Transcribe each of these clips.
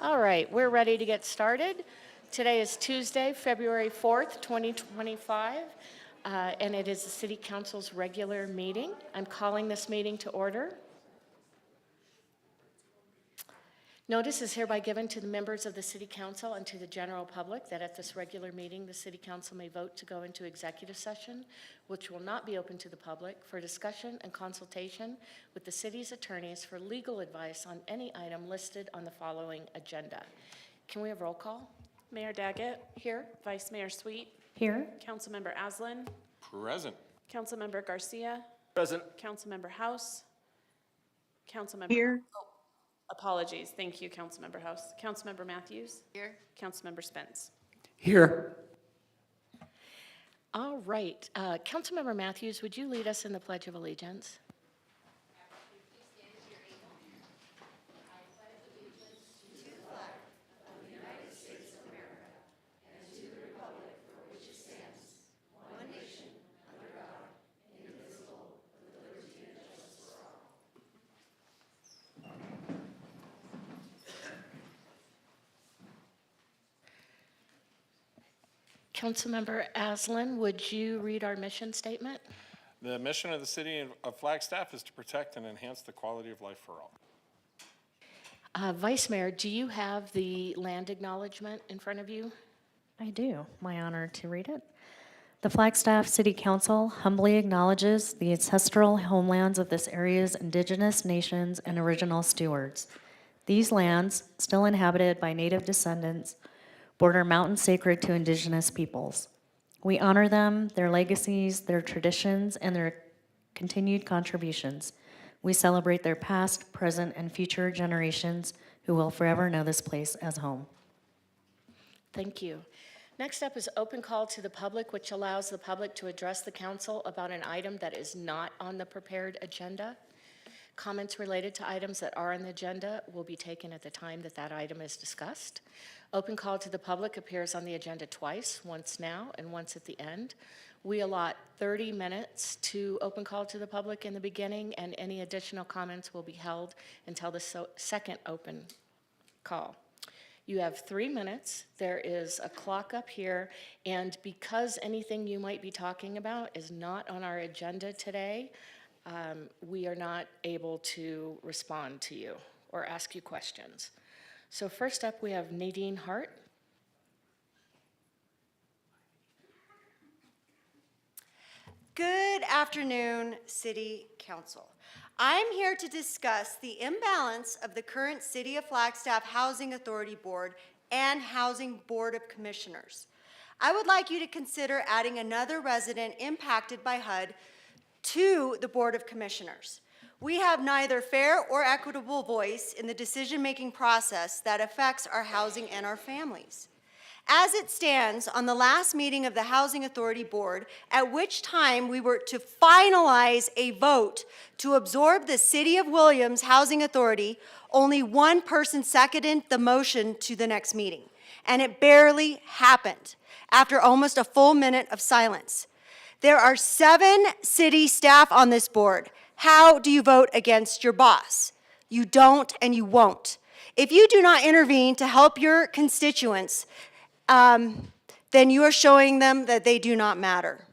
All right, we're ready to get started. Today is Tuesday, February 4th, 2025, and it is the City Council's regular meeting. I'm calling this meeting to order. Notice is hereby given to the members of the City Council and to the general public that at this regular meeting, the City Council may vote to go into executive session, which will not be open to the public, for discussion and consultation with the city's attorneys for legal advice on any item listed on the following agenda. Can we have roll call? Mayor Daggett. Here. Vice Mayor Sweet. Here. Councilmember Aslan. Present. Councilmember Garcia. Present. Councilmember House. Councilmember. Here. Apologies. Thank you, Councilmember House. Councilmember Matthews. Here. Councilmember Spence. Here. All right. Councilmember Matthews, would you lead us in the Pledge of Allegiance? Councilmember Aslan, would you read our mission statement? The mission of the city of Flagstaff is to protect and enhance the quality of life for all. Vice Mayor, do you have the land acknowledgement in front of you? I do. My honor to read it. The Flagstaff City Council humbly acknowledges the ancestral homelands of this area's indigenous nations and original stewards. These lands, still inhabited by native descendants, border mountains sacred to indigenous peoples. We honor them, their legacies, their traditions, and their continued contributions. We celebrate their past, present, and future generations who will forever know this place as home. Thank you. Next up is open call to the public, which allows the public to address the council about an item that is not on the prepared agenda. Comments related to items that are on the agenda will be taken at the time that that item is discussed. Open call to the public appears on the agenda twice, once now and once at the end. We allot 30 minutes to open call to the public in the beginning, and any additional comments will be held until the second open call. You have 3 minutes. There is a clock up here, and because anything you might be talking about is not on our agenda today, we are not able to respond to you or ask you questions. So first up, we have Nadine Hart. Good afternoon, City Council. I'm here to discuss the imbalance of the current City of Flagstaff Housing Authority Board and Housing Board of Commissioners. I would like you to consider adding another resident impacted by HUD to the Board of Commissioners. We have neither fair or equitable voice in the decision-making process that affects our housing and our families. As it stands, on the last meeting of the Housing Authority Board, at which time we were to finalize a vote to absorb the City of Williams Housing Authority, only one person seconded the motion to the next meeting, and it barely happened after almost a full minute of silence. There are 7 city staff on this board. How do you vote against your boss? You don't and you won't. If you do not intervene to help your constituents, then you are showing them that they do not matter.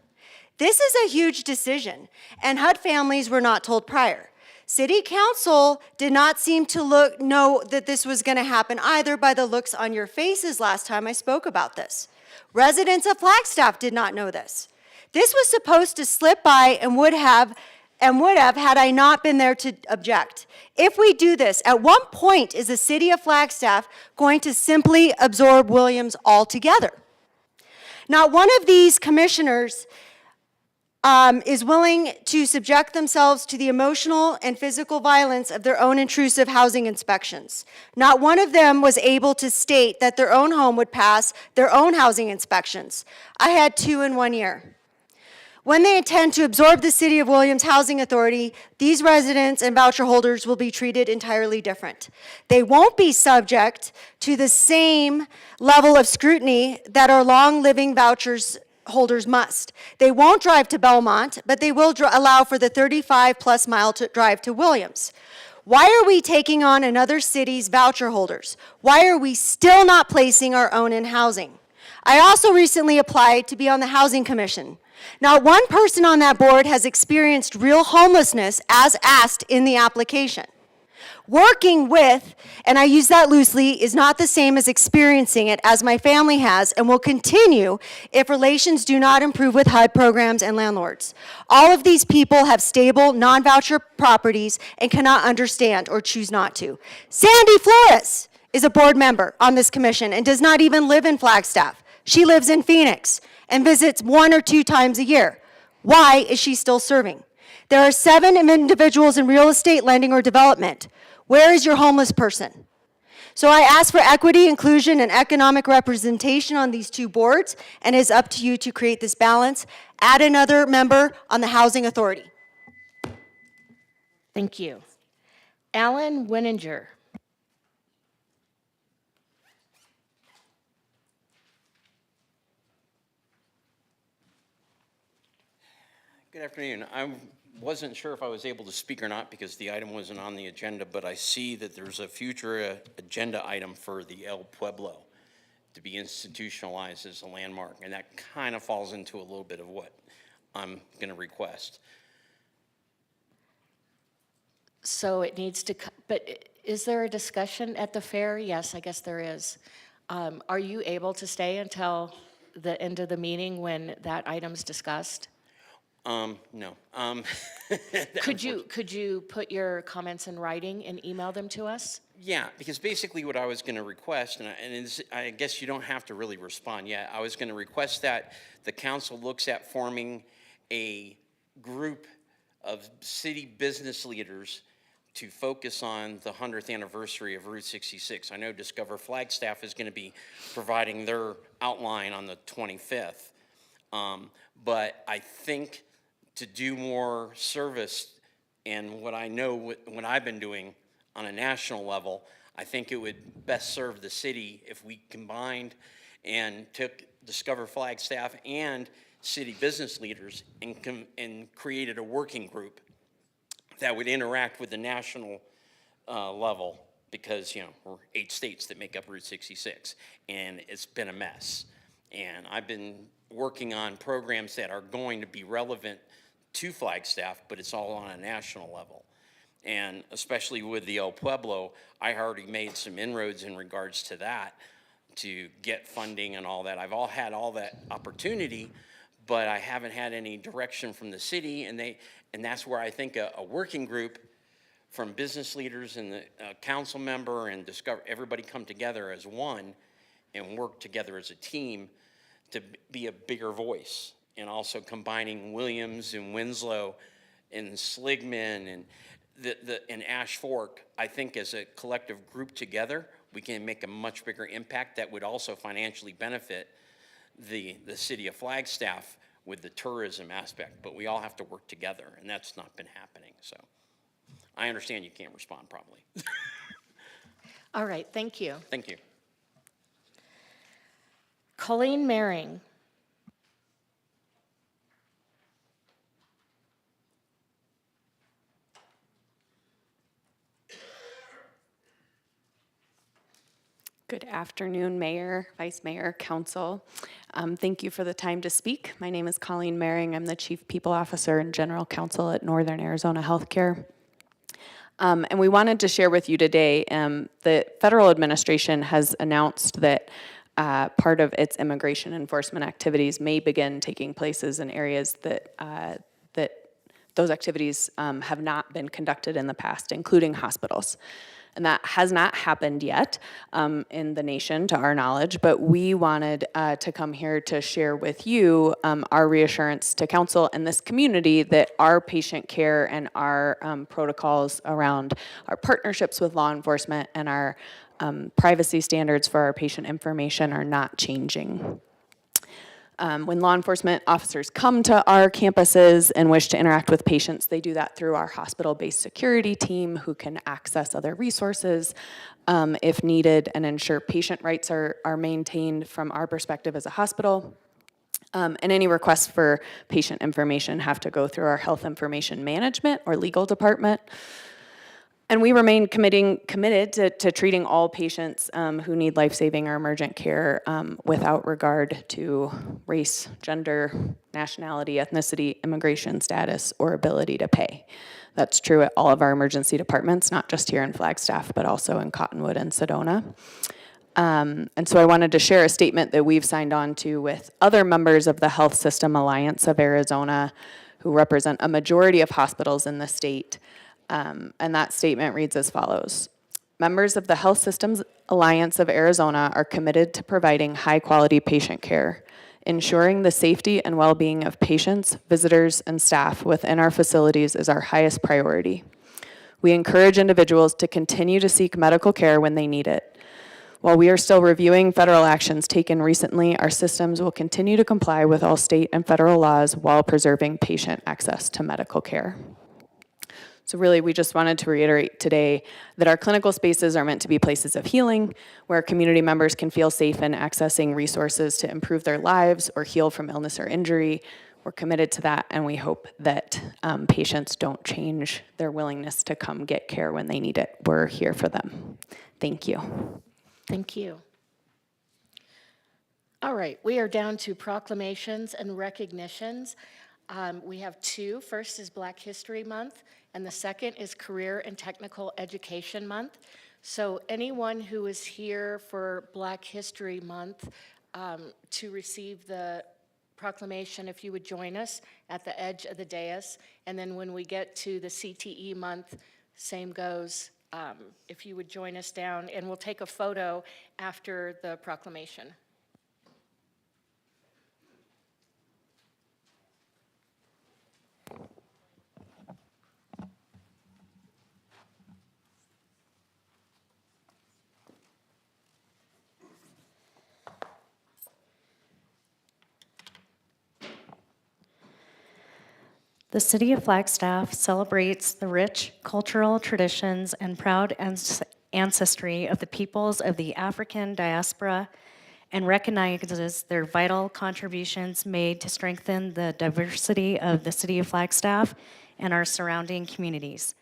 This is a huge decision, and HUD families were not told prior. City Council did not seem to know that this was going to happen either by the looks on your faces last time I spoke about this. Residents of Flagstaff did not know this. This was supposed to slip by and would have had I not been there to object. If we do this, at what point is the City of Flagstaff going to simply absorb Williams altogether? Not one of these commissioners is willing to subject themselves to the emotional and physical violence of their own intrusive housing inspections. Not one of them was able to state that their own home would pass their own housing inspections. I had 2 in 1 year. When they intend to absorb the City of Williams Housing Authority, these residents and voucher holders will be treated entirely different. They won't be subject to the same level of scrutiny that our long-living vouchers holders must. They won't drive to Belmont, but they will allow for the 35-plus mile drive to Williams. Why are we taking on another city's voucher holders? Why are we still not placing our own in housing? I also recently applied to be on the Housing Commission. Not one person on that board has experienced real homelessness as asked in the application. Working with, and I use that loosely, is not the same as experiencing it as my family has and will continue if relations do not improve with HUD programs and landlords. All of these people have stable, non-voucher properties and cannot understand or choose not to. Sandy Flores is a board member on this commission and does not even live in Flagstaff. She lives in Phoenix and visits 1 or 2 times a year. Why is she still serving? There are 7 individuals in real estate lending or development. Where is your homeless person? So I ask for equity, inclusion, and economic representation on these 2 boards, and it is up to you to create this balance. Add another member on the Housing Authority. Thank you. Alan Winninger. Good afternoon. I wasn't sure if I was able to speak or not because the item wasn't on the agenda, but I see that there's a future agenda item for the El Pueblo to be institutionalized as a landmark, and that kind of falls into a little bit of what I'm going to request. So it needs to, but is there a discussion at the fair? Yes, I guess there is. Are you able to stay until the end of the meeting when that item's discussed? No. Could you put your comments in writing and email them to us? Yeah, because basically what I was going to request, I guess you don't have to really respond yet, I was going to request that the council looks at forming a group of city business leaders to focus on the 100th anniversary of Route 66. I know Discover Flagstaff is going to be providing their outline on the 25th, but I think to do more service and what I know, what I've been doing on a national level, I think it would best serve the city if we combined and took Discover Flagstaff and city business leaders and created a working group that would interact with the national level, because, you know, we're 8 states that make up Route 66, and it's been a mess. And I've been working on programs that are going to be relevant to Flagstaff, but it's all on a national level. And especially with the El Pueblo, I already made some inroads in regards to that to get funding and all that. I've had all that opportunity, but I haven't had any direction from the city, and that's where I think a working group from business leaders and the council member and Discover, everybody come together as one and work together as a team to be a bigger voice. And also combining Williams and Winslow and Sligman and and Ash Fork, I think as a collective group together, we can make a much bigger impact that would also financially benefit the city of Flagstaff with the tourism aspect. But we all have to work together, and that's not been happening. So I understand you can't respond probably. All right, thank you. Thank you. Colleen Maring. Good afternoon, Mayor, Vice Mayor, Council. Thank you for the time to speak. My name is Colleen Maring. I'm the Chief People Officer and General Counsel at Northern Arizona Healthcare. And we wanted to share with you today, the federal administration has announced that part of its immigration enforcement activities may begin taking places in areas that those activities have not been conducted in the past, including hospitals. And that has not happened yet in the nation, to our knowledge, but we wanted to come here to share with you our reassurance to council and this community that our patient care and our protocols around our partnerships with law enforcement and our privacy standards for our patient information are not changing. When law enforcement officers come to our campuses and wish to interact with patients, they do that through our hospital-based security team who can access other resources if needed and ensure patient rights are maintained from our perspective as a hospital. And any requests for patient information have to go through our health information management or legal department. And we remain committed to treating all patients who need life-saving or emergent care without regard to race, gender, nationality, ethnicity, immigration status, or ability to pay. That's true at all of our emergency departments, not just here in Flagstaff, but also in Cottonwood and Sedona. And so I wanted to share a statement that we've signed on to with other members of the Health System Alliance of Arizona, who represent a majority of hospitals in the state. And that statement reads as follows. Members of the Health Systems Alliance of Arizona are committed to providing high-quality patient care, ensuring the safety and well-being of patients, visitors, and staff within our facilities is our highest priority. We encourage individuals to continue to seek medical care when they need it. While we are still reviewing federal actions taken recently, our systems will continue to comply with all state and federal laws while preserving patient access to medical care. So really, we just wanted to reiterate today that our clinical spaces are meant to be places of healing, where community members can feel safe in accessing resources to improve their lives or heal from illness or injury. We're committed to that, and we hope that patients don't change their willingness to come get care when they need it. We're here for them. Thank you. Thank you. All right, we are down to proclamations and recognitions. We have two. First is Black History Month, and the second is Career and Technical Education Month. So anyone who is here for Black History Month to receive the proclamation, if you would join us at the edge of the dais. And then when we get to the CTE month, same goes. If you would join us down, and we'll take a photo after the proclamation. The City of Flagstaff celebrates the rich cultural traditions and proud ancestry of the peoples of the African diaspora and recognizes their vital contributions made to strengthen the diversity of the City of Flagstaff and our surrounding communities.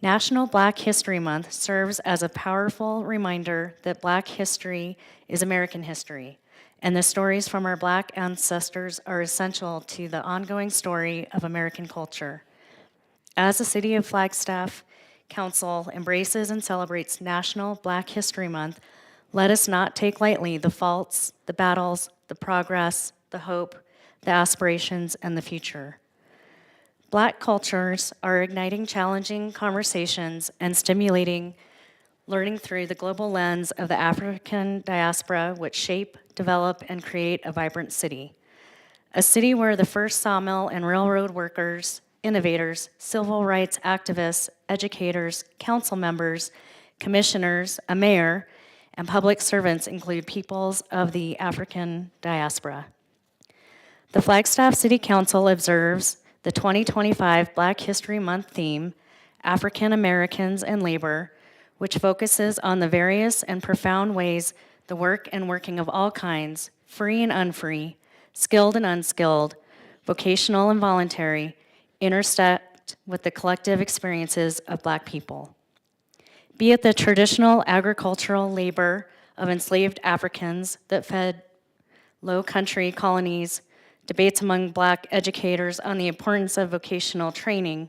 National Black History Month serves as a powerful reminder that Black history is American history, and the stories from our Black ancestors are essential to the ongoing story of American culture. As the City of Flagstaff Council embraces and celebrates National Black History Month, let us not take lightly the faults, the battles, the progress, the hope, the aspirations, and the future. Black cultures are igniting challenging conversations and stimulating learning through the global lens of the African diaspora, which shape, develop, and create a vibrant city. A city where the first sawmill and railroad workers, innovators, civil rights activists, educators, council members, commissioners, a mayor, and public servants include peoples of the African diaspora. The Flagstaff City Council observes the 2025 Black History Month theme, African Americans and Labor, which focuses on the various and profound ways the work and working of all kinds, free and unfree, skilled and unskilled, vocational and voluntary, intersect with the collective experiences of Black people. Be it the traditional agricultural labor of enslaved Africans that fed low country colonies, debates among Black educators on the importance of vocational training,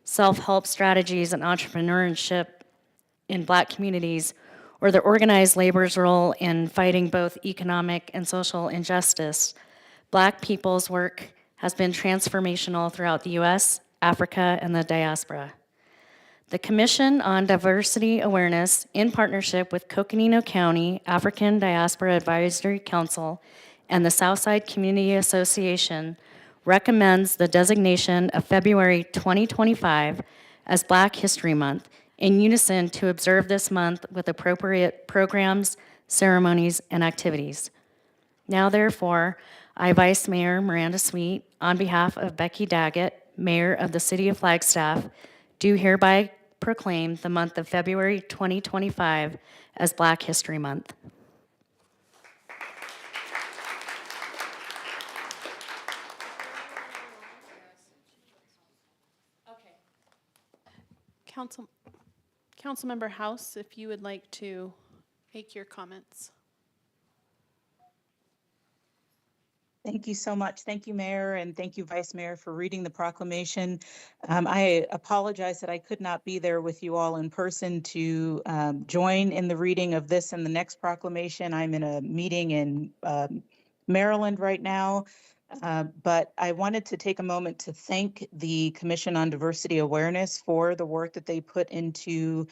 self-help strategies and entrepreneurship in Black communities, or the organized labor's role in fighting both economic and social injustice, Black people's work has been transformational throughout the US, Africa, and the diaspora. The Commission on Diversity Awareness, in partnership with Coconino County African Diaspora Advisory Council and the Southside Community Association, recommends the designation of February 2025 as Black History Month, in unison to observe this month with appropriate programs, ceremonies, and activities. Now, therefore, I, Vice Mayor Miranda Sweet, on behalf of Becky Daggett, Mayor of the City of Flagstaff, do hereby proclaim the month of February 2025 as Black History Month. Council, Councilmember House, if you would like to make your comments. Thank you so much. Thank you, Mayor, and thank you, Vice Mayor, for reading the proclamation. I apologize that I could not be there with you all in person to join in the reading of this and the next proclamation. I'm in a meeting in Maryland right now. But I wanted to take a moment to thank the Commission on Diversity Awareness for the work that they put into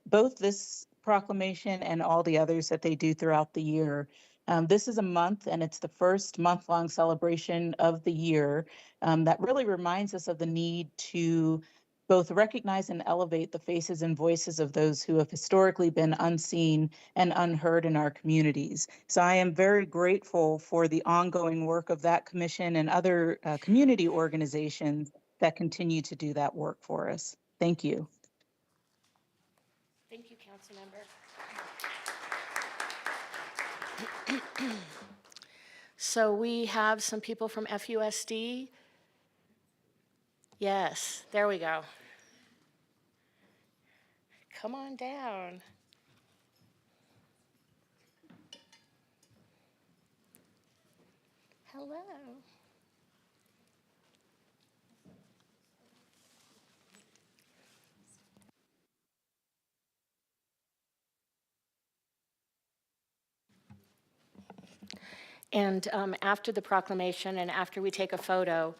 both this proclamation and all the others that they do throughout the year. This is a month, and it's the first month-long celebration of the year that really reminds us of the need to both recognize and elevate the faces and voices of those who have historically been unseen and unheard in our communities. So I am very grateful for the ongoing work of that commission and other community organizations that continue to do that work for us. Thank you. Thank you, Councilmember. So we have some people from FUSD. Yes, there we go. Come on down. Hello. And after the proclamation and after we take a photo,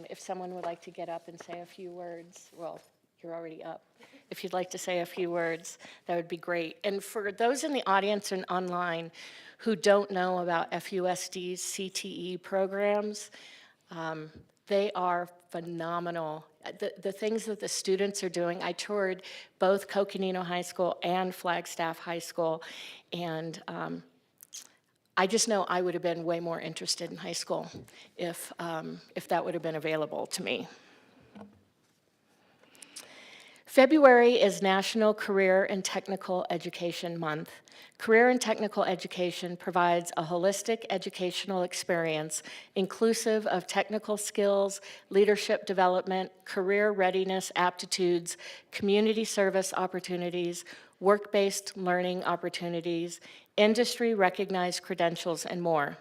if someone would like to get up and say a few words, well, you're already up. If you'd like to say a few words, that would be great. And for those in the audience and online who don't know about FUSD's CTE programs, they are phenomenal. The things that the students are doing, I toured both Coconino High School and Flagstaff High School, and I just know I would have been way more interested in high school if that would have been available to me. February is National Career and Technical Education Month. Career and technical education provides a holistic educational experience inclusive of technical skills, leadership development, career readiness aptitudes, community service opportunities, work-based learning opportunities, industry-recognized credentials, and more.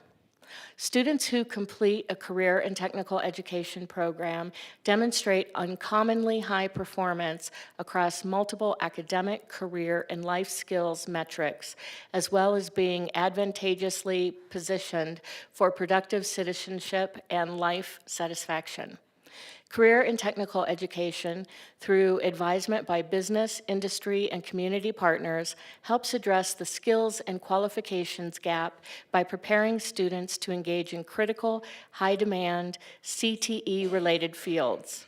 Students who complete a career and technical education program demonstrate uncommonly high performance across multiple academic, career, and life skills metrics, as well as being advantageously positioned for productive citizenship and life satisfaction. Career and technical education, through advisement by business, industry, and community partners, helps address the skills and qualifications gap by preparing students to engage in critical, high-demand, CTE-related fields.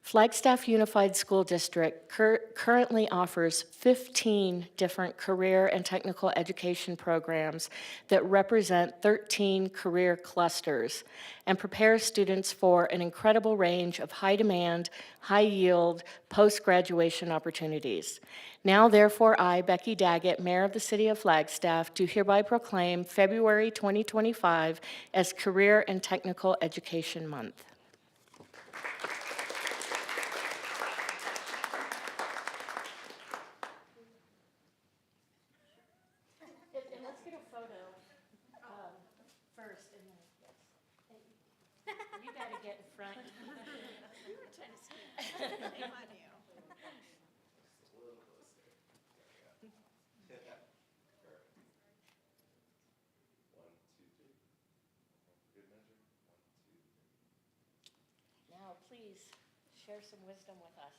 Flagstaff Unified School District currently offers 15 different career and technical education programs that represent 13 career clusters and prepare students for an incredible range of high-demand, high-yield, post-graduation opportunities. Now, therefore, I, Becky Daggett, Mayor of the City of Flagstaff, do hereby proclaim February 2025 as Career and Technical Education Month. And let's get a photo first, and then, yes. You got to get in front. You were trying to speak. Shame on you. Now, please share some wisdom with us.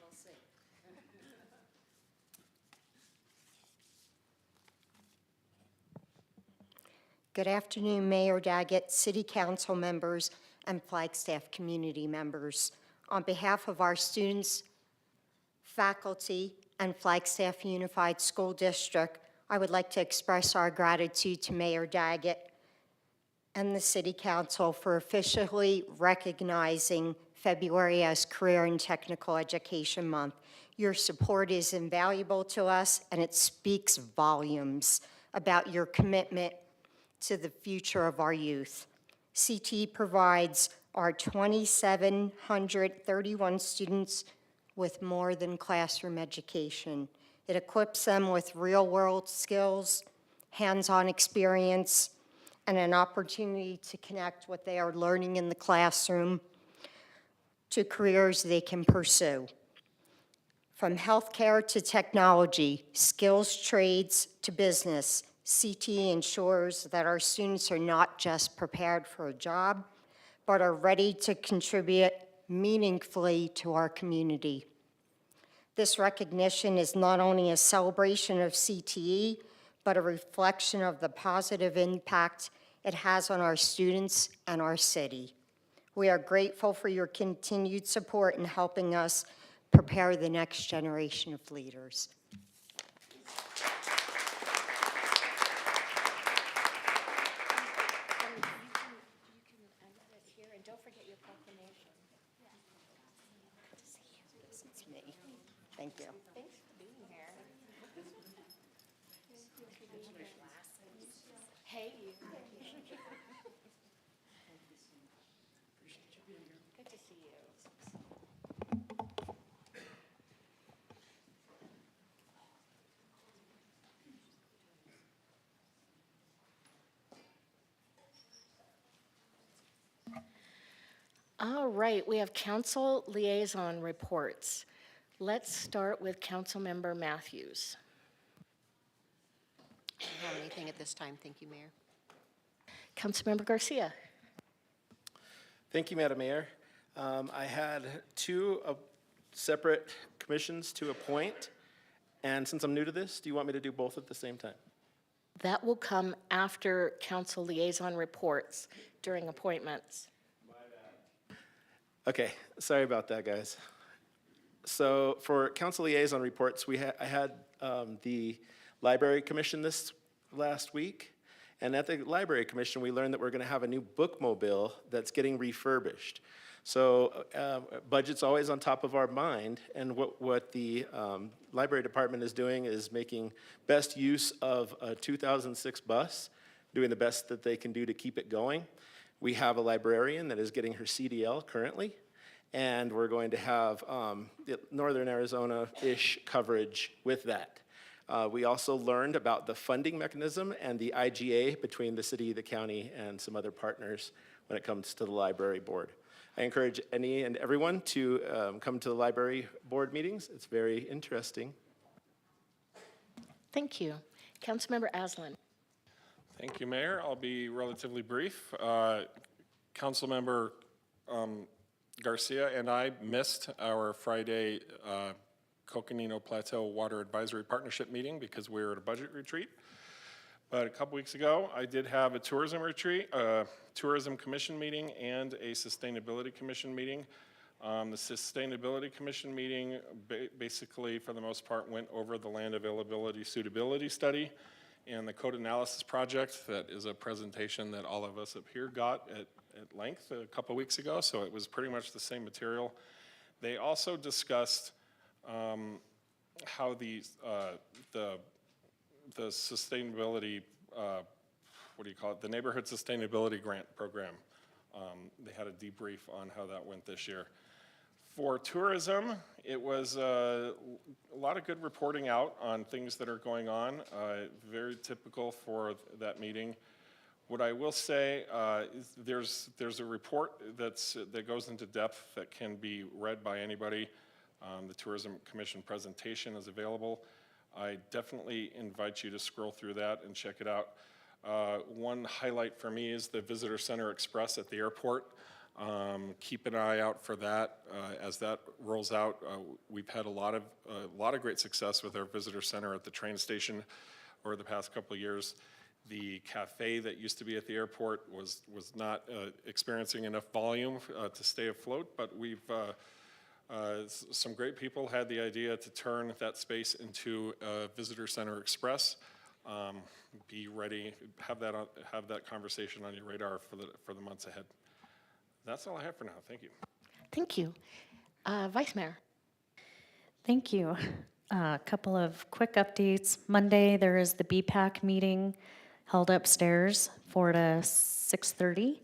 We'll see. Good afternoon, Mayor Daggett, City Council members, and Flagstaff community members. On behalf of our students, faculty, and Flagstaff Unified School District, I would like to express our gratitude to Mayor Daggett and the City Council for officially recognizing February as Career and Technical Education Month. Your support is invaluable to us, and it speaks volumes about your commitment to the future of our youth. CTE provides our 2,731 students with more than classroom education. It equips them with real-world skills, hands-on experience, and an opportunity to connect what they are learning in the classroom to careers they can pursue. From healthcare to technology, skills trades to business, CTE ensures that our students are not just prepared for a job, but are ready to contribute meaningfully to our community. This recognition is not only a celebration of CTE, but a reflection of the positive impact it has on our students and our city. We are grateful for your continued support in helping us prepare the next generation of leaders. And don't forget your proclamation. It's me. Thank you. Thanks for being here. Hey, you. Good to see you. All right, we have council liaison reports. Let's start with Councilmember Matthews. I don't have anything at this time. Thank you, Mayor. Councilmember Garcia. Thank you, Madam Mayor. I had two separate commissions to appoint, and since I'm new to this, do you want me to do both at the same time? That will come after council liaison reports during appointments. Okay, sorry about that, guys. So for council liaison reports, I had the Library Commission this last week, and at the Library Commission, we learned that we're going to have a new bookmobile that's getting refurbished. So budget's always on top of our mind, and what the Library Department is doing is making best use of a 2006 bus, doing the best that they can do to keep it going. We have a librarian that is getting her CDL currently, and we're going to have Northern Arizona-ish coverage with that. We also learned about the funding mechanism and the IGA between the city, the county, and some other partners when it comes to the library board. I encourage any and everyone to come to the library board meetings. It's very interesting. Thank you. Councilmember Aslan. Thank you, Mayor. I'll be relatively brief. Councilmember Garcia and I missed our Friday Coconino Plateau Water Advisory Partnership meeting because we were at a budget retreat. But a couple weeks ago, I did have a tourism retreat, a tourism commission meeting, and a sustainability commission meeting. The Sustainability Commission meeting basically, for the most part, went over the land availability suitability study and the code analysis project. That is a presentation that all of us up here got at length a couple weeks ago, so it was pretty much the same material. They also discussed how the sustainability, what do you call it, the Neighborhood Sustainability Grant Program. They had a debrief on how that went this year. For tourism, it was a lot of good reporting out on things that are going on, very typical for that meeting. What I will say is there's a report that goes into depth that can be read by anybody. The Tourism Commission presentation is available. I definitely invite you to scroll through that and check it out. One highlight for me is the Visitor Center Express at the airport. Keep an eye out for that as that rolls out. We've had a lot of great success with our visitor center at the train station over the past couple of years. The cafe that used to be at the airport was not experiencing enough volume to stay afloat, but we've some great people had the idea to turn that space into a Visitor Center Express. Be ready, have that conversation on your radar for the months ahead. That's all I have for now. Thank you. Thank you. Vice Mayor. Thank you. A couple of quick updates. Monday, there is the BPAC meeting held upstairs, 4 to 6:30.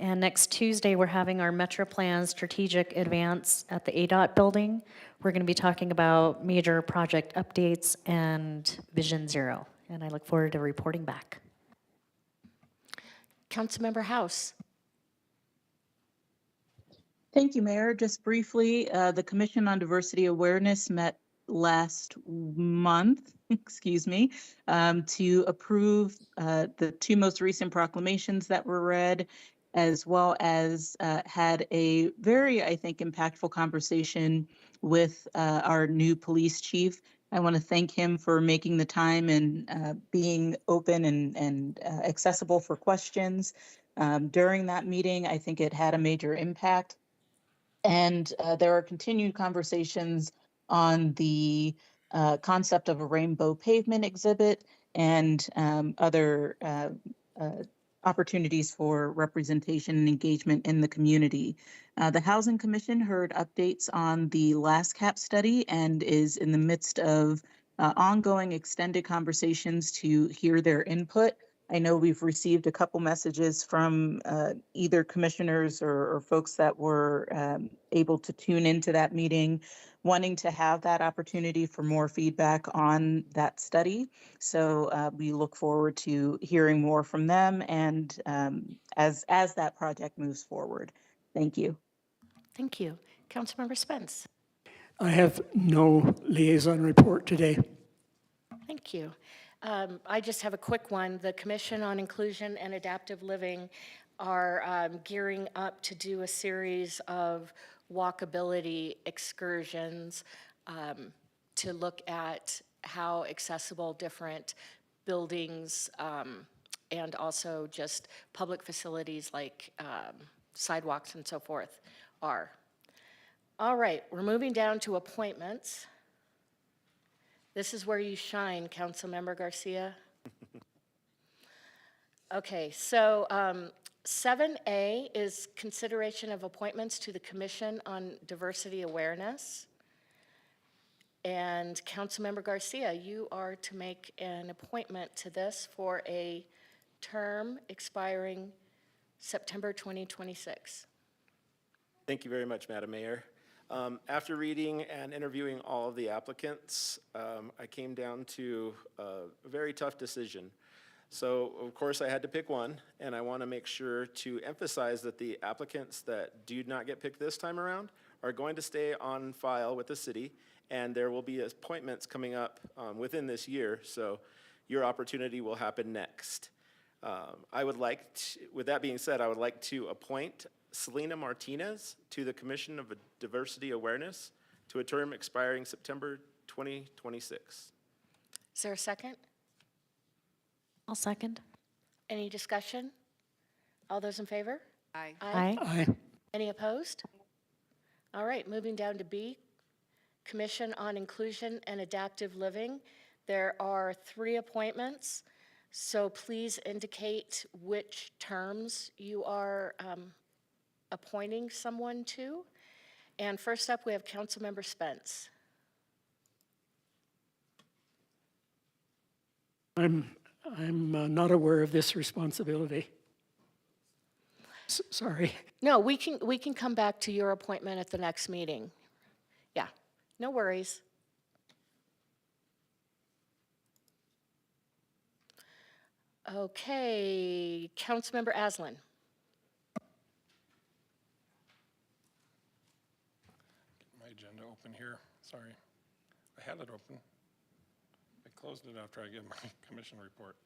And next Tuesday, we're having our Metro Plan Strategic Advance at the ADOT building. We're going to be talking about major project updates and Vision Zero. And I look forward to reporting back. Councilmember House. Thank you, Mayor. Just briefly, the Commission on Diversity Awareness met last month, excuse me, to approve the two most recent proclamations that were read, as well as had a very, I think, impactful conversation with our new police chief. I want to thank him for making the time and being open and accessible for questions. During that meeting, I think it had a major impact. And there are continued conversations on the concept of a rainbow pavement exhibit and other opportunities for representation and engagement in the community. The Housing Commission heard updates on the last CAP study and is in the midst of ongoing extended conversations to hear their input. I know we've received a couple messages from either commissioners or folks that were able to tune into that meeting, wanting to have that opportunity for more feedback on that study. So we look forward to hearing more from them and as that project moves forward. Thank you. Thank you. Councilmember Spence. I have no liaison report today. Thank you. I just have a quick one. The Commission on Inclusion and Adaptive Living are gearing up to do a series of walkability excursions to look at how accessible different buildings and also just public facilities like sidewalks and so forth are. All right, we're moving down to appointments. This is where you shine, Councilmember Garcia. Okay, so 7A is consideration of appointments to the Commission on Diversity Awareness. And Councilmember Garcia, you are to make an appointment to this for a term expiring September 2026. Thank you very much, Madam Mayor. After reading and interviewing all of the applicants, I came down to a very tough decision. So, of course, I had to pick one, and I want to make sure to emphasize that the applicants that do not get picked this time around are going to stay on file with the city, and there will be appointments coming up within this year, so your opportunity will happen next. With that being said, I would like to appoint Selena Martinez to the Commission of Diversity Awareness to a term expiring September 2026. Is there a second? I'll second. Any discussion? All those in favor? Aye. Aye. Any opposed? All right, moving down to B, Commission on Inclusion and Adaptive Living. There are 3 appointments, so please indicate which terms you are appointing someone to. And first up, we have Councilmember Spence. I'm not aware of this responsibility. Sorry. No, we can come back to your appointment at the next meeting. Yeah, no worries. Okay, Councilmember Aslan. Get my agenda open here. Sorry. I had it open. I closed it after I gave my commission report.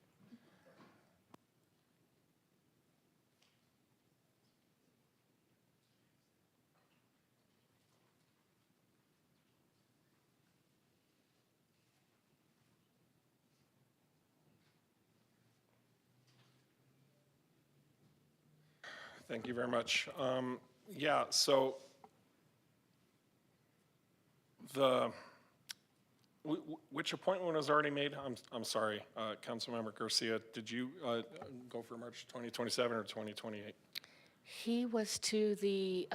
Thank you very much. Yeah, so which appointment was already made? I'm sorry, Councilmember Garcia, did you go for March 2027 or 2028? He was to the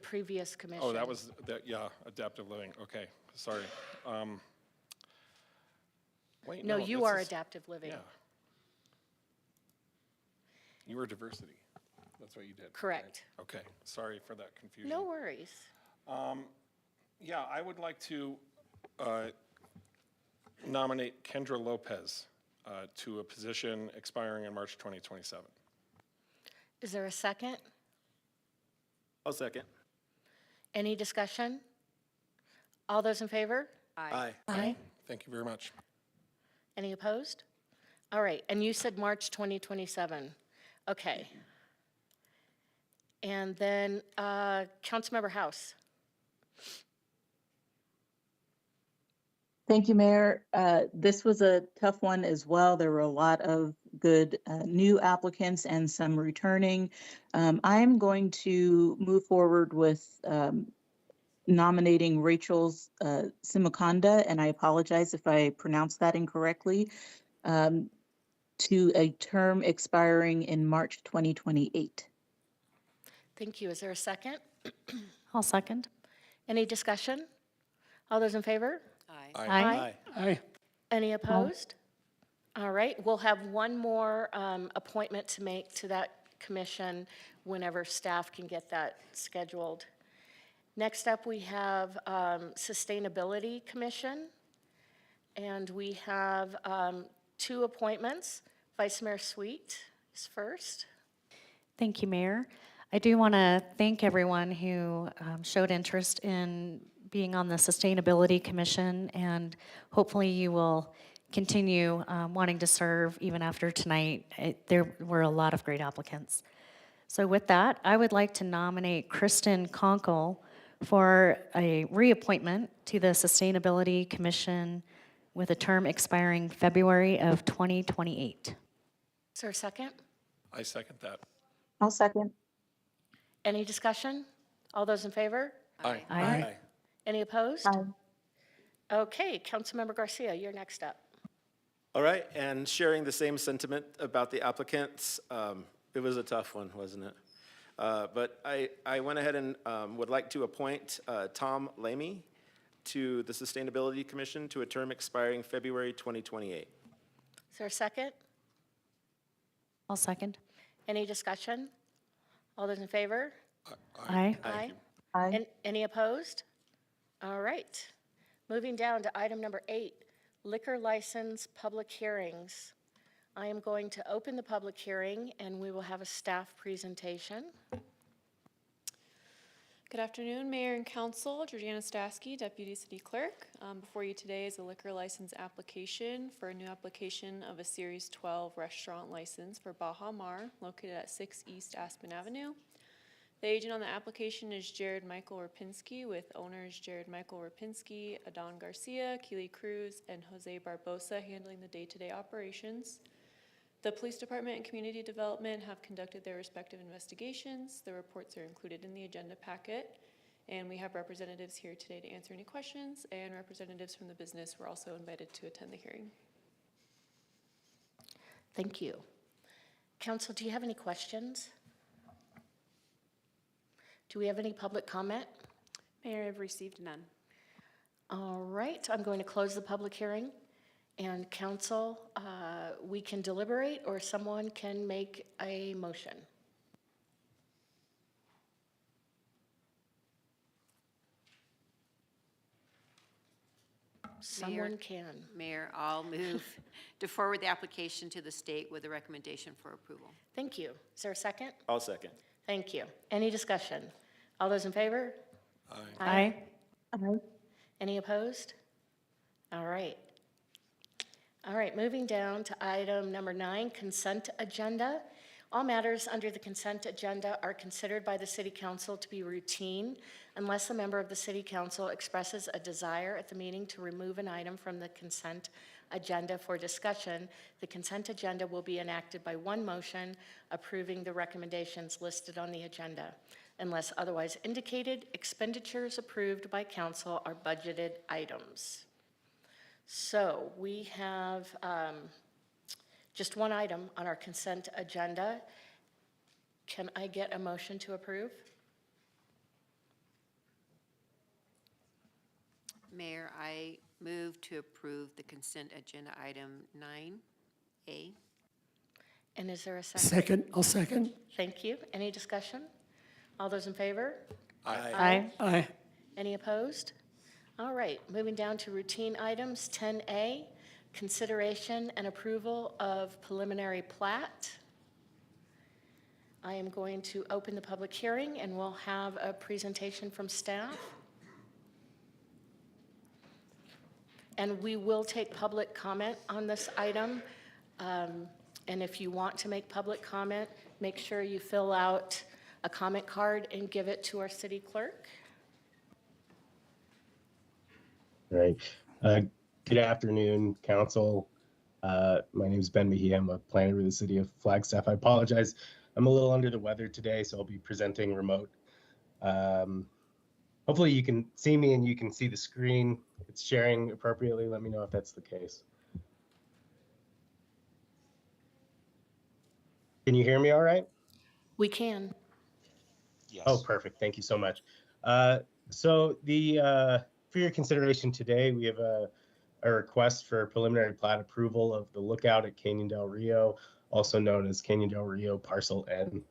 previous commission. Oh, that was, yeah, adaptive living, okay, sorry. Wait, No, you this are is- adaptive living. Yeah. You were diversity. That's what you did? Correct. right? Okay, sorry for that confusion. No worries. Yeah, I would like to nominate Kendra Lopez to a position expiring in March 2027. Is there a second? I'll second. Any discussion? All those in favor? Aye. Aye. Thank you very much. Any opposed? All right, and you said March 2027. Okay. And then Councilmember House. Thank you, Mayor. This was a tough one as well. There were a lot of good new applicants and some returning. I'm going to move forward with nominating Rachel Simakonda, and I apologize if I pronounced that incorrectly, to a term expiring in March 2028. Thank you. Is there a second? I'll second. Any discussion? All those in favor? Aye. Aye. Aye. Any opposed? All right, we'll have one more appointment to make to that commission whenever staff can get that scheduled. Next up, we have Sustainability Commission, and we have 2 appointments. Vice Mayor Sweet is first. Thank you, Mayor. I do want to thank everyone who showed interest in being on the Sustainability Commission, and hopefully you will continue wanting to serve even after tonight. There were a lot of great applicants. So with that, I would like to nominate Kristen Conkle for a reappointment to the Sustainability Commission with a term expiring February of 2028. Is there a second? I second that. I'll second. Any discussion? All those in favor? Aye. Aye. Any opposed? Aye. Okay, Councilmember Garcia, you're next up. All right, and sharing the same sentiment about the applicants, it was a tough one, wasn't it? But I went ahead and would like to appoint Tom Lamy to the Sustainability Commission to a term expiring February 2028. Is there a second? I'll second. Any discussion? All those in favor? Aye. Aye. you. Aye. Any opposed? All right. Moving down to item number 8, liquor license public hearings. I am going to open the public hearing, and we will have a staff presentation. Good afternoon, Mayor and Council. Georgiana Stasky, Deputy City Clerk. Before you today is a liquor license application for a new application of a Series 12 restaurant license for Baja Mar, located at 6 East Aspen Avenue. The agent on the application is Jared Michael Rapinski, with owners Jared Michael Rapinski, Adon Garcia, Keely Cruz, and Jose Barbosa handling the day-to-day operations. The Police Department and Community Development have conducted their respective investigations. The reports are included in the agenda packet, and we have representatives here today to answer any questions, and representatives from the business were also invited to attend the hearing. Thank you. Council, do you have any questions? Do we have any public comment? Mayor, I've received none. All right, I'm going to close the public hearing. And council, we can deliberate, or someone can make a motion. Someone can. Mayor, I'll move to forward the application to the state with a recommendation for approval. Thank you. Is there a second? I'll second. Thank you. Any discussion? All those in favor? Aye. Aye. Any opposed? All right. All right, moving down to item number 9, consent agenda. All matters under the consent agenda are considered by the City Council to be routine unless a member of the City Council expresses a desire at the meeting to remove an item from the consent agenda for discussion. The consent agenda will be enacted by one motion approving the recommendations listed on the agenda. Unless otherwise indicated, expenditures approved by council are budgeted items. So we have just one item on our consent agenda. Can I get a motion to approve? Mayor, I move to approve the consent agenda item 9A. And is there a second? Second, I'll second. Thank you. Any discussion? All those in favor? Aye. Aye. Any opposed? All right, moving down to routine items, 10A, consideration and approval of preliminary plat. I am going to open the public hearing, and we'll have a presentation from staff. And we will take public comment on this item. And if you want to make public comment, make sure you fill out a comment card and give it to our city clerk. All right. Good afternoon, council. My name is Ben Mejia. I'm a planner with the city of Flagstaff. I apologize. I'm a little under the weather today, so I'll be presenting remote. Hopefully you can see me and you can see the screen. It's sharing appropriately. Let me know if that's the case. Can you hear me all right? We can. Yes. Oh, perfect. Thank you so much. So for your consideration today, we have a request for preliminary plat approval of the lookout at Canyon del Rio, also known as Canyon del Rio Parcel N.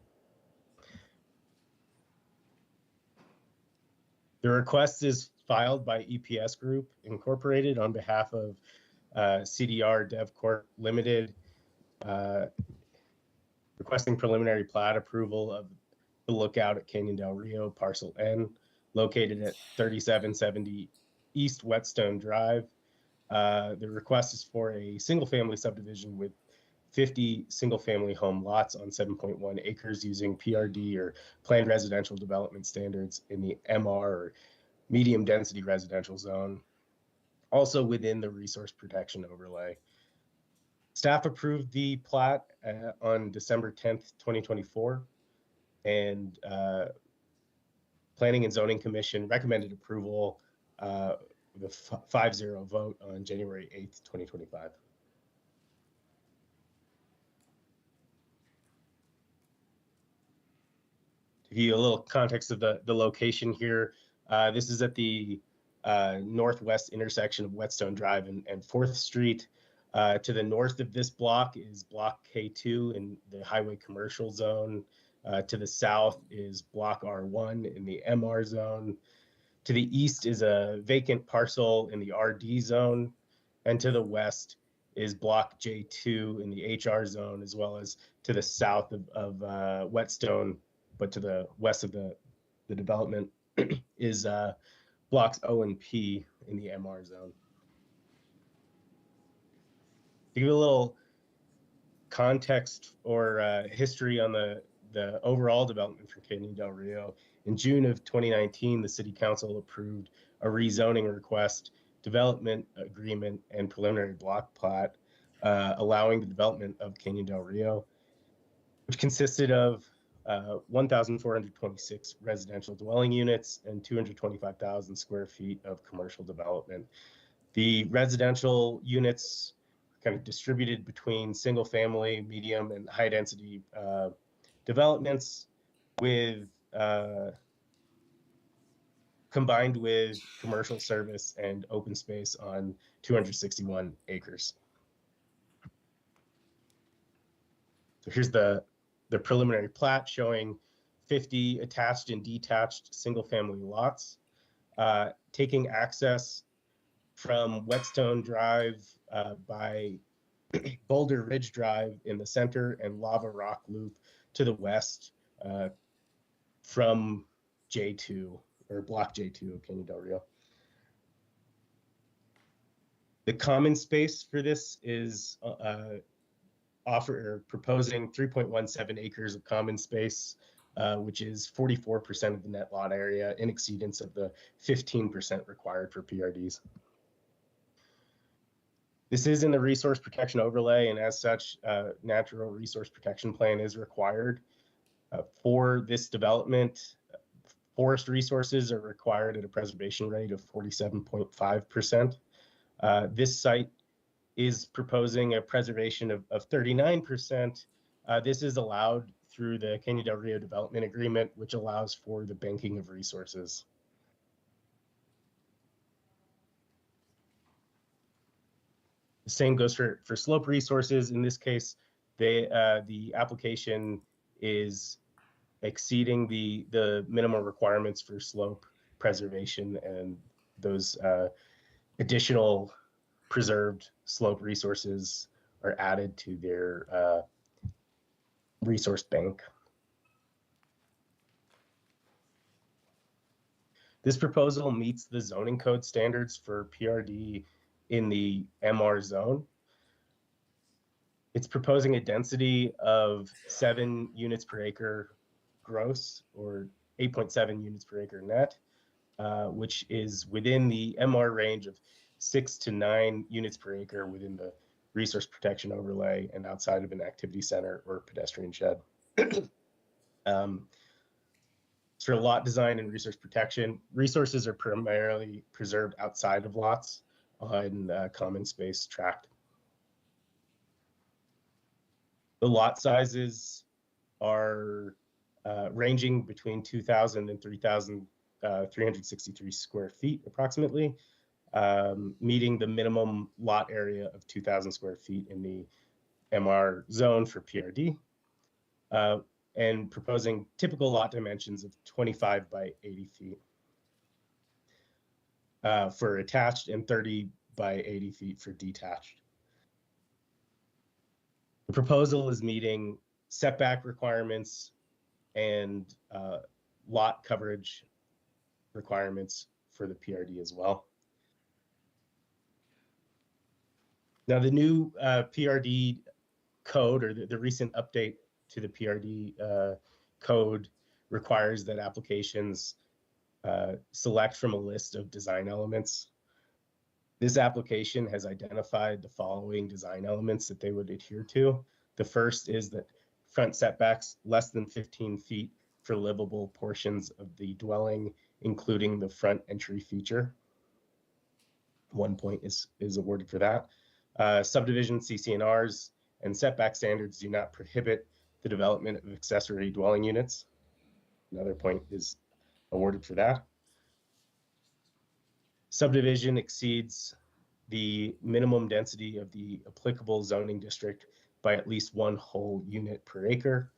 The request is filed by EPS Group Incorporated on behalf of CDR Dev Corp Limited, requesting preliminary plat approval of the lookout at Canyon del Rio Parcel N, located at 3770 East Whetstone Drive. The request is for a single-family subdivision with 50 single-family home lots on 7.1 acres using PRD or Planned Residential Development Standards in the MR or Medium Density Residential Zone, also within the Resource Protection Overlay. Staff approved the plat on December 10th, 2024, and Planning and Zoning Commission recommended approval with a 5-0 vote on January 8th, 2025. To give you a little context of the location here, this is at the northwest intersection of Whetstone Drive and 4th Street. To the north of this block is Block K2 in the Highway Commercial Zone. To the south is Block R1 in the MR Zone. To the east is a vacant parcel in the RD Zone. And to the west is Block J2 in the HR Zone, as well as to the south of Whetstone, but to the west of the development is Blocks O and P in the MR Zone. To give you a little context or history on the overall development for Canyon del Rio, in June of 2019, the City Council approved a rezoning request, development agreement, and preliminary block plat, allowing the development of Canyon del Rio, which consisted of 1,426 residential dwelling units and 225,000 square feet of commercial development. The residential units kind of distributed between single family, medium, and high density developments with combined with commercial service and open space on 261 acres. So here's the preliminary plat showing 50 attached and detached single family lots, taking access from Whetstone Drive by Boulder Ridge Drive in the center and Lava Rock Loop to the west from J2 or Block J2 of Canyon del Rio. The common space for this is proposing 3.17 acres of common space, which is 44% of the net lot area in exceedance of the 15% required for PRDs. This is in the resource protection overlay, and as such, natural resource protection plan is required. For this development, forest resources are required at a preservation rate of 47.5%. This site is proposing a preservation of 39%. This is allowed through the Canyon del Rio Development Agreement, which allows for the banking of resources. The same goes for slope resources. In this case, The application is exceeding the minimum requirements for slope preservation, and those additional preserved slope resources are added to their resource bank. This proposal meets the zoning code standards for PRD in the MR zone. It's proposing a density of 7 units per acre gross, or 8.7 units per acre net, which is within the MR range of 6 to 9 units per acre within the resource protection overlay and outside of an activity center or pedestrian shed. For lot design and resource protection, resources are primarily preserved outside of lots on common space tract. The lot sizes are ranging between 2,000 and 3,363 square feet approximately, meeting the minimum lot area of 2,000 square feet in the MR zone for PRD, and proposing typical lot dimensions of 25 by 80 feet for attached and 30 by 80 feet for detached. The proposal is meeting setback requirements and lot coverage requirements for the PRD as well. Now, the new PRD code, or the recent update to the PRD code, requires that applications select from a list of design elements. This application has identified the following design elements that they would adhere to. The first is that front setbacks less than 15 feet for livable portions of the dwelling, including the front entry feature. 1 point is awarded for that. Subdivision CC&Rs and setback standards do not prohibit the development of accessory dwelling units. Another point is awarded for that. Subdivision exceeds the minimum density of the applicable zoning district by at least 1 whole unit per acre.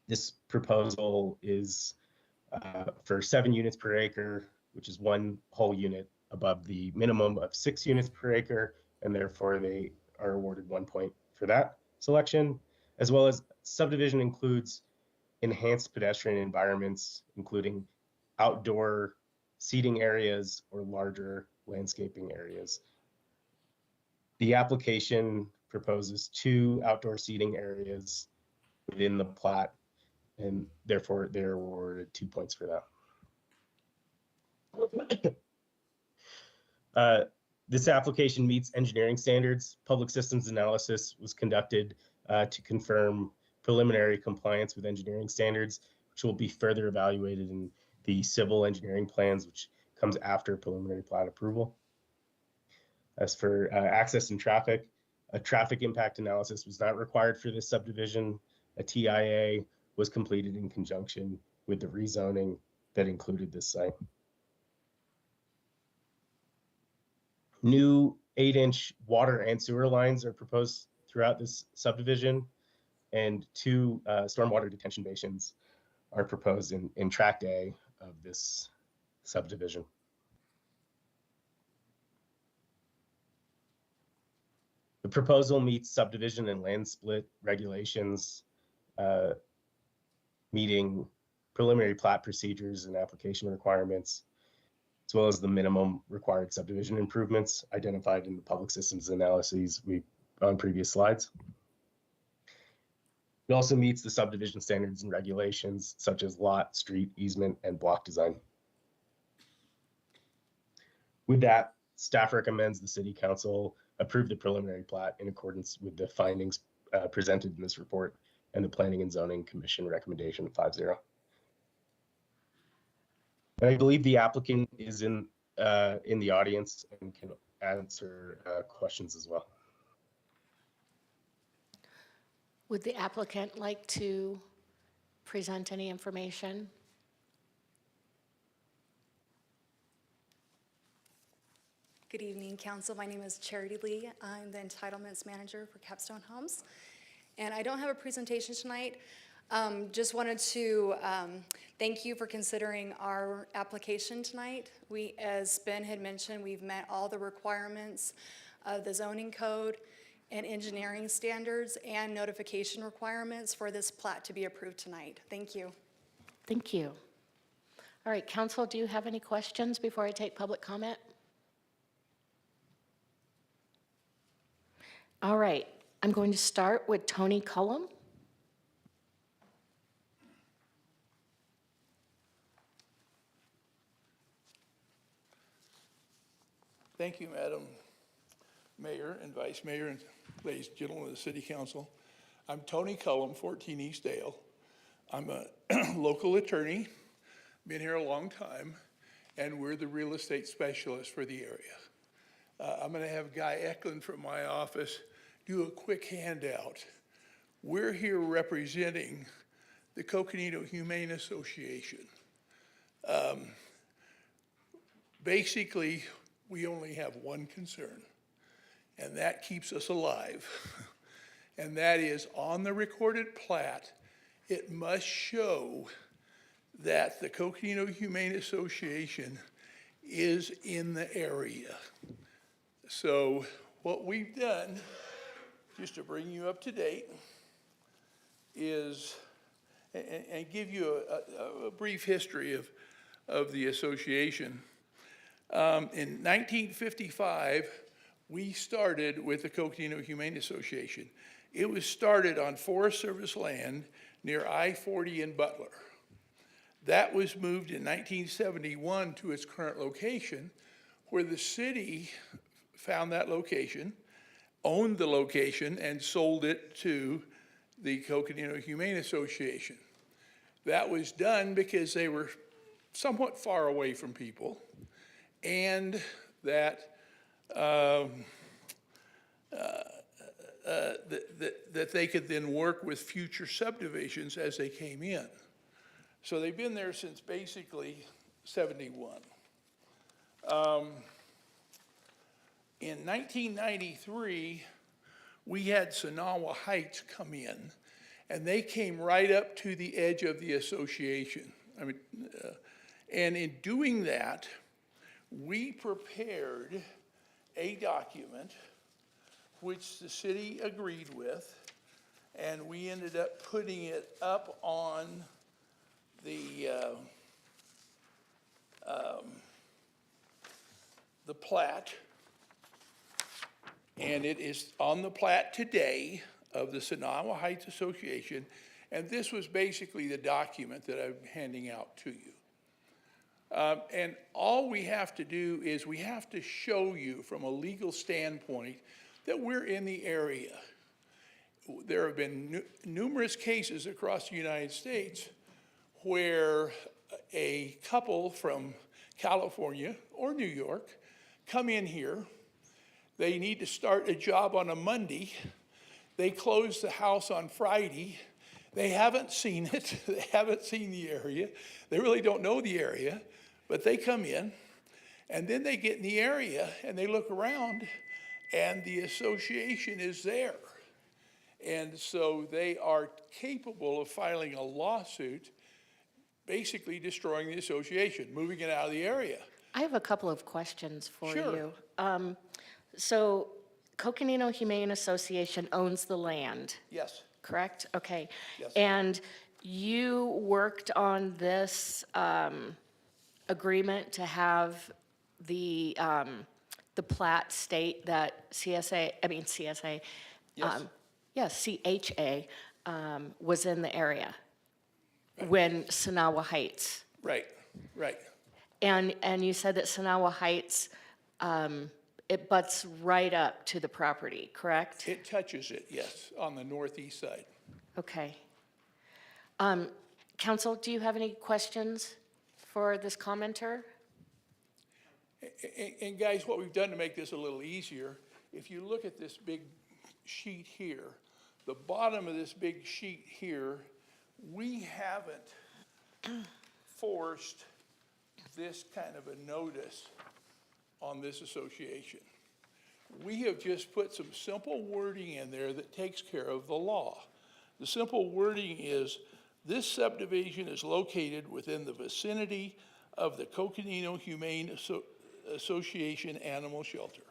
This proposal is for 7 units per acre, which is 1 whole unit above the minimum of 6 units per acre, and therefore they are awarded 1 point for that selection, as well as subdivision includes enhanced pedestrian environments, including outdoor seating areas or larger landscaping areas. The application proposes 2 outdoor seating areas within the plat, and therefore they're awarded 2 points for that. This application meets engineering standards. Public systems analysis was conducted to confirm preliminary compliance with engineering standards, which will be further evaluated in the civil engineering plans, which comes after preliminary plat approval. As for access and traffic, a traffic impact analysis was not required for this subdivision. A TIA was completed in conjunction with the rezoning that included this site. New 8-inch water and sewer lines are proposed throughout this subdivision, and 2 stormwater detention basins are proposed in Tract A of this subdivision. The proposal meets subdivision and land split regulations, meeting preliminary plat procedures and application requirements, as well as the minimum required subdivision improvements identified in the public systems analyses on previous slides. It also meets the subdivision standards and regulations such as lot, street, easement, and block design. With that, staff recommends the City Council approve the preliminary plat in accordance with the findings presented in this report and the Planning and Zoning Commission recommendation 5-0. And I believe the applicant is in the audience and can answer questions as well. Would the applicant like to present any information? Good evening, Council. My name is Charity Lee. I'm the Entitlements Manager for Capstone Homes. And I don't have a presentation tonight. Just wanted to thank you for considering our application tonight. We, as Ben had mentioned, we've met all the requirements of the zoning code and engineering standards and notification requirements for this plat to be approved tonight. Thank you. Thank you. All right, council, do you have any questions before I take public comment? All right, I'm going to start with Tony Cullum. Thank you, Madam Mayor and Vice Mayor and ladies and gentlemen of the City Council. I'm Tony Cullum, 14 East Dale. I'm a local attorney, been here a long time, and we're the real estate specialist for the area. I'm going to have Guy Eklund from my office do a quick handout. We're here representing the Coconino Humane Association. Basically, we only have one concern, and that keeps us alive. And that is, on the recorded plat, it must show that the Coconino Humane Association is in the area. So what we've done, just to bring you up to date, is, and give you a brief history of the association. In 1955, we started with the Coconino Humane Association. It was started on Forest Service land near I-40 in Butler. That was moved in 1971 to its current location, where the city found that location, owned the location, and sold it to the Coconino Humane Association. That was done because they were somewhat far away from people, and that that they could then work with future subdivisions as they came in. So they've been there since basically 71. In 1993, we had Sonawa Heights come in, and they came right up to the edge of the association. And in doing that, we prepared a document which the city agreed with, and we ended up putting it up on the plat, and it is on the plat today of the Sonawa Heights Association, and this was basically the document that I'm handing out to you. And all we have to do is we have to show you from a legal standpoint that we're in the area. There have been numerous cases across the United States where a couple from California or New York come in here. They need to start a job on a Monday. They close the house on Friday. They haven't seen it. They haven't seen the area. They really don't know the area, but they come in, and then they get in the area and they look around, and the association is there. And so they are capable of filing a lawsuit, basically destroying the association, moving it out of the area. I have a couple of questions for Sure. you. So Coconino Humane Association owns the land, Yes. correct? Okay. Yes. And you worked on this agreement to have the Plat state that CHA was in the area when Sonawa Heights. Right. And you said that Sonawa Heights, it butts right up to the property, correct? It touches it, yes, on the northeast side. Okay. Council, do you have any questions for this commenter? And guys, what we've done to make this a little easier, if you look at this big sheet here, the bottom of this big sheet here, we haven't forced this kind of a notice on this association. We have just put some simple wording in there that takes care of the law. The simple wording is, this subdivision is located within the vicinity of the Coconino Humane Association Animal Shelter.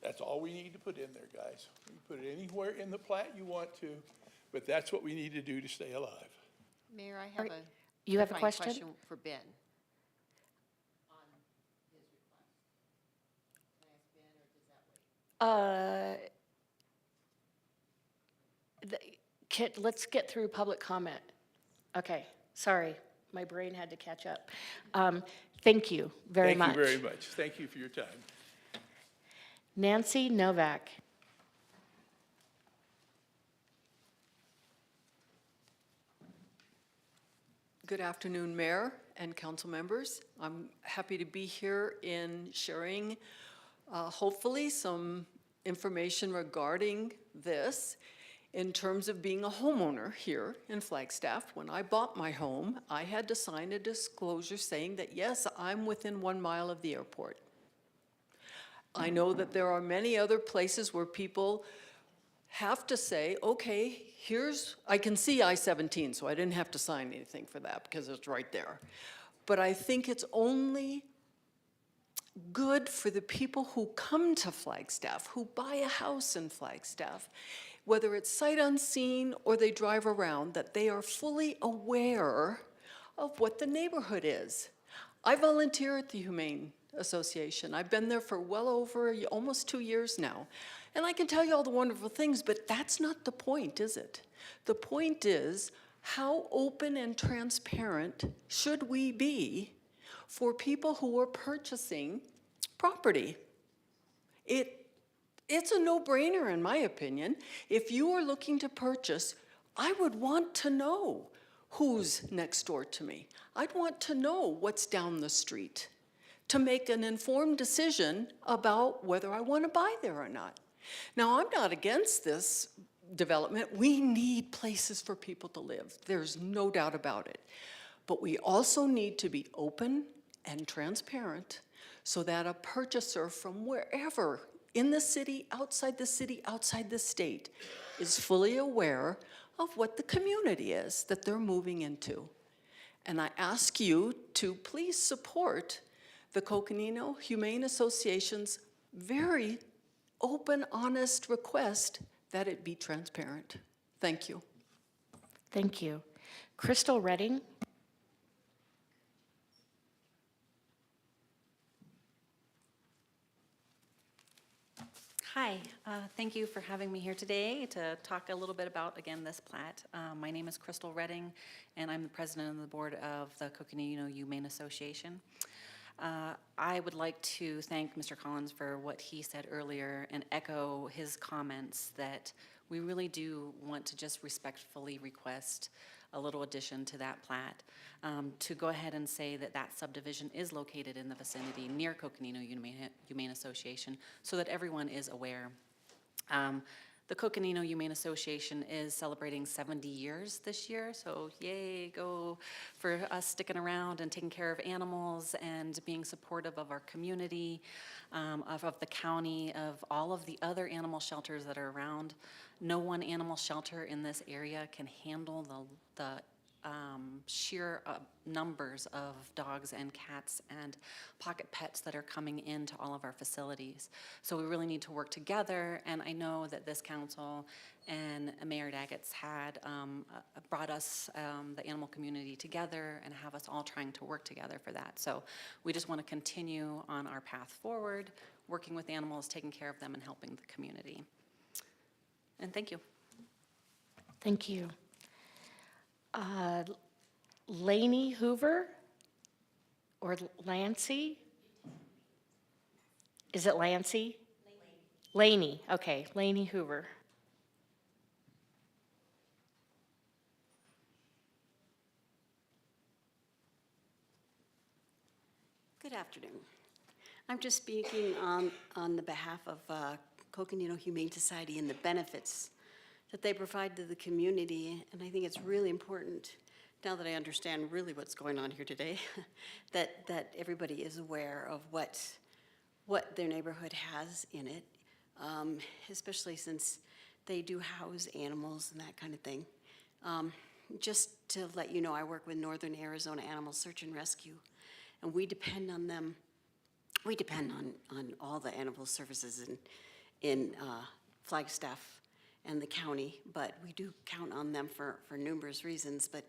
That's all we need to put in there, guys. You can put it anywhere in the plat you want to, but that's what we need to do to stay alive. Mayor, I have a. You have a clarifying question? For Ben. Let's get through public comment. Okay, sorry, my brain had to catch up. Thank you very much. Thank you very much. Thank you for your time. Nancy Novak. Good afternoon, Mayor and council members. I'm happy to be here in sharing, hopefully, some information regarding this. In terms of being a homeowner here in Flagstaff, when I bought my home, I had to sign a disclosure saying that, yes, I'm within 1 mile of the airport. I know that there are many other places where people have to say, okay, I can see I-17, so I didn't have to sign anything for that because it's right there. But I think it's only good for the people who come to Flagstaff, who buy a house in Flagstaff, whether it's sight unseen or they drive around, that they are fully aware of what the neighborhood is. I volunteer at the Humane Association. I've been there for well over almost 2 years now. And I can tell you all the wonderful things, but that's not the point, is it? The point is, how open and transparent should we be for people who are purchasing property? It's a no-brainer, in my opinion. If you are looking to purchase, I would want to know who's next door to me. I'd want to know what's down the street to make an informed decision about whether I want to buy there or not. Now, I'm not against this development. We need places for people to live. There's no doubt about it. But we also need to be open and transparent so that a purchaser from wherever in the city, outside the state, is fully aware of what the community is that they're moving into. And I ask you to please support the Coconino Humane Association's very open, honest request that it be transparent. Thank you. Thank you. Crystal Redding. Hi, thank you for having me here today to talk a little bit about, again, this plat. My name is Crystal Redding, and I'm the president of the board of the Coconino Humane Association. I would like to thank Mr. Collins for what he said earlier and echo his comments that we really do want to just respectfully request a little addition to that plat, to go ahead and say that that subdivision is located in the vicinity near Coconino Humane Association so that everyone is aware. The Coconino Humane Association is celebrating 70 years this year, so yay, go for us sticking around and taking care of animals and being supportive of our community, of the county, of all of the other animal shelters that are around. No one animal shelter in this area can handle the sheer numbers of dogs and cats and pocket pets that are coming into all of our facilities. So we really need to work together, and I know that this council and Mayor Daggett's had brought us, the animal community, together and have us all trying to work together for that. So we just want to continue on our path forward, working with animals, taking care of them, and helping the community. And thank you. Thank you. Lainey Hoover or Lancy? Is it Lancy? Lainey. Okay, Lainey Hoover. Good afternoon. I'm just speaking on the behalf of Coconino Humane Society and the benefits that they provide to the community. And I think it's really important, now that I understand really what's going on here today, that everybody is aware of what their neighborhood has in it, especially since they do house animals and that kind of thing. Just to let you know, I work with Northern Arizona Animal Search and Rescue, and we depend on them. We depend on all the animal services in Flagstaff and the county, but we do count on them for numerous reasons, but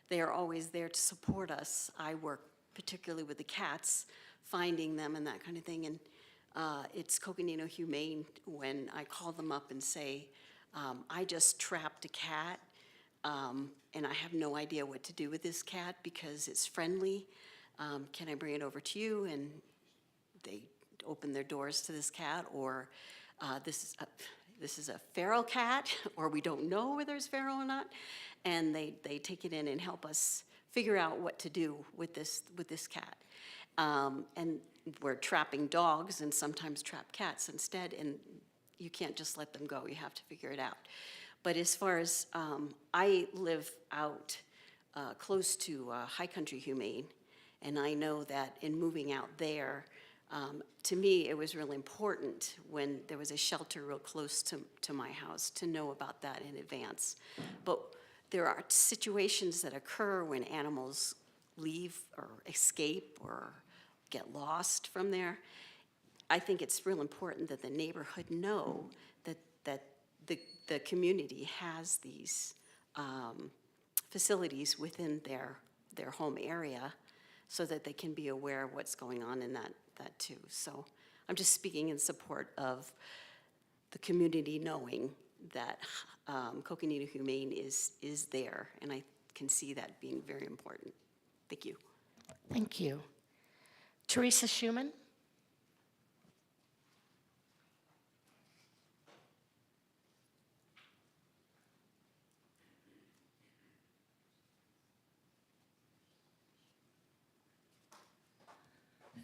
they are always there to support us. I work particularly with the cats, finding them and that kind of thing, and it's Coconino Humane when I call them up and say, I just trapped a cat, and I have no idea what to do with this cat because it's friendly. Can I bring it over to you? And they open their doors to this cat, or this is a feral cat, or we don't know whether it's feral or not, and they take it in and help us figure out what to do with this cat. And we're trapping dogs and sometimes trap cats instead, and you can't just let them go. You have to figure it out. But as far as I live out close to High Country Humane, and I know that in moving out there, to me, it was really important when there was a shelter real close to my house to know about that in advance. But there are situations that occur when animals leave or escape or get lost from there. I think it's real important that the neighborhood know that the community has these facilities within their home area so that they can be aware of what's going on in that too. So I'm just speaking in support of the community knowing that Coconino Humane is there, and I can see that being very important. Thank you. Thank you. Teresa Schumann?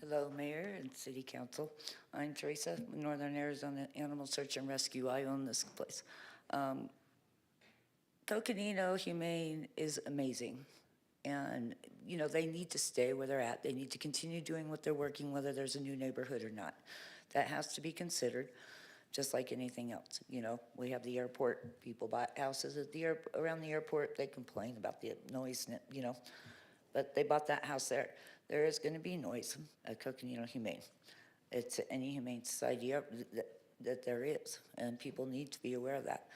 Hello, Mayor and City Council. I'm Teresa with Northern Arizona Animal Search and Rescue. I own this place. Coconino Humane is amazing. And, you know, they need to stay where they're at. They need to continue doing what they're working, whether there's a new neighborhood or not. That has to be considered, just like anything else. You know, we have the airport. People buy houses at the around the airport. They complain about the noise, you know. But they bought that house there. There is going to be noise at Coconino Humane. It's any humane society that there is, and people need to be aware of that.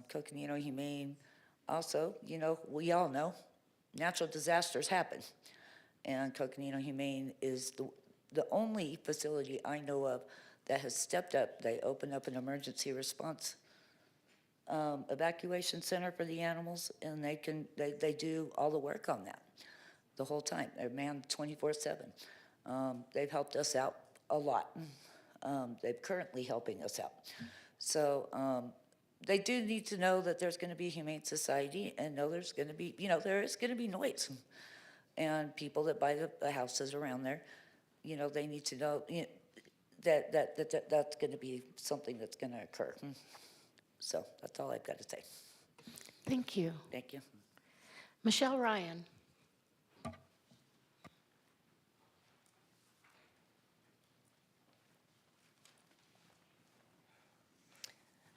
Coconino Humane, also, you know, we all know, natural disasters happen. And Coconino Humane is the only facility I know of that has stepped up. They opened up an emergency response evacuation center for the animals, and they do all the work on that the whole time. They're manned 24/7. They've helped us out a lot. They're currently helping us out. So they do need to know that there's going to be a humane society, and know there's going to be, you know, there is going to be noise. And people that buy the houses around there, you know, they need to know, you know, that's going to be something that's going to occur. So that's all I've got to say. Thank you. Thank you. Michelle Ryan.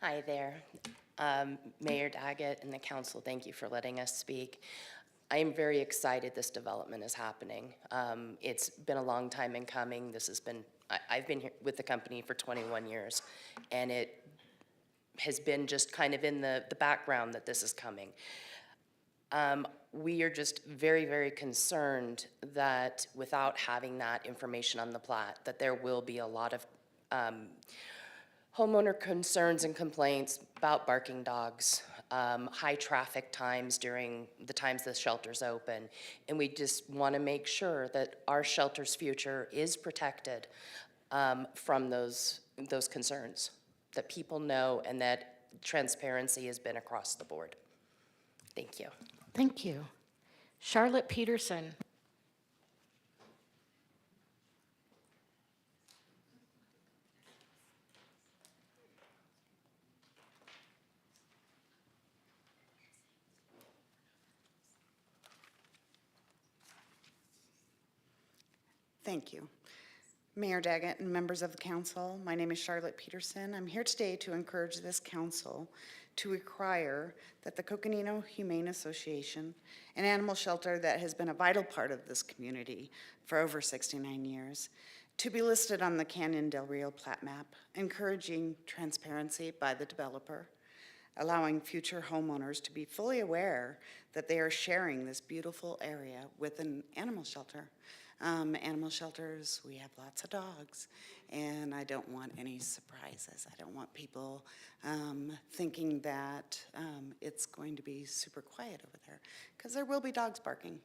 Hi there. Mayor Daggett and the council, thank you for letting us speak. I am very excited this development is happening. It's been a long time in coming. I've been here with the company for 21 years, and it has been just kind of in the background that this is coming. We are just very, very concerned that without having that information on the plat, that there will be a lot of homeowner concerns and complaints about barking dogs, high traffic times during the times the shelter's open. And we just want to make sure that our shelter's future is protected from those concerns, that people know, and that transparency has been across the board. Thank you. Thank you. Charlotte Peterson. Thank you. Mayor Daggett and members of the council, my name is Charlotte Peterson. I'm here today to encourage this council to require that the Coconino Humane Association, an animal shelter that has been a vital part of this community for over 69 years, to be listed on the Canyon del Rio Plat map, encouraging transparency by the developer, allowing future homeowners to be fully aware that they are sharing this beautiful area with an animal shelter. Animal shelters, we have lots of dogs, and I don't want any surprises. I don't want people thinking that it's going to be super quiet over there, because there will be dogs barking.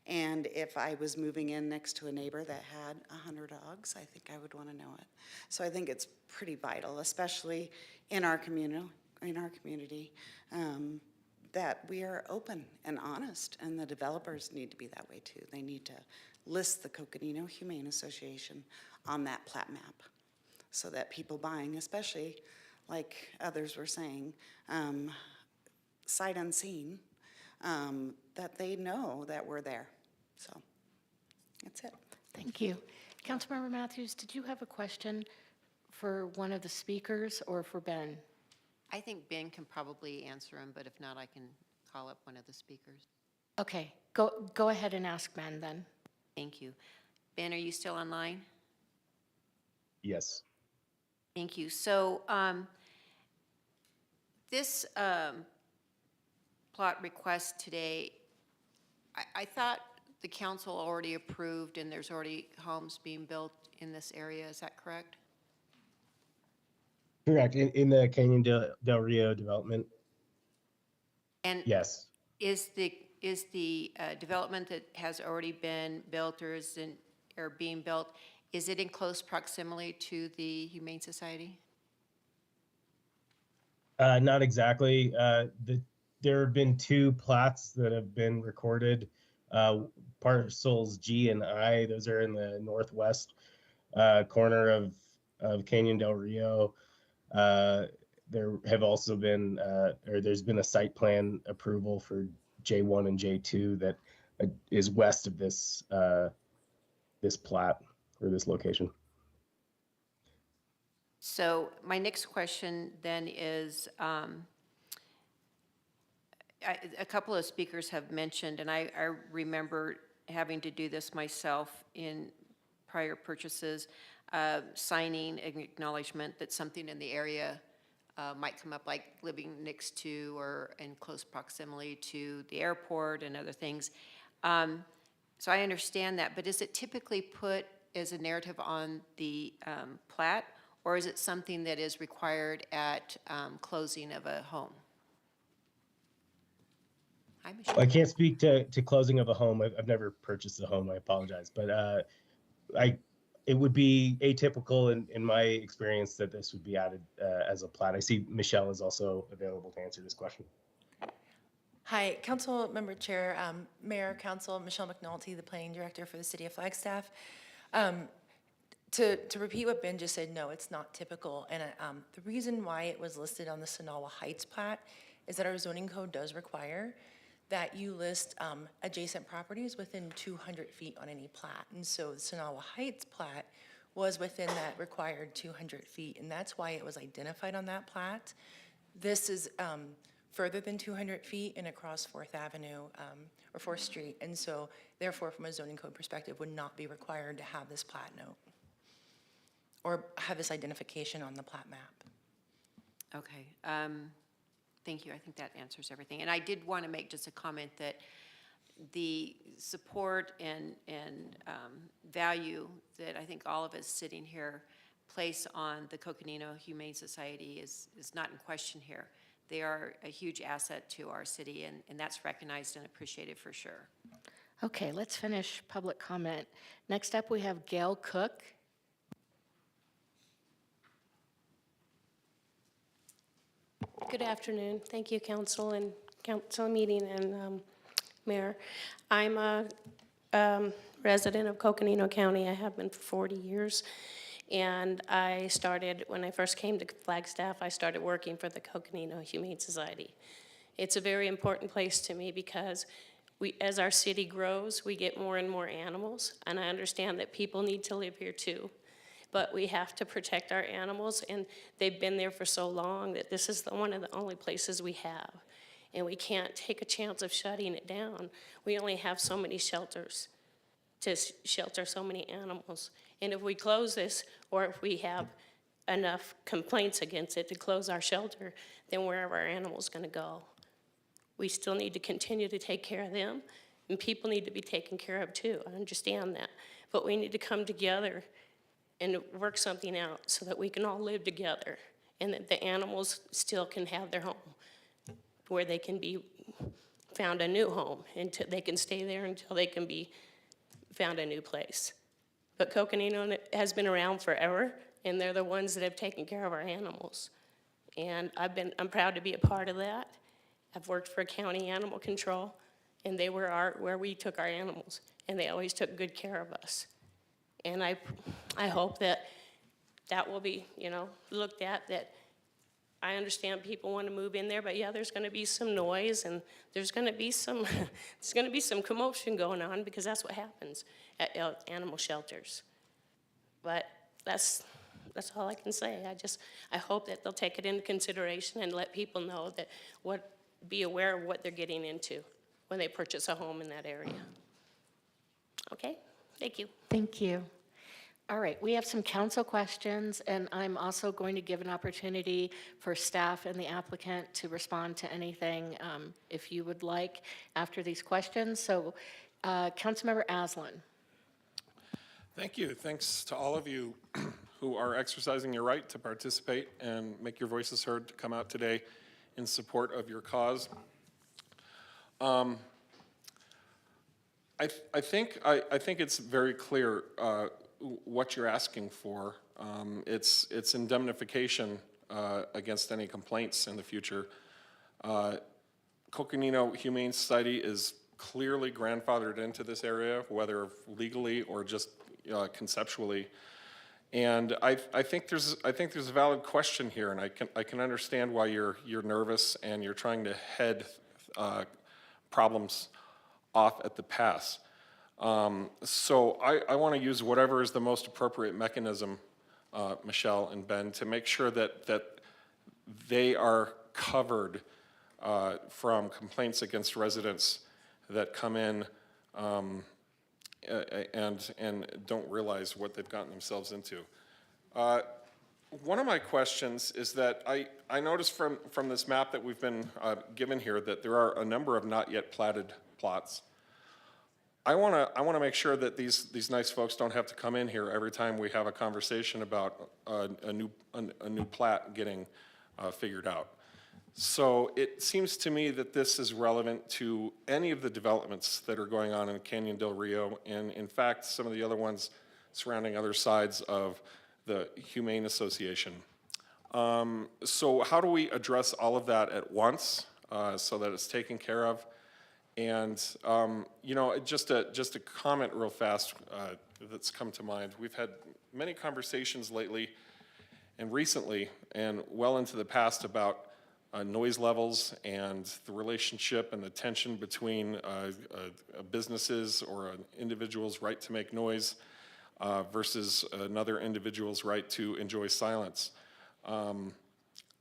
And if I was moving in next to a neighbor that had 100 dogs, I think I would want to know it. So I think it's pretty vital, especially in our community, that we are open and honest, and the developers need to be that way too. They need to list the Coconino Humane Association on that plat map so that people buying, especially like others were saying, sight unseen, that they know that we're there. So that's it. Thank you. Councilmember Matthews, did you have a question for one of the speakers or for Ben? I think Ben can probably answer them, but if not, I can call up one of the speakers. Okay, go ahead and ask Ben then. Thank you. Ben, are you still online? Yes. Thank you. So this plot request today, I thought the council already approved and there's already homes being built in this area. Is that correct? Correct. In the Canyon del Rio development. And Yes. is the development that has already been built or being built, is it in close proximity to the Humane Society? Not exactly. There have been two plats that have been recorded. Parcels G and I, those are in the northwest corner of Canyon del Rio. There have also been, or there's been a site plan approval for J1 and J2 that is west of this this plat or this location. So my next question then is, a couple of speakers have mentioned, and I remember having to do this myself in prior purchases, signing an acknowledgement that something in the area might come up, like living next to or in close proximity to the airport and other things. So I understand that, but is it typically put as a narrative on the plat, or is it something that is required at closing of a home? Hi, Michelle. I can't speak to closing of a home. I've never purchased a home. I apologize, but it would be atypical in my experience that this would be added as a plat. I see Michelle is also available to answer this question. Hi, Council Member Chair, Mayor, Council, Michelle McNulty, the Planning Director for the City of Flagstaff. To repeat what Ben just said, no, it's not typical. And the reason why it was listed on the Sonawa Heights plat is that our zoning code does require that you list adjacent properties within 200 feet on any plat. And so the Sonawa Heights plat was within that required 200 feet, and that's why it was identified on that plat. This is further than 200 feet and across 4th Avenue or 4th Street, and so therefore from a zoning code perspective would not be required to have this plat note or have this identification on the plat map. Okay. Thank you. I think that answers everything. And I did want to make just a comment that the support and value that I think all of us sitting here place on the Coconino Humane Society is not in question here. They are a huge asset to our city, and that's recognized and appreciated for sure. Okay, let's finish public comment. Next up, we have Gail Cook. Good afternoon. Thank you, Council and Council meeting and Mayor. I'm a resident of Coconino County. I have been for 40 years. And I started, when I first came to Flagstaff, I started working for the Coconino Humane Society. It's a very important place to me because as our city grows, we get more and more animals. And I understand that people need to live here too. but we have to protect our animals, and they've been there for so long that this is one of the only places we have. And we can't take a chance of shutting it down. We only have so many shelters to shelter so many animals. And if we close this, or if we have enough complaints against it to close our shelter, then where are our animals gonna go? We still need to continue to take care of them, and people need to be taken care of too. I understand that. But we need to come together and work something out so that we can all live together and that the animals still can have their home, where they can be found a new home, and they can stay there until they can be found a new place. But Coconino has been around forever, and they're the ones that have taken care of our animals. And I'm proud to be a part of that. I've worked for county animal control, and they were where we took our animals, and they always took good care of us. And I hope that will be, looked at, that I understand people want to move in there, but yeah, there's going to be some noise, and there's going to be some commotion going on, because that's what happens at animal shelters. But that's all I can say. I hope that they'll take it into consideration and let people know that be aware of what they're getting into when they purchase a home in that area. Okay, thank you. Thank you. All right, we have some council questions, and I'm also going to give an opportunity for staff and the applicant to respond to anything if you would like after these questions. So, Councilmember Aslan. Thank you. Thanks to all of you who are exercising your right to participate and make your voices heard to come out today in support of your cause. I think it's very clear what you're asking for. It's indemnification against any complaints in the future. Coconino Humane Society is clearly grandfathered into this area, whether legally or just conceptually. And I think there's a valid question here, and I can understand why you're nervous and you're trying to head problems off at the pass. So I want to use whatever is the most appropriate mechanism, Michelle and Ben, to make sure that they are covered from complaints against residents that come in and don't realize what they've gotten themselves into. One of my questions is that I noticed from this map that we've been given here that there are a number of not yet platted plots. I want to make sure that these nice folks don't have to come in here every time we have a conversation about a new plat getting figured out. So it seems to me that this is relevant to any of the developments that are going on in Canyon del Rio, and in fact, some of the other ones surrounding other sides of the Humane Association. So how do we address all of that at once so that it's taken care of? And just a comment real fast that's come to mind. We've had many conversations lately and recently and well into the past about noise levels and the relationship and the tension between a business's or an individual's right to make noise versus another individual's right to enjoy silence.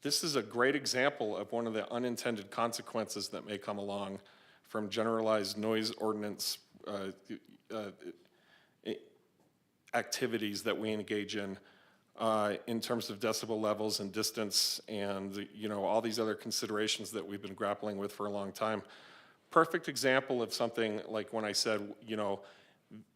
This is a great example of one of the unintended consequences that may come along from generalized noise ordinance activities that we engage in terms of decibel levels and distance and all these other considerations that we've been grappling with for a long time. Perfect example of something like when I said,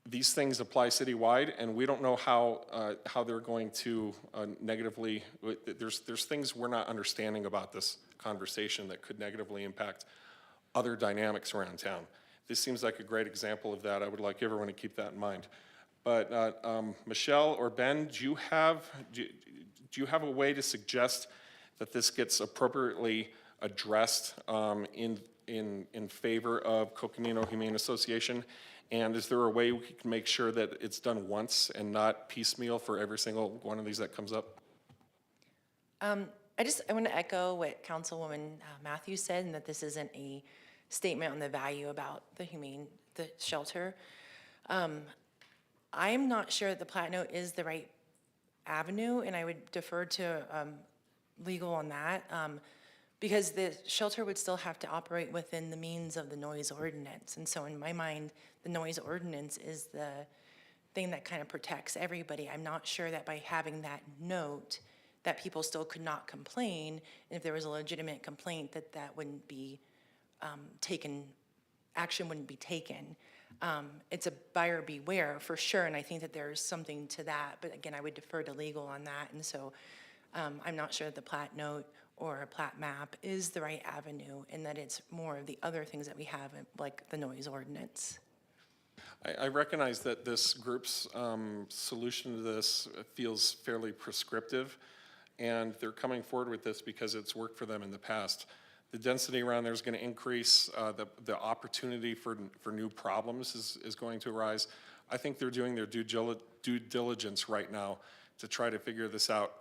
these things apply citywide, and we don't know how they're going to negatively. There's things we're not understanding about this conversation that could negatively impact other dynamics around town. This seems like a great example of that. I would like everyone to keep that in mind. But Michelle or Ben, do you have a way to suggest that this gets appropriately addressed in favor of Coconino Humane Association? And is there a way we can make sure that it's done once and not piecemeal for every single one of these that comes up? I want to echo what Councilwoman Matthews said, and that this isn't a statement on the value about the shelter. I'm not sure that the plat note is the right avenue, and I would defer to legal on that, because the shelter would still have to operate within the means of the noise ordinance. And so in my mind, the noise ordinance is the thing that kind of protects everybody. I'm not sure that by having that note, that people still could not complain, and if there was a legitimate complaint, that wouldn't be taken, action wouldn't be taken. It's a buyer beware for sure, and I think that there's something to that, but again, I would defer to legal on that, and so I'm not sure that the plat note or a plat map is the right avenue, and that it's more of the other things that we have, like the noise ordinance. I recognize that this group's solution to this feels fairly prescriptive, and they're coming forward with this because it's worked for them in the past. The density around there is going to increase. The opportunity for new problems is going to arise. I think they're doing their due diligence right now to try to figure this out,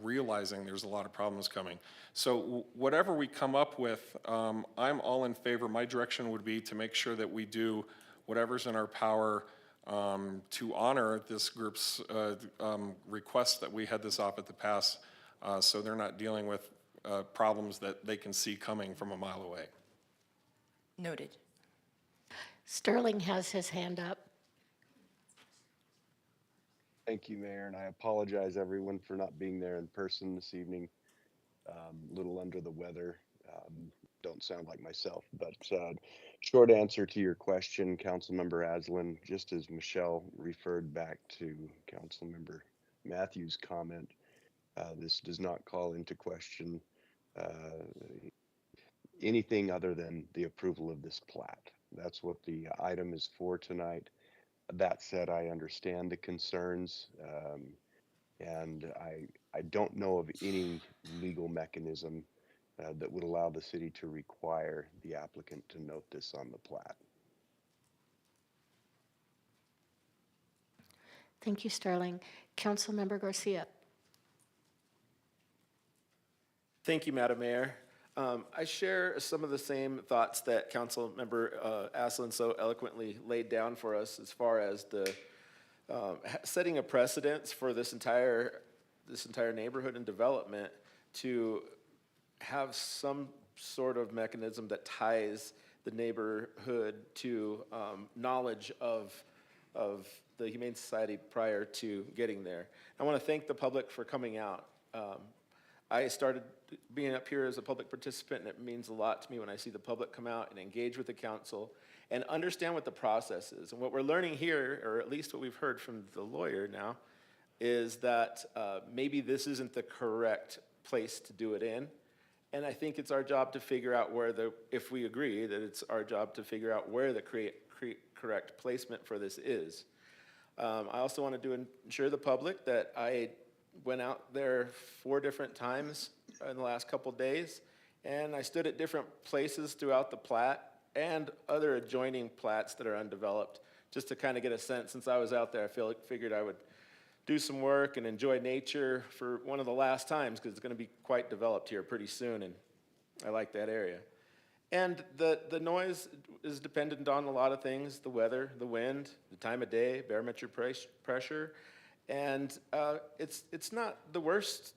realizing there's a lot of problems coming. So whatever we come up with, I'm all in favor. My direction would be to make sure that we do whatever's in our power to honor this group's request that we had this off at the pass, so they're not dealing with problems that they can see coming from a mile away. Noted. Sterling has his hand up. Thank you, Mayor, and I apologize everyone for not being there in person this evening. A little under the weather. Don't sound like myself, but short answer to your question, Councilmember Aslan, just as Michelle referred back to Councilmember Matthews' comment, this does not call into question anything other than the approval of this plat. That's what the item is for tonight. That said, I understand the concerns, and I don't know of any legal mechanism that would allow the city to require the applicant to note this on the plat. Thank you, Sterling. Councilmember Garcia. Thank you, Madam Mayor. I share some of the same thoughts that Councilmember Aslan so eloquently laid down for us as far as the setting a precedence for this entire neighborhood and development to have some sort of mechanism that ties the neighborhood to knowledge of the Humane Society prior to getting there. I want to thank the public for coming out. I started being up here as a public participant, and it means a lot to me when I see the public come out and engage with the council and understand what the process is. And what we're learning here, or at least what we've heard from the lawyer now, is that maybe this isn't the correct place to do it in. And I think it's our job to figure out where if we agree that it's our job to figure out where the correct placement for this is. I also want to ensure the public that I went out there 4 different times in the last couple days, and I stood at different places throughout the plat and other adjoining plats that are undeveloped, just to kind of get a sense. Since I was out there, I figured I would do some work and enjoy nature for one of the last times, because it's going to be quite developed here pretty soon, and I like that area. And the noise is dependent on a lot of things: the weather, the wind, the time of day, barometric pressure. And it's not the worst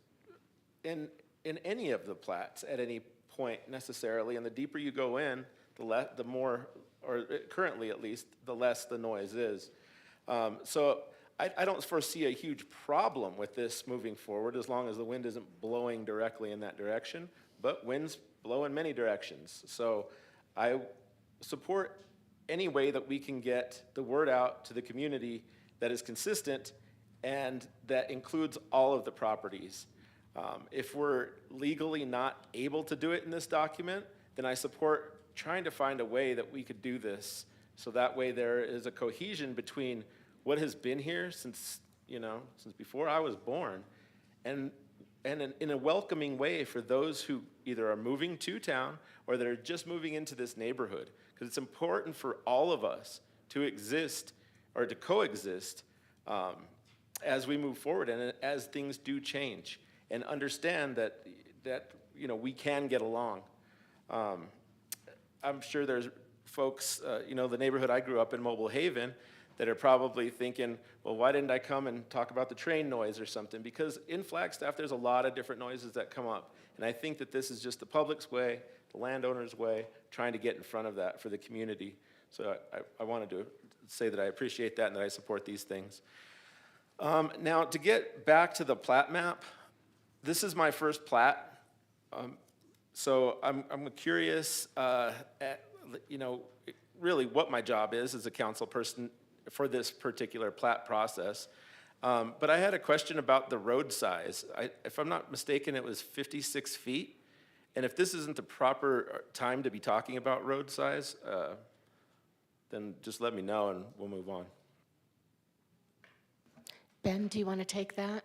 in any of the plats at any point necessarily. And the deeper you go in, the more, or currently at least, the less the noise is. So I don't foresee a huge problem with this moving forward, as long as the wind isn't blowing directly in that direction. But winds blow in many directions. So I support any way that we can get the word out to the community that is consistent and that includes all of the properties. If we're legally not able to do it in this document, then I support trying to find a way that we could do this, so that way there is a cohesion between what has been here since before I was born, and in a welcoming way for those who either are moving to town or that are just moving into this neighborhood, because it's important for all of us to exist or to coexist as we move forward and as things do change, and understand that we can get along. I'm sure there's folks, the neighborhood I grew up in, Mobile Haven, that are probably thinking, well, why didn't I come and talk about the train noise or something? Because in Flagstaff, there's a lot of different noises that come up. And I think that this is just the public's way, the landowner's way, trying to get in front of that for the community. So I wanted to say that I appreciate that and that I support these things. Now, to get back to the plat map, this is my first plat. So I'm curious, really what my job is as a council person for this particular plat process. But I had a question about the road size. If I'm not mistaken, it was 56 feet. And if this isn't the proper time to be talking about road size, then just let me know and we'll move on. Ben, do you want to take that?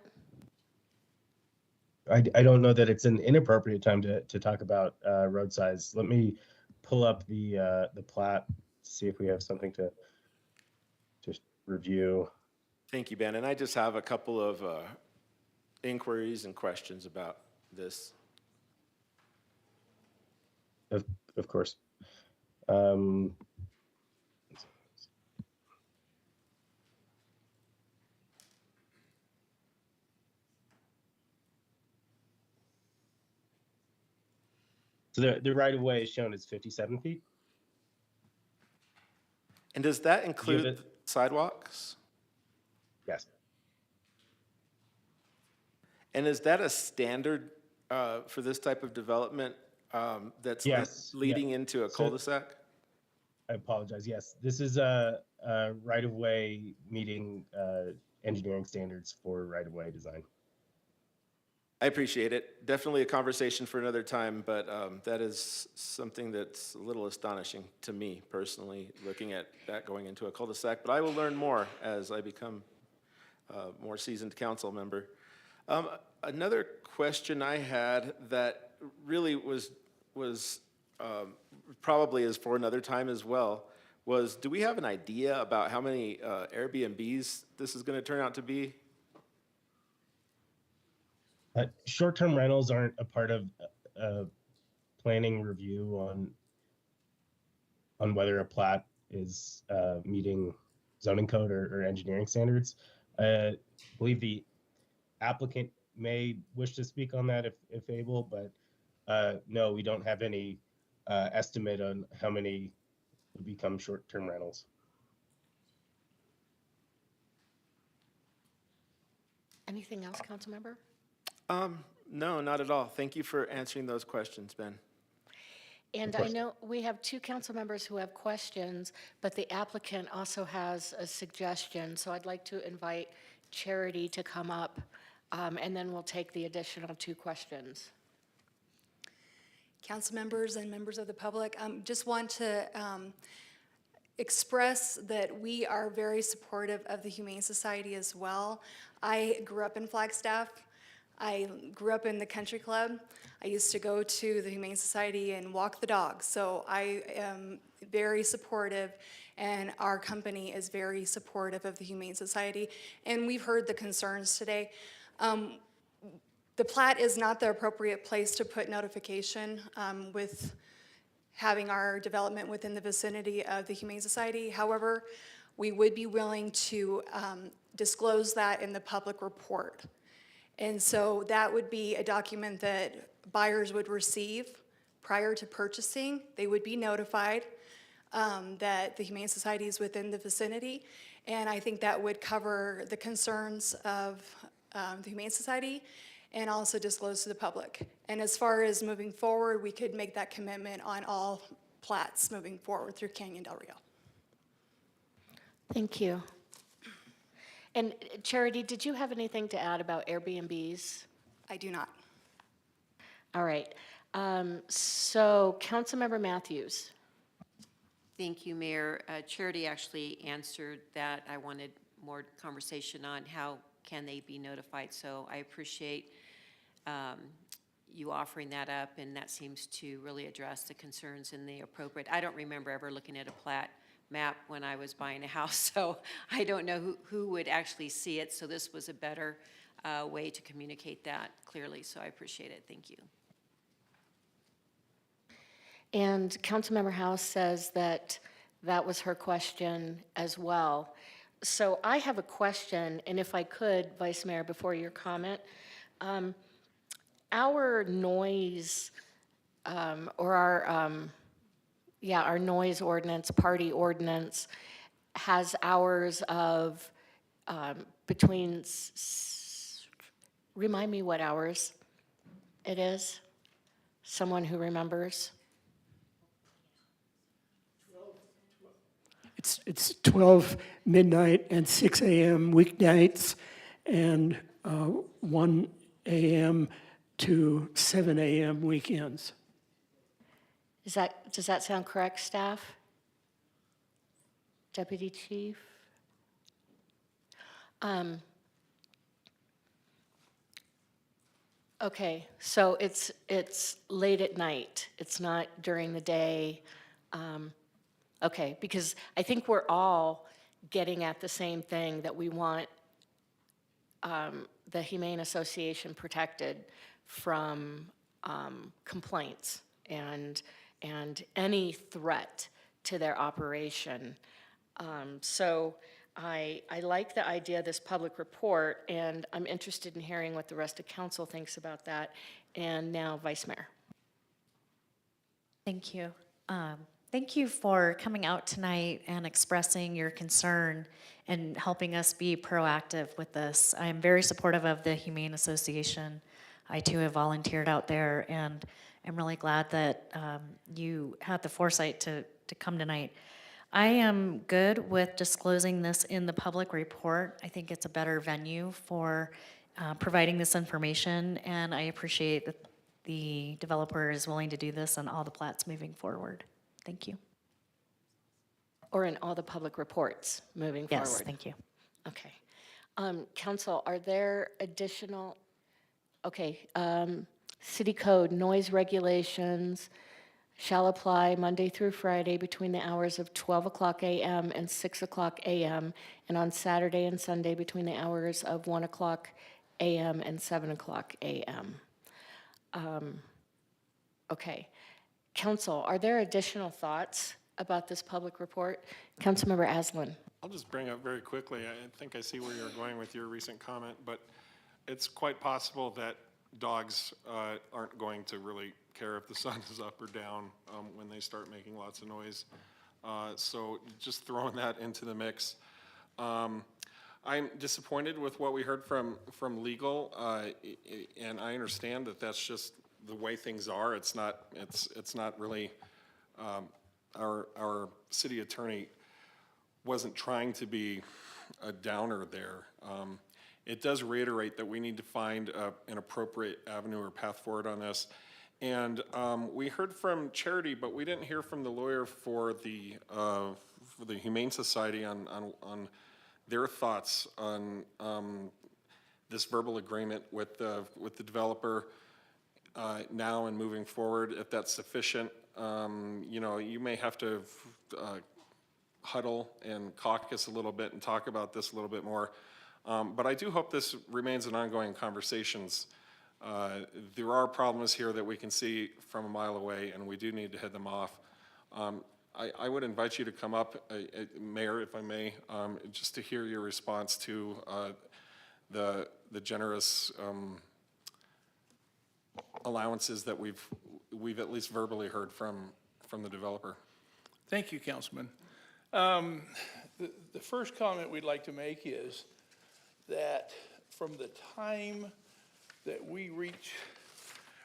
I don't know that it's an inappropriate time to talk about road size. Let me pull up the plat, see if we have something to just review. Thank you, Ben. And I just have a couple of inquiries and questions about this. Of course. So the right of way is shown as 57 feet. And does that include sidewalks? Yes. And is that a standard for this type of development that's Yes. leading into a cul-de-sac? I apologize. Yes, this is a right of way meeting engineering standards for right of way design. I appreciate it. Definitely a conversation for another time, but that is something that's a little astonishing to me personally, looking at that going into a cul-de-sac. But I will learn more as I become a more seasoned council member. Another question I had that really was probably is for another time as well was, do we have an idea about how many Airbnbs this is going to turn out to be? Short-term rentals aren't a part of planning review on whether a plat is meeting zoning code or engineering standards. I believe the applicant may wish to speak on that if able, but no, we don't have any estimate on how many would become short-term rentals. Anything else, Councilmember? No, not at all. Thank you for answering those questions, Ben. And I know we have two council members who have questions, but the applicant also has a suggestion. So I'd like to invite Charity to come up, and then we'll take the additional two questions. Council members and members of the public, just want to express that we are very supportive of the Humane Society as well. I grew up in Flagstaff. I grew up in the country club. I used to go to the Humane Society and walk the dogs. So I am very supportive, and our company is very supportive of the Humane Society. And we've heard the concerns today. The plat is not the appropriate place to put notification with having our development within the vicinity of the Humane Society. However, we would be willing to disclose that in the public report. And so that would be a document that buyers would receive prior to purchasing. They would be notified that the Humane Society is within the vicinity. And I think that would cover the concerns of the Humane Society and also disclose to the public. And as far as moving forward, we could make that commitment on all plats moving forward through Canyon Del Rio. Thank you. And Charity, did you have anything to add about Airbnbs? I do not. All right. So Councilmember Matthews. Thank you, Mayor. Charity actually answered that. I wanted more conversation on how can they be notified. So I appreciate you offering that up, and that seems to really address the concerns in the appropriate. I don't remember ever looking at a plat map when I was buying a house, so I don't know who would actually see it. So this was a better way to communicate that clearly. So I appreciate it. Thank you. And Councilmember House says that that was her question as well. So I have a question, and if I could, Vice Mayor, before your comment, our noise, or our noise ordinance, party ordinance, has hours of between, remind me what hours it is? Someone who remembers? It's 12 midnight and 6 a.m. weeknights, and 1 a.m. to 7 a.m. weekends. Does that sound correct, staff? Deputy Chief? Okay, so it's late at night. It's not during the day. Okay, because I think we're all getting at the same thing, that we want the Humane Association protected from complaints and any threat to their operation. So I like the idea of this public report, and I'm interested in hearing what the rest of council thinks about that. And now, Vice Mayor. Thank you. Thank you for coming out tonight and expressing your concern and helping us be proactive with this. I am very supportive of the Humane Association. I too have volunteered out there, and I'm really glad that you had the foresight to come tonight. I am good with disclosing this in the public report. I think it's a better venue for providing this information, and I appreciate that the developer is willing to do this on all the plats moving forward. Thank you. Or in all the public reports moving forward? Yes, thank you. Okay. Council, are there additional, okay, city code, noise regulations shall apply Monday through Friday between the hours of 12 o'clock a.m. and 6 o'clock a.m., and on Saturday and Sunday between the hours of 1 o'clock a.m. and 7 o'clock a.m. Okay. Council, are there additional thoughts about this public report? Councilmember Aslan. I'll just bring up very quickly, I think I see where you're going with your recent comment, but it's quite possible that dogs aren't going to really care if the sun is up or down when they start making lots of noise. So just throwing that into the mix. I'm disappointed with what we heard from legal, and I understand that that's just the way things are. It's not really, our city attorney wasn't trying to be a downer there. It does reiterate that we need to find an appropriate avenue or path forward on this. And we heard from Charity, but we didn't hear from the lawyer for the Humane Society on their thoughts on this verbal agreement with the developer now and moving forward, if that's sufficient. You know, you may have to huddle and caucus a little bit and talk about this a little bit more. But I do hope this remains an ongoing conversations. There are problems here that we can see from a mile away, and we do need to head them off. I would invite you to come up, Mayor, if I may, just to hear your response to the generous allowances that we've at least verbally heard from the developer. Thank you, Councilman. The first comment we'd like to make is that from the time that we reached,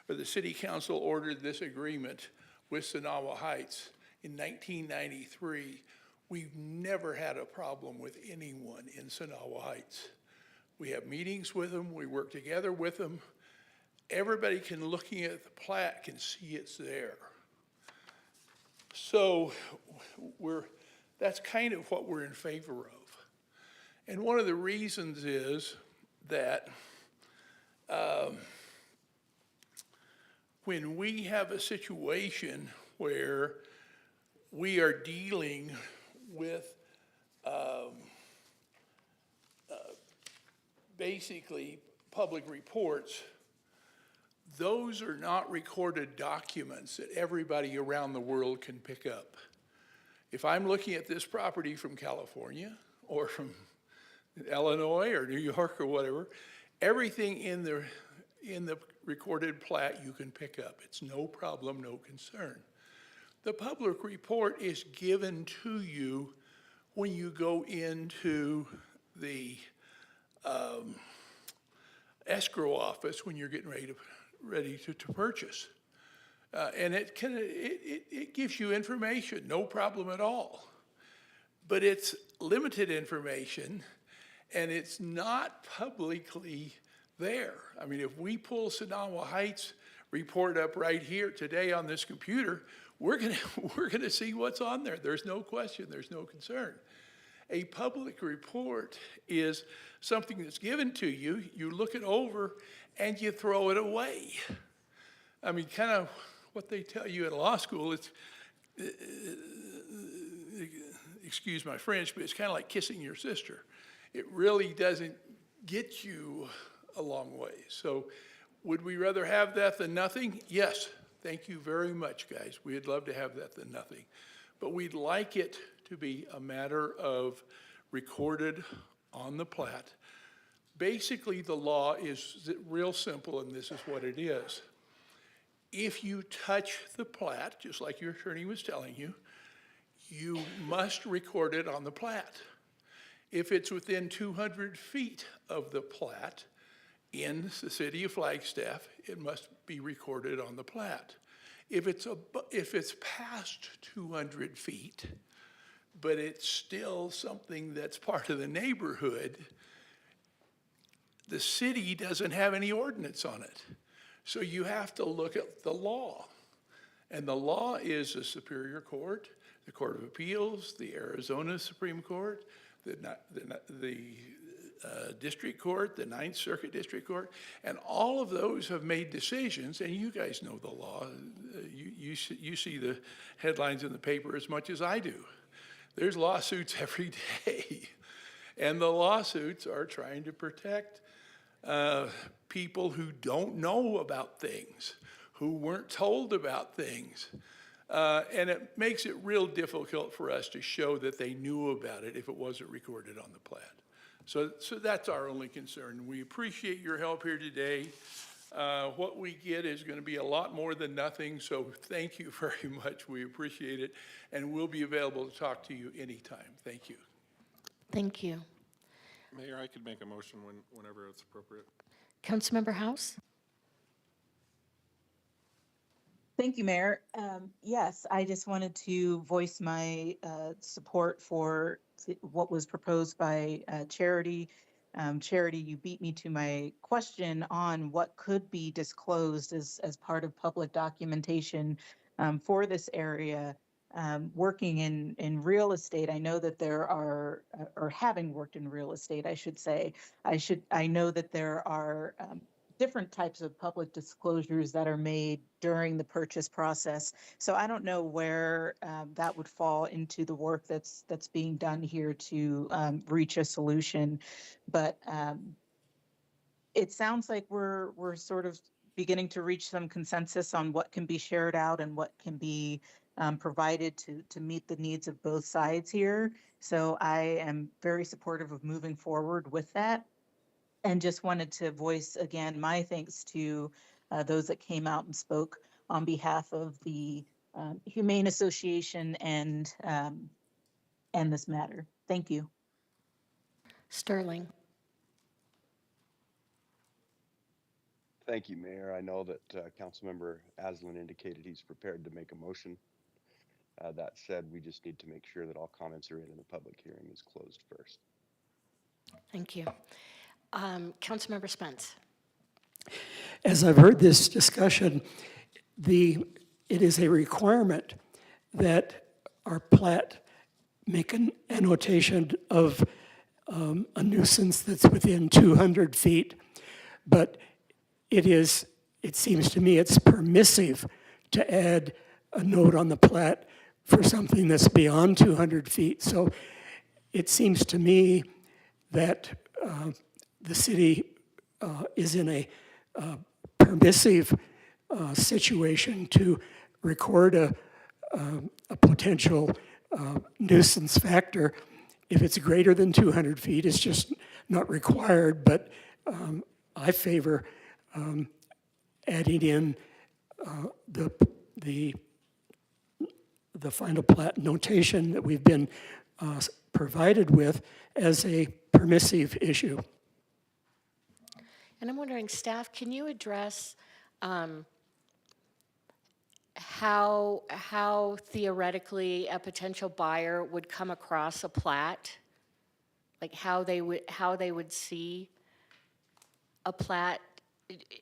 or the City Council ordered this agreement with Sonawa Heights in 1993, we've never had a problem with anyone in Sonawa Heights. We have meetings with them, we work together with them. Everybody looking at the plat can see it's there. So that's kind of what we're in favor of. And one of the reasons is that when we have a situation where we are dealing with basically public reports, those are not recorded documents that everybody around the world can pick up. If I'm looking at this property from California or from Illinois or New York or whatever, everything in the recorded plat you can pick up. It's no problem, no concern. The public report is given to you when you go into the escrow office when you're getting ready to purchase. And it gives you information, no problem at all. But it's limited information, and it's not publicly there. I mean, if we pull Sonawa Heights report up right here today on this computer, we're gonna see what's on there. There's no question, there's no concern. A public report is something that's given to you, you look it over, and you throw it away. I mean, kind of what they tell you in law school, it's, excuse my French, but it's kind of like kissing your sister. It really doesn't get you a long way. So would we rather have that than nothing? Yes. Thank you very much, guys. We'd love to have that than nothing. But we'd like it to be a matter of recorded on the plat. Basically, the law is real simple, and this is what it is. If you touch the plat, just like your attorney was telling you, you must record it on the plat. If it's within 200 feet of the plat in the city of Flagstaff, it must be recorded on the plat. If it's past 200 feet, but it's still something that's part of the neighborhood, the city doesn't have any ordinance on it. So you have to look at the law. And the law is the Superior Court, the Court of Appeals, the Arizona Supreme Court, the District Court, the Ninth Circuit District Court, and all of those have made decisions, and you guys know the law. You see the headlines in the paper as much as I do. There's lawsuits every day, and the lawsuits are trying to protect people who don't know about things, who weren't told about things. And it makes it real difficult for us to show that they knew about it if it wasn't recorded on the plat. So that's our only concern. We appreciate your help here today. What we get is going to be a lot more than nothing, so thank you very much. We appreciate it, and we'll be available to talk to you anytime. Thank you. Thank you. Mayor, I could make a motion whenever it's appropriate. Councilmember House? Thank you, Mayor. Yes, I just wanted to voice my support for what was proposed by Charity. Charity, you beat me to my question on what could be disclosed as part of public documentation for this area. Working in real estate, I know that there are, or having worked in real estate, I should say, I know that there are different types of public disclosures that are made during the purchase process. So I don't know where that would fall into the work that's being done here to reach a solution. But it sounds like we're sort of beginning to reach some consensus on what can be shared out and what can be provided to meet the needs of both sides here. So I am very supportive of moving forward with that. And just wanted to voice again my thanks to those that came out and spoke on behalf of the Humane Association and this matter. Thank you. Sterling. Thank you, Mayor. I know that Councilmember Aslan indicated he's prepared to make a motion. That said, we just need to make sure that all comments are in and the public hearing is closed first. Thank you. Councilmember Spence. As I've heard this discussion, it is a requirement that our plat make an annotation of a nuisance that's within 200 feet, but it seems to me it's permissive to add a note on the plat for something that's beyond 200 feet. So it seems to me that the city is in a permissive situation to record a potential nuisance factor. If it's greater than 200 feet, it's just not required, but I favor adding in the final plat notation that we've been provided with as a permissive issue. And I'm wondering, staff, can you address how theoretically a potential buyer would come across a plat? Like how they would see a plat?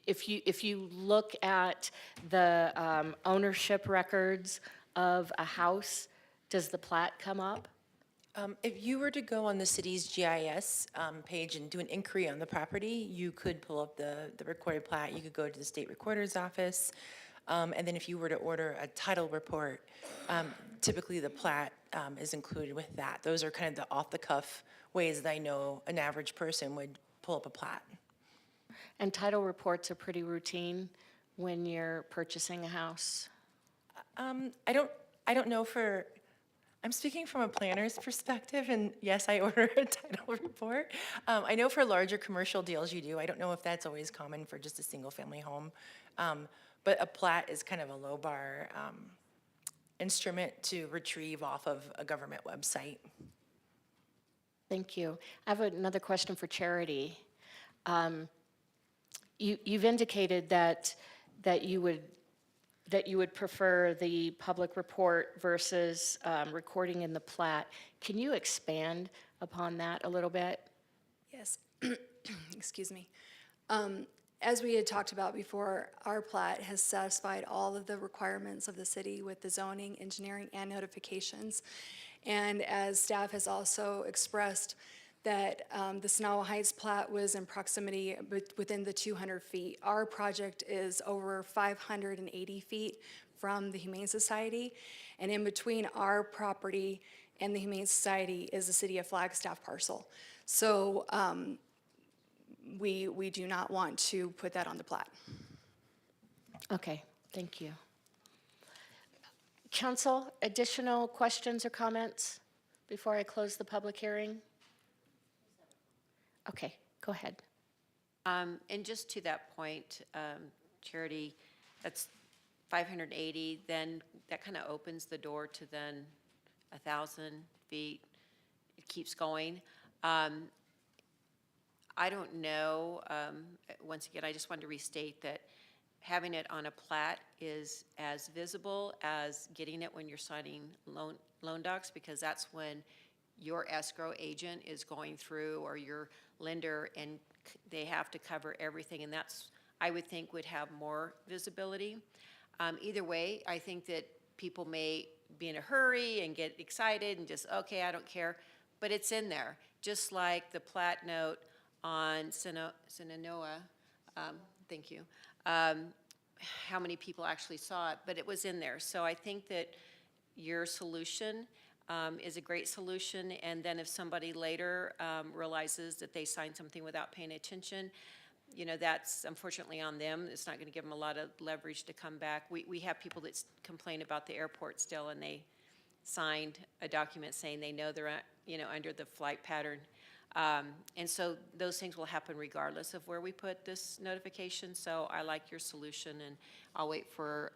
If you look at the ownership records of a house, does the plat come up? If you were to go on the city's GIS page and do an inquiry on the property, you could pull up the recorded plat. You could go to the state recorder's office. And then if you were to order a title report, typically the plat is included with that. Those are kind of the off-the-cuff ways that I know an average person would pull up a plat. And title reports are pretty routine when you're purchasing a house? I don't know for, I'm speaking from a planner's perspective, and yes, I order a title report. I know for larger commercial deals you do. I don't know if that's always common for just a single-family home. But a plat is kind of a low-bar instrument to retrieve off of a government website. Thank you. I have another question for Charity. You've indicated that you would prefer the public report versus recording in the plat. Can you expand upon that a little bit? Yes. Excuse me. As we had talked about before, our plat has satisfied all of the requirements of the city with the zoning, engineering, and notifications. And as staff has also expressed that the Sonawa Heights plat was in proximity within the 200 feet. Our project is over 580 feet from the Humane Society. And in between our property and the Humane Society is the city of Flagstaff parcel. So we do not want to put that on the plat. Okay, thank you. Council, additional questions or comments before I close the public hearing? Okay, go ahead. And just to that point, Charity, that's 580, then that kind of opens the door to then 1,000 feet. It keeps going. I don't know, once again, I just wanted to restate that having it on a plat is as visible as getting it when you're signing loan docs, because that's when your escrow agent is going through, or your lender, and they have to cover everything, and that's, I would think, would have more visibility. Either way, I think that people may be in a hurry and get excited and just, okay, I don't care, but it's in there. Just like the plat note on Sinanoa, thank you, how many people actually saw it, but it was in there. So I think that your solution is a great solution, and then if somebody later realizes that they signed something without paying attention, you know, that's unfortunately on them. It's not going to give them a lot of leverage to come back. We have people that complain about the airport still, and they signed a document saying they know they're, you know, under the flight pattern. And so those things will happen regardless of where we put this notification. So I like your solution, and I'll wait for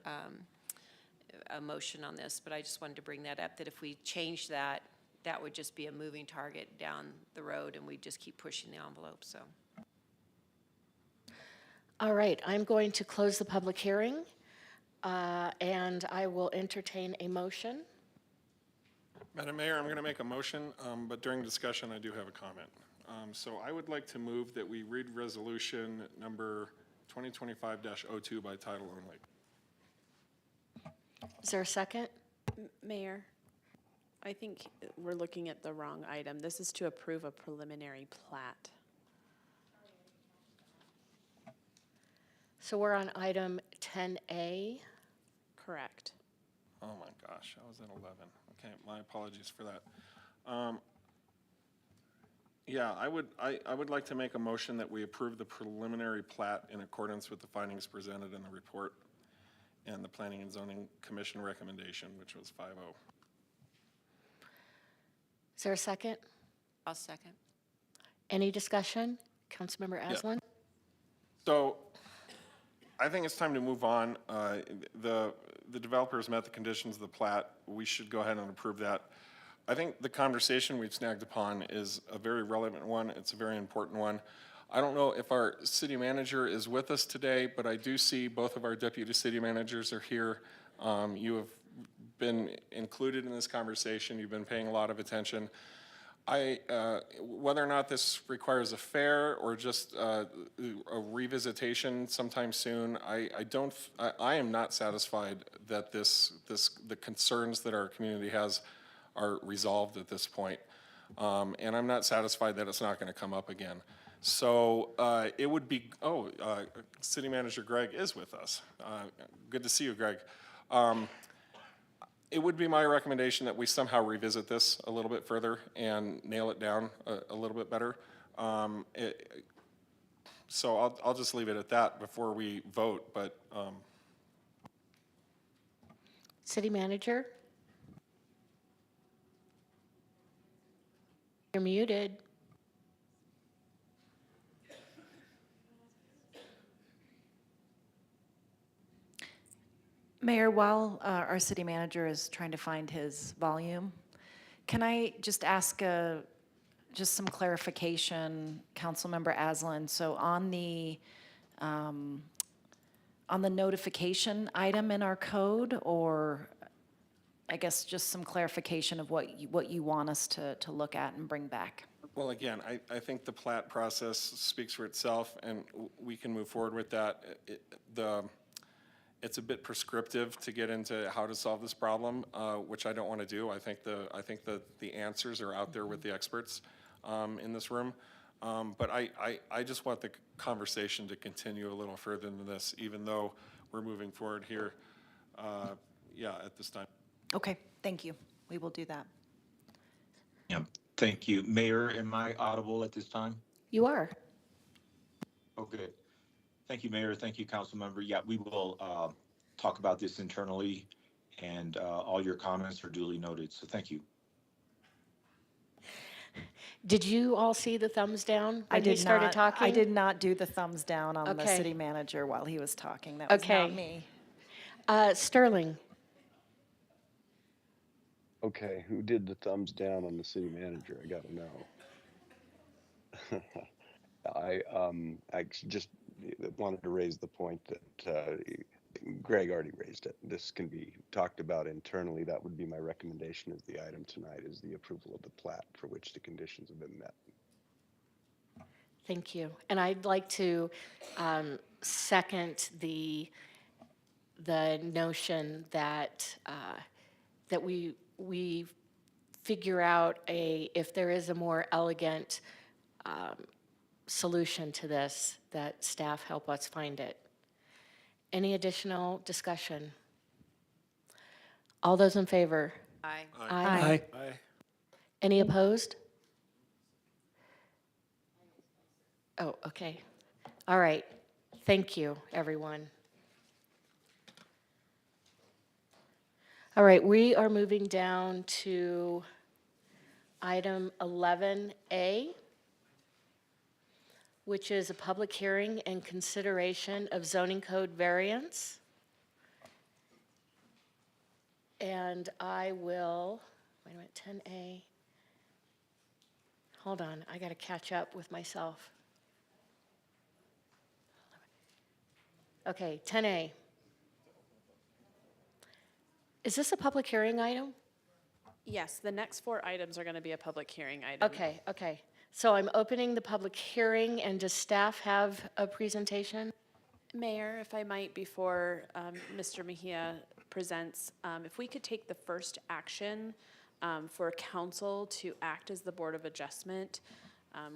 a motion on this, but I just wanted to bring that up, that if we change that, that would just be a moving target down the road, and we just keep pushing the envelope, so. All right, I'm going to close the public hearing, and I will entertain a motion. Madam Mayor, I'm going to make a motion, but during discussion, I do have a comment. So I would like to move that we read resolution number 2025-02 by title only. Is there a second? Mayor, I think we're looking at the wrong item. This is to approve a preliminary plat. So we're on item 10A. Correct. Oh my gosh, I was at 11. Okay, my apologies for that. Yeah, I would like to make a motion that we approve the preliminary plat in accordance with the findings presented in the report and the Planning and Zoning Commission recommendation, which was 5-0. Is there a second? I'll second. Any discussion? Councilmember Yeah. Aslan? So I think it's time to move on. The developers met the conditions of the plat. We should go ahead and approve that. I think the conversation we've snagged upon is a very relevant one. It's a very important one. I don't know if our city manager is with us today, but I do see both of our deputy city managers are here. You have been included in this conversation. You've been paying a lot of attention. Whether or not this requires a fair or just a revisitation sometime soon, I am not satisfied that the concerns that our community has are resolved at this point. And I'm not satisfied that it's not going to come up again. So it would be, City Manager Greg is with us. Good to see you, Greg. It would be my recommendation that we somehow revisit this a little bit further and nail it down a little bit better. So I'll just leave it at that before we vote, but. City Manager? You're muted. Mayor, while our city manager is trying to find his volume, can I just ask just some clarification, Councilmember Aslan? So on the notification item in our code, or I guess just some clarification of what you want us to look at and bring back? Well, again, I think the plat process speaks for itself, and we can move forward with that. It's a bit prescriptive to get into how to solve this problem, which I don't want to do. I think the answers are out there with the experts in this room. But I just want the conversation to continue a little further than this, even though we're moving forward here, at this time. Okay, thank you. We will do that. Yeah, thank you. Mayor, am I audible at this time? You are. Oh, good. Thank you, Mayor. Thank you, Council Member. Yeah, we will talk about this internally, and all your comments are duly noted. So thank you. Did you all see the thumbs down I when did he started not, talking? I did not do the thumbs down on the Okay. city manager while he was talking. That was not me. Sterling? Okay, who did the thumbs down on the city manager? I gotta know. I just wanted to raise the point that Greg already raised it. This can be talked about internally. That would be my recommendation as the item tonight, is the approval of the plat for which the conditions have been met. Thank you. And I'd like to second the notion that that we figure out if there is a more elegant solution to this, that staff help us find it. Any additional discussion? All those in favor? Aye. Aye. Any opposed? Oh, okay. All right. Thank you, everyone. All right, we are moving down to item 11A, which is a public hearing and consideration of zoning code variance. And I will, wait a minute, 10A. Hold on, I got to catch up with myself. Okay, 10A. Is this a public hearing item? Yes, the next 4 items are going to be a public hearing item. Okay. So I'm opening the public hearing, and does staff have a presentation? Mayor, if I might, before Mr. Mejia presents, if we could take the first action for council to act as the Board of Adjustment.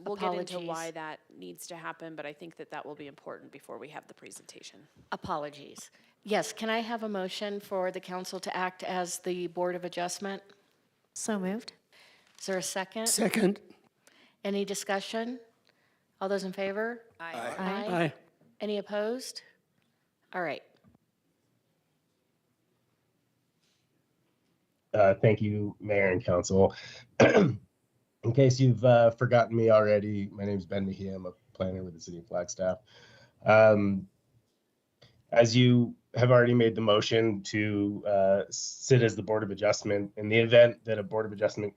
We'll get into why Apologies. that needs to happen, but I think that will be important before we have the presentation. Apologies. Yes, can I have a motion for the council to act as the Board of Adjustment? So moved. Is there a second? Second. Any discussion? All those in favor? Aye. Aye. Any opposed? All right. Thank you, Mayor and Council. In case you've forgotten me already, my name is Ben Mejia. I'm a planner with the City of Flagstaff. As you have already made the motion to sit as the Board of Adjustment, in the event that a Board of Adjustment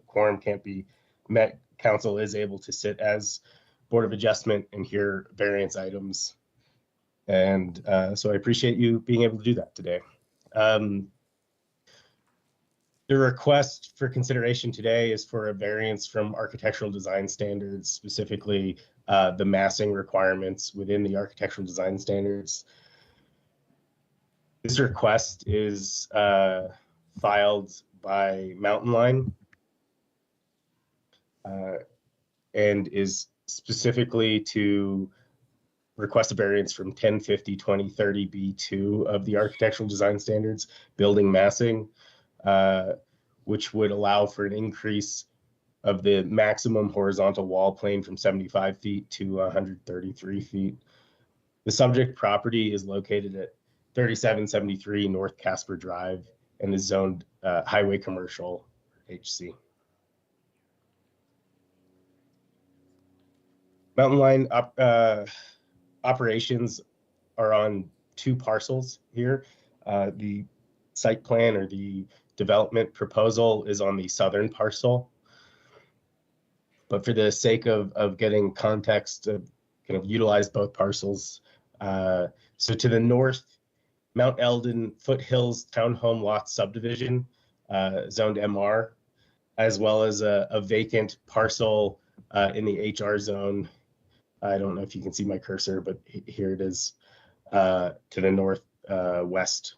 quorum can't be met, Council is able to sit as Board of Adjustment and hear variance items. And so I appreciate you being able to do that today. The request for consideration today is for a variance from architectural design standards, specifically the massing requirements within the architectural design standards. This request is filed by Mountain Line and is specifically to request a variance from 1050-2030 B2 of the architectural design standards, building massing, which would allow for an increase of the maximum horizontal wall plane from 75 feet to 133 feet. The subject property is located at 3773 North Casper Drive and is zoned Highway Commercial HC. Mountain Line operations are on two parcels here. The site plan or the development proposal is on the southern parcel. But for the sake of getting context, kind of utilize both parcels. So to the north, Mount Eldon Foothills Townhome Lot Subdivision, zoned MR, as well as a vacant parcel in the HR zone. I don't know if you can see my cursor, but here it is to the northwest.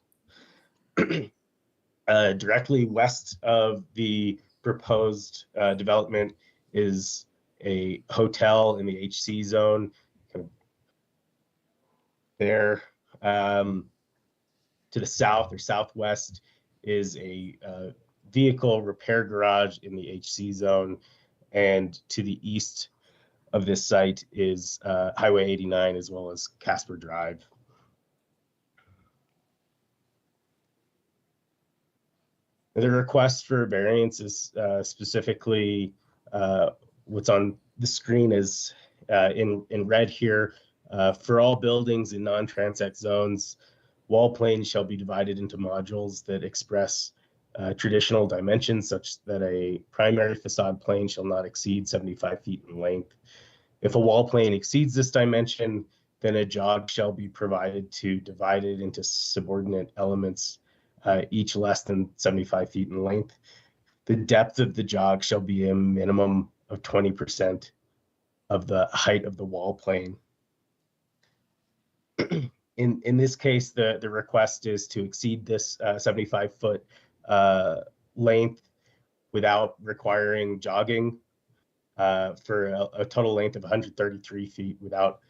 Directly west of the proposed development is a hotel in the HC zone, kind of there. To the south or southwest is a vehicle repair garage in the HC zone, and to the east of this site is Highway 89 as well as Casper Drive. The request for variance is specifically what's on the screen is in red here. For all buildings in non-transect zones, wall planes shall be divided into modules that express traditional dimensions such that a primary facade plane shall not exceed 75 feet in length. If a wall plane exceeds this dimension, then a jog shall be provided to divide it into subordinate elements, each less than 75 feet in length. The depth of the jog shall be a minimum of 20% of the height of the wall plane. In this case, the request is to exceed this 75-foot length without requiring jogging for a total length of 133 feet without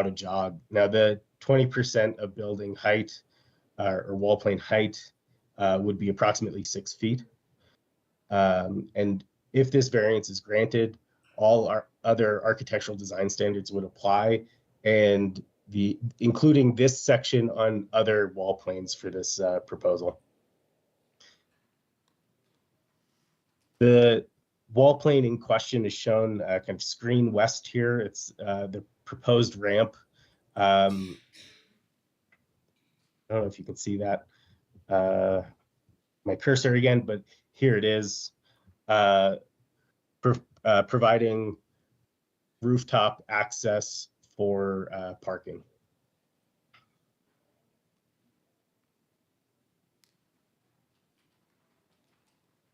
a jog. Now, the 20% of building height or wall plane height would be approximately 6 feet. And if this variance is granted, all our other architectural design standards would apply, and including this section on other wall planes for this proposal. The wall plane in question is shown kind of screen west here. It's the proposed ramp. I don't know if you can see that. My cursor again, but here it is, providing rooftop access for parking.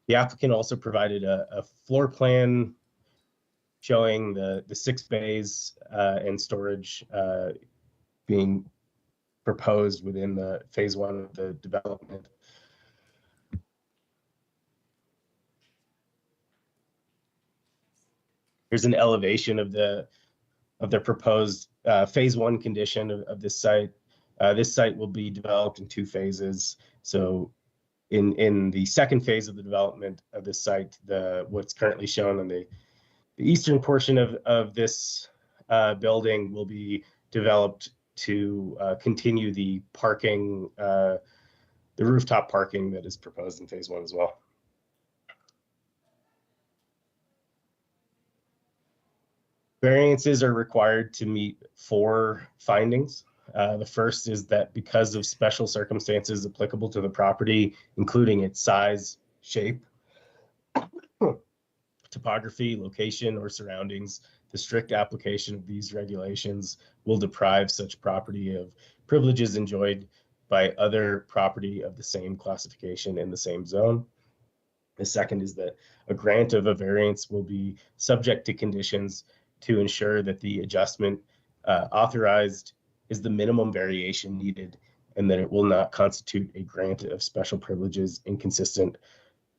The applicant also provided a floor plan showing the 6 bays and storage being proposed within the phase 1 of the development. Here's an elevation of the proposed phase 1 condition of this site. This site will be developed in 2 phases. So in the second phase of the development of this site, what's currently shown on the The eastern portion of this building will be developed to continue the parking, the rooftop parking that is proposed in phase 1 as well. Variances are required to meet 4 findings. The first is that because of special circumstances applicable to the property, including its size, shape, topography, location, or surroundings, the strict application of these regulations will deprive such property of privileges enjoyed by other property of the same classification in the same zone. The second is that a grant of a variance will be subject to conditions to ensure that the adjustment authorized is the minimum variation needed and that it will not constitute a grant of special privileges inconsistent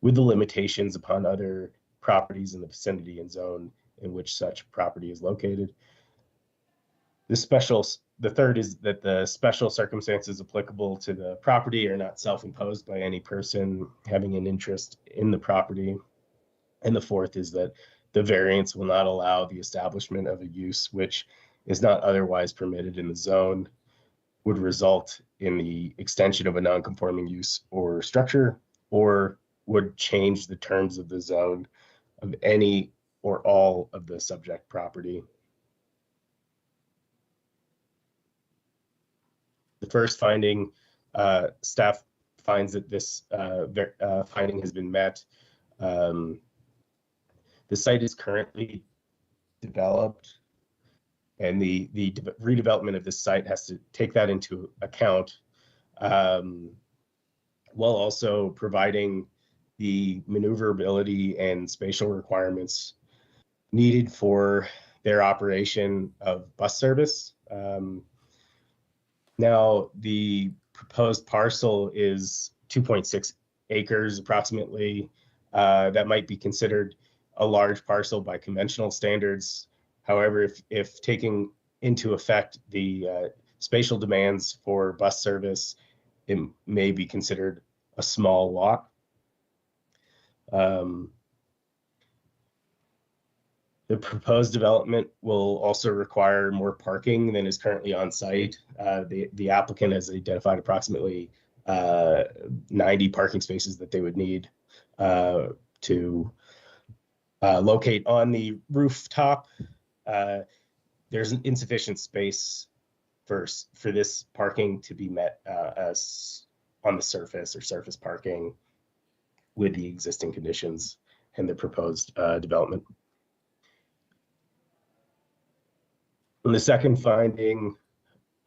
with the limitations upon other properties in the vicinity and zone in which such property is located. The third is that the special circumstances applicable to the property are not self-imposed by any person having an interest in the property. And the fourth is that the variance will not allow the establishment of a use which is not otherwise permitted in the zone, would result in the extension of a non-conforming use or structure, or would change the terms of the zone of any or all of the subject property. The first finding, staff finds that this finding has been met. The site is currently developed, and the redevelopment of this site has to take that into account, while also providing the maneuverability and spatial requirements needed for their operation of bus service. Now, the proposed parcel is 2.6 acres approximately. That might be considered a large parcel by conventional standards. However, if taking into effect the spatial demands for bus service, it may be considered a small lot. The proposed development will also require more parking than is currently on site. The applicant has identified approximately 90 parking spaces that they would need to locate on the rooftop. There's an insufficient space for this parking to be met as on the surface or surface parking with the existing conditions and the proposed development. And the second finding,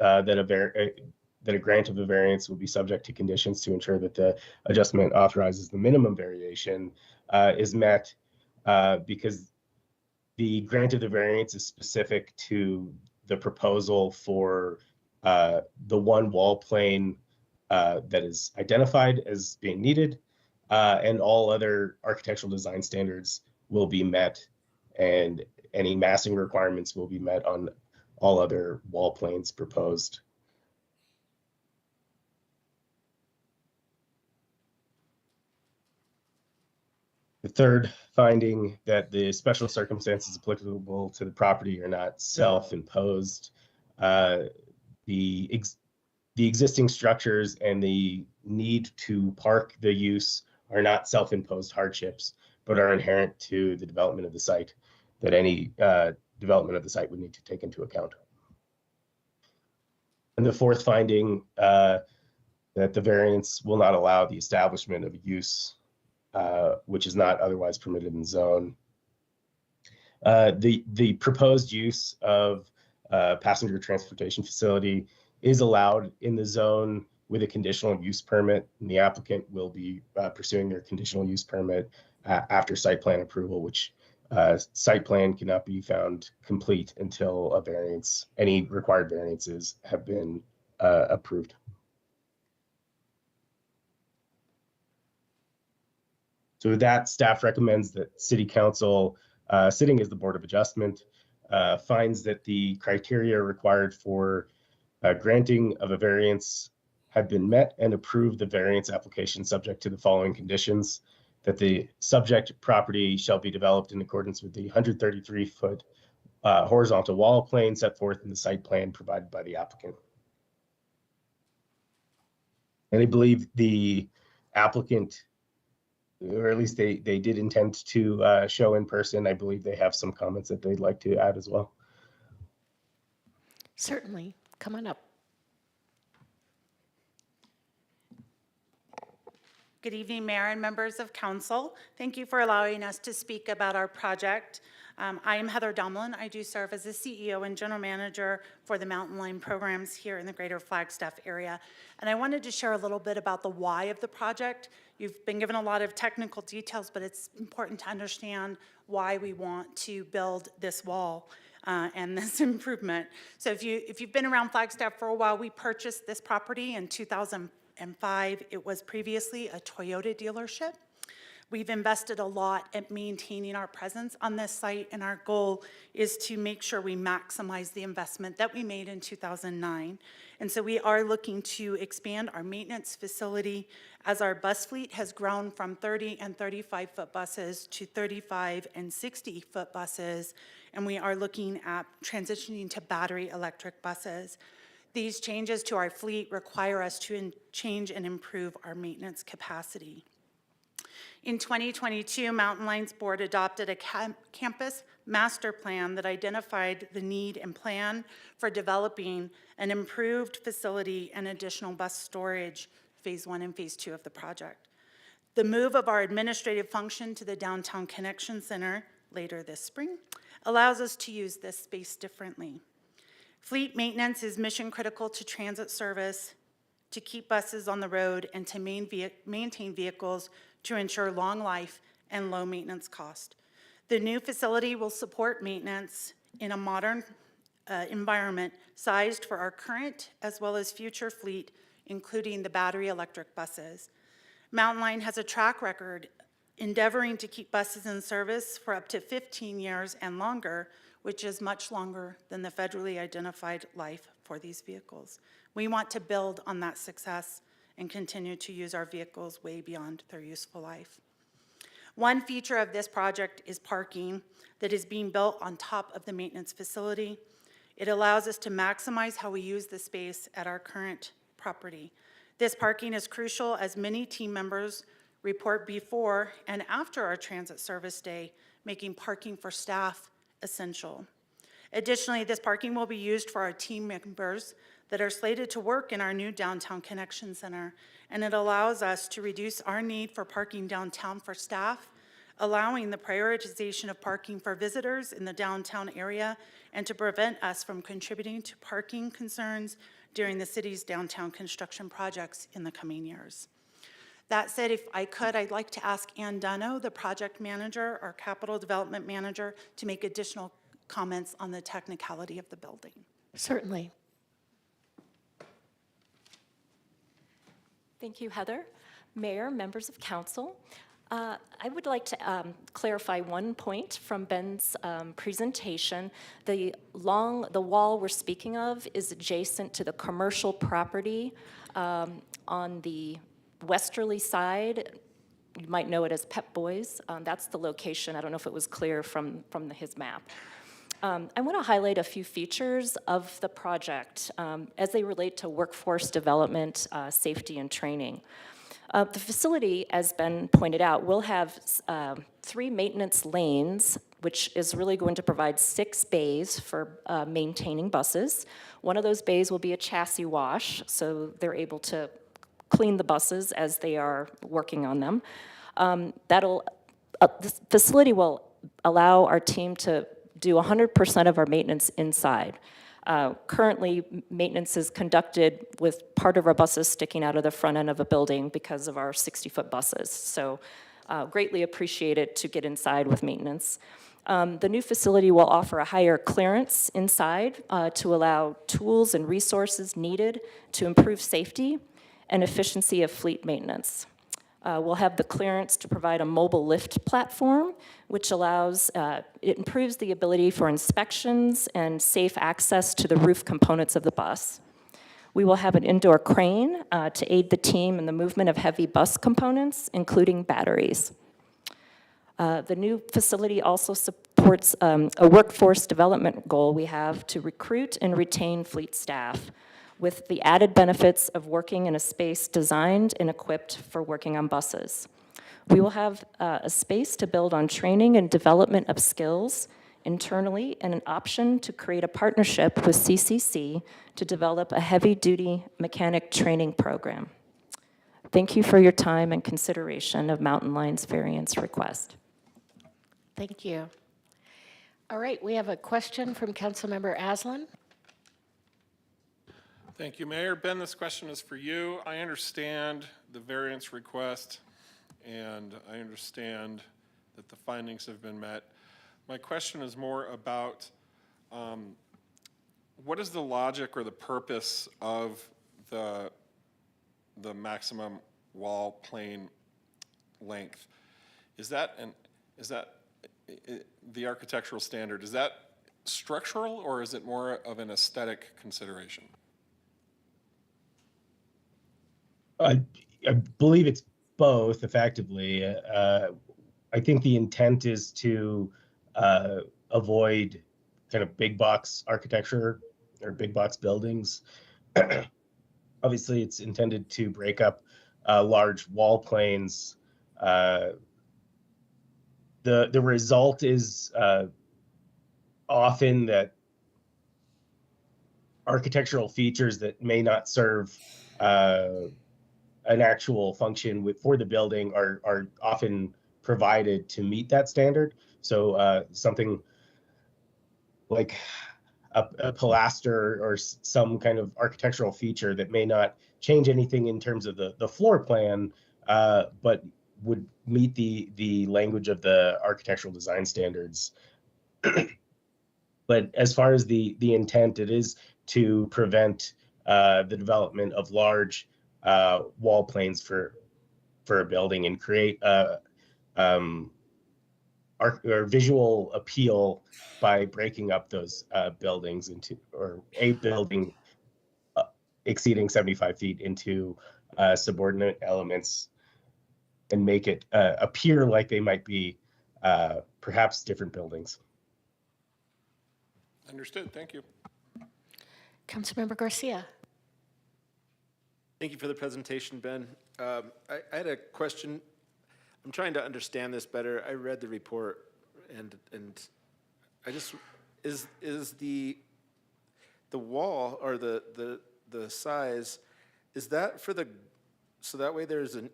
that a grant of a variance will be subject to conditions to ensure that the adjustment authorizes the minimum variation, is met because the grant of the variance is specific to the proposal for the one wall plane that is identified as being needed, and all other architectural design standards will be met, and any massing requirements will be met on all other wall planes proposed. The third finding, that the special circumstances applicable to the property are not self-imposed. The existing structures and the need to park the use are not self-imposed hardships, but are inherent to the development of the site that any development of the site would need to take into account. And the fourth finding, that the variance will not allow the establishment of a use which is not otherwise permitted in the zone. The proposed use of passenger transportation facility is allowed in the zone with a conditional use permit, and the applicant will be pursuing their conditional use permit after site plan approval, which site plan cannot be found complete until a variance, any required variances have been approved. So with that, staff recommends that City Council, sitting as the Board of Adjustment, finds that the criteria required for granting of a variance have been met and approve the variance application subject to the following conditions: that the subject property shall be developed in accordance with the 133-foot horizontal wall plane set forth in the site plan provided by the applicant. And I believe the applicant, or at least they did intend to show in person. I believe they have some comments that they'd like to add as well. Certainly. Come on up. Good evening, Mayor and members of council. Thank you for allowing us to speak about our project. I am Heather Dumlin. I do serve as the CEO and General Manager for the Mountain Line programs here in the greater Flagstaff area. And I wanted to share a little bit about the why of the project. You've been given a lot of technical details, but it's important to understand why we want to build this wall and this improvement. So if you've been around Flagstaff for a while, we purchased this property in 2005. It was previously a Toyota dealership. We've invested a lot at maintaining our presence on this site, and our goal is to make sure we maximize the investment that we made in 2009. And so we are looking to expand our maintenance facility as our bus fleet has grown from 30 and 35-foot buses to 35 and 60-foot buses, and we are looking at transitioning to battery electric buses. These changes to our fleet require us to change and improve our maintenance capacity. In 2022, Mountain Line's board adopted a campus master plan that identified the need and plan for developing an improved facility and additional bus storage, phase 1 and phase 2 of the project. The move of our administrative function to the Downtown Connection Center later this spring allows us to use this space differently. Fleet maintenance is mission critical to transit service, to keep buses on the road, and to maintain vehicles to ensure long life and low maintenance cost. The new facility will support maintenance in a modern environment sized for our current as well as future fleet, including the battery electric buses. Mountain Line has a track record endeavoring to keep buses in service for up to 15 years and longer, which is much longer than the federally identified life for these vehicles. We want to build on that success and continue to use our vehicles way beyond their useful life. One feature of this project is parking that is being built on top of the maintenance facility. It allows us to maximize how we use the space at our current property. This parking is crucial as many team members report before and after our transit service day, making parking for staff essential. Additionally, this parking will be used for our team members that are slated to work in our new Downtown Connection Center, and it allows us to reduce our need for parking downtown for staff, allowing the prioritization of parking for visitors in the downtown area, and to prevent us from contributing to parking concerns during the city's downtown construction projects in the coming years. That said, if I could, I'd like to ask Ann Dunno, the project manager, our capital development manager, to make additional comments on the technicality of the building. Certainly. Thank you, Heather. Mayor, members of council, I would like to clarify one point from Ben's presentation. The wall we're speaking of is adjacent to the commercial property on the westerly side. You might know it as Pep Boys. That's the location. I don't know if it was clear from his map. I want to highlight a few features of the project as they relate to workforce development, safety, and training. The facility, as Ben pointed out, will have 3 maintenance lanes, which is really going to provide 6 bays for maintaining buses. One of those bays will be a chassis wash, so they're able to clean the buses as they are working on them. This facility will allow our team to do 100% of our maintenance inside. Currently, maintenance is conducted with part of our buses sticking out of the front end of a building because of our 60-foot buses. So greatly appreciated to get inside with maintenance. The new facility will offer a higher clearance inside to allow tools and resources needed to improve safety and efficiency of fleet maintenance. We'll have the clearance to provide a mobile lift platform, which allows, it improves the ability for inspections and safe access to the roof components of the bus. We will have an indoor crane to aid the team in the movement of heavy bus components, including batteries. The new facility also supports a workforce development goal we have to recruit and retain fleet staff, with the added benefits of working in a space designed and equipped for working on buses. We will have a space to build on training and development of skills internally, and an option to create a partnership with CCC to develop a heavy-duty mechanic training program. Thank you for your time and consideration of Mountain Line's variance request. Thank you. All right, we have a question from Councilmember Aslan. Thank you, Mayor. Ben, this question is for you. I understand the variance request, and I understand that the findings have been met. My question is more about what is the logic or the purpose of the maximum wall plane length? Is that the architectural standard? Is that structural, or is it more of an aesthetic consideration? I believe it's both, effectively. I think the intent is to avoid kind of big box architecture or big box buildings. Obviously, it's intended to break up large wall planes. The result is often that architectural features that may not serve an actual function for the building are often provided to meet that standard. So something like a pilaster or some kind of architectural feature that may not change anything in terms of the floor plan, but would meet the language of the architectural design standards. But as far as the intent, it is to prevent the development of large wall planes for a building and create or visual appeal by breaking up those buildings into, or a building exceeding 75 feet into subordinate elements, and make it appear like they might be perhaps different buildings. Understood. Thank you. Councilmember Garcia. Thank you for the presentation, Ben. I had a question. I'm trying to understand this better. I read the report, and I just is the wall or the size, is that for the, so that way there's a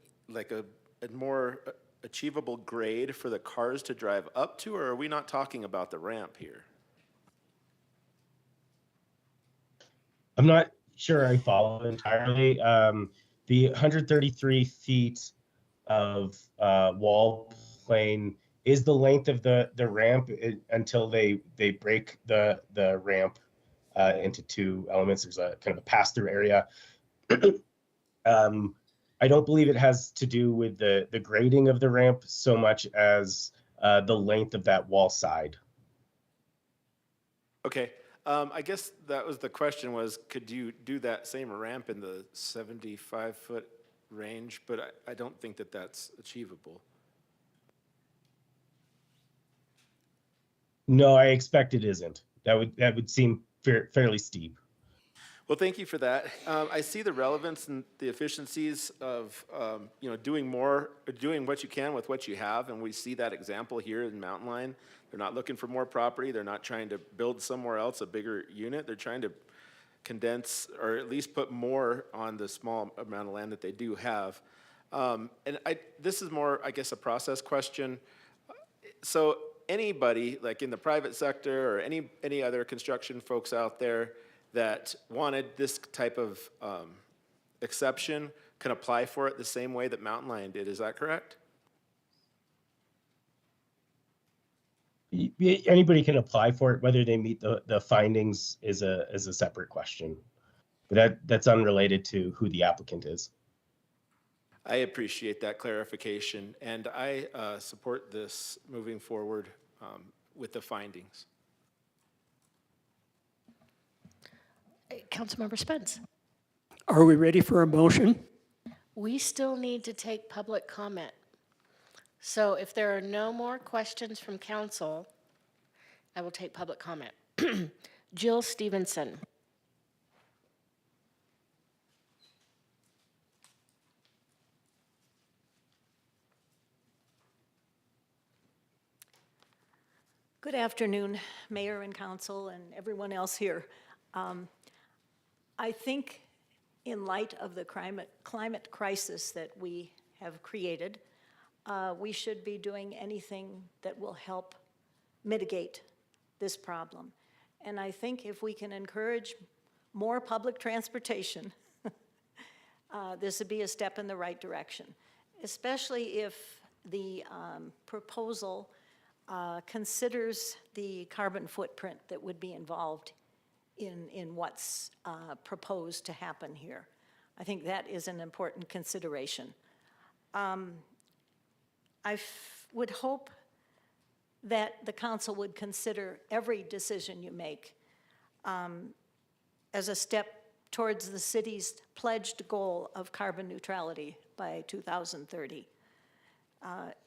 more achievable grade for the cars to drive up to, or are we not talking about the ramp here? I'm not sure I follow entirely. The 133 feet of wall plane is the length of the ramp until they break the ramp into two elements. There's a kind of a pass-through area. I don't believe it has to do with the grading of the ramp so much as the length of that wall side. Okay. I guess that was the question, was could you do that same ramp in the 75-foot range? But I don't think that that's achievable. No, I expect it isn't. That would seem fairly steep. Well, thank you for that. I see the relevance and the efficiencies of doing more, doing what you can with what you have, and we see that example here in Mountain Line. They're not looking for more property. They're not trying to build somewhere else a bigger unit. They're trying to condense, or at least put more on the small amount of land that they do have. This is more, I guess, a process question. So anybody, like in the private sector or any other construction folks out there that wanted this type of exception can apply for it the same way that Mountain Lion did. Is that correct? Anybody can apply for it. Whether they meet the findings is a separate question. But that's unrelated to who the applicant is. I appreciate that clarification, and I support this moving forward with the findings. Councilmember Spence. Are we ready for a motion? We still need to take public comment. So if there are no more questions from council, I will take public comment. Jill Stevenson. Good afternoon, Mayor and Council and everyone else here. I think in light of the climate crisis that we have created, we should be doing anything that will help mitigate this problem. And I think if we can encourage more public transportation, this would be a step in the right direction, especially if the proposal considers the carbon footprint that would be involved in what's proposed to happen here. I think that is an important consideration. I would hope that the council would consider every decision you make as a step towards the city's pledged goal of carbon neutrality by 2030.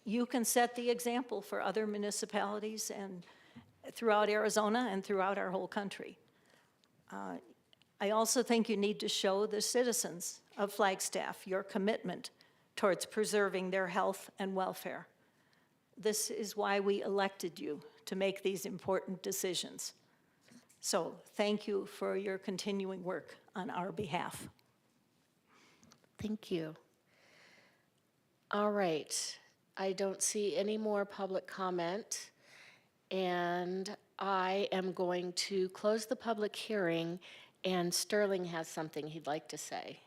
You can set the example for other municipalities and throughout Arizona and throughout our whole country. I also think you need to show the citizens of Flagstaff your commitment towards preserving their health and welfare. This is why we elected you, to make these important decisions. So thank you for your continuing work on our behalf. Thank you. All right. I don't see any more public comment, and I am going to close the public hearing, and Sterling has something he'd like to say.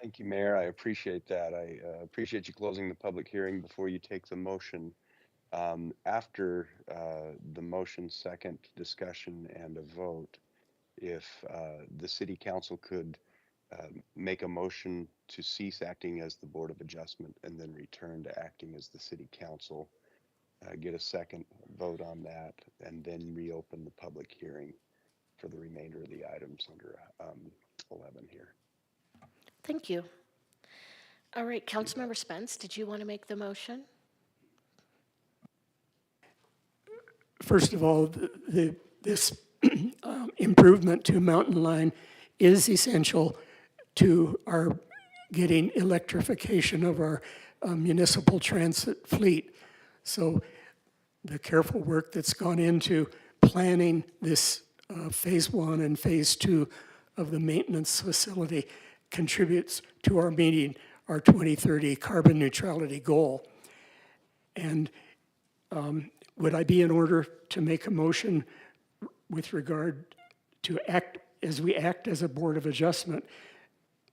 Thank you, Mayor. I appreciate that. I appreciate you closing the public hearing before you take the motion. After the motion, second, discussion, and a vote, if the city council could make a motion to cease acting as the Board of Adjustment and then return to acting as the city council, get a second vote on that, and then reopen the public hearing for the remainder of the items under 11 here. Thank you. All right, Councilmember Spence, did you want to make the motion? First of all, this improvement to Mountain Line is essential to our getting electrification of our municipal transit fleet. So the careful work that's gone into planning this phase 1 and phase 2 of the maintenance facility contributes to our meeting our 2030 carbon neutrality goal. And would I be in order to make a motion with regard to act as we act as a Board of Adjustment?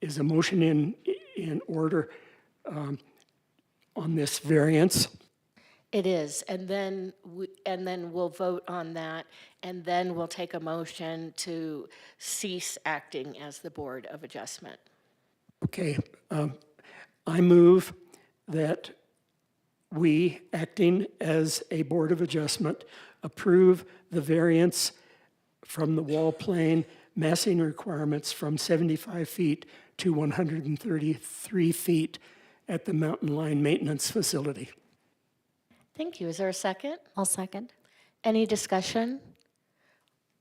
Is a motion in order on this variance? It is, and then we'll vote on that, and then we'll take a motion to cease acting as the Board of Adjustment. Okay, I move that we, acting as a Board of Adjustment, approve the variance from the wall plane massing requirements from 75 feet to 133 feet at the Mountain Line Maintenance Facility. Thank you. Is there a second? I'll second. Any discussion?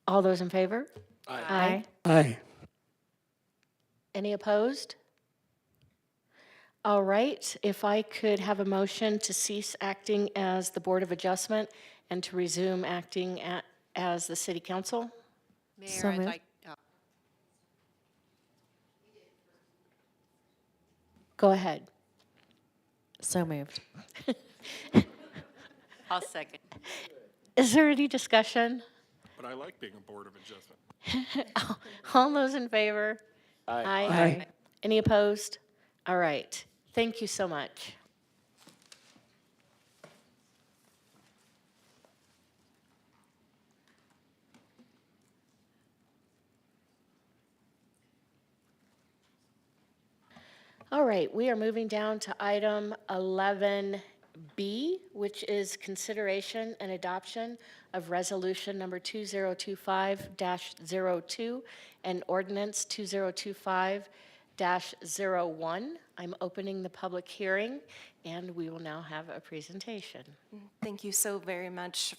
All those in favor? Aye. Aye. Any opposed? All right, if I could have a motion to cease acting as the Board of Adjustment and to resume acting as the City Council? Mayor, So I'd moved. like, Go ahead. So moved. I'll second. Is there any discussion? But I like being a Board of Adjustment. All those in favor? Aye. Aye. Any opposed? All right, thank you so much. All right, we are moving down to item 11B, which is consideration and adoption of resolution number 2025-02 and ordinance 2025 2022-01. I'm opening the public hearing, and we will now have a presentation. Thank you so very much.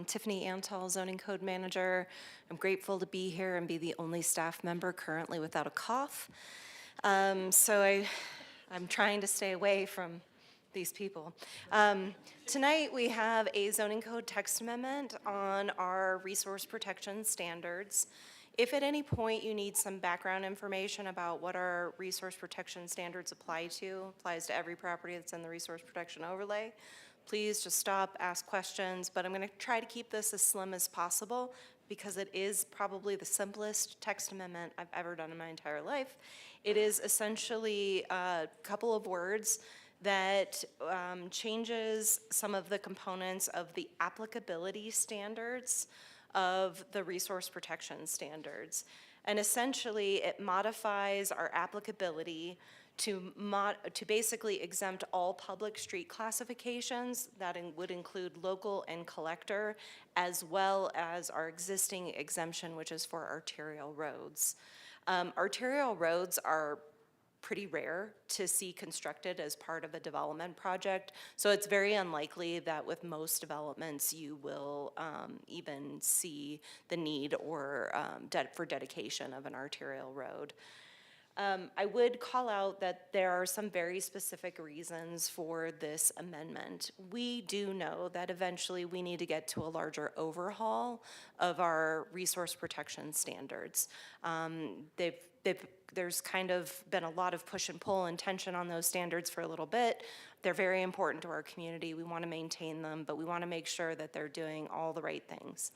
Tiffany Antal, Zoning Code Manager. I'm grateful to be here and be the only staff member currently without a cough. I'm trying to stay away from these people. Tonight we have a zoning code text amendment on our resource protection standards. If at any point you need some background information about what our resource protection standards applies to every property that's in the resource protection overlay, please just stop, ask questions, but I'm gonna try to keep this as slim as possible because it is probably the simplest text amendment I've ever done in my entire life. It is essentially a couple of words that changes some of the components of the applicability standards of the resource protection standards. And essentially, it modifies our applicability to basically exempt all public street classifications that would include local and collector, as well as our existing exemption, which is for arterial roads. Arterial roads are pretty rare to see constructed as part of a development project. So it's very unlikely that with most developments you will even see the need or for dedication of an arterial road. I would call out that there are some very specific reasons for this amendment. We do know that eventually we need to get to a larger overhaul of our resource protection standards. There's kind of been a lot of push and pull and tension on those standards for a little bit. They're very important to our community. We want to maintain them, but we want to make sure that they're doing all the right things.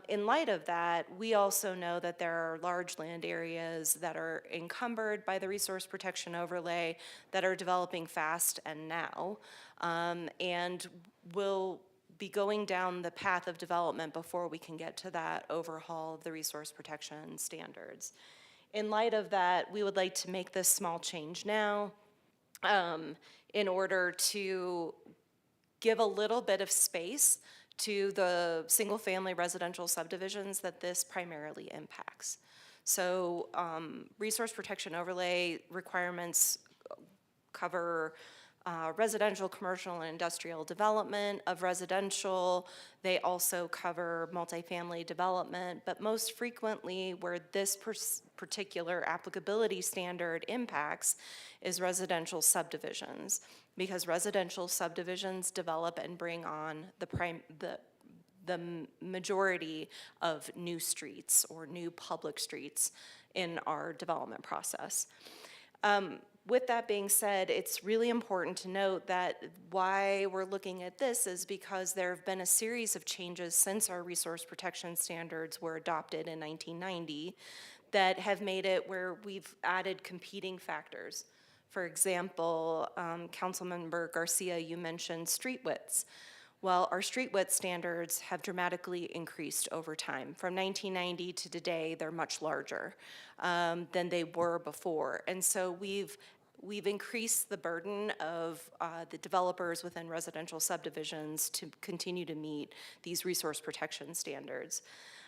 In light of that, we also know that there are large land areas that are encumbered by the resource protection overlay that are developing fast and now, and will be going down the path of development before we can get to that overhaul of the resource protection standards. In light of that, we would like to make this small change now in order to give a little bit of space to the single-family residential subdivisions that this primarily impacts. So resource protection overlay requirements cover residential, commercial, and industrial development of residential. They also cover multifamily development, but most frequently where this particular applicability standard impacts is residential subdivisions, because residential subdivisions develop and bring on the majority of new streets or new public streets in our development process. With that being said, it's really important to note that why we're looking at this is because there have been a series of changes since our resource protection standards were adopted in 1990 that have made it where we've added competing factors. For example, Councilmember Garcia, you mentioned street widths. Well, our street width standards have dramatically increased over time. From 1990 to today, they're much larger than they were before. And so we've increased the burden of the developers within residential subdivisions to continue to meet these resource protection standards.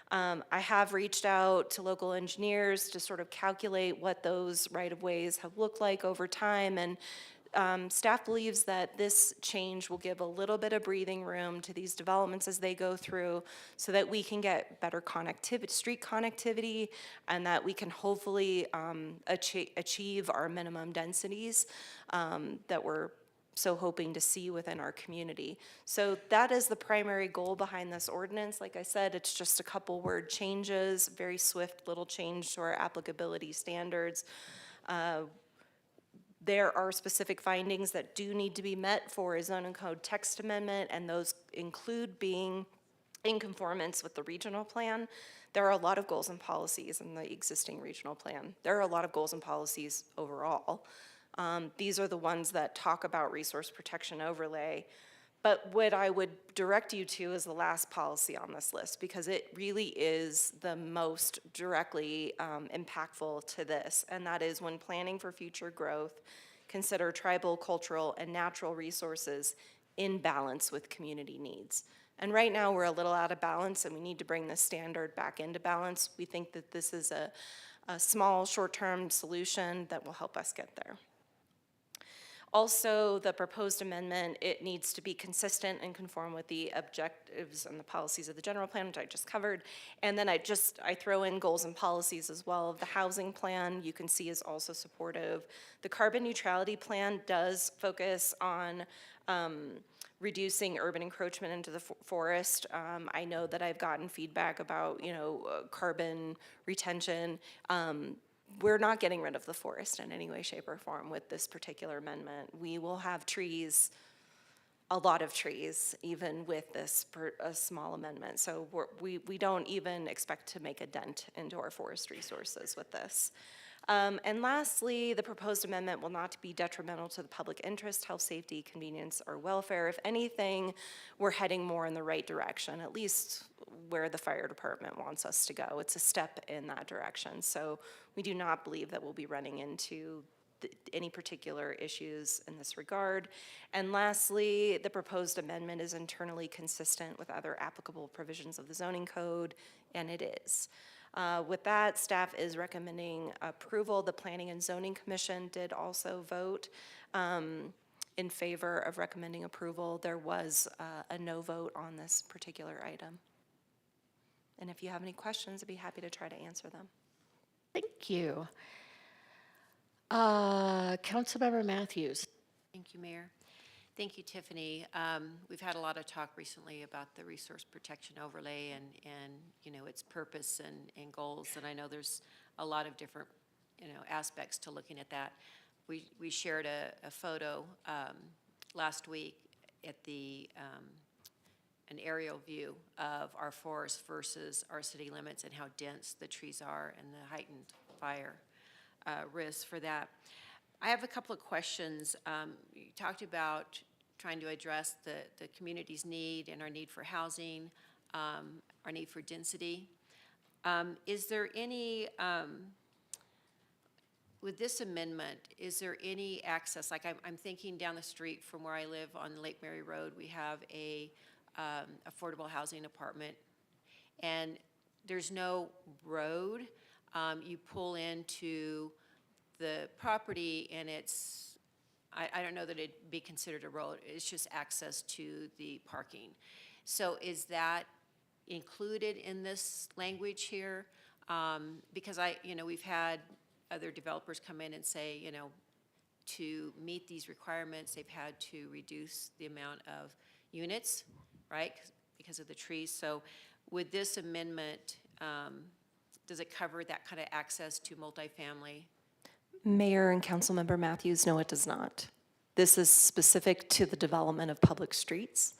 I have reached out to local engineers to sort of calculate what those right-of-ways have looked like over time, and staff believes that this change will give a little bit of breathing room to these developments as they go through so that we can get better connectivity, street connectivity, and that we can hopefully achieve our minimum densities that we're so hoping to see within our community. So that is the primary goal behind this ordinance. Like I said, it's just a couple word changes, very swift little change to our applicability standards. There are specific findings that do need to be met for a zoning code text amendment, and those include being in conformance with the regional plan. There are a lot of goals and policies in the existing regional plan. There are a lot of goals and policies overall. These are the ones that talk about resource protection overlay. But what I would direct you to is the last policy on this list, because it really is the most directly impactful to this, and that is when planning for future growth, consider tribal, cultural, and natural resources in balance with community needs. And right now we're a little out of balance and we need to bring this standard back into balance. We think that this is a small, short-term solution that will help us get there. Also, the proposed amendment, it needs to be consistent and conform with the objectives and the policies of the general plan, which I just covered. And then I throw in goals and policies as well. The housing plan, you can see, is also supportive. The carbon neutrality plan does focus on reducing urban encroachment into the forest. I know that I've gotten feedback about, carbon retention. We're not getting rid of the forest in any way, shape, or form with this particular amendment. We will have trees, a lot of trees, even with this a small amendment. So we don't even expect to make a dent into our forest resources with this. And lastly, the proposed amendment will not be detrimental to the public interest, health, safety, convenience, or welfare. If anything, we're heading more in the right direction, at least where the fire department wants us to go. It's a step in that direction. So we do not believe that we'll be running into any particular issues in this regard. And lastly, the proposed amendment is internally consistent with other applicable provisions of the zoning code, and it is. With that, staff is recommending approval. The Planning and Zoning Commission did also vote in favor of recommending approval. There was a no vote on this particular item. And if you have any questions, I'd be happy to try to answer them. Thank you. Councilmember Matthews. Thank you, Mayor. Thank you, Tiffany. We've had a lot of talk recently about the resource protection overlay and its purpose and goals. And I know there's a lot of different, aspects to looking at that. We shared a photo last week at an aerial view of our forest versus our city limits and how dense the trees are and the heightened fire risks for that. I have a couple of questions. You talked about trying to address the community's need and our need for housing, our need for density. Is there any, with this amendment, is there any access? Like I'm thinking down the street from where I live on Lake Mary Road, we have a affordable housing apartment, and there's no road. You pull into the property and I don't know that it'd be considered a road. It's just access to the parking. So is that included in this language here? Because we've had other developers come in and say, to meet these requirements, they've had to reduce the amount of units, right? Because of the trees. So with this amendment, does it cover that kind of access to multifamily? Mayor and Councilmember Matthews, no, it does not. This is specific to the development of public streets.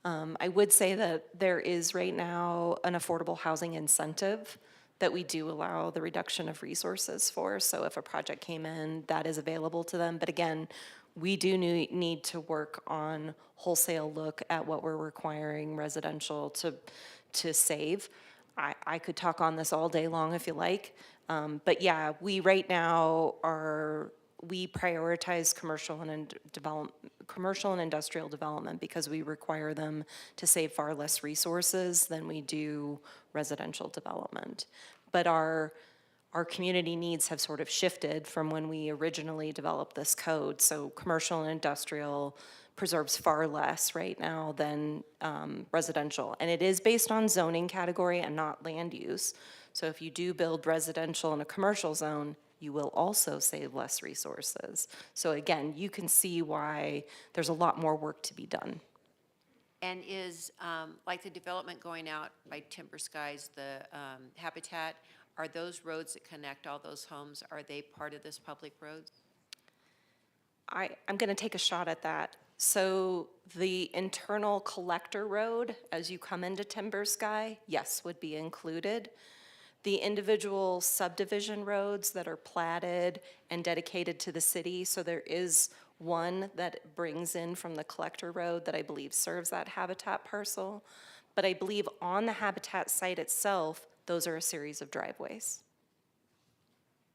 I would say that there is right now an affordable housing incentive that we do allow the reduction of resources for. So if a project came in, that is available to them. But again, we do need to work on wholesale look at what we're requiring residential to save. I could talk on this all day long if you like. But yeah, we right now we prioritize commercial and industrial development because we require them to save far less resources than we do residential development. But our community needs have sort of shifted from when we originally developed this code. So commercial and industrial preserves far less right now than residential. And it is based on zoning category and not land use. So if you do build residential in a commercial zone, you will also save less resources. So again, you can see why there's a lot more work to be done. And is, like the development going out by Timber Skies, the Habitat, are those roads that connect all those homes, are they part of this public roads? I'm gonna take a shot at that. So the internal collector road, as you come into Timber Sky, yes, would be included. The individual subdivision roads that are platted and dedicated to the city, so there is one that brings in from the collector road that I believe serves that Habitat parcel. But I believe on the Habitat site itself, those are a series of driveways.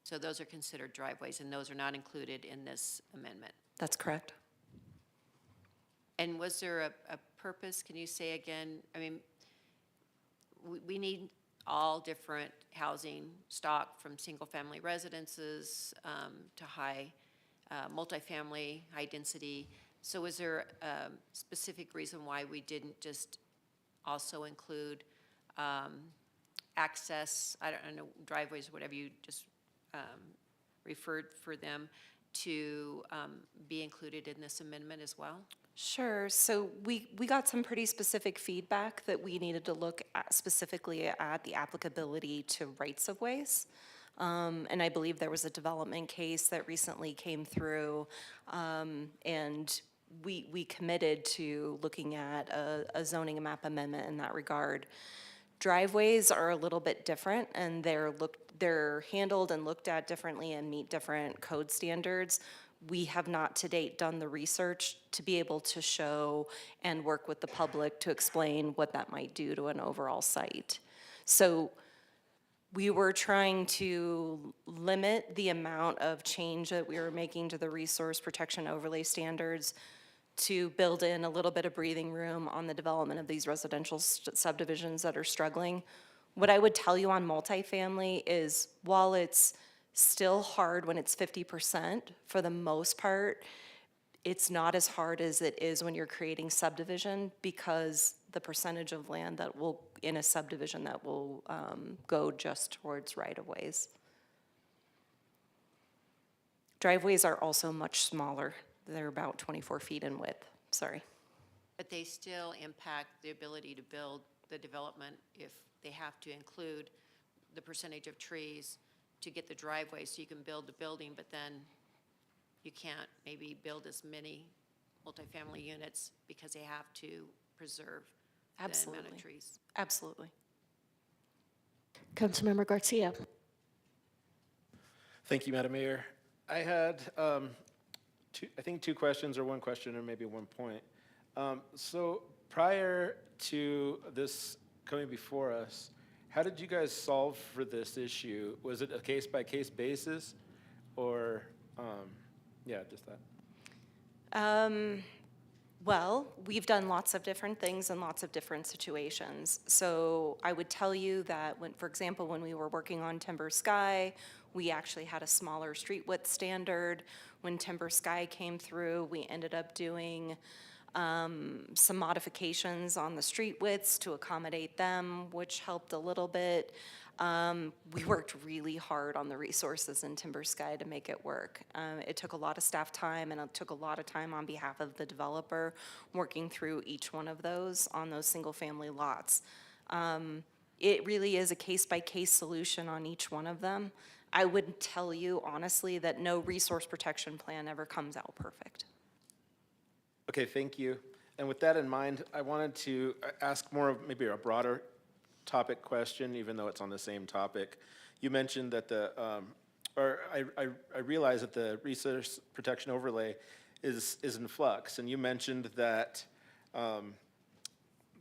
So those are considered driveways, and those are not included in this amendment? That's correct. And was there a purpose? Can you say again? I mean, we need all different housing stock, from single-family residences to high multifamily, high density. So is there a specific reason why we didn't just also include access, I don't know, driveways, whatever you just referred for them, to be included in this amendment as well? Sure. So we got some pretty specific feedback that we needed to look at specifically at the applicability to rights of ways. And I believe there was a development case that recently came through, and we committed to looking at a zoning map amendment in that regard. Driveways are a little bit different, and they're handled and looked at differently and meet different code standards. We have not to date done the research to be able to show and work with the public to explain what that might do to an overall site. So we were trying to limit the amount of change that we were making to the resource protection overlay standards to build in a little bit of breathing room on the development of these residential subdivisions that are struggling. What I would tell you on multifamily is, while it's still hard when it's 50%, for the most part, it's not as hard as it is when you're creating subdivision, because the percentage of land that will, in a subdivision, that will go just towards right-of-ways. Driveways are also much smaller. They're about 24 feet in width, sorry. But they still impact the ability to build the development if they have to include the percentage of trees to get the driveway, so you can build the building, but then you can't maybe build as many multifamily units because they have to preserve the amount of trees. Absolutely. Councilmember Garcia. Thank you, Madam Mayor. I had, two questions, or one question, or maybe one point. So prior to this coming before us, how did you guys solve for this issue? Was it a case-by-case basis, or, yeah, just that? Well, we've done lots of different things in lots of different situations. So I would tell you that when, for example, when we were working on Timber Sky, we actually had a smaller street width standard. When Timber Sky came through, we ended up doing some modifications on the street widths to accommodate them, which helped a little bit. We worked really hard on the resources in Timber Sky to make it work. It took a lot of staff time, and it took a lot of time on behalf of the developer working through each one of those on those single-family lots. It really is a case-by-case solution on each one of them. I would tell you honestly that no resource protection plan ever comes out perfect. Okay, thank you. And with that in mind, I wanted to ask more of maybe a broader topic question, even though it's on the same topic. You mentioned that I realize that the resource protection overlay is in flux, and you mentioned that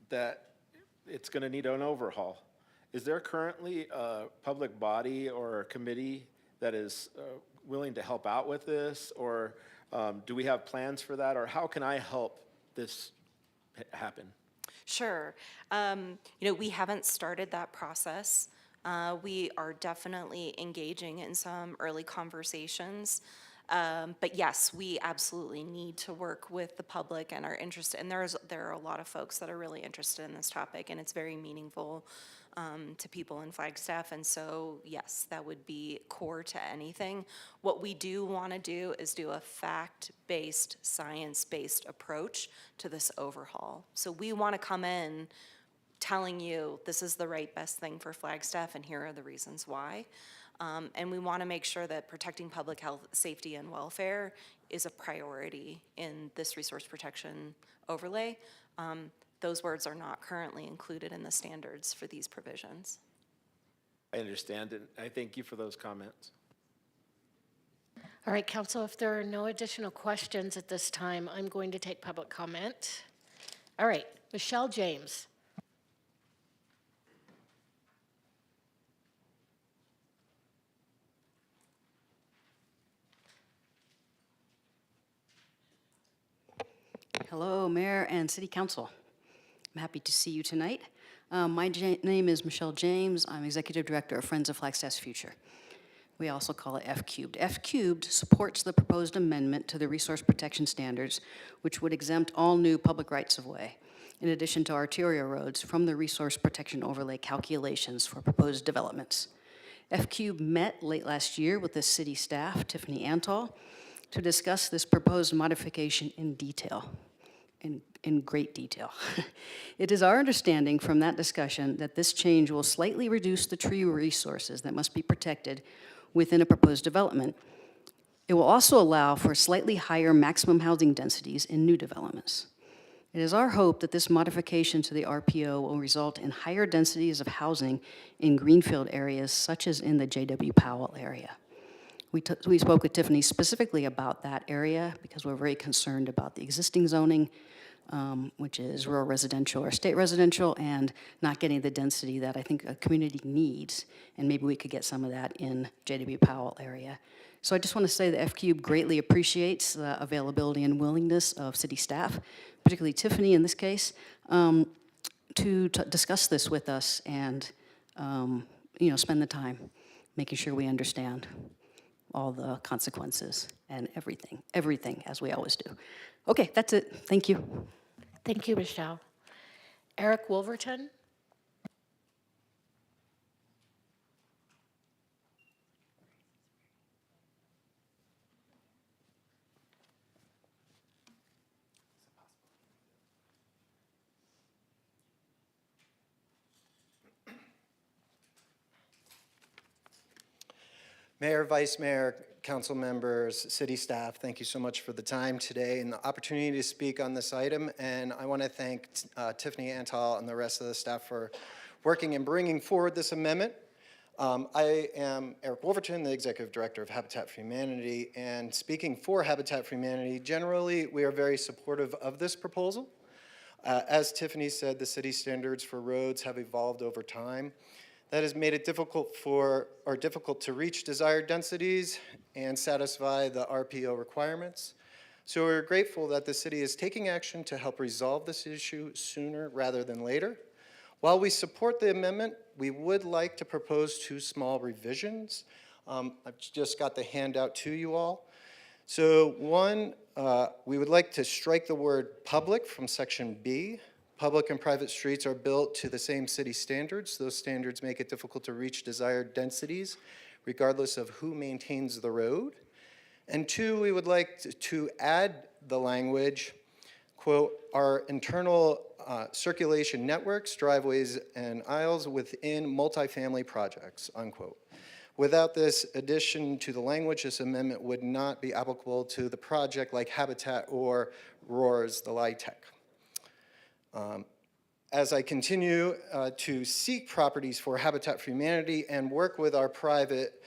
that it's going to need an overhaul. Is there currently a public body or a committee that is willing to help out with this, or do we have plans for that, or how can I help this happen? Sure. We haven't started that process. We are definitely engaging in some early conversations. But yes, we absolutely need to work with the public and are interested. And there are a lot of folks that are really interested in this topic, and it's very meaningful to people in Flagstaff. And so, yes, that would be core to anything. What we do want to do is do a fact-based, science-based approach to this overhaul. So we want to come in telling you this is the right best thing for Flagstaff, and here are the reasons why. And we want to make sure that protecting public health, safety, and welfare is a priority in this resource protection overlay. Those words are not currently included in the standards for these provisions. I understand, and I thank you for those comments. All right, council, if there are no additional questions at this time, I'm going to take public comment. All right, Michelle James. Hello, Mayor and City Council. I'm happy to see you tonight. My name is Michelle James. I'm Executive Director of Friends of Flagstaff's Future. We also call it F cubed. F cubed supports the proposed amendment to the resource protection standards, which would exempt all new public rights-of-way, in addition to arterial roads, from the resource protection overlay calculations for proposed developments. F cubed met late last year with the city staff, Tiffany Antall, to discuss this proposed modification in detail. In great detail. It is our understanding from that discussion that this change will slightly reduce the tree resources that must be protected within a proposed development. It will also allow for slightly higher maximum housing densities in new developments. It is our hope that this modification to the RPO will result in higher densities of housing in greenfield areas such as in the J.W. Powell area. We spoke with Tiffany specifically about that area because we're very concerned about the existing zoning, which is rural residential or state residential, and not getting the density that I think a community needs. And maybe we could get some of that in J.W. Powell area. So I just want to say that F Cube greatly appreciates the availability and willingness of city staff, particularly Tiffany in this case, to discuss this with us and spend the time making sure we understand all the consequences and everything, as we always do. Okay, that's it. Thank you. Thank you, Michelle. Eric Wolverton? Mayor, Vice Mayor, council members, city staff, thank you so much for the time today and the opportunity to speak on this item. And I want to thank Tiffany Antall and the rest of the staff for working and bringing forward this amendment. I am Eric Wolverton, the Executive Director of Habitat for Humanity, and speaking for Habitat for Humanity, generally we are very supportive of this proposal. As Tiffany said, the city standards for roads have evolved over time. That has made it difficult to reach desired densities and satisfy the RPO requirements. So we're grateful that the city is taking action to help resolve this issue sooner rather than later. While we support the amendment, we would like to propose 2 small revisions. I've just got the handout to you all. So one, we would like to strike the word public from section B. Public and private streets are built to the same city standards. Those standards make it difficult to reach desired densities, regardless of who maintains the road. And 2, we would like to add the language, quote, our internal circulation networks, driveways, and aisles within multifamily projects, unquote. Without this addition to the language, this amendment would not be applicable to the project like Habitat or ROAR's, the LIHTC. As I continue to seek properties for Habitat for Humanity and work with our private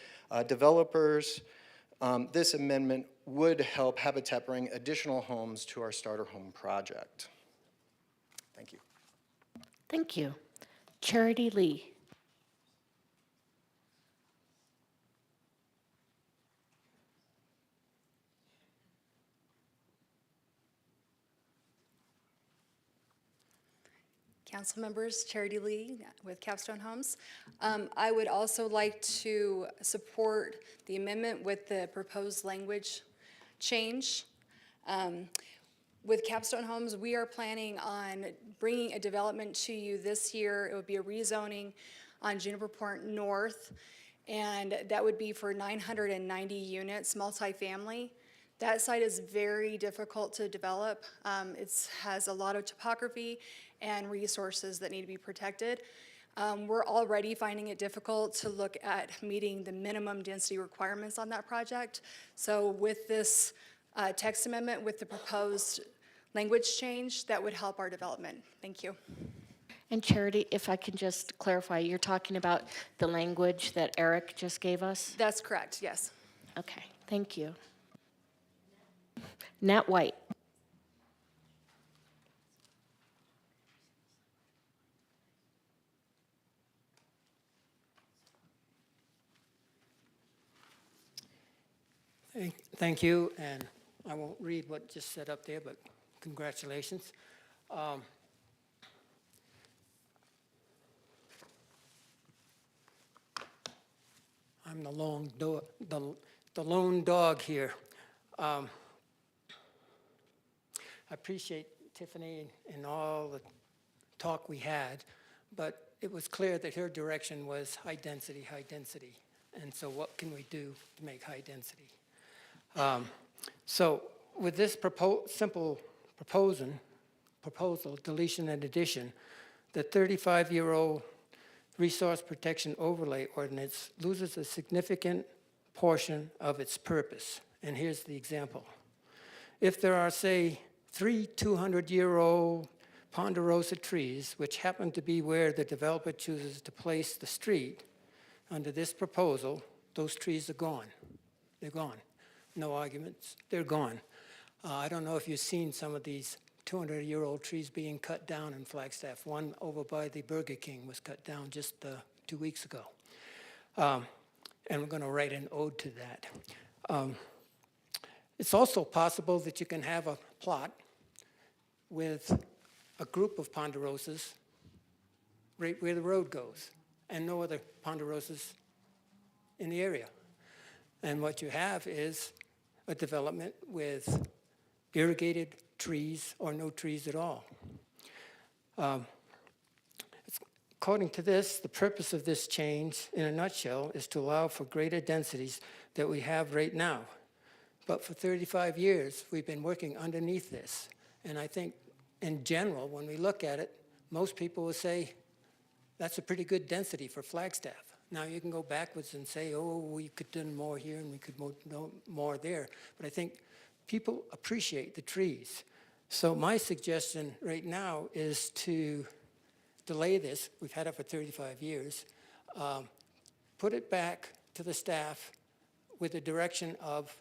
developers, this amendment would help Habitat bring additional homes to our starter home project. Thank you. Thank you. Charity Lee. Council members, Charity Lee with Capstone Homes. I would also like to support the amendment with the proposed language change. With Capstone Homes, we are planning on bringing a development to you this year. It would be a rezoning on Juniper Point North, and that would be for 990 units, multifamily. That site is very difficult to develop. It has a lot of topography and resources that need to be protected. We're already finding it difficult to look at meeting the minimum density requirements on that project. So with this text amendment, with the proposed language change, that would help our development. Thank you. And Charity, if I can just clarify, you're talking about the language that Eric just gave us? That's correct, yes. Okay, thank you. Nat White. Thank you, and I won't read what just said up there, but congratulations. I'm the lone dog here. I appreciate Tiffany and all the talk we had, but it was clear that her direction was high density, high density. And so what can we do to make high density? So with this simple proposal, deletion and addition, the 35-year-old Resource Protection Overlay Ordinance loses a significant portion of its purpose. And here's the example. If there are, say, 3 200-year-old ponderosa trees, which happen to be where the developer chooses to place the street, under this proposal, those trees are gone. They're gone. No arguments. They're gone. I don't know if you've seen some of these 200-year-old trees being cut down in Flagstaff. One over by the Burger King was cut down just 2 weeks ago. And we're going to write an ode to that. It's also possible that you can have a plot with a group of ponderosas right where the road goes, and no other ponderosas in the area. And what you have is a development with irrigated trees or no trees at all. According to this, the purpose of this change, in a nutshell, is to allow for greater densities that we have right now. But for 35 years, we've been working underneath this. And I think, in general, when we look at it, most people will say, that's a pretty good density for Flagstaff. Now, you can go backwards and say, oh, we could do more here and we could do more there. But I think people appreciate the trees. So my suggestion right now is to delay this. We've had it for 35 years. Put it back to the staff with the direction of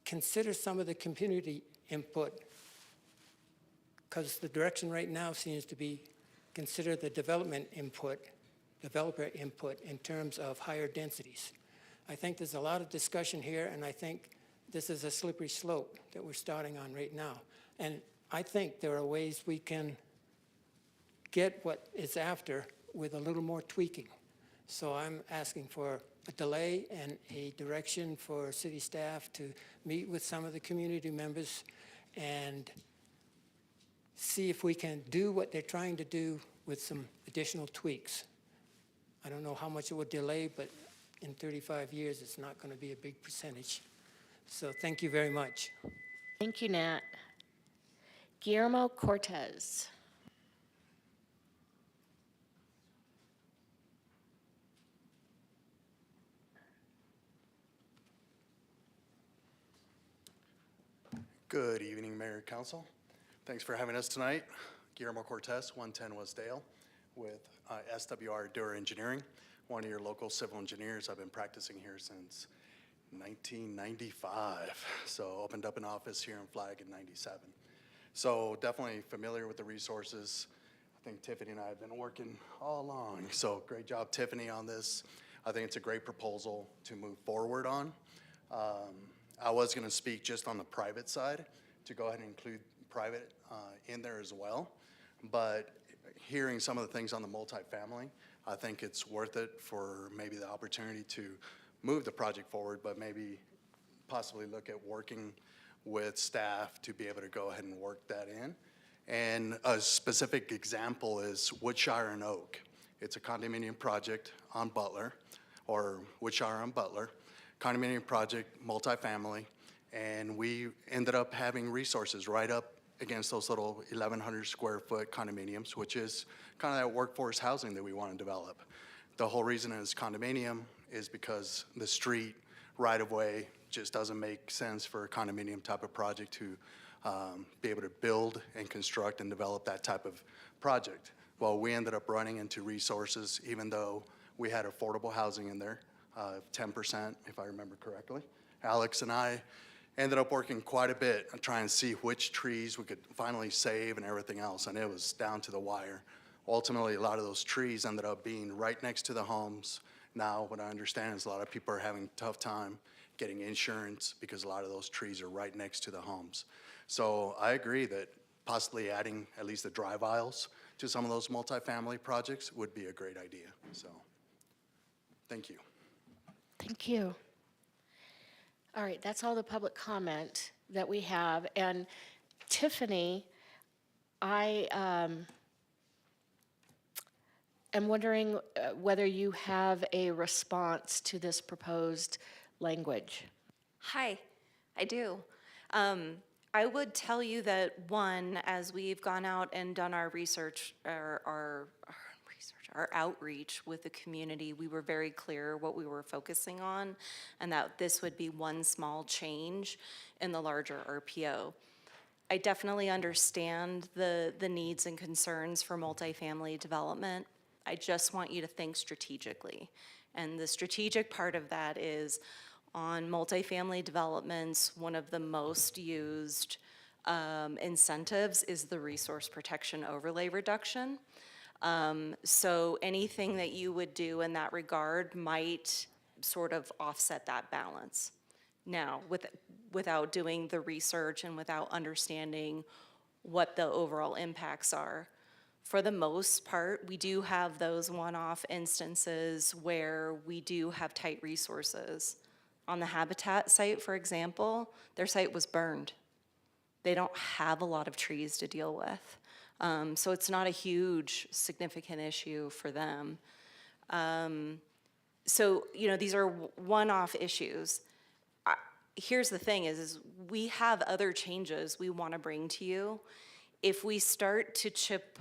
consider some of the community input, because the direction right now seems to be consider the developer input in terms of higher densities. I think there's a lot of discussion here, and I think this is a slippery slope that we're starting on right now. And I think there are ways we can get what it's after with a little more tweaking. So I'm asking for a delay and a direction for city staff to meet with some of the community members and see if we can do what they're trying to do with some additional tweaks. I don't know how much it would delay, but in 35 years, it's not going to be a big percentage. So thank you very much. Thank you, Nat. Guillermo Cortez. Good evening, Mayor and Council. Thanks for having us tonight. Guillermo Cortez, 110 Westdale, with SWR Dura Engineering, one of your local civil engineers. I've been practicing here since 1995. So opened up an office here in Flag in 97. So definitely familiar with the resources. I think Tiffany and I have been working all along. So great job, Tiffany, on this. I think it's a great proposal to move forward on. I was going to speak just on the private side, to go ahead and include private in there as well. But hearing some of the things on the multifamily, I think it's worth it for maybe the opportunity to move the project forward, but maybe possibly look at working with staff to be able to go ahead and work that in. And a specific example is Woodshire and Oak. It's a condominium project on Butler, or Woodshire on Butler. Condominium project, multifamily, and we ended up having resources right up against those little 1,100 square foot condominiums, which is kind of that workforce housing that we want to develop. The whole reason it's condominium is because the street right of way just doesn't make sense for a condominium type of project to be able to build and construct and develop that type of project. Well, we ended up running into resources, even though we had affordable housing in there. 10%, if I remember correctly. Alex and I ended up working quite a bit and trying to see which trees we could finally save and everything else, and it was down to the wire. Ultimately, a lot of those trees ended up being right next to the homes. Now, what I understand is a lot of people are having a tough time getting insurance because a lot of those trees are right next to the homes. So I agree that possibly adding at least the drive aisles to some of those multifamily projects would be a great idea. So, thank you. Thank you. All right, that's all the public comment that we have. And Tiffany, I am wondering whether you have a response to this proposed language. Hi, I do. I would tell you that, one, as we've gone out and done our research, our outreach with the community, we were very clear what we were focusing on, and that this would be one small change in the larger RPO. I definitely understand the needs and concerns for multifamily development. I just want you to think strategically. And the strategic part of that is, on multifamily developments, one of the most used incentives is the resource protection overlay reduction. So anything that you would do in that regard might sort of offset that balance. Now, without doing the research and without understanding what the overall impacts are. For the most part, we do have those one-off instances where we do have tight resources. On the Habitat site, for example, their site was burned. They don't have a lot of trees to deal with. So it's not a huge, significant issue for them. So, these are one-off issues. Here's the thing is we have other changes we want to bring to you. If we start to chip,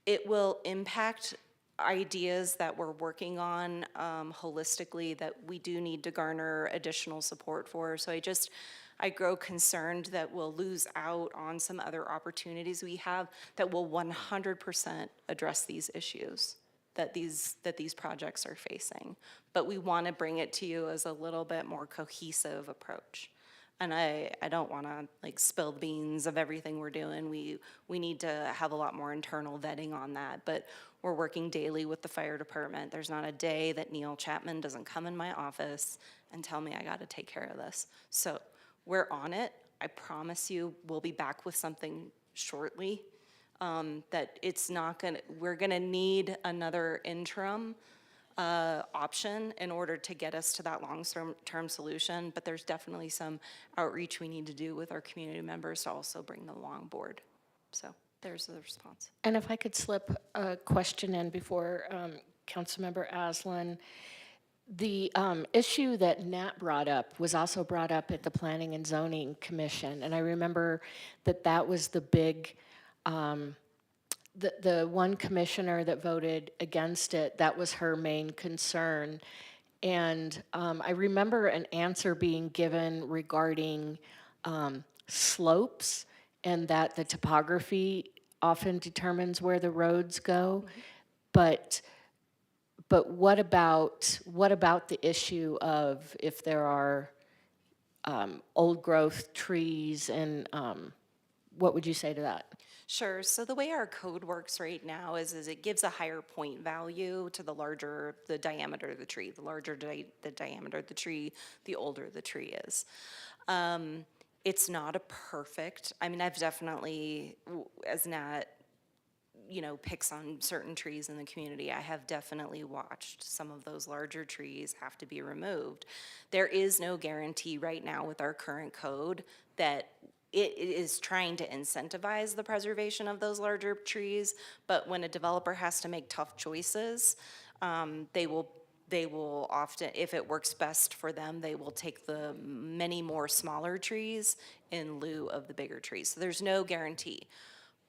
it will impact ideas that we're working on holistically that we do need to garner additional support for. So I grow concerned that we'll lose out on some other opportunities we have that will 100% address these issues that these projects are facing. But we want to bring it to you as a little bit more cohesive approach. And I don't want to spill the beans of everything we're doing. We need to have a lot more internal vetting on that. But we're working daily with the fire department. There's not a day that Neil Chapman doesn't come in my office and tell me I got to take care of this. So we're on it. I promise you we'll be back with something shortly. That it's not going to, we're going to need another interim option in order to get us to that long-term solution, but there's definitely some outreach we need to do with our community members to also bring them along board. So there's the response. And if I could slip a question in before Councilmember Aslan. The issue that Nat brought up was also brought up at the Planning and Zoning Commission, and I remember that was the big, the one commissioner that voted against it, that was her main concern. And I remember an answer being given regarding slopes, and that the topography often determines where the roads go. But what about the issue of if there are old growth trees, and what would you say to that? Sure. So the way our code works right now is it gives a higher point value to the larger the diameter of the tree. The larger the diameter of the tree, the older the tree is. It's not a perfect, I mean, I've definitely, as Nat, picks on certain trees in the community, I have definitely watched some of those larger trees have to be removed. There is no guarantee right now with our current code that it is trying to incentivize the preservation of those larger trees, but when a developer has to make tough choices, they will often, if it works best for them, they will take the many more smaller trees in lieu of the bigger trees. So there's no guarantee.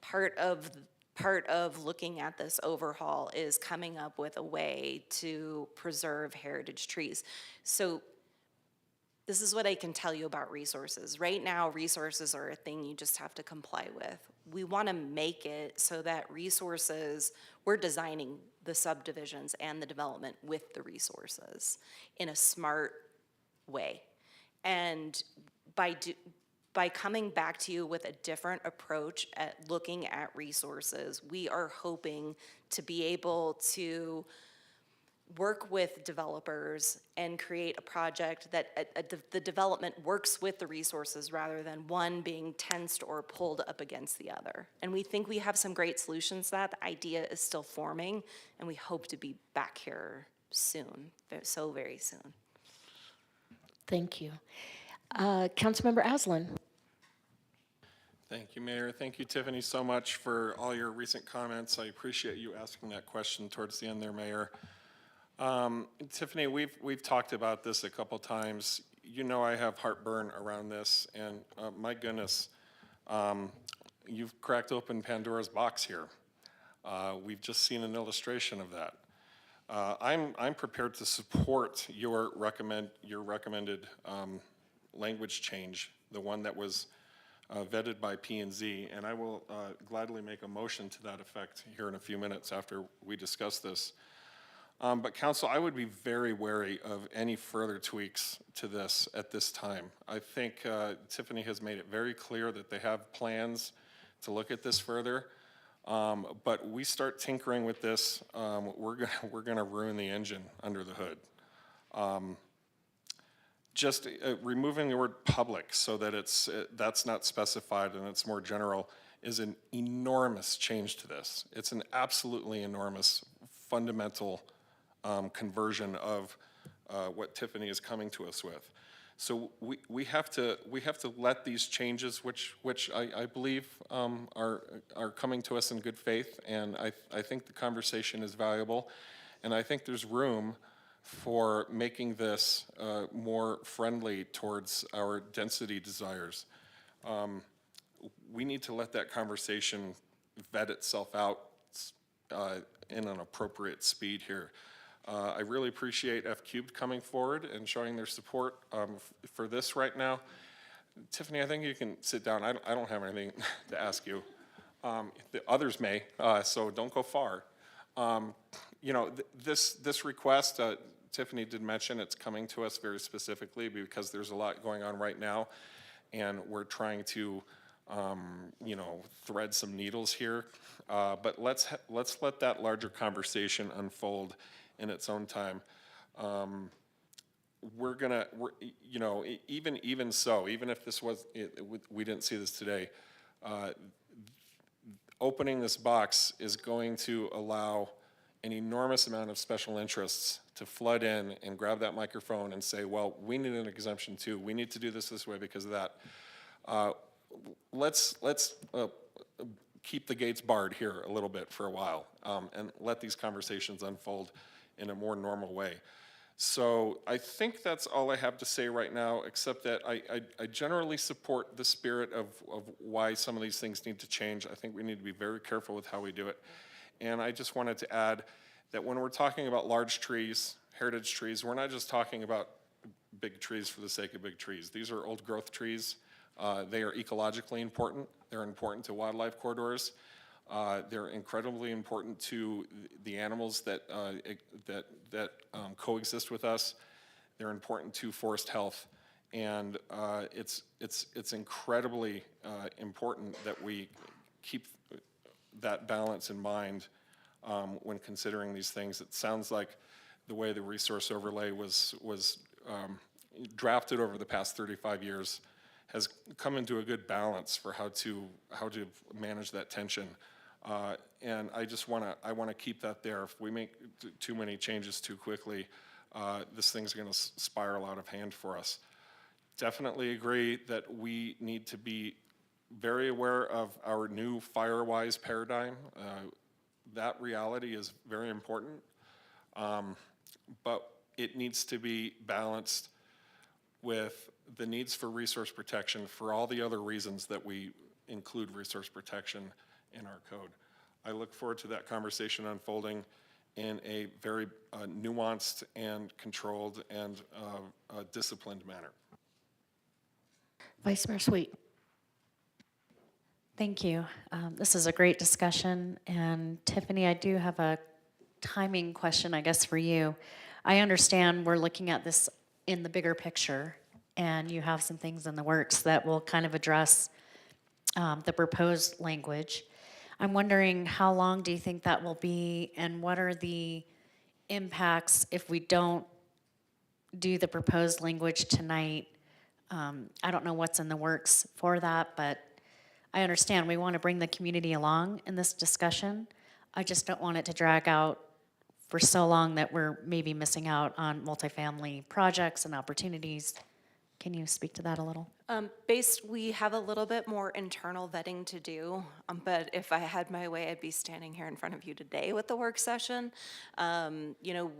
Part of looking at this overhaul is coming up with a way to preserve heritage trees. So this is what I can tell you about resources. Right now, resources are a thing you just have to comply with. We want to make it so that resources, we're designing the subdivisions and the development with the resources in a smart way. And by coming back to you with a different approach at looking at resources, we are hoping to be able to work with developers and create a project that the development works with the resources rather than one being tensed or pulled up against the other. And we think we have some great solutions to that. The idea is still forming, and we hope to be back here soon, so very soon. Thank you. Councilmember Aslan. Thank you, Mayor. Thank you, Tiffany, so much for all your recent comments. I appreciate you asking that question towards the end there, Mayor. Tiffany, we've talked about this a couple times. You know I have heartburn around this, and my goodness, you've cracked open Pandora's box here. We've just seen an illustration of that. I'm prepared to support your recommended language change, the one that was vetted by P&Z, and I will gladly make a motion to that effect here in a few minutes after we discuss this. But Council, I would be very wary of any further tweaks to this at this time. I think Tiffany has made it very clear that they have plans to look at this further. But we start tinkering with this, we're gonna ruin the engine under the hood. Just removing the word public so that that's not specified and it's more general is an enormous change to this. It's an absolutely enormous, fundamental conversion of what Tiffany is coming to us with. So we have to let these changes, which I believe are coming to us in good faith, and I think the conversation is valuable, and I think there's room for making this more friendly towards our density desires. We need to let that conversation vet itself out in an appropriate speed here. I really appreciate F Cubed coming forward and showing their support for this right now. Tiffany, I think you can sit down. I don't have anything to ask you. The others may, so don't go far. You know, this request, Tiffany did mention it's coming to us very specifically because there's a lot going on right now, and we're trying to, you know, thread some needles here. But let's let that larger conversation unfold in its own time. You know, even so, even if this was, we didn't see this today, opening this box is going to allow an enormous amount of special interests to flood in and grab that microphone and say, well, we need an exemption too. We need to do this way because of that. Let's keep the gates barred here a little bit for a while and let these conversations unfold in a more normal way. So I think that's all I have to say right now, except that I generally support the spirit of why some of these things need to change. I think we need to be very careful with how we do it. And I just wanted to add that when we're talking about large trees, heritage trees, we're not just talking about big trees for the sake of big trees. These are old growth trees. They are ecologically important. They're important to wildlife corridors. They're incredibly important to the animals that coexist with us. They're important to forest health, and it's incredibly important that we keep that balance in mind when considering these things. It sounds like the way the resource overlay was drafted over the past 35 years has come into a good balance for how to manage that tension. And I just want to keep that there. If we make too many changes too quickly, this thing's going to spiral out of hand for us. Definitely agree that we need to be very aware of our new fire-wise paradigm. That reality is very important, but it needs to be balanced with the needs for resource protection for all the other reasons that we include resource protection in our code. I look forward to that conversation unfolding in a very nuanced and controlled and disciplined manner. Vice Mayor Sweet. Thank you. This is a great discussion. And Tiffany, I do have a timing question, I guess, for you. I understand we're looking at this in the bigger picture, and you have some things in the works that will kind of address the proposed language. I'm wondering how long do you think that will be, and what are the impacts if we don't do the proposed language tonight? I don't know what's in the works for that, but I understand we want to bring the community along in this discussion. I just don't want it to drag out for so long that we're maybe missing out on multifamily projects and opportunities. Can you speak to that a little? We have a little bit more internal vetting to do, but if I had my way, I'd be standing here in front of you today with the work session. You know,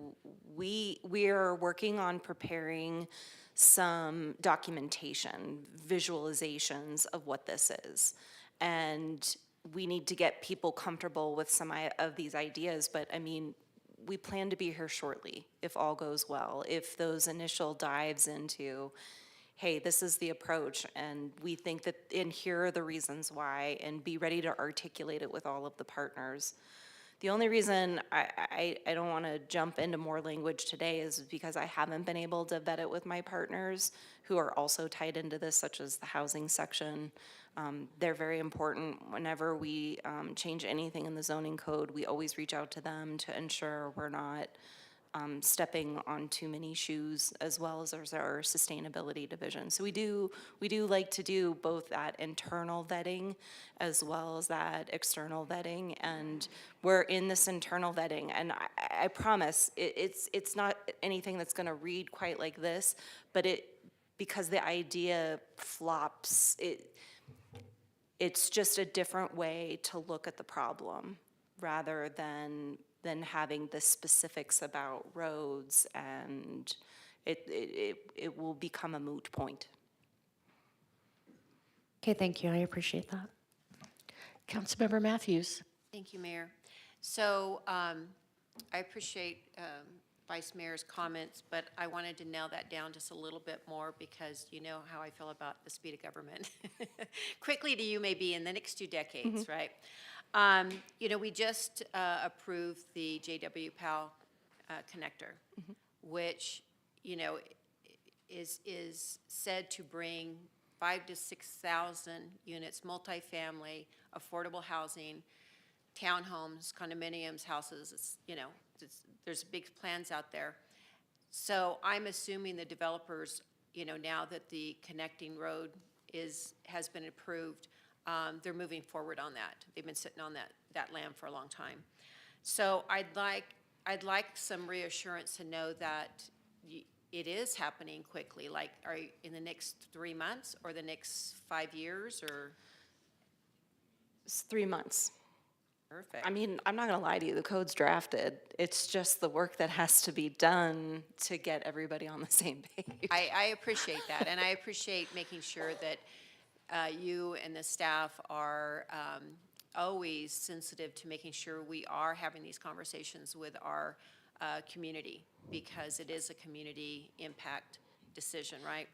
we are working on preparing some documentation, visualizations of what this is. And we need to get people comfortable with some of these ideas, but I mean, we plan to be here shortly if all goes well. If those initial dives into, hey, this is the approach, and we think that, and here are the reasons why, and be ready to articulate it with all of the partners. The only reason I don't want to jump into more language today is because I haven't been able to vet it with my partners who are also tied into this, such as the housing section. They're very important. Whenever we change anything in the zoning code, we always reach out to them to ensure we're not stepping on too many shoes, as well as our sustainability division. So we do like to do both that internal vetting as well as that external vetting, and we're in this internal vetting, and I promise it's not anything that's going to read quite like this, but because the idea flops, it's just a different way to look at the problem rather than having the specifics about roads, and it will become a moot point. Okay, thank you. I appreciate that. Councilmember Matthews. Thank you, Mayor. So I appreciate Vice Mayor's comments, but I wanted to nail that down just a little bit more because you know how I feel about the speed of government. Quickly to you maybe in the next 2 decades, right? You know, we just approved the JW Powell connector, which, you know, is said to bring 5,000 to 6,000 units, multifamily, affordable housing, townhomes, condominiums, houses. It's, you know, there's big plans out there. So I'm assuming the developers, you know, now that the connecting road has been approved, they're moving forward on that. They've been sitting on that land for a long time. So I'd like some reassurance to know that it is happening quickly. Like, are you in the next 3 months or the next 5 years or? It's 3 months. Perfect. I mean, I'm not going to lie to you, the code's drafted. It's just the work that has to be done to get everybody on the same page. I appreciate that, and I appreciate making sure that you and the staff are always sensitive to making sure we are having these conversations with our community, because it is a community impact decision, right?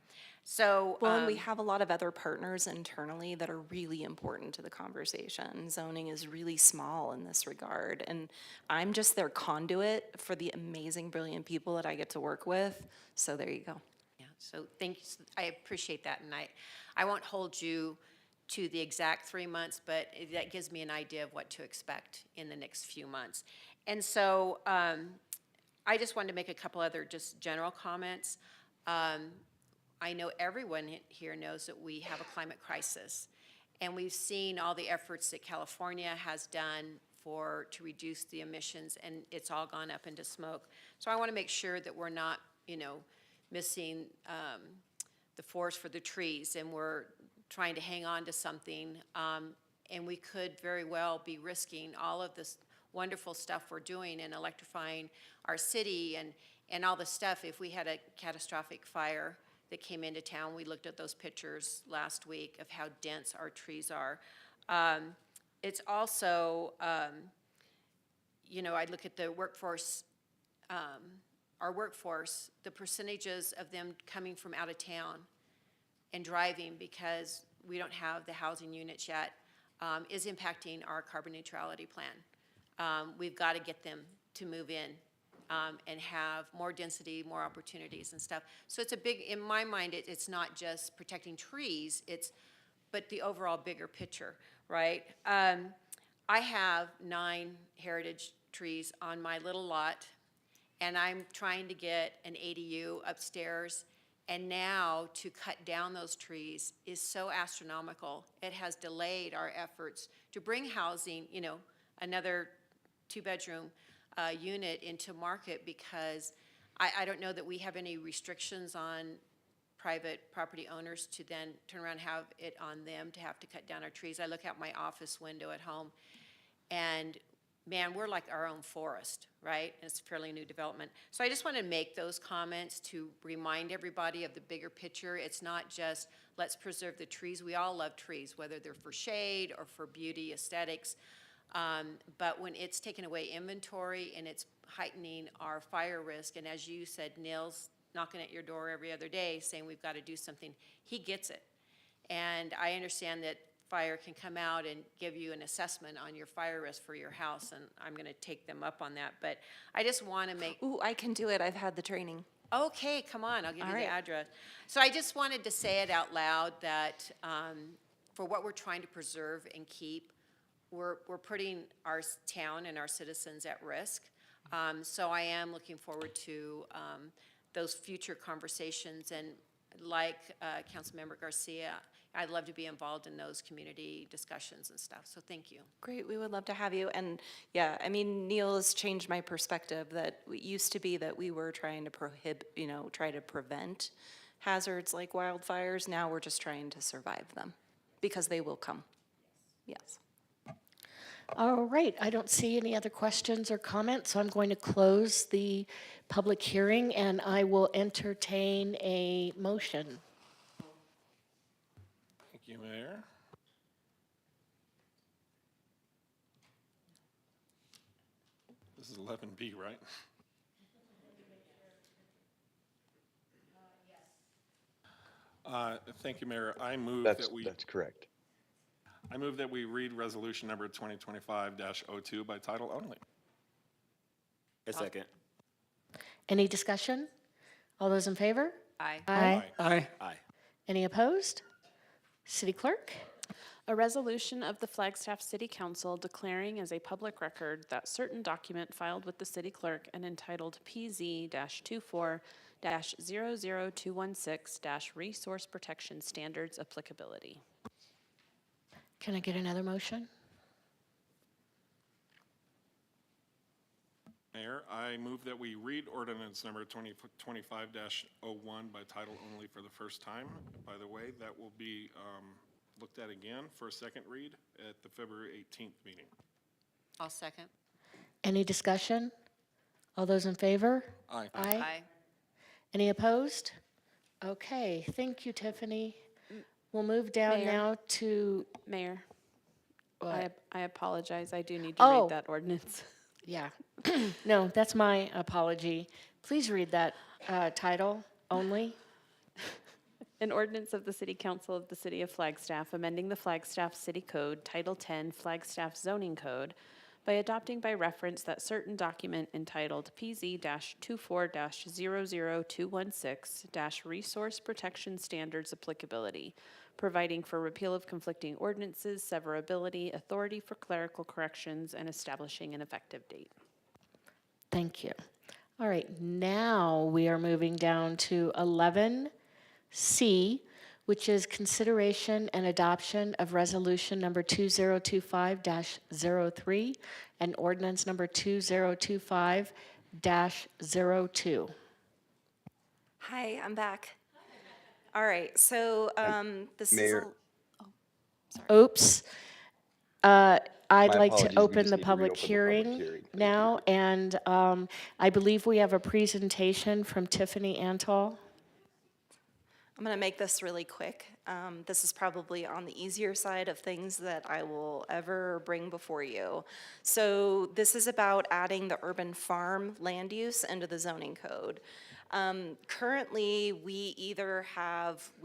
So, Well, and we have a lot of other partners internally that are really important to the conversation. Zoning is really small in this regard, and I'm just their conduit for the amazing, brilliant people that I get to work with. So there you go. yeah, so thank you. I appreciate that, and I won't hold you to the exact 3 months, but that gives me an idea of what to expect in the next few months. And so I just wanted to make a couple other just general comments. I know everyone here knows that we have a climate crisis, and we've seen all the efforts that California has done to reduce the emissions, and it's all gone up into smoke. So I want to make sure that we're not, you know, missing the forest for the trees, and we're trying to hang on to something, and we could very well be risking all of this wonderful stuff we're doing in electrifying our city and all the stuff if we had a catastrophic fire that came into town. We looked at those pictures last week of how dense our trees are. It's also, you know, I look at the workforce, our workforce, the percentages of them coming from out of town and driving because we don't have the housing units yet, is impacting our carbon neutrality plan. We've got to get them to move in and have more density, more opportunities and stuff. So it's a big, in my mind, it's not just protecting trees, but the overall bigger picture, right? I have 9 heritage trees on my little lot, and I'm trying to get an ADU upstairs, and now to cut down those trees is so astronomical. It has delayed our efforts to bring housing, you know, another 2-bedroom unit into market, because I don't know that we have any restrictions on private property owners to then turn around and have it on them to have to cut down our trees. I look out my office window at home, and man, we're like our own forest, right? And it's a fairly new development. So I just want to make those comments to remind everybody of the bigger picture. It's not just let's preserve the trees. We all love trees, whether they're for shade or for beauty, aesthetics. But when it's taking away inventory and it's heightening our fire risk, and as you said, Neil's knocking at your door every other day saying we've got to do something, he gets it. And I understand that fire can come out and give you an assessment on your fire risk for your house, and I'm going to take them up on that. But I just want to make... Ooh, I can do it. I've had the training. Okay, come on, I'll give All you right. the address. So I just wanted to say it out loud that for what we're trying to preserve and keep, we're putting our town and our citizens at risk. So I am looking forward to those future conversations, and like Councilmember Garcia, I'd love to be involved in those community discussions and stuff, so thank you. Great, we would love to have you. And yeah, I mean, Neil has changed my perspective that it used to be that we were trying to try to prevent hazards like wildfires. Now we're just trying to survive them because they will come. Yes. All right, I don't see any other questions or comments, so I'm going to close the public hearing, and I will entertain a motion. Thank you, Mayor. This is 11B, right? Thank you, Mayor. I move that we... That's correct. I move that we read resolution number 2025-02 by title only. A second. Any discussion? All those in favor? Aye. Aye. Aye. Aye. Any opposed? City Clerk? A resolution of the Flagstaff City Council declaring as a public record that certain document filed with the city clerk and entitled PZ-24-00216-Resource Protection Standards Applicability. Can I get another motion? Mayor, I move that we read ordinance number 2025-01 by title only for the first time. By the way, that will be looked at again for a second read at the February 18th meeting. I'll second. Any discussion? All those in favor? Aye. Aye. Any opposed? Okay, thank you, Tiffany. We'll move down Mayor. now to, Mayor, what? I apologize. I do need to Oh. read that ordinance. Yeah. No, that's my apology. Please read that title only. An ordinance of the City Council of the City of Flagstaff amending the Flagstaff City Code, Title 10, Flagstaff Zoning Code, by adopting by reference that certain document entitled PZ-24-00216-Resource Protection Standards Applicability, providing for repeal of conflicting ordinances, severability, authority for clerical corrections, and establishing an effective date. Thank you. All right, now we are moving down to 11C, which is consideration and adoption of resolution number 2025-03 and ordinance number 2025-02. Hi, I'm back. All right, so this Mayor. is. Oops. I'd My like apologies, to we open just the need to public reopen the public hearing hearing. Thank now, and I believe we have a presentation from Tiffany Antal. I'm going to make this really quick. This is probably on the easier side of things that I will ever bring before you. So this is about adding the urban farm land use into the zoning code. Currently, we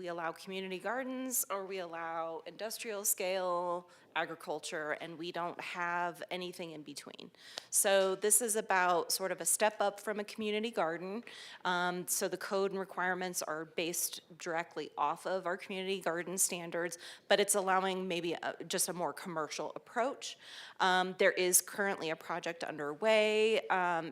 allow community gardens or we allow industrial scale agriculture, and we don't have anything in between. So this is about sort of a step up from a community garden. So the code and requirements are based directly off of our community garden standards, but it's allowing maybe just a more commercial approach. There is currently a project underway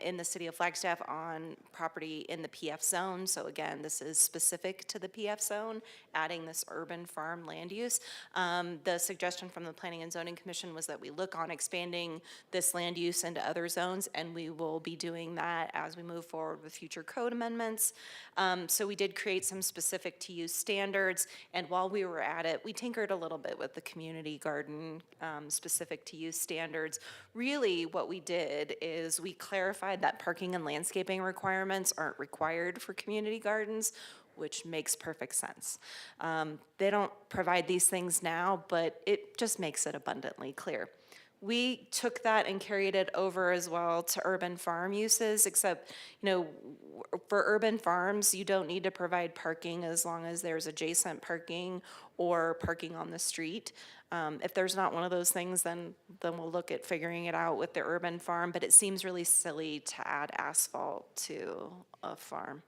in the city of Flagstaff on property in the PF zone. So again, this is specific to the PF zone, adding this urban farm land use. The suggestion from the planning Planning and Zoning Commission was that we look on expanding this land use into other zones, and we will be doing that as we move forward with future code amendments. So we did create some specific to use standards, and while we were at it, we tinkered a little bit with the community garden specific to use standards. Really, what we did is we clarified that parking and landscaping requirements aren't required for community gardens, which makes perfect sense. They don't provide these things now, but it just makes it abundantly clear. We took that and carried it over as well to urban farm uses, except, for urban farms, you don't need to provide parking as long as there's adjacent parking or parking on the street. If there's not one of those things, then we'll look at figuring it out with the urban farm, but it seems really silly to add asphalt to a farm.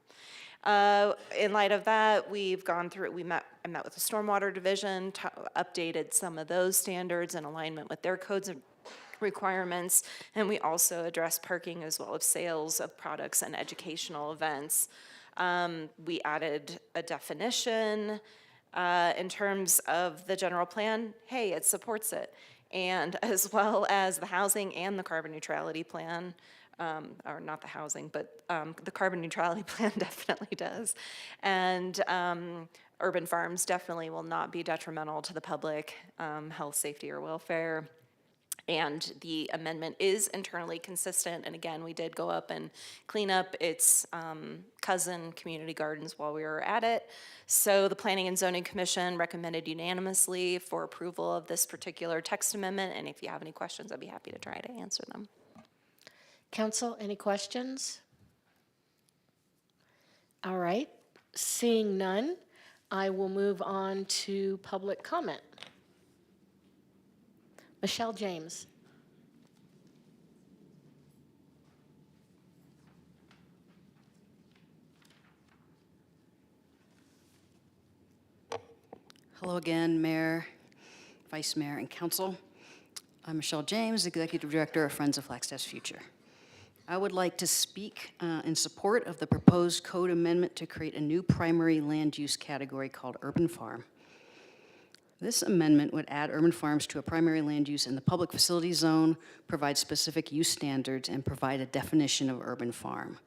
In light of that, we've gone through, I met with the Stormwater Division, updated some of those standards in alignment with their codes and requirements, and we also address parking as well as sales of products and educational events. We added a definition in terms of the general plan. Hey, it supports it. And as well as the housing and the carbon neutrality plan. Or not the housing, but the carbon neutrality plan definitely does. And urban farms definitely will not be detrimental to the public health, safety, or welfare. And the amendment is internally consistent. And again, we did go up and clean up its cousin community gardens while we were at it. So the Planning and Zoning Commission recommended unanimously for approval of this particular text amendment. And if you have any questions, I'd be happy to try to answer them. Council, any questions? All right, seeing none, I will move on to public comment. Michelle James. Hello again, Mayor, Vice Mayor, and Council. I'm Michelle James, Executive Director of Friends of Flagstaff's Future. I would like to speak in support of the proposed code amendment to create a new primary land use category called urban farm. This amendment would add urban farms to a primary land use in the public facility zone, provide specific use standards, and provide a definition of urban farm.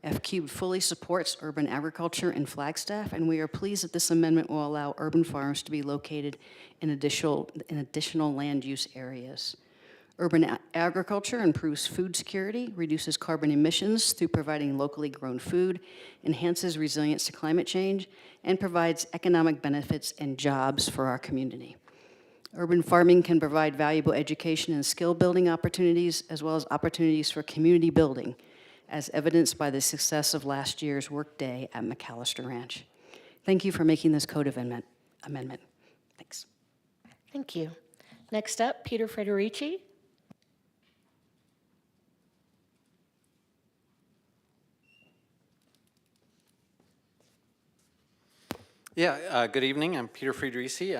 F-Cubed fully supports urban agriculture in Flagstaff, and we are pleased that this amendment will allow urban farms to be located in additional land use areas. Urban agriculture improves food security, reduces carbon emissions through providing locally grown food, enhances resilience to climate change, and provides economic benefits and jobs for our community. Urban farming can provide valuable education and skill building opportunities, as well as opportunities for community building, as evidenced by the success of last year's work day at McAllister Ranch. Thank you for making this code amendment. Thanks. Thank you. Next up, Peter Frederici. Yeah, good evening. I'm Peter Frederici.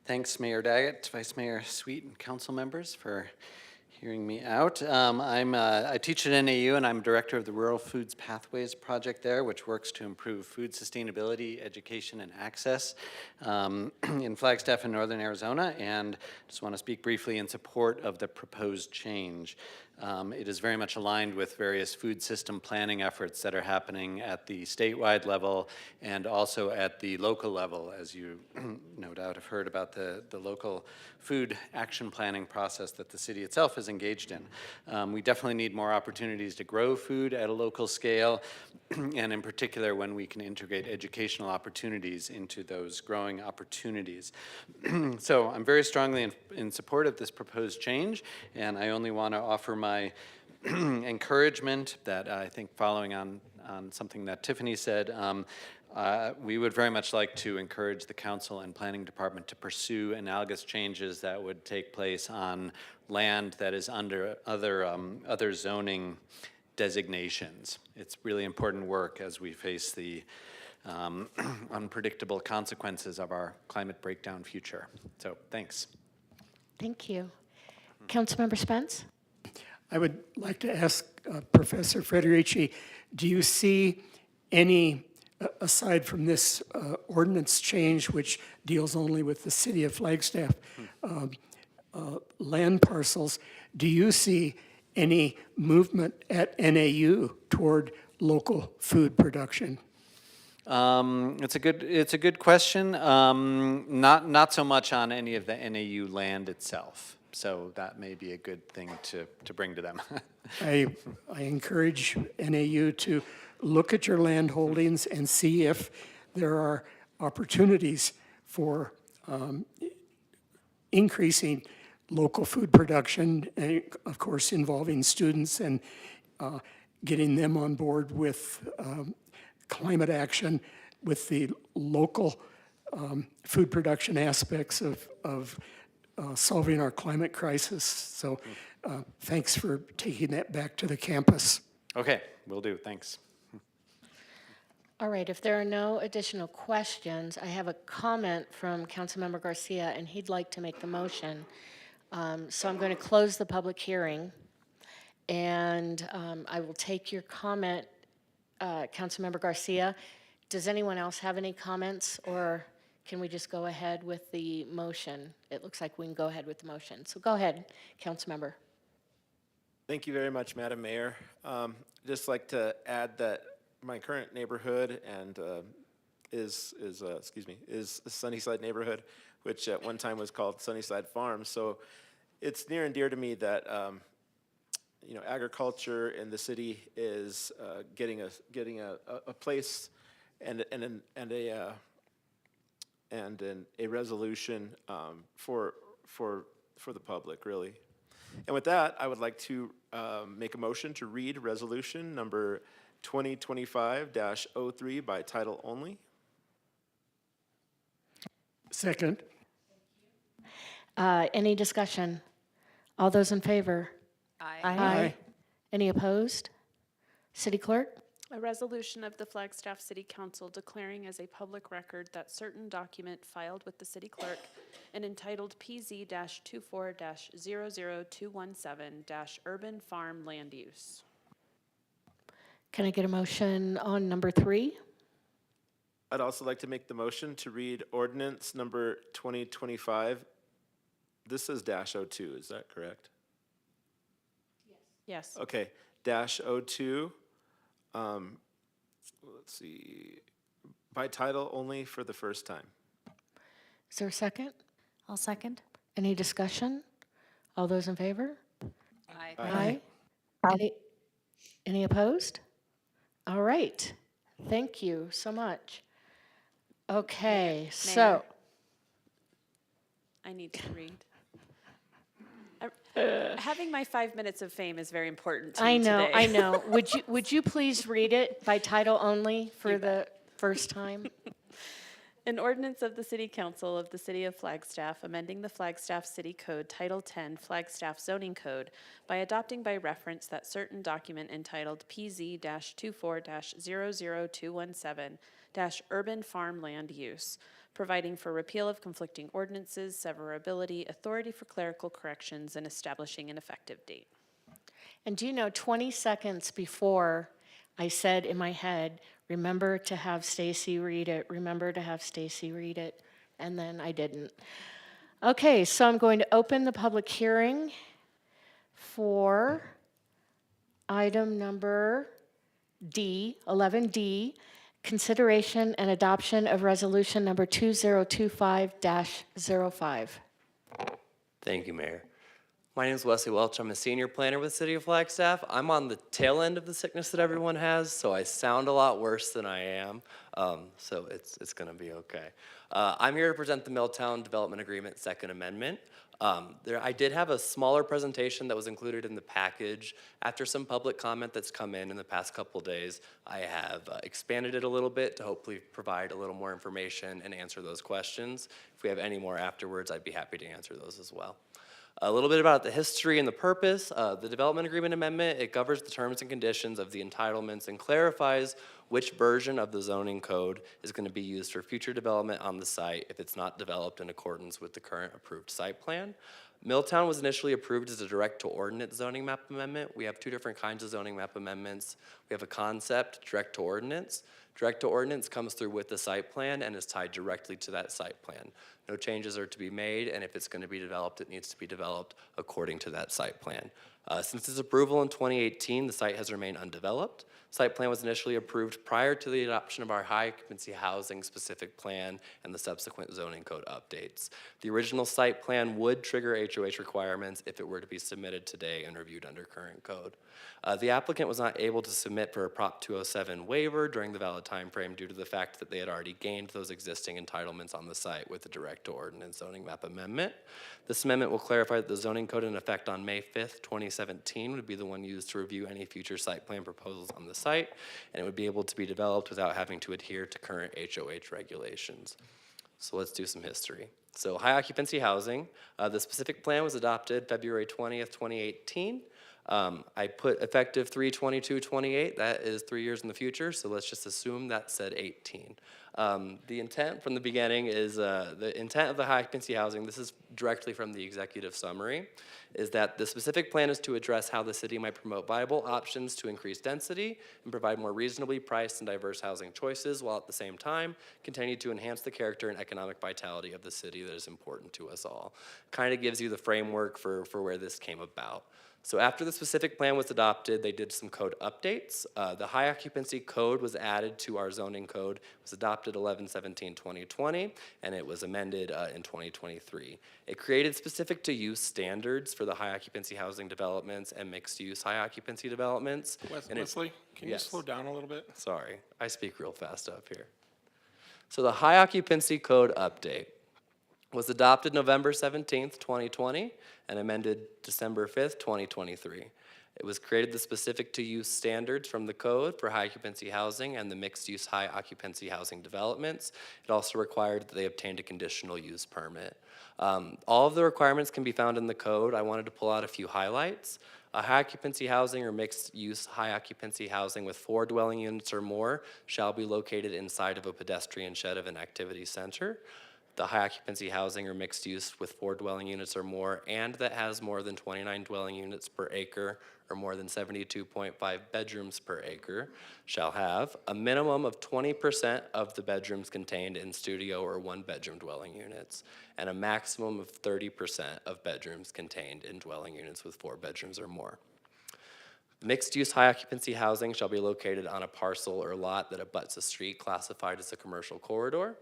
Thanks, Mayor Daggett, Vice Mayor Sweet, and council members for hearing me out. I teach at NAU, and I'm director of the Rural Foods Pathways project there, which works to improve food sustainability, education, and access in Flagstaff and northern Arizona. And just want to speak briefly in support of the proposed change. It is very much aligned with various food system planning efforts that are happening at the statewide level and also at the local level, as you no doubt have heard about the local food action planning process that the city itself is engaged in. We definitely need more opportunities to grow food at a local scale, and in particular when we can integrate educational opportunities into those growing opportunities. So I'm very strongly in support of this proposed change, and I only want to offer my encouragement that I think following on something that Tiffany said, we would very much like to encourage the council and planning department to pursue analogous changes that would take place on land that is under other zoning designations. It's really important work as we face the unpredictable consequences of our climate breakdown future. So thanks. Thank you. Councilmember Spence? I would like to ask Professor Frederici, do you see any aside from this ordinance change, which deals only with the city of Flagstaff land parcels, do you see any movement at NAU toward local food production? It's a good question. Not so much on any of the NAU land itself. So that may be a good thing to bring to them. I encourage NAU to look at your land holdings and see if there are opportunities for increasing local food production, and of course involving students and getting them on board with climate action, with the local food production aspects of solving our climate crisis. So thanks for taking that back to the campus. Okay, will do. Thanks. All right, if there are no additional questions, I have a comment from Councilmember Garcia, and he'd like to make the motion. So I'm going to close the public hearing, and I will take your comment, Councilmember Garcia. Does anyone else have any comments, or can we just go ahead with the motion? It looks like we can go ahead with the motion. So go ahead, Councilmember. Thank you very much, Madam Mayor. Just like to add that my current neighborhood and is a Sunnyside neighborhood, which at one time was called Sunnyside Farms. So it's near and dear to me that agriculture in the city is getting a place and a resolution for the public, really. And with that, I would like to make a motion to read resolution number 2025-03 by title only. Second. Any discussion? All those in favor? Aye. Any opposed? City Clerk? A resolution of the Flagstaff City Council declaring as a public record that certain document filed with the city clerk and entitled PZ-24-00217-urban farm land use. Can I get a motion on number 3? I'd also like to make the motion to read ordinance number 2025. This says -02, is that correct? Yes. Okay, -02. Let's see, by title only for the first time. Is there a second? I'll second. Any discussion? All those in favor? Aye. Any opposed? All right. Thank you so much. Okay, so. I need to read. Having my 5 minutes of fame is very important to me today. I know. Would you please read it by title only for the first time? An ordinance of the City Council of the City of Flagstaff amending the Flagstaff City Code Title 10 Flagstaff Zoning Code by adopting by reference that certain document entitled PZ-24-00217-urban farm land use, providing for repeal of conflicting ordinances, severability, authority for clerical corrections, and establishing an effective date. And do you know, 20 seconds before I said in my head, remember to have Stacy read it, remember to have Stacy read it, and then I didn't. Okay, so I'm going to open the public hearing for item number D, 11D, consideration and adoption of resolution number 2025-05. Thank you, Mayor. My name is Wesley Welch. I'm a senior planner with the City of Flagstaff. I'm on the tail end of the sickness that everyone has, so I sound a lot worse than I am. So it's going to be okay. I'm here to present the Milltown Development Agreement Second Amendment. I did have a smaller presentation that was included in the package. After some public comment that's come in the past couple days, I have expanded it a little bit to hopefully provide a little more information and answer those questions. If we have any more afterwards, I'd be happy to answer those as well. A little bit about the history and the purpose. The Development Agreement Amendment, it governs the terms and conditions of the entitlements and clarifies which version of the zoning code is going to be used for future development on the site if it's not developed in accordance with the current approved site plan. Milltown was initially approved as a direct-to-ordinance zoning map amendment. We have two different kinds of zoning map amendments. We have a concept direct-to-ordinance. Direct to ordinance comes through with the site plan and is tied directly to that site plan. No changes are to be made, and if it's going to be developed, it needs to be developed according to that site plan. Since its approval in 2018, the site has remained undeveloped. Site plan was initially approved prior to the adoption of our high occupancy housing specific plan and the subsequent zoning code updates. The original site plan would trigger HOH requirements if it were to be submitted today and reviewed under current code. The applicant was not able to submit for a Prop 207 waiver during the valid timeframe due to the fact that they had already gained those existing entitlements on the site with the direct to ordinance zoning map amendment. This amendment will clarify that the zoning code in effect on May 5th, 2017 would be the one used to review any future site plan proposals on the site, and it would be able to be developed without having to adhere to current HOH regulations. So let's do some history. So high occupancy housing, the specific plan was adopted February 20th, 2018. I put effective 3/22/28, that is 3 years in the future, so let's just assume that said 18. The intent from the beginning is, the intent of the high occupancy housing, this is directly from the executive summary, is that the specific plan is to address how the city might promote viable options to increase density and provide more reasonably priced and diverse housing choices, while at the same time continue to enhance the character and economic vitality of the city that is important to us all. Kind of gives you the framework for where this came about. So after the specific plan was adopted, they did some code updates. The high occupancy code was added to our zoning code. It was adopted 11/17/2020, and it was amended in 2023. It created specific to use standards for the high occupancy housing developments and mixed use high occupancy developments. Wesley, can you Yes. slow down a little bit? Sorry, I speak real fast up here. So the high occupancy code update was adopted November 17th, 2020, and amended December 5th, 2023. It was created the specific to use standards from the code for high occupancy housing and the mixed use high occupancy housing developments. It also required that they obtained a conditional use permit. All of the requirements can be found in the code. I wanted to pull out a few highlights. A high occupancy housing or mixed use high occupancy housing with 4 dwelling units or more shall be located inside of a pedestrian shed of an activity center. The high occupancy housing or mixed use with 4 dwelling units or more and that has more than 29 dwelling units per acre or more than 72.5 bedrooms per acre shall have a minimum of 20% of the bedrooms contained in studio or 1-bedroom dwelling units and a maximum of 30% of bedrooms contained in dwelling units with 4 bedrooms or more. Mixed-use high-occupancy housing shall be located on a parcel or lot that abuts a street classified as a commercial corridor,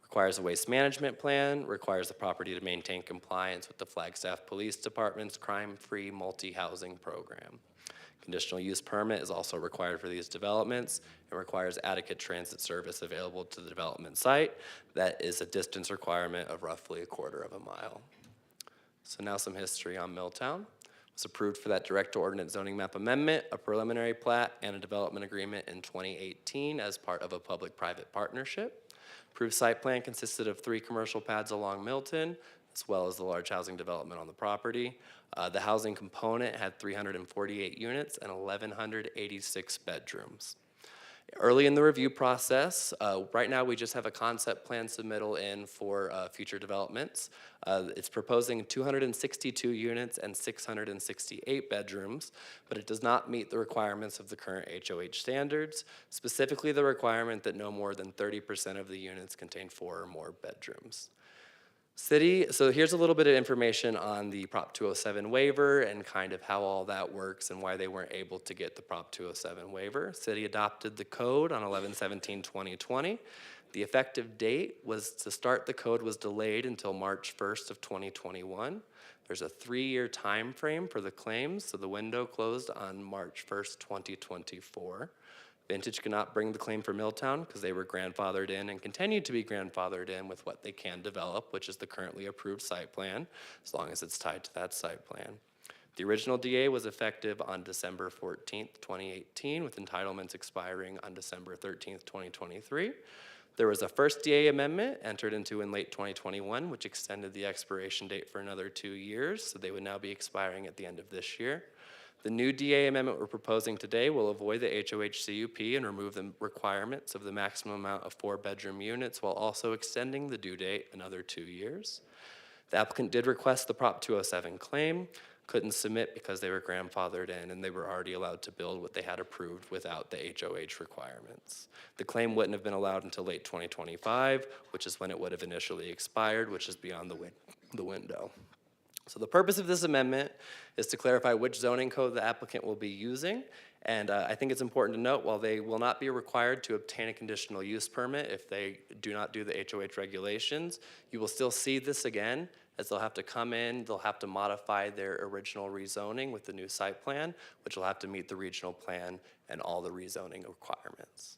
requires a waste management plan, requires the property to maintain compliance with the Flagstaff Police Department's crime-free multi-housing program. Conditional use permit is also required for these developments. It requires adequate transit service available to the development site. That is a distance requirement of roughly 1/4 mile. So now some history on Milltown. It was approved for that direct to ordinance zoning map amendment, a preliminary plat, and a development agreement in 2018 as part of a public-private partnership. Approved site plan consisted of 3 commercial pads along Milton, as well as the large housing development on the property. The housing component had 348 units and 1,186 bedrooms. Early in the review process, right now we just have a concept plan submittal in for future developments. It's proposing 262 units and 668 bedrooms, but it does not meet the requirements of the current HOH standards, specifically the requirement that no more than 30% of the units contain 4 or more bedrooms. So here's a little bit of information on the Prop 207 waiver and kind of how all that works and why they weren't able to get the Prop 207 waiver. City adopted the code on 11/17/2020. The effective date was to start the code was delayed until March 1st of 2021. There's a 3-year time frame for the claims, so the window closed on March 1st, 2024. Vintage cannot bring the claim for Milltown because they were grandfathered in and continue to be grandfathered in with what they can develop, which is the currently approved site plan, as long as it's tied to that site plan. The original DA was effective on December 14th, 2018, with entitlements expiring on December 13th, 2023. There was a first DA amendment entered into in late 2021, which extended the expiration date for another 2 years, so they would now be expiring at the end of this year. The new DA amendment we're proposing today will avoid the HOH CUP and remove the requirements of the maximum amount of 4-bedroom units while also extending the due date another 2 years. The applicant did request the Prop 207 claim. couldn't submit because they were grandfathered in and they were already allowed to build what they had approved without the HOH requirements. The claim wouldn't have been allowed until late 2025, which is when it would have initially expired, which is beyond the window. So the purpose of this amendment is to clarify which zoning code the applicant will be using. And I think it's important to note, while they will not be required to obtain a conditional use permit if they do not do the HOH regulations, you will still see this again, as they'll have to come in, they'll have to modify their original rezoning with the new site plan, which will have to meet the regional plan and all the rezoning requirements.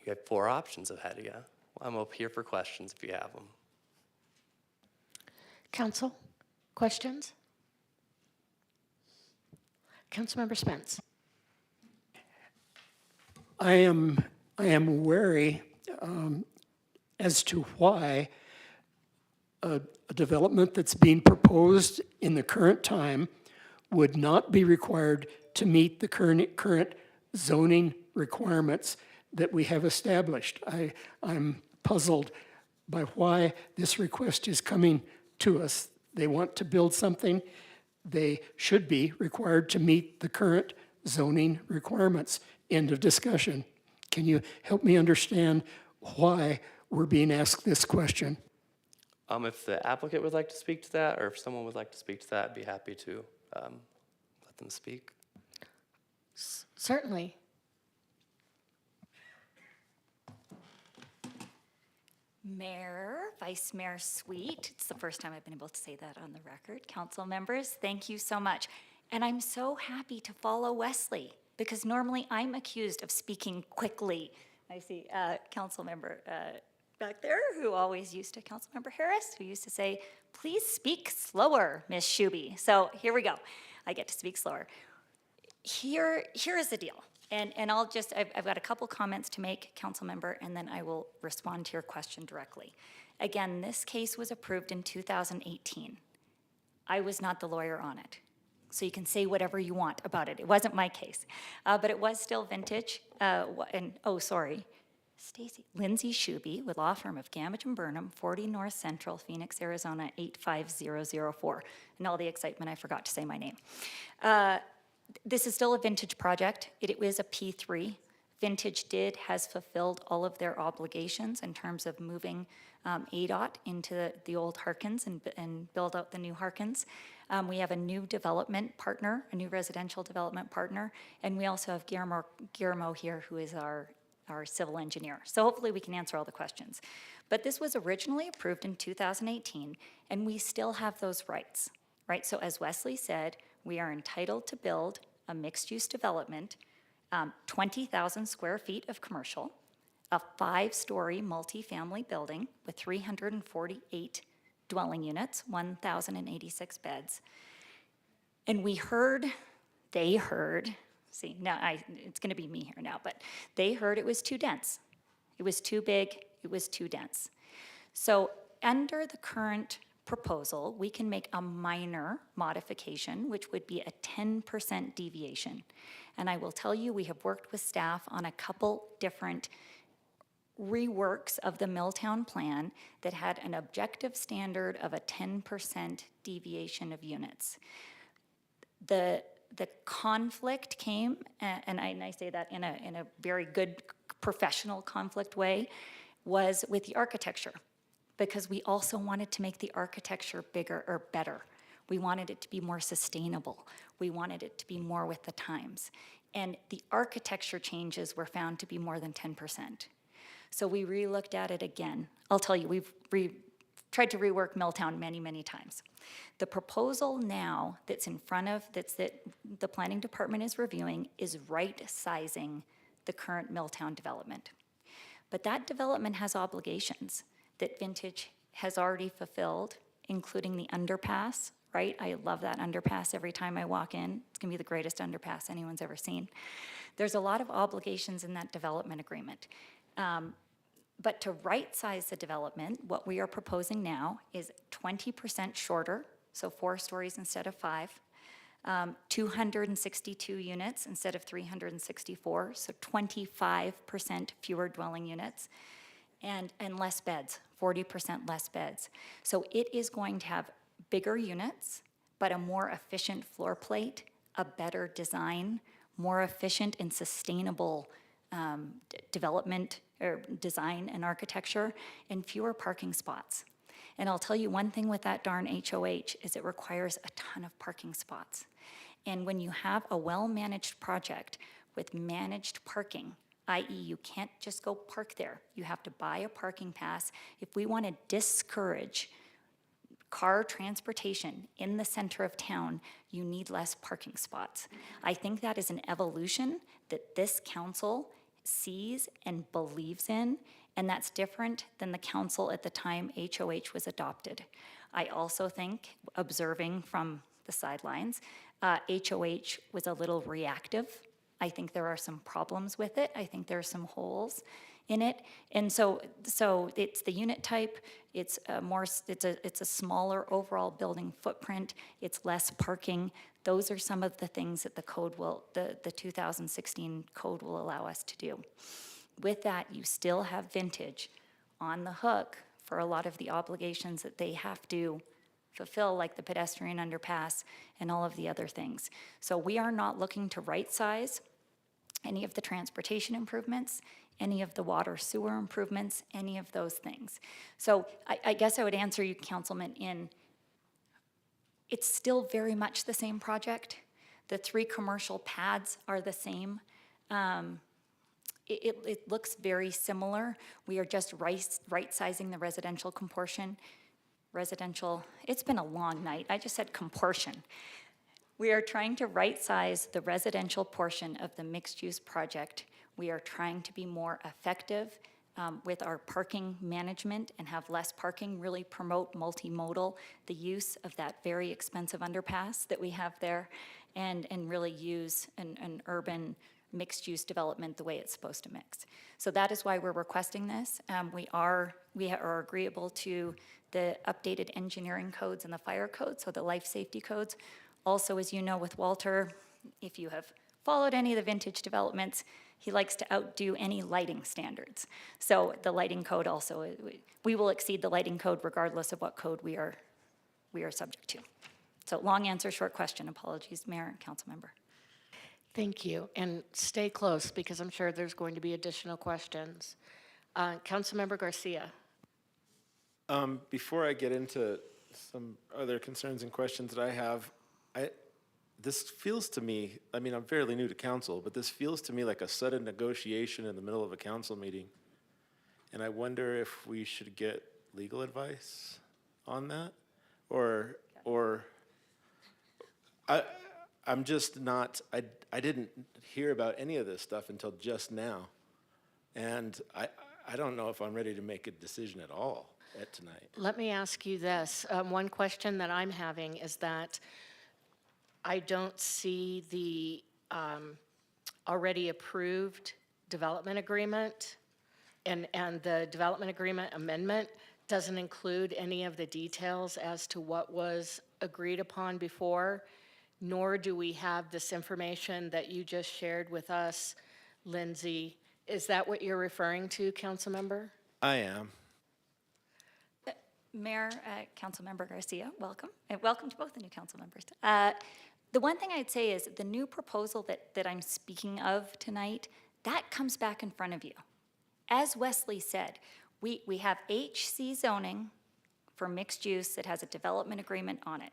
You have 4 options ahead of you. I'm up here for questions if you have them. Council, questions? Councilmember Spence. I am wary as to why a development that's being proposed in the current time would not be required to meet the current zoning requirements that we have established. I'm puzzled by why this request is coming to us. They want to build something. They should be required to meet the current zoning requirements. End of discussion. Can you help me understand why we're being asked this question? If the applicant would like to speak to that, or if someone would like to speak to that, I'd be happy to let them speak. Certainly. Mayor, Vice Mayor Sweet, it's the first time I've been able to say that on the record. Council members, thank you so much. And I'm so happy to follow Wesley, because normally I'm accused of speaking quickly. I see council member back there who always used to, Councilmember Harris, who used to say, please speak slower, Miss Shuby. So here we go. I get to speak slower. Here is the deal. And I've got a couple comments to make, council member, and then I will respond to your question directly. Again, this case was approved in 2018. I was not the lawyer on it. So you can say whatever you want about it. It wasn't my case, but it was still vintage. Lindsay Shuby with law firm of Gamage and Burnham, 40 North Central, Phoenix, Arizona, 85004. And all the excitement, I forgot to say my name. This is still a vintage project. It is a P3. Vintage has fulfilled all of their obligations in terms of moving ADOT into the old Harkins and build out the new Harkins. We have a new development partner, a new residential development partner, and we also have Guillermo here, who is our civil engineer. So hopefully we can answer all the questions. But this was originally approved in 2018, and we still have those rights, right? So as Wesley said, we are entitled to build a mixed-use development, 20,000 square feet of commercial, a 5-story multifamily building with 348 dwelling units, 1,086 beds. And they heard, it's gonna be me here now, but they heard it was too dense. It was too big, it was too dense. So under the current proposal, we can make a minor modification, which would be a 10% deviation. And I will tell you, we have worked with staff on a couple different reworks of the Milltown plan that had an objective standard of a 10% deviation of units. The conflict came, and I say that in a very good professional conflict way, was with the architecture, because we also wanted to make the architecture bigger or better. We wanted it to be more sustainable. We wanted it to be more with the times. And the architecture changes were found to be more than 10%. So we re-looked at it again. I'll tell you, we've tried to rework Milltown many, many times. The proposal now that the planning department is reviewing is right-sizing the current Milltown development. But that development has obligations that Vintage has already fulfilled, including the underpass, right? I love that underpass every time I walk in. It's gonna be the greatest underpass anyone's ever seen. There's a lot of obligations in that development agreement. But to right-size the development, what we are proposing now is 20% shorter, so 4 stories instead of 5, 262 units instead of 364, so 25% fewer dwelling units, and less beds, 40% less beds. So it is going to have bigger units, but a more efficient floor plate, a better design, more efficient and sustainable development or design and architecture, and fewer parking spots. And I'll tell you one thing with that darn HOH is it requires a ton of parking spots. And when you have a well-managed project with managed parking, i.e. you can't just go park there, you have to buy a parking pass. If we want to discourage car transportation in the center of town, you need less parking spots. I think that is an evolution that this council sees and believes in, and that's different than the council at the time HOH was adopted. I also think, observing from the sidelines, HOH was a little reactive. I think there are some problems with it. I think there are some holes in it. And so it's the unit type, it's a smaller overall building footprint, it's less parking. Those are some of the things that the 2016 code will allow us to do. With that, you still have Vintage on the hook for a lot of the obligations that they have to fulfill, like the pedestrian underpass and all of the other things. So we are not looking to right-size any of the transportation improvements, any of the water sewer improvements, any of those things. So I guess I would answer you, Councilman, in it's still very much the same project. The 3 commercial pads are the same. It looks very similar. We are just right-sizing the residential comportion. It's been a long night. I just said comportion. We are trying to right-size the residential portion of the mixed-use project. We are trying to be more effective with our parking management and have less parking, really promote multimodal, the use of that very expensive underpass that we have there, and really use an urban mixed-use development the way it's supposed to mix. So that is why we're requesting this. We are agreeable to the updated engineering codes and the fire codes, so the life safety codes. Also, as you know, with Walter, if you have followed any of the Vintage developments, he likes to outdo any lighting standards. So the lighting code also, we will exceed the lighting code regardless of what code we are subject to. So long answer, short question. Apologies, Mayor and Council Member. Thank you, and stay close because I'm sure there's going to be additional questions. Councilmember Garcia. Before I get into some other concerns and questions that I have, this feels to me, I mean, I'm fairly new to council, but this feels to me like a sudden negotiation in the middle of a council meeting. And I wonder if we should get legal advice on that? Or I'm just not, I didn't hear about any of this stuff until just now. And I don't know if I'm ready to make a decision at all tonight. Let me ask you this. One question that I'm having is that I don't see the already approved development agreement, and the development agreement amendment doesn't include any of the details as to what was agreed upon before, nor do we have this information that you just shared with us, Lindsay. Is that what you're referring to, Councilmember? I am. Mayor, Councilmember Garcia, welcome. And welcome to both the new council members. The one thing I'd say is the new proposal that I'm speaking of tonight, that comes back in front of you. As Wesley said, we have HC zoning for mixed use that has a development agreement on it.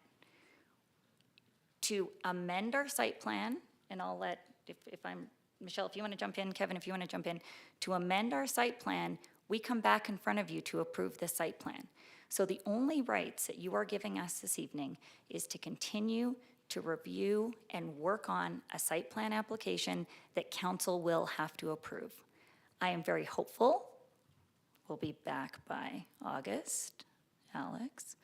To amend our site plan, and I'll let, Michelle, if you want to jump in, Kevin, if you want to jump in, to amend our site plan, we come back in front of you to approve the site plan. So the only rights that you are giving us this evening is to continue to review and work on a site plan application that council will have to approve. I am very hopeful we'll be back by August. Alex?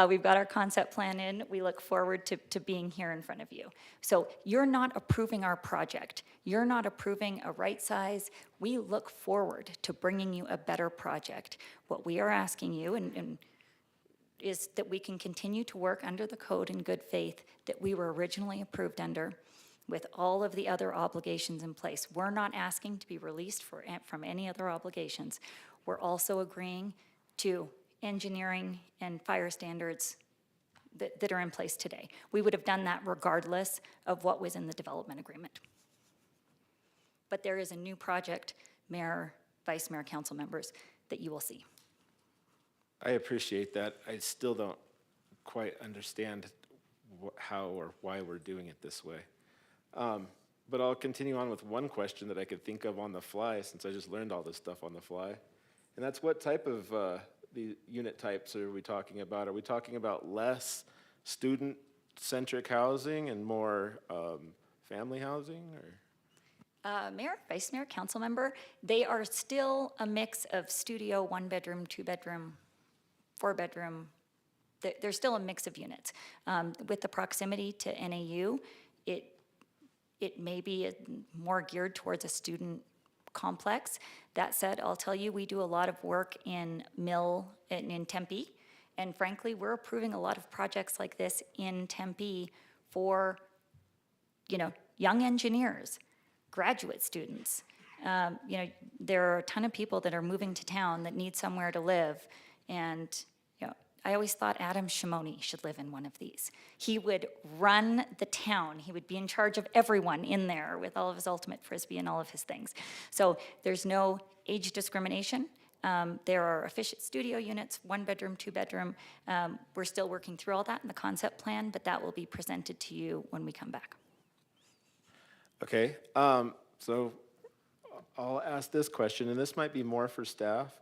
We've got our concept plan in. We look forward to being here in front of you. So you're not approving our project. You're not approving a right size. We look forward to bringing you a better project. What we are asking you is that we can continue to work under the code in good faith that we were originally approved under with all of the other obligations in place. We're not asking to be released from any other obligations. We're also agreeing to engineering and fire standards that are in place today. We would have done that regardless of what was in the development agreement. But there is a new project, Mayor, Vice Mayor, council members, that you will see. I appreciate that. I still don't quite understand how or why we're doing it this way. But I'll continue on with one question that I could think of on the fly, since I just learned all this stuff on the fly. And that's, what type of the unit types are we talking about? Are we talking about less student-centric housing and more family housing? Or? Mayor, Vice Mayor, council member, they are still a mix of studio, 1-bedroom, 2-bedroom, 4-bedroom. There's still a mix of units. With the proximity to NAU, it may be more geared towards a student complex. That said, I'll tell you, we do a lot of work in Mill and in Tempe, and frankly, we're approving a lot of projects like this in Tempe for, young engineers, graduate students. There are a ton of people that are moving to town that need somewhere to live, and I always thought Adam Shimoni should live in one of these. He would run the town. He would be in charge of everyone in there with all of his ultimate frisbee and all of his things. So there's no age discrimination. There are efficient studio units, 1-bedroom, 2-bedroom. We're still working through all that in the concept plan, but that will be presented to you when we come back. Okay, so I'll ask this question, and this might be more for staff,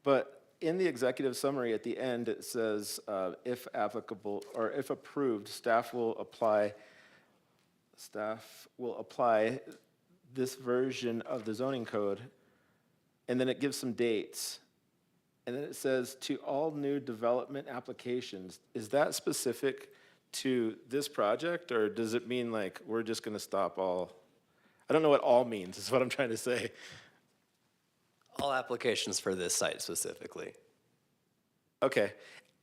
but in the executive summary at the end, it says, if applicable, or if approved, staff will apply this version of the zoning code, and then it gives some dates. And then it says, to all new development applications. Is that specific to this project, or does it mean like we're just gonna stop all? I don't know what all means, is what I'm trying to say. All applications for this site specifically. Okay,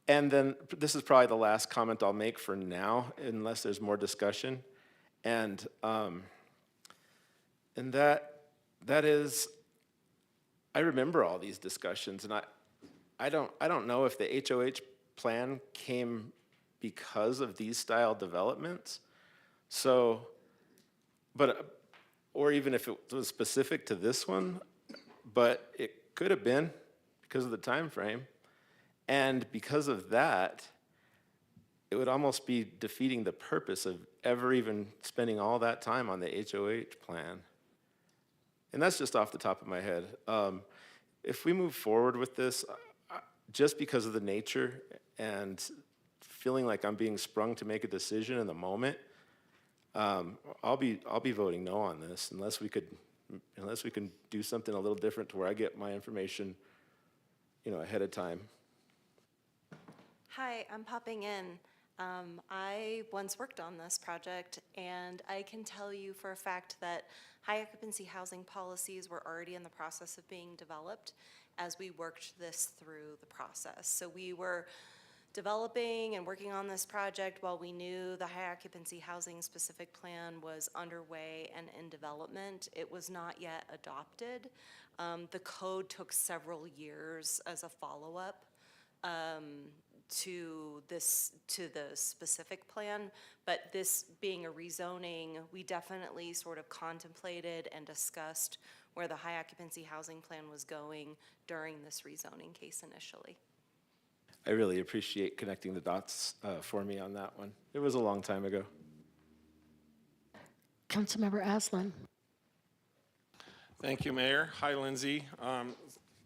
and then this is probably the last comment I'll make for now, unless there's more discussion. And that is, I remember all these discussions, and I don't know if the HOH plan came because of these style developments. So, but, or even if it was specific to this one, but it could have been because of the time frame. And because of that, it would almost be defeating the purpose of ever even spending all that time on the HOH plan. And that's just off the top of my head. If we move forward with this, just because of the nature and feeling like I'm being sprung to make a decision in the moment, I'll be voting no on this unless we can do something a little different to where I get my information, ahead of time. Hi, I'm popping in. I once worked on this project, and I can tell you for a fact that high occupancy housing policies were already in the process of being developed as we worked this through the process. So we were developing and working on this project while we knew the high occupancy housing specific plan was underway and in development. It was not yet adopted. The code took several years as a follow-up to the specific plan, but this being a rezoning, we definitely sort of contemplated and discussed where the high occupancy housing plan was going during this rezoning case initially. I really appreciate connecting the dots for me on that one. It was a long time ago. Councilmember Aslan. Thank you, Mayor. Hi, Lindsay.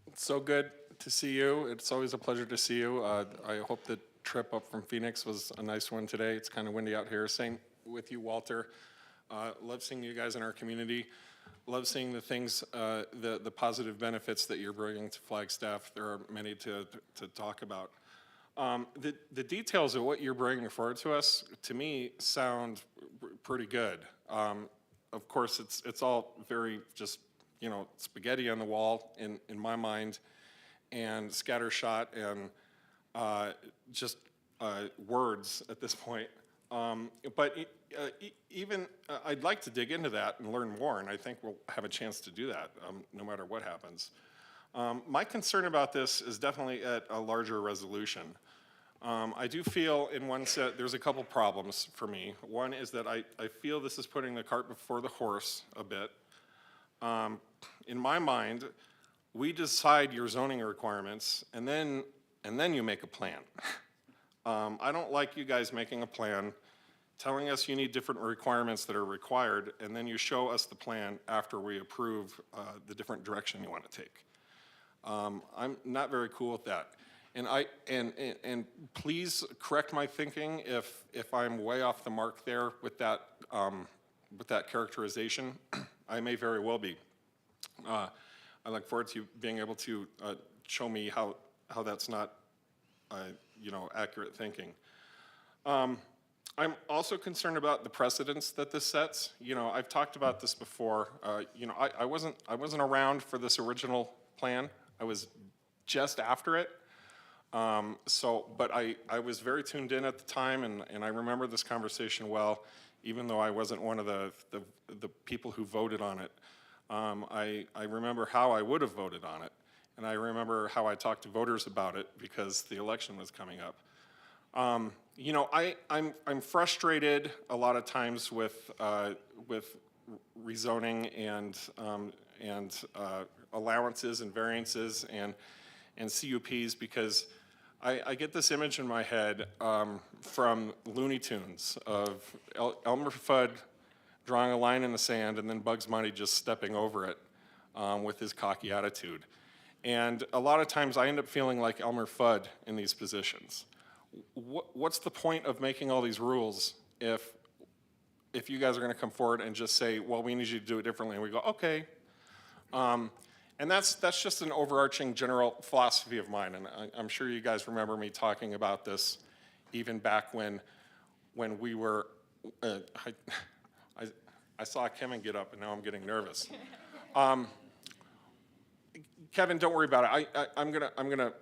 It's so good to see you. It's always a pleasure to see you. I hope the trip up from Phoenix was a nice one today. It's kind of windy out here. Same with you, Walter. Love seeing you guys in our community. Love seeing the things, the positive benefits that you're bringing to Flagstaff. There are many to talk about. The details of what you're bringing forward to us, to me, sound pretty good. Of course, it's all very just, spaghetti on the wall in my mind, and scattershot and just words at this point. But even I'd like to dig into that and learn more, and I think we'll have a chance to do that no matter what happens. My concern about this is definitely at a larger resolution. I do feel in one set, there's a couple problems for me. One is that I feel this is putting the cart before the horse a bit. In my mind, we decide your zoning requirements and then you make a plan. I don't like you guys making a plan, telling us you need different requirements that are required, and then you show us the plan after we approve the different direction you want to take. I'm not very cool with that. And please correct my thinking if I'm way off the mark there with that characterization. I may very well be. I look forward to you being able to show me how that's not accurate thinking. I'm also concerned about the precedents that this sets. I've talked about this before. I wasn't around for this original plan. I was just after it. But I was very tuned in at the time, and I remember this conversation well, even though I wasn't one of the people who voted on it. I remember how I would have voted on it, and I remember how I talked to voters about it because the election was coming up. I'm frustrated a lot of times with rezoning and allowances and variances and CUPs because I get this image in my head from Looney Tunes of Elmer Fudd drawing a line in the sand and then Bugs Bunny just stepping over it with his cocky attitude. And a lot of times I end up feeling like Elmer Fudd in these positions. What's the point of making all these rules if you guys are going to come forward and just say, well, we need you to do it differently, and we go, okay. And that's just an overarching general philosophy of mine, and I'm sure you guys remember me talking about this even back when we were, I saw Kevin get up, and now I'm getting nervous. Kevin, don't worry about it. I'm gonna.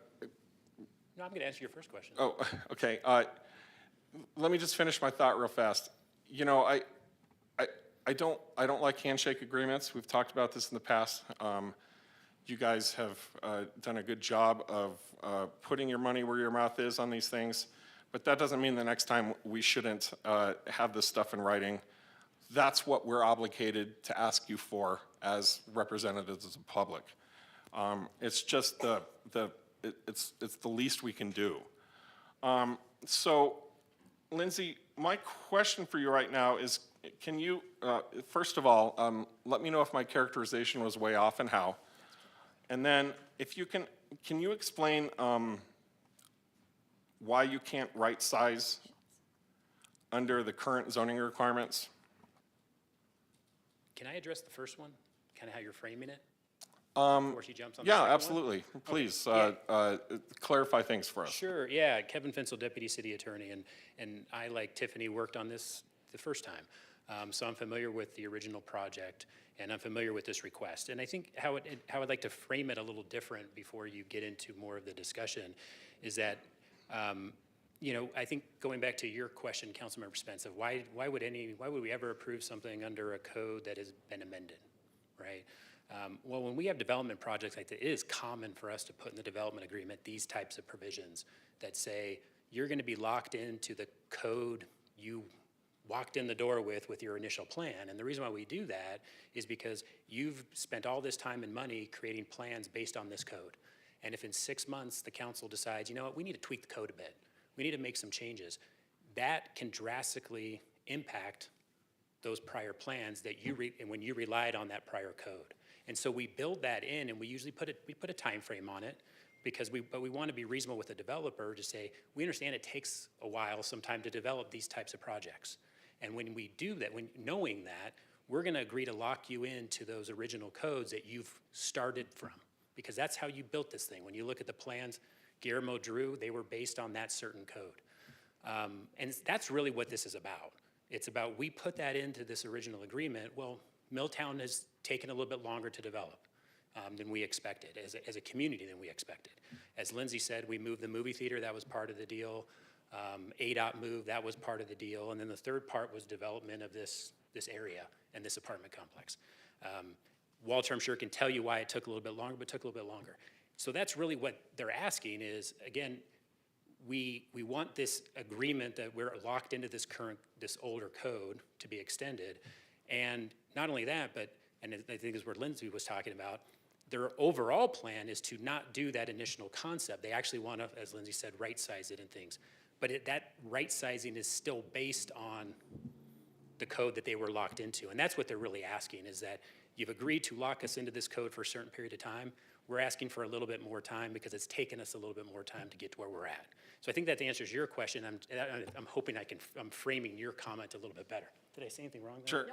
No, I'm going to answer your first question. Oh, okay. Let me just finish my thought real fast. I don't like handshake agreements. We've talked about this in the past. You guys have done a good job of putting your money where your mouth is on these things, but that doesn't mean the next time we shouldn't have this stuff in writing. That's what we're obligated to ask you for as representatives of the public. It's just it's the least we can do. So, Lindsay, my question for you right now is, can you, first of all, let me know if my characterization was way off and how. And then, if you can you explain why you can't right size under the current zoning requirements? Can I address the first one? Kind of how you're framing it? Before she jumps on the Yeah, second absolutely. one? Please, Okay. clarify things for us. Sure, yeah. Kevin Finsel, Deputy City Attorney, and I, like Tiffany, worked on this the first time. So I'm familiar with the original project, and I'm familiar with this request. And I think how I'd like to frame it a little different before you get into more of the discussion is that, I think going back to your question, Councilmember Spence, of why would we ever approve something under a code that has been amended, right? Well, when we have development projects like that, it is common for us to put in the development agreement these types of provisions that say you're going to be locked into the code you walked in the door with your initial plan. And the reason why we do that is because you've spent all this time and money creating plans based on this code. And if in 6 months the council decides, you know what, we need to tweak the code a bit, we need to make some changes, that can drastically impact those prior plans that when you relied on that prior code. And so we build that in, and we usually put a time frame on it, but we want to be reasonable with the developer to say, we understand it takes a while sometime to develop these types of projects. And when we do that, knowing that, we're going to agree to lock you into those original codes that you've started from, because that's how you built this thing. When you look at the plans Guillermo drew, they were based on that certain code. And that's really what this is about. It's about, we put that into this original agreement. Well, Milltown has taken a little bit longer to develop than we expected, as a community than we expected. As Lindsay said, we moved the movie theater, that was part of the deal. ADOT moved, that was part of the deal. And then the third part was development of this area and this apartment complex. Walter, I'm sure, can tell you why it took a little bit longer, but it took a little bit longer. So that's really what they're asking is, again, we want this agreement that we're locked into this older code to be extended. And not only that, but, and I think is where Lindsay was talking about, their overall plan is to not do that initial concept. They actually want to, as Lindsay said, right-size it and things. But that right-sizing is still based on the code that they were locked into. And that's what they're really asking, is that you've agreed to lock us into this code for a certain period of time. We're asking for a little bit more time because it's taken us a little bit more time to get to where we're at. So I think that answers your question. I'm hoping I'm framing your comment a little bit better. Did I say anything wrong there? Sure.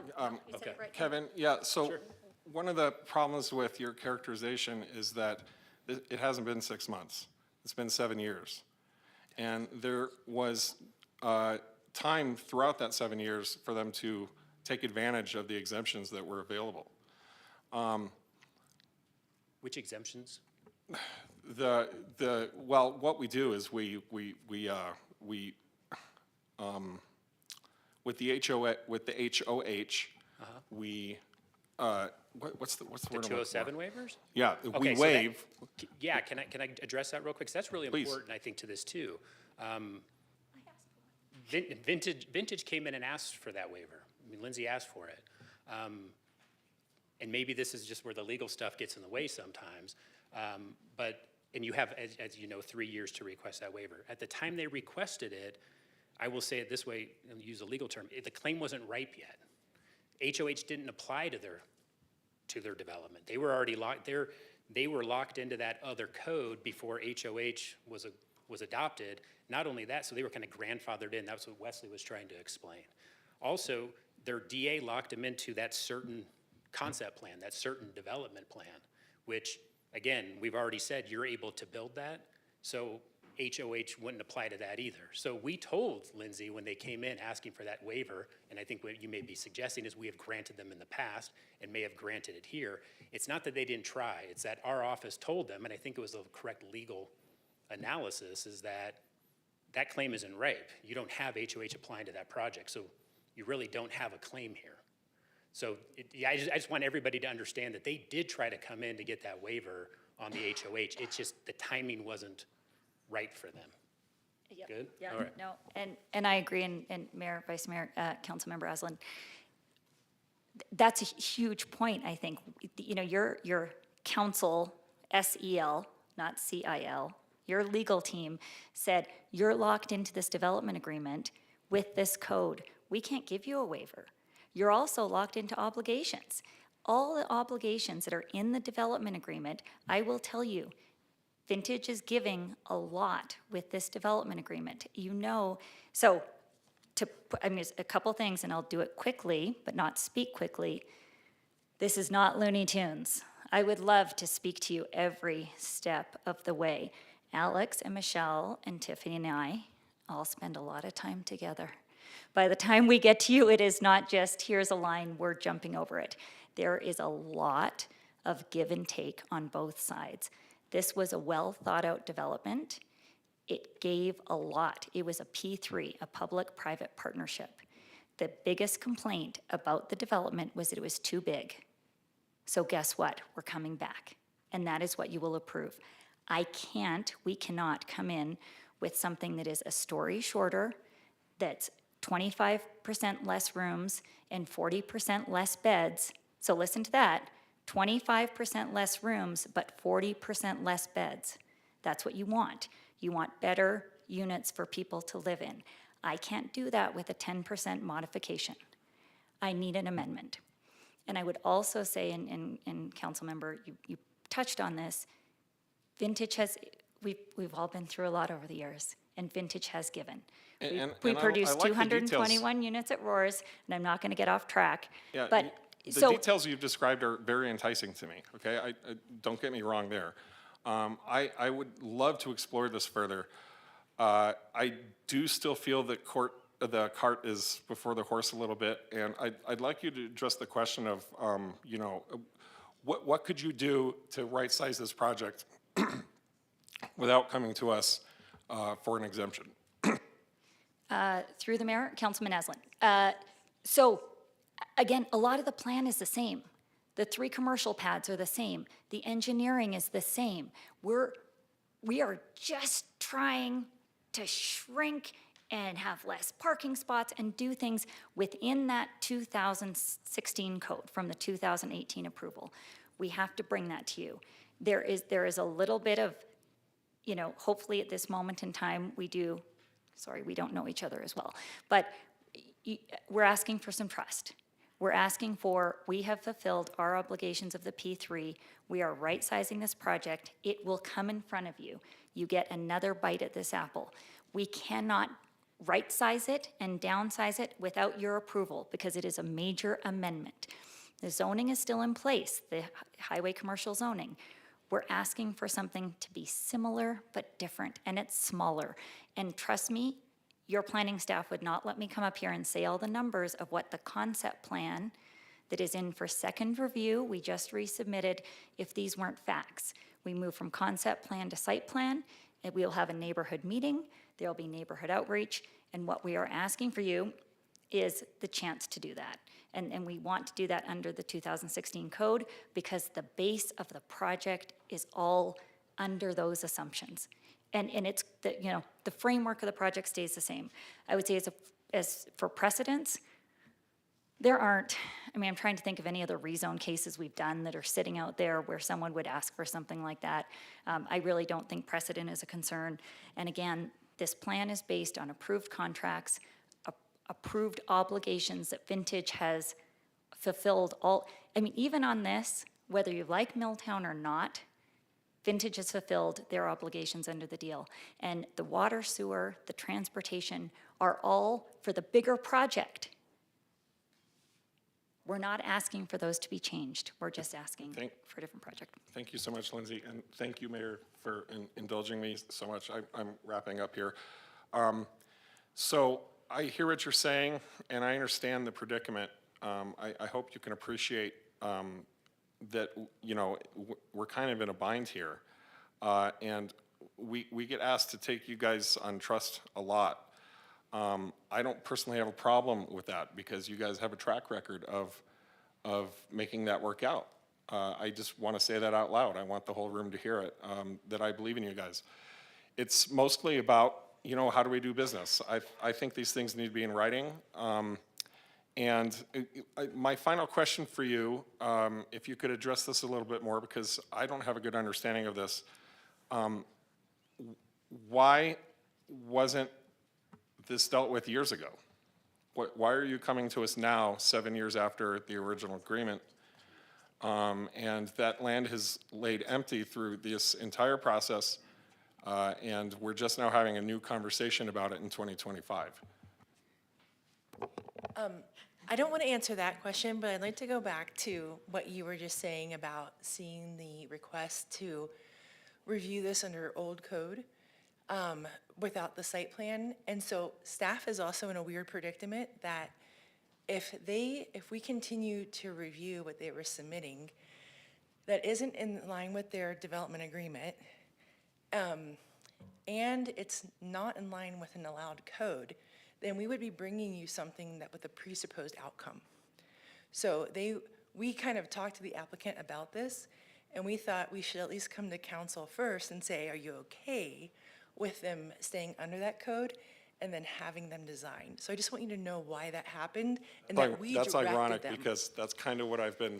Okay. Kevin, yeah, so one of the problems with your characterization is that it hasn't been 6 months. It's been 7 years. And there was time throughout that 7 years for them to take advantage of the exemptions that were available. Which exemptions? Well, what we do is we with the HOH, we, what's the word? The I'm looking 207 for? waivers? Yeah, Okay, we so waive. Yeah, can I address that real quick? 'Cause that's really Please. important, I think, to this too. Vintage came in and asked for that waiver. I mean, Lindsay asked for it. And maybe this is just where the legal stuff gets in the way sometimes. And you have, as you know, 3 years to request that waiver. At the time they requested it, I will say it this way, and use a legal term, the claim wasn't ripe yet. HOH didn't apply to their development. They were already locked. They were locked into that other code before HOH was adopted. Not only that, so they were kind of grandfathered in. That's what Wesley was trying to explain. Also, their DA locked them into that certain concept plan, that certain development plan, which, again, we've already said you're able to build that, so HOH wouldn't apply to that either. So we told Lindsay when they came in asking for that waiver, and I think what you may be suggesting is we have granted them in the past and may have granted it here. It's not that they didn't try, it's that our office told them, and I think it was the correct legal analysis, is that that claim isn't ripe. You don't have HOH applying to that project, so you really don't have a claim here. So I just want everybody to understand that they did try to come in to get that waiver on the HOH. It's just the timing wasn't right for them. Yep. Good? Yeah, All right. no, and I agree, and Mayor, Vice Mayor, Councilmember Aslan, that's a huge point, I think. You know, your council, SEL, not CIL, your legal team said, you're locked into this development agreement with this code. We can't give you a waiver. You're also locked into obligations. All the obligations that are in the development agreement, I will tell you, Vintage is giving a lot with this development agreement. You know, so I mean, there's a couple things, and I'll do it quickly, but not speak quickly. This is not Looney Tunes. I would love to speak to you every step of the way. Alex and Michelle and Tiffany and I all spend a lot of time together. By the time we get to you, it is not just, here's a line, we're jumping over it. There is a lot of give and take on both sides. This was a well-thought-out development. It gave a lot. It was a P3, a public-private partnership. The biggest complaint about the development was that it was too big. So guess what? We're coming back, and that is what you will approve. We cannot come in with something that is a story shorter, that's 25% less rooms and 40% less beds. So listen to that, 25% less rooms, but 40% less beds. That's what you want. You want better units for people to live in. I can't do that with a 10% modification. I need an amendment. And I would also say, and council member, you touched on this, Vintage has, we've all been through a lot over the years, and Vintage has given. We produced 221 units at Roars, and I'm not going to get off track. Yeah, but the so details you've described are very enticing to me, okay? I don't get me wrong there. I would love to explore this further. I do still feel that the cart is before the horse a little bit, and I'd like you to address the question of, you know, what could you do to right-size this project without coming to us for an exemption? through the mayor, Councilman Aslan. So again, a lot of the plan is the same. The 3 commercial pads are the same. The engineering is the same. We are just trying to shrink and have less parking spots and do things within that 2016 code from the 2018 approval. We have to bring that to you. There is a little bit of, you know, hopefully at this moment in time, we don't know each other as well, but we're asking for some trust. We're asking for, we have fulfilled our obligations of the P3. We are right-sizing this project. It will come in front of you. You get another bite at this apple. We cannot right-size it and downsize it without your approval because it is a major amendment. The zoning is still in place, the highway commercial zoning. We're asking for something to be similar but different, and it's smaller. And trust me, your planning staff would not let me come up here and say all the numbers of what the concept plan that is in for second review, we just resubmitted, if these weren't facts. We move from concept plan to site plan, and we'll have a neighborhood meeting, there'll be neighborhood outreach, and what we are asking for you is the chance to do that. And we want to do that under the 2016 code because the base of the project is all under those assumptions. And it's, the framework of the project stays the same. I would say as for precedents, there aren't, I'm trying to think of any other rezone cases we've done that are sitting out there where someone would ask for something like that. I really don't think precedent is a concern. And again, this plan is based on approved contracts, approved obligations that Vintage has fulfilled all. Even on this, whether you like Milltown or not, Vintage has fulfilled their obligations under the deal. And the water, sewer, the transportation are all for the bigger project. We're not asking for those to be changed. We're just asking for a different project. Thank you so much, Lindsay, and thank you, Mayor, for indulging me so much. I'm wrapping up here. So I hear what you're saying, and I understand the predicament. I hope you can appreciate that, we're kind of in a bind here. And we get asked to take you guys on trust a lot. I don't personally have a problem with that because you guys have a track record of making that work out. I just want to say that out loud. I want the whole room to hear it, that I believe in you guys. It's mostly about, how do we do business? I think these things need to be in writing. My final question for you, if you could address this a little bit more, because I don't have a good understanding of this. Why wasn't this dealt with years ago? Why are you coming to us now, 7 years after the original agreement? And that land has laid empty through this entire process, and we're just now having a new conversation about it in 2025. I don't want to answer that question, but I'd like to go back to what you were just saying about seeing the request to review this under old code without the site plan. And so staff is also in a weird predicament that if we continue to review what they were submitting that isn't in line with their development agreement, and it's not in line with an allowed code, then we would be bringing you something that with a presupposed outcome. So we kind of talked to the applicant about this, and we thought we should at least come to council first and say, are you okay with them staying under that code and then having them design? So I just want you to know why that happened and that we That's directed ironic them. because that's kind of what I've been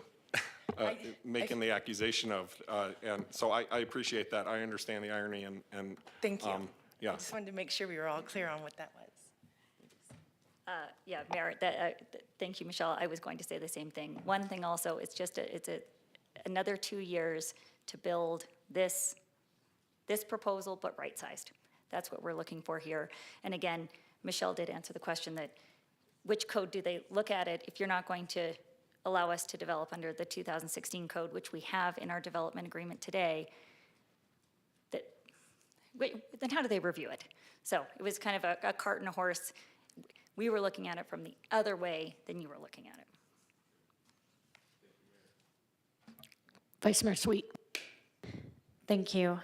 making the accusation of. And so I appreciate that. I understand the irony and Thank you. Yeah. I just wanted to make sure we were all clear on what that was. Yeah, Mayor, thank you, Michelle. I was going to say the same thing. One thing also, it's just another 2 years to build this proposal, but right-sized. That's what we're looking for here. And again, Michelle did answer the question that which code do they look at it if you're not going to allow us to develop under the 2016 code, which we have in our development agreement today, then how do they review it? So it was kind of a cart and a horse. We were looking at it from the other way than you were looking at it. Vice Mayor Sweet. Thank you.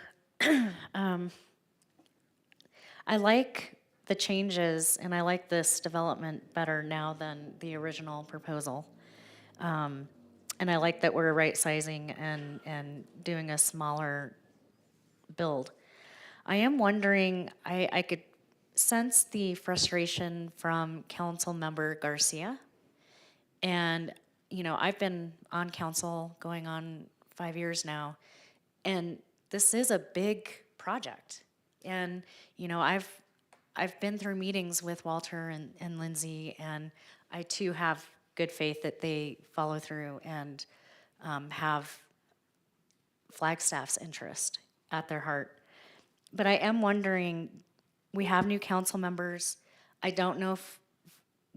I like the changes and I like this development better now than the original proposal. And I like that we're right sizing and doing a smaller build. I am wondering, I could sense the frustration from Councilmember Garcia. And, you know, I've been on council going on 5 years now, and this is a big project. And, you know, I've been through meetings with Walter and Lindsay, and I too have good faith that they follow through and have Flagstaff's interest at their heart. But I am wondering, we have new council members. I don't know if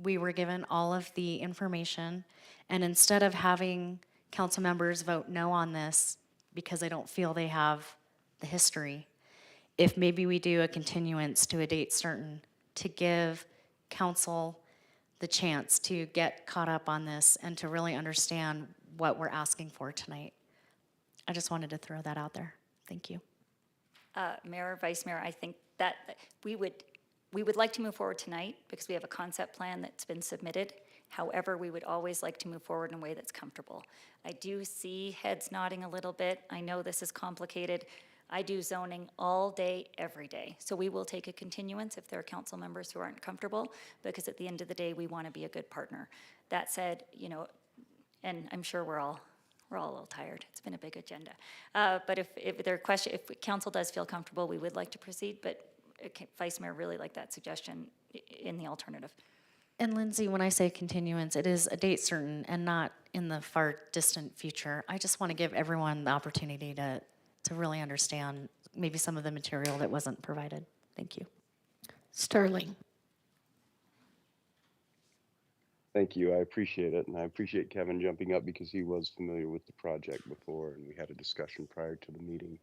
we were given all of the information, and instead of having council members vote no on this because they don't feel they have the history, if maybe we do a continuance to a date certain to give council the chance to get caught up on this and to really understand what we're asking for tonight. I just wanted to throw that out there. Thank you. Mayor, Vice Mayor, I think that we would like to move forward tonight because we have a concept plan that's been submitted. However, we would always like to move forward in a way that's comfortable. I do see heads nodding a little bit. I know this is complicated. I do zoning all day, every day. So we will take a continuance if there are council members who aren't comfortable, because at the end of the day, we want to be a good partner. That said, you know, and I'm sure we're all a little tired. It's been a big agenda. But if council does feel comfortable, we would like to proceed, but Vice Mayor really liked that suggestion in the alternative. And Lindsay, when I say continuance, it is a date certain and not in the far distant future. I just want to give everyone the opportunity to really understand maybe some of the material that wasn't provided. Thank you. Sterling. Thank you. I appreciate it. And I appreciate Kevin jumping up because he was familiar with the project before, and we had a discussion prior to the meeting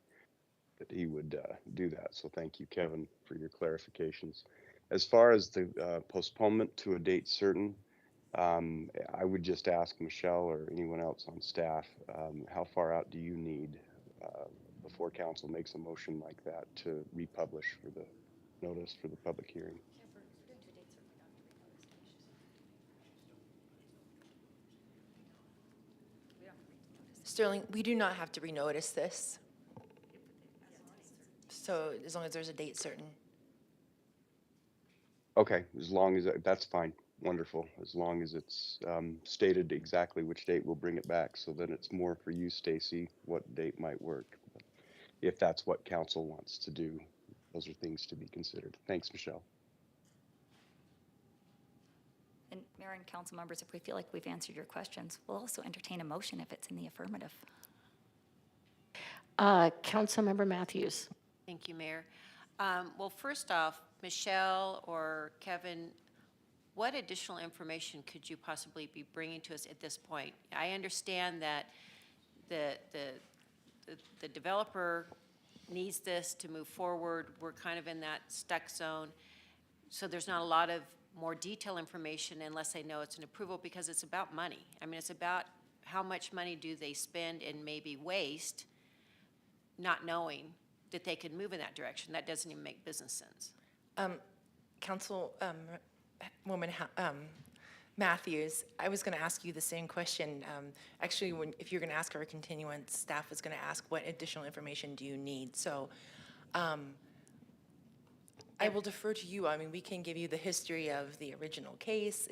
that he would do that. So thank you, Kevin, for your clarifications. As far as the postponement to a date certain, I would just ask Michelle or anyone else on staff, how far out do you need before council makes a motion like that to republish for the notice for the public hearing? Sterling, we do not have to renotice this. So as long as there's a date certain. Okay, as long as that's fine. Wonderful. As long as it's stated exactly which date we'll bring it back. So then it's more for you, Stacy, what date might work. But if that's what council wants to do, those are things to be considered. Thanks, Michelle. And Mayor and council members, if we feel like we've answered your questions, we'll also entertain a motion if it's in the affirmative. Councilmember Matthews. Thank you, Mayor. Well, first off, Michelle or Kevin, what additional information could you possibly be bringing to us at this point? I understand that the developer needs this to move forward. We're kind of in that stuck zone. So there's not a lot of more detailed information unless they know it's an approval, because it's about money. I mean, it's about how much money do they spend and maybe waste not knowing that they could move in that direction. That doesn't even make business sense. Councilwoman Matthews, I was going to ask you the same question. Actually, if you're going to ask for a continuance, staff is going to ask what additional information do you need. So I will defer to you. I mean, we can give you the history of the original case.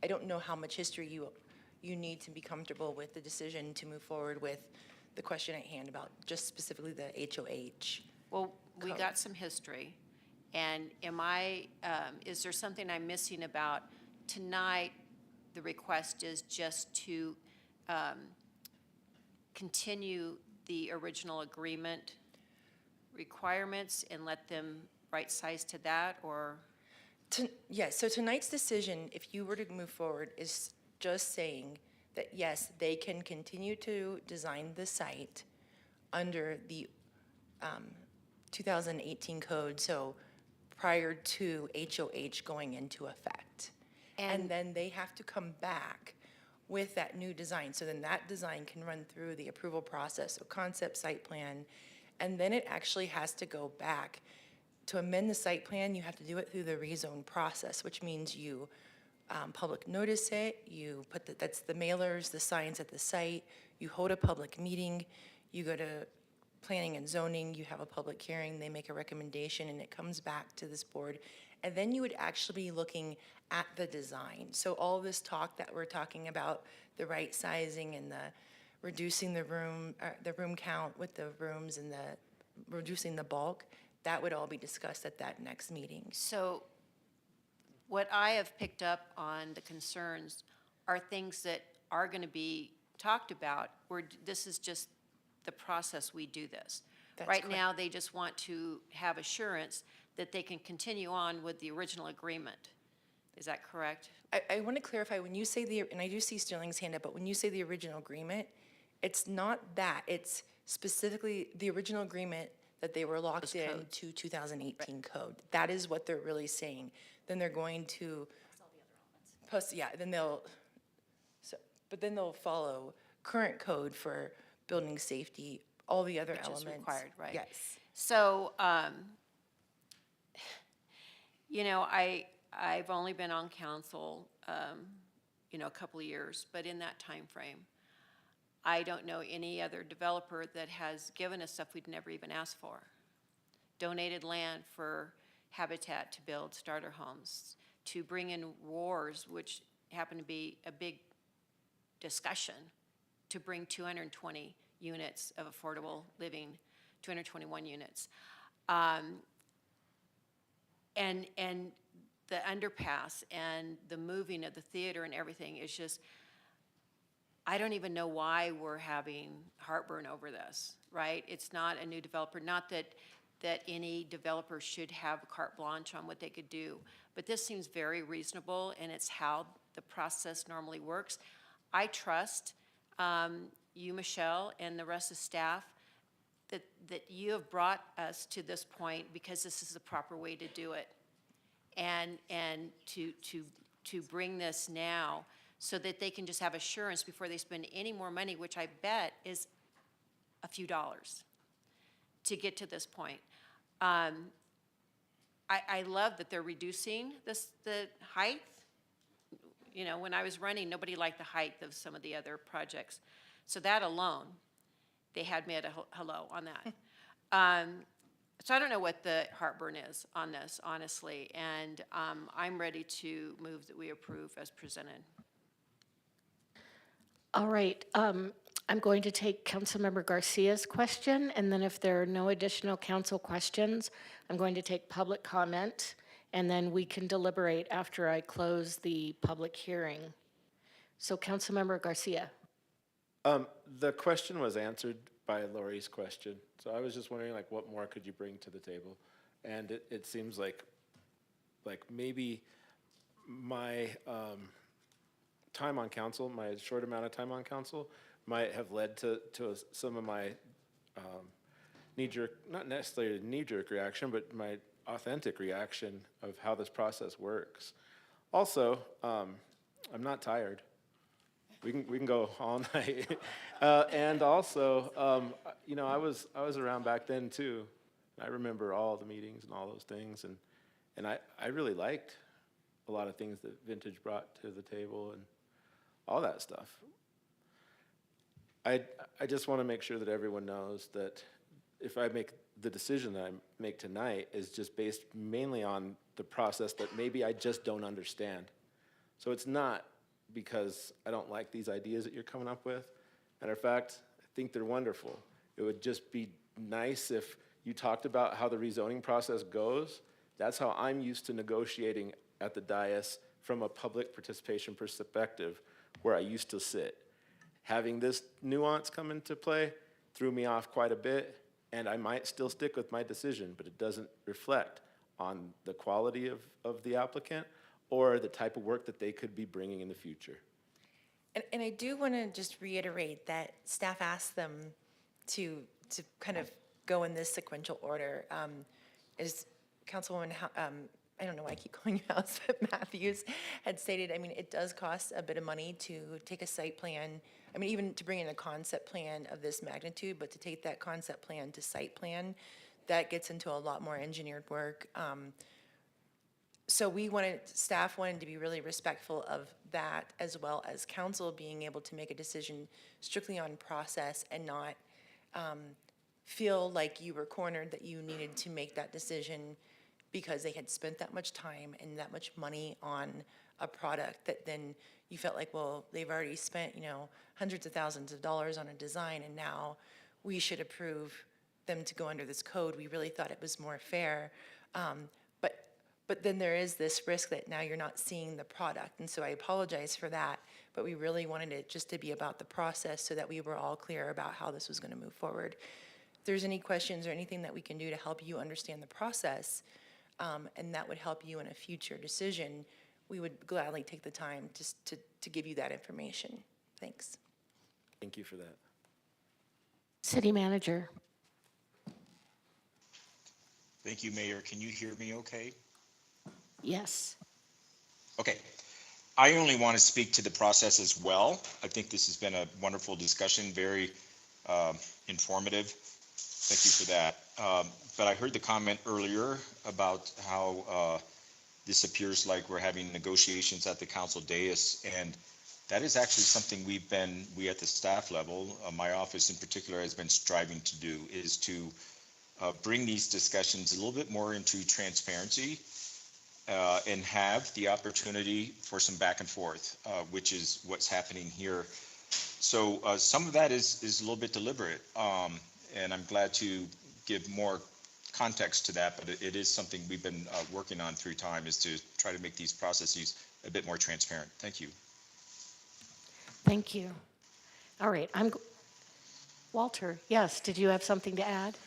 I don't know how much history you need to be comfortable with the decision to move forward with the question at hand about just specifically the HOH. Well, we got some history, and is there something I'm missing about tonight? The request is just to continue the original agreement requirements and let them right size to that, or? Yes, so tonight's decision, if you were to move forward, is just saying that yes, they can continue to design the site under the 2018 code, so prior to HOH going into effect. And then they have to come back with that new design. So then that design can run through the approval process, so concept site plan, and then it actually has to go back. To amend the site plan, you have to do it through the rezone process, which means you public notice it, you put that's the mailers, the signs at the site, you hold a public meeting, you go to planning and zoning, you have a public hearing, they make a recommendation, and it comes back to this board, and then you would actually be looking at the design. So all this talk that we're talking about, the right sizing and the reducing the room count with the rooms and the reducing the bulk, that would all be discussed at that next meeting. So what I have picked up on the concerns are things that are going to be talked about, where this is just the process we do this. That's Right correct. now, they just want to have assurance that they can continue on with the original agreement. Is that correct? I want to clarify, when you say and I do see Sterling's hand up, but when you say the original agreement, it's not that. It's specifically the original agreement that they were locked in to 2018 code. That is what they're really saying. Then they're going to post, yeah, then but then they'll follow current code for building safety, all the other Which is elements. required, right? Yes. So, you know, I've only been on council, you know, a couple of years, but in that time frame, I don't know any other developer that has given us stuff we'd never even asked for. Donated land for Habitat to build starter homes, to bring in wars, which happened to be a big discussion, to bring 220 units of affordable living, 221 units. And the underpass and the moving of the theater and everything is just, I don't even know why we're having heartburn over this, right? It's not a new developer, not that any developer should have carte blanche on what they could do, but this seems very reasonable, and it's how the process normally works. I trust you, Michelle, and the rest of staff that you have brought us to this point because this is the proper way to do it. And to bring this now so that they can just have assurance before they spend any more money, which I bet is a few dollars to get to this point. I love that they're reducing the height. You know, when I was running, nobody liked the height of some of the other projects. So that alone, they had me at a hello on that. So I don't know what the heartburn is on this, honestly, and I'm ready to move that we approve as presented. All right, I'm going to take Councilmember Garcia's question, and then if there are no additional council questions, I'm going to take public comment, and then we can deliberate after I close the public hearing. So Councilmember Garcia. The question was answered by Lori's question, so I was just wondering, like, what more could you bring to the table? And it seems like maybe my time on council, my short amount of time on council, might have led to some of my knee-jerk, not necessarily a knee-jerk reaction, but my authentic reaction of how this process works. Also, I'm not tired. We can go all night. And also, you know, I was around back then too. I remember all the meetings and all those things, and I really liked a lot of things that Vintage brought to the table and all that stuff. I just want to make sure that everyone knows that if I make the decision that I make tonight is just based mainly on the process that maybe I just don't understand. So it's not because I don't like these ideas that you're coming up with. Matter of fact, I think they're wonderful. It would just be nice if you talked about how the rezoning process goes. That's how I'm used to negotiating at the dais from a public participation perspective, where I used to sit. Having this nuance come into play threw me off quite a bit, and I might still stick with my decision, but it doesn't reflect on the quality of the applicant or the type of work that they could be bringing in the future. And I do want to just reiterate that staff asked them to kind of go in this sequential order. As Councilwoman, I don't know why I keep calling you House, but Matthews had stated, I mean, it does cost a bit of money to take a site plan. I mean, even to bring in a concept plan of this magnitude, but to take that concept plan to site plan, that gets into a lot more engineered work. So staff wanted to be really respectful of that, as well as council being able to make a decision strictly on process and not feel like you were cornered, that you needed to make that decision because they had spent that much time and that much money on a product that then you felt like, well, they've already spent, hundreds of thousands of dollars on a design, and now we should approve them to go under this code. We really thought it was more fair. But then there is this risk that now you're not seeing the product. And so I apologize for that, but we really wanted it just to be about the process so that we were all clear about how this was going to move forward. If there's any questions or anything that we can do to help you understand the process, and that would help you in a future decision, we would gladly take the time just to give you that information. Thanks. Thank you for that. City Manager. Thank you, Mayor. Can you hear me okay? Yes. Okay. I only want to speak to the process as well. I think this has been a wonderful discussion, very informative. Thank you for that. But I heard the comment earlier about how this appears like we're having negotiations at the council dais, and that is actually something we at the staff level, my office in particular, has been striving to do, is to bring these discussions a little bit more into transparency and have the opportunity for some back and forth, which is what's happening here. So some of that is a little bit deliberate, and I'm glad to give more context to that, but it is something we've been working on through time, is to try to make these processes a bit more transparent. Thank you. Thank you. All right, Walter, yes, did you have something to add?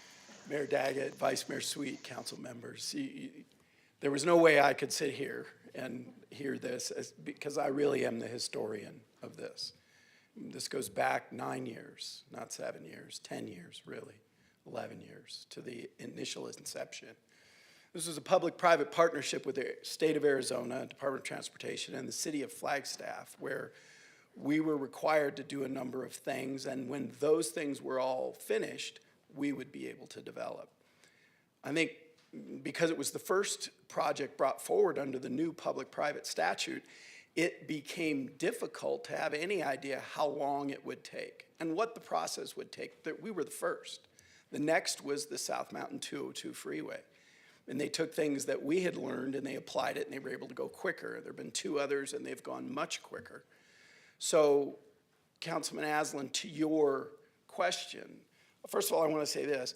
Mayor Daggett, Vice Mayor Sweet, council members, there was no way I could sit here and hear this because I really am the historian of this. This goes back 9 years, not 7 years, 10 years, really, 11 years to the initial inception. This was a public-private partnership with the state of Arizona, Department of Transportation, and the city of Flagstaff, where we were required to do a number of things, and when those things were all finished, we would be able to develop. I think because it was the first project brought forward under the new public-private statute, it became difficult to have any idea how long it would take and what the process would take. That we were the first. The next was the South Mountain 202 freeway. And they took things that we had learned and they applied it and they were able to go quicker. There have been 2 others and they've gone much quicker. So, Councilman Aslan, to your question, first of all, I want to say this.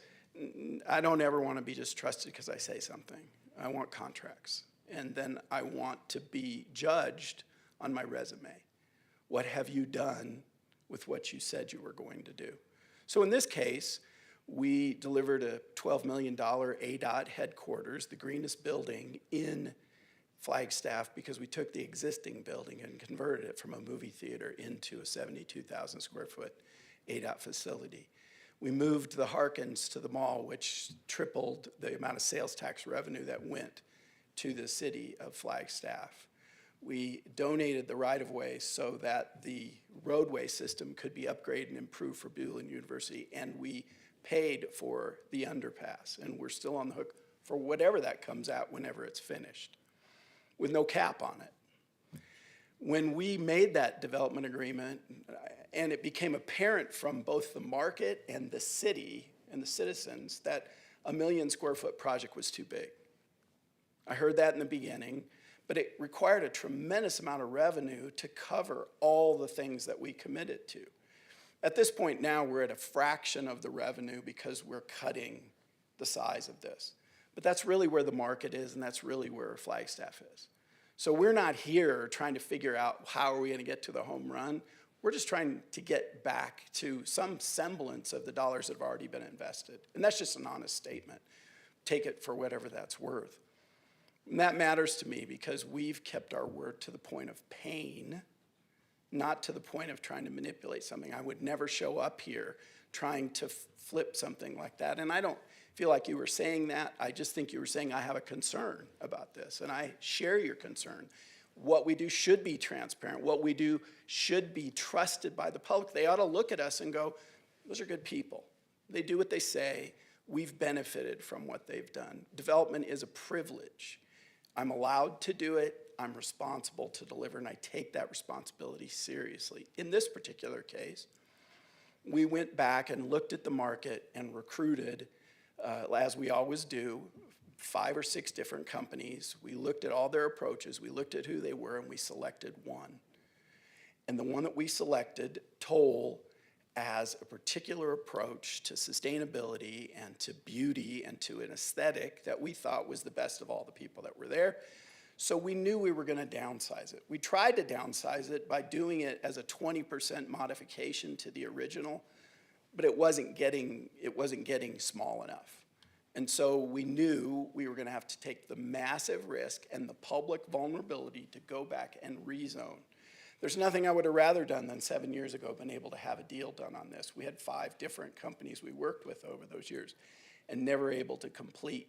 I don't ever want to be just trusted because I say something. I want contracts. And then I want to be judged on my resume. What have you done with what you said you were going to do? So in this case, we delivered a $12 million ADOT headquarters, the greenest building in Flagstaff, because we took the existing building and converted it from a movie theater into a 72,000 square foot ADOT facility. We moved the Harkins to the mall, which tripled the amount of sales tax revenue that went to the city of Flagstaff. We donated the right-of-way so that the roadway system could be upgraded and improved for Bulin University, and we paid for the underpass, and we're still on the hook for whatever that comes out whenever it's finished, with no cap on it. When we made that development agreement, and it became apparent from both the market and the city and the citizens that a 1 million square foot project was too big. I heard that in the beginning, but it required a tremendous amount of revenue to cover all the things that we committed to. At this point now, we're at a fraction of the revenue because we're cutting the size of this. But that's really where the market is, and that's really where Flagstaff is. So we're not here trying to figure out how are we going to get to the home run. We're just trying to get back to some semblance of the dollars that have already been invested. And that's just an honest statement. Take it for whatever that's worth. And that matters to me because we've kept our word to the point of pain, not to the point of trying to manipulate something. I would never show up here trying to flip something like that. And I don't feel like you were saying that. I just think you were saying I have a concern about this, and I share your concern. What we do should be transparent. What we do should be trusted by the public. They ought to look at us and go, those are good people. They do what they say. We've benefited from what they've done. Development is a privilege. I'm allowed to do it. I'm responsible to deliver, and I take that responsibility seriously. In this particular case, we went back and looked at the market and recruited, as we always do, 5 or 6 different companies. We looked at all their approaches, we looked at who they were, and we selected one. And the one that we selected, Toll, as a particular approach to sustainability and to beauty and to an aesthetic that we thought was the best of all the people that were there. So we knew we were going to downsize it. We tried to downsize it by doing it as a 20% modification to the original, but it wasn't getting small enough. And so we knew we were going to have to take the massive risk and the public vulnerability to go back and rezone. There's nothing I would have rather done than 7 years ago been able to have a deal done on this. We had 5 different companies we worked with over those years and never able to complete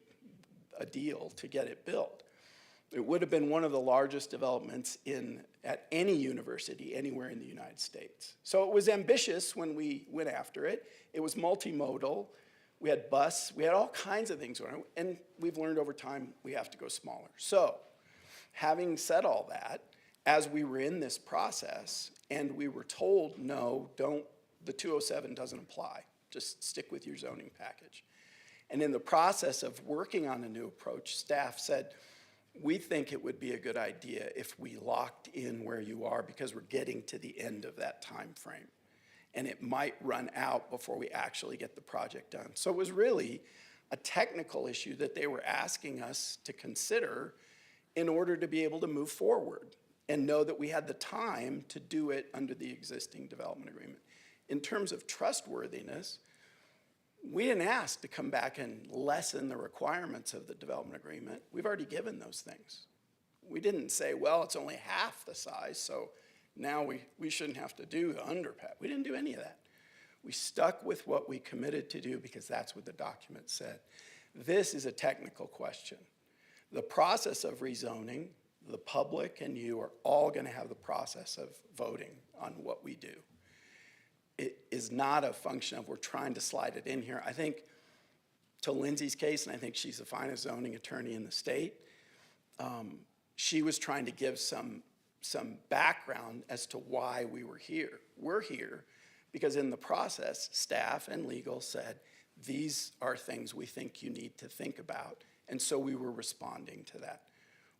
a deal to get it built. It would have been one of the largest developments at any university anywhere in the United States. So it was ambitious when we went after it. It was multimodal. We had bus, we had all kinds of things going on, and we've learned over time we have to go smaller. So having said all that, as we were in this process and we were told, no, the 207 doesn't apply, just stick with your zoning package. And in the process of working on a new approach, staff said, we think it would be a good idea if we locked in where you are because we're getting to the end of that time frame. And it might run out before we actually get the project done. So it was really a technical issue that they were asking us to consider in order to be able to move forward and know that we had the time to do it under the existing development agreement. In terms of trustworthiness, we didn't ask to come back and lessen the requirements of the development agreement. We've already given those things. We didn't say, well, it's only half the size, so now we shouldn't have to do the underpass. We didn't do any of that. We stuck with what we committed to do because that's what the document said. This is a technical question. The process of rezoning, the public and you are all going to have the process of voting on what we do. It is not a function of we're trying to slide it in here. I think to Lindsay's case, and I think she's the finest zoning attorney in the state, she was trying to give some background as to why we were here. We're here because in the process, staff and legal said, these are things we think you need to think about. And so we were responding to that.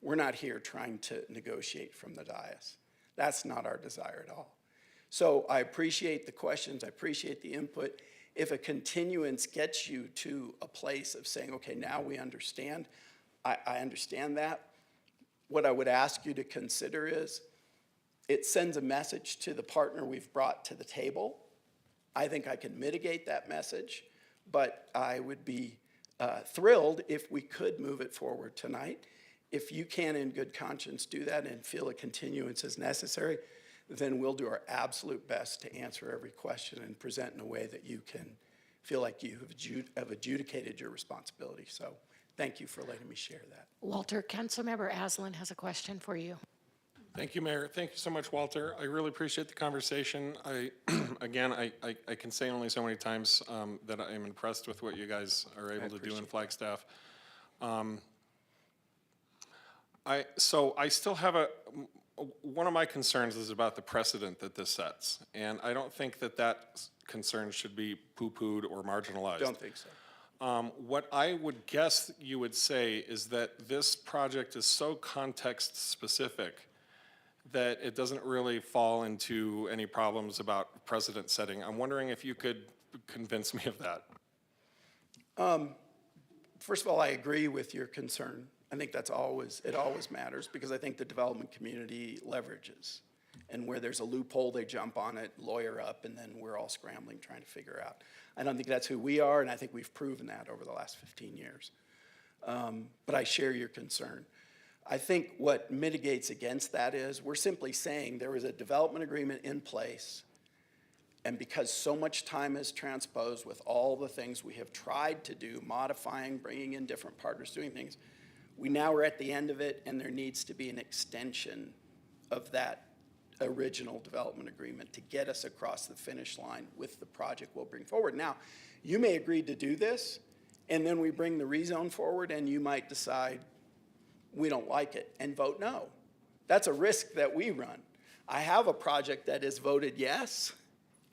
We're not here trying to negotiate from the dais. That's not our desire at all. So I appreciate the questions, I appreciate the input. If a continuance gets you to a place of saying, okay, now we understand, I understand that. What I would ask you to consider is, it sends a message to the partner we've brought to the table. I think I can mitigate that message, but I would be thrilled if we could move it forward tonight. If you can, in good conscience, do that and feel a continuance is necessary, then we'll do our absolute best to answer every question and present in a way that you can feel like you have adjudicated your responsibility. So thank you for letting me share that. Walter, Councilmember Aslan has a question for you. Thank you, Mayor. Thank you so much, Walter. I really appreciate the conversation. Again, I can say only so many times that I am impressed with what you guys are able to do in Flagstaff. So I still have one of my concerns is about the precedent that this sets. And I don't think that concern should be poo-pooed or marginalized. Don't think so. What I would guess you would say is that this project is so context-specific that it doesn't really fall into any problems about precedent setting. I'm wondering if you could convince me of that. First of all, I agree with your concern. I think it always matters because I think the development community leverages. And where there's a loophole, they jump on it, lawyer up, and then we're all scrambling trying to figure out. I don't think that's who we are, and I think we've proven that over the last 15 years. But I share your concern. I think what mitigates against that is we're simply saying there is a development agreement in place, and because so much time has transposed with all the things we have tried to do, modifying, bringing in different partners, doing things, we now are at the end of it, and there needs to be an extension of that original development agreement to get us across the finish line with the project we'll bring forward. Now, you may agree to do this, and then we bring the rezone forward, and you might decide we don't like it and vote no. That's a risk that we run. I have a project that is voted yes,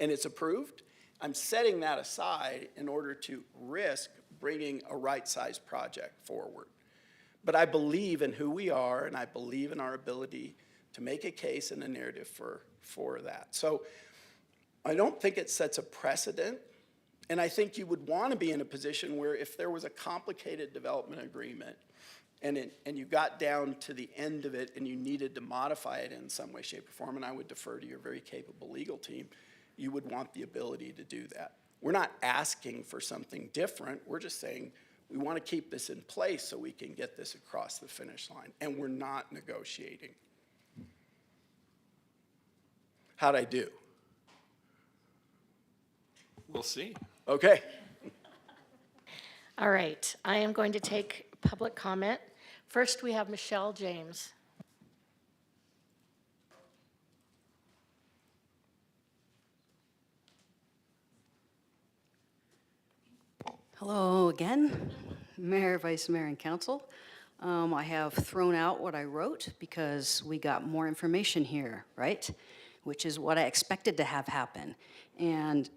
and it's approved. I'm setting that aside in order to risk bringing a right-sized project forward. But I believe in who we are, and I believe in our ability to make a case and a narrative for that. So I don't think it sets a precedent, and I think you would want to be in a position where if there was a complicated development agreement and you got down to the end of it and you needed to modify it in some way, shape, or form, and I would defer to your very capable legal team, you would want the ability to do that. We're not asking for something different. We're just saying we want to keep this in place so we can get this across the finish line, and we're not negotiating. How'd I do? We'll see. Okay. All right, I am going to take public comment. First, we have Michelle James. Hello again, Mayor, Vice Mayor, and Council. I have thrown out what I wrote because we got more information here, right? Which is what I expected to have happen. And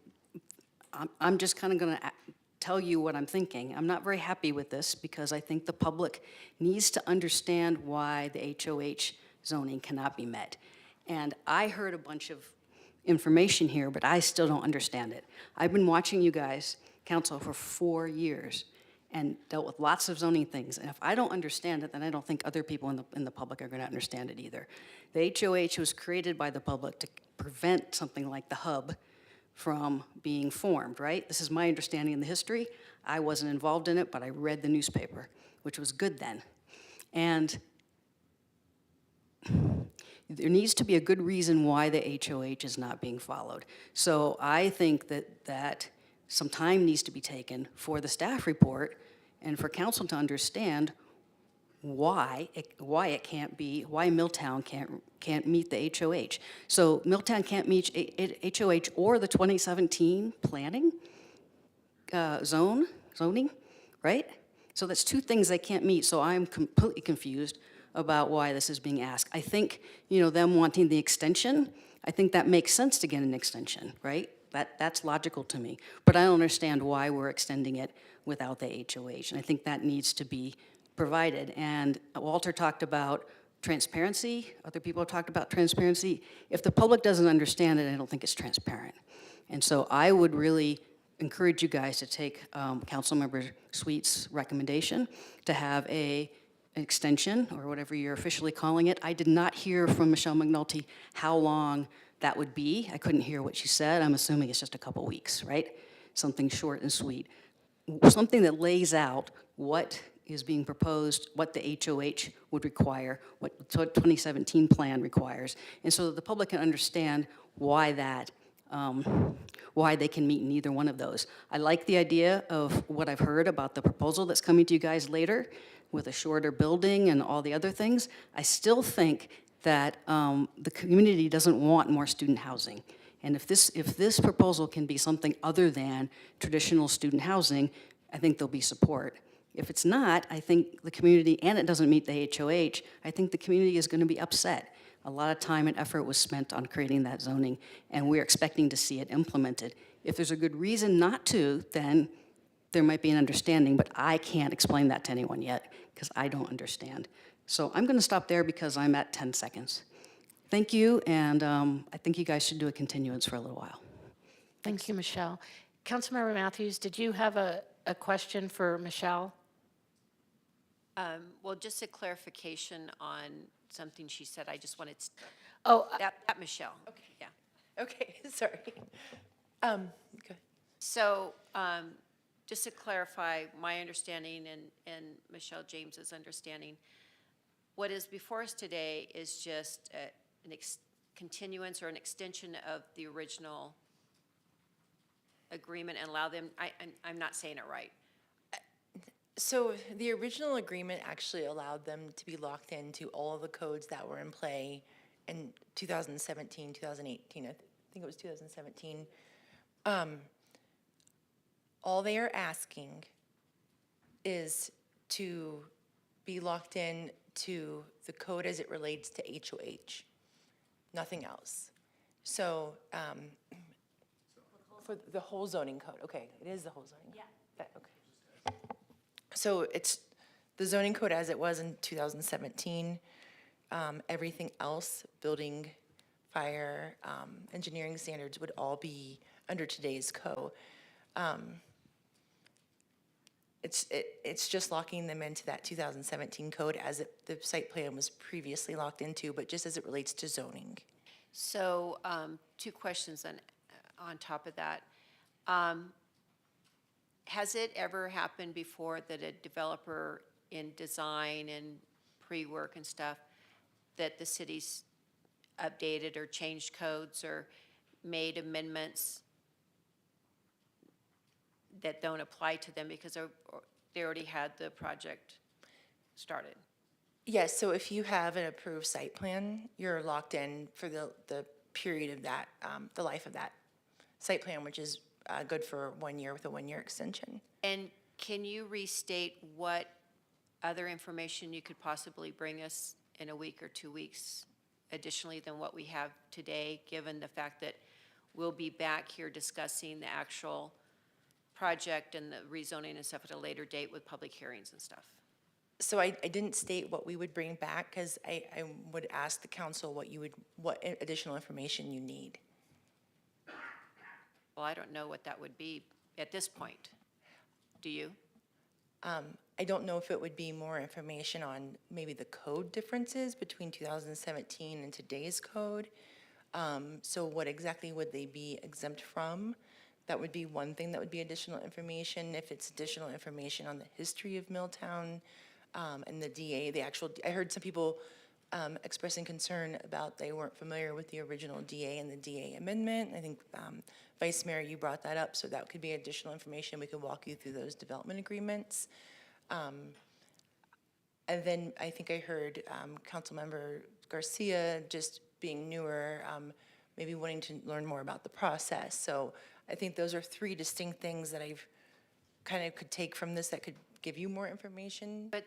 I'm just kind of going to tell you what I'm thinking. I'm not very happy with this because I think the public needs to understand why the HOH zoning cannot be met. And I heard a bunch of information here, but I still don't understand it. I've been watching you guys, council, for 4 years and dealt with lots of zoning things. And if I don't understand it, then I don't think other people in the public are going to understand it either. The HOH was created by the public to prevent something like the hub from being formed, right? This is my understanding in the history. I wasn't involved in it, but I read the newspaper, which was good then. And there needs to be a good reason why the HOH is not being followed. So I think that some time needs to be taken for the staff report and for council to understand why it can't be, why Milltown can't meet the HOH. So Milltown can't meet HOH or the 2017 planning zoning, right? So that's two things they can't meet. So I'm completely confused about why this is being asked. I think, them wanting the extension, I think that makes sense to get an extension, right? That's logical to me. But I don't understand why we're extending it without the HOH. And I think that needs to be provided. And Walter talked about transparency. Other people have talked about transparency. If the public doesn't understand it, I don't think it's transparent. And so I would really encourage you guys to take Councilmember Sweet's recommendation to have an extension, or whatever you're officially calling it. I did not hear from Michelle McNulty how long that would be. I couldn't hear what she said. I'm assuming it's just a couple weeks, right? Something short and sweet. Something that lays out what is being proposed, what the HOH would require, what the 2017 plan requires, and so that the public can understand why why they can meet in either one of those. I like the idea of what I've heard about the proposal that's coming to you guys later with a shorter building and all the other things. I still think that the community doesn't want more student housing. And if this proposal can be something other than traditional student housing, I think there'll be support. If it's not, I think the community, and it doesn't meet the HOH, I think the community is going to be upset. A lot of time and effort was spent on creating that zoning, and we're expecting to see it implemented. If there's a good reason not to, then there might be an understanding, but I can't explain that to anyone yet because I don't understand. So I'm going to stop there because I'm at 10 seconds. Thank you, and I think you guys should do a continuance for a little while. Thank you, Michelle. Councilmember Matthews, did you have a question for Michelle? Well, just a clarification on something she said. I just wanted to. Oh, that Michelle. Okay. Yeah. Okay, sorry. Good. So, just to clarify my understanding and Michelle James's understanding, what is before us today is just an continuance or an extension of the original agreement and allow them, I'm not saying it right. So the original agreement actually allowed them to be locked into all of the codes that were in play in 2017, 2018. I think it was 2017. All they are asking is to be locked in to the code as it relates to HOH, nothing else. So for the whole zoning code, okay, it is the whole zoning code. Yeah. Okay. So it's the zoning code as it was in 2017. Everything else, building, fire, engineering standards would all be under today's code. It's just locking them into that 2017 code as the site plan was previously locked into, but just as it relates to zoning. So, two questions on top of that. Has it ever happened before that a developer in design and pre-work and stuff, that the city's updated or changed codes or made amendments that don't apply to them because they already had the project started? Yes, so if you have an approved site plan, you're locked in for the period of that, the life of that site plan, which is good for 1 year with a 1 year extension. And can you restate what other information you could possibly bring us in a week or 2 weeks additionally than what we have today, given the fact that we'll be back here discussing the actual project and the rezoning and stuff at a later date with public hearings and stuff? So I didn't state what we would bring back because I would ask the council what additional information you need. Well, I don't know what that would be at this point. Do you? I don't know if it would be more information on maybe the code differences between 2017 and today's code. So what exactly would they be exempt from? That would be one thing that would be additional information. If it's additional information on the history of Milltown and the DA, I heard some people expressing concern about they weren't familiar with the original DA and the DA amendment. I think Vice Mayor, you brought that up, so that could be additional information. We could walk you through those development agreements. And then I think I heard Councilmember Garcia just being newer, maybe wanting to learn more about the process. So I think those are three distinct things that I've kind of could take from this that could give you more information. But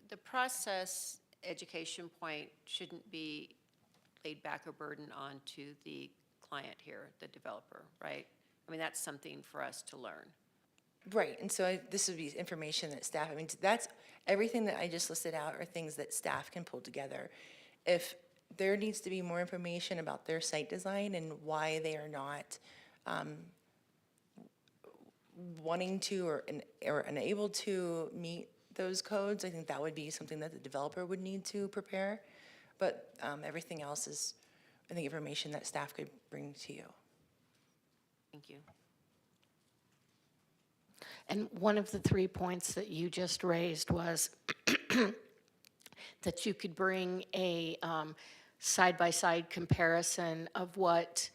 the process education point shouldn't be laid back or burden onto the client here, the developer, right? I mean, that's something for us to learn. Right, and so this would be information that staff, I mean, that's, everything that I just listed out are things that staff can pull together. If there needs to be more information about their site design and why they are not wanting to or unable to meet those codes, I think that would be something that the developer would need to prepare. But everything else is, I think, information that staff could bring to you. Thank you. And one of the 3 points that you just raised was that you could bring a side-by-side comparison of what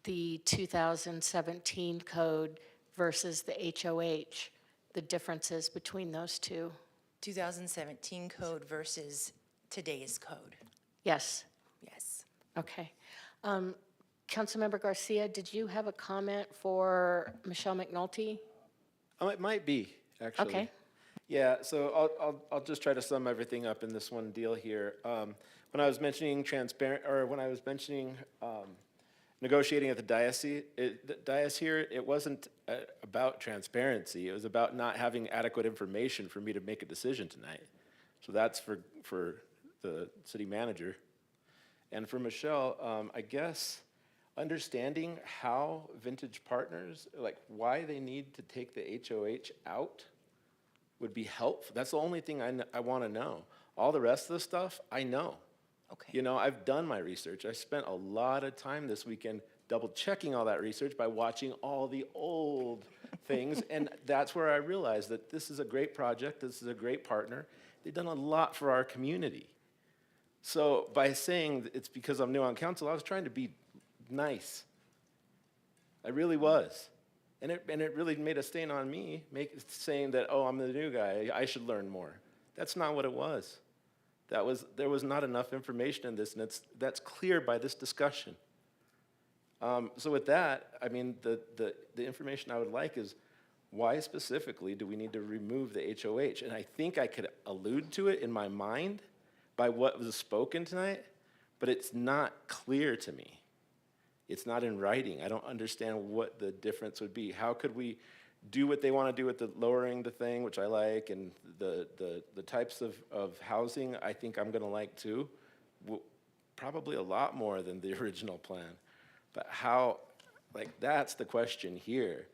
the 2017 code versus the HOH, the differences between those two. 2017 code versus today's code. Yes. Yes. Okay. Councilmember Garcia, did you have a comment for Michelle McNulty? It might be, actually. Okay. Yeah, so I'll just try to sum everything up in this one deal here. When I was mentioning negotiating at the dais here, it wasn't about transparency. It was about not having adequate information for me to make a decision tonight. So that's for the city manager. And for Michelle, I guess understanding how Vintage Partners, like why they need to take the HOH out would be helpful. That's the only thing I want to know. All the rest of the stuff, I know. Okay. You know, I've done my research. I spent a lot of time this weekend double checking all that research by watching all the old things. And that's where I realized that this is a great project. This is a great partner. They've done a lot for our community. So by saying that it's because I'm new on council, I was trying to be nice. I really was. And it really made a stain on me, saying that, oh, I'm the new guy, I should learn more. That's not what it was. There was not enough information in this, and that's clear by this discussion. So with that, I mean, the information I would like is, why specifically do we need to remove the HOH? And I think I could allude to it in my mind by what was spoken tonight, but it's not clear to me. It's not in writing. I don't understand what the difference would be. How could we do what they want to do with the lowering the thing, which I like, and the types of housing I think I'm going to like too, probably a lot more than the original plan. But how, like, that's the question here.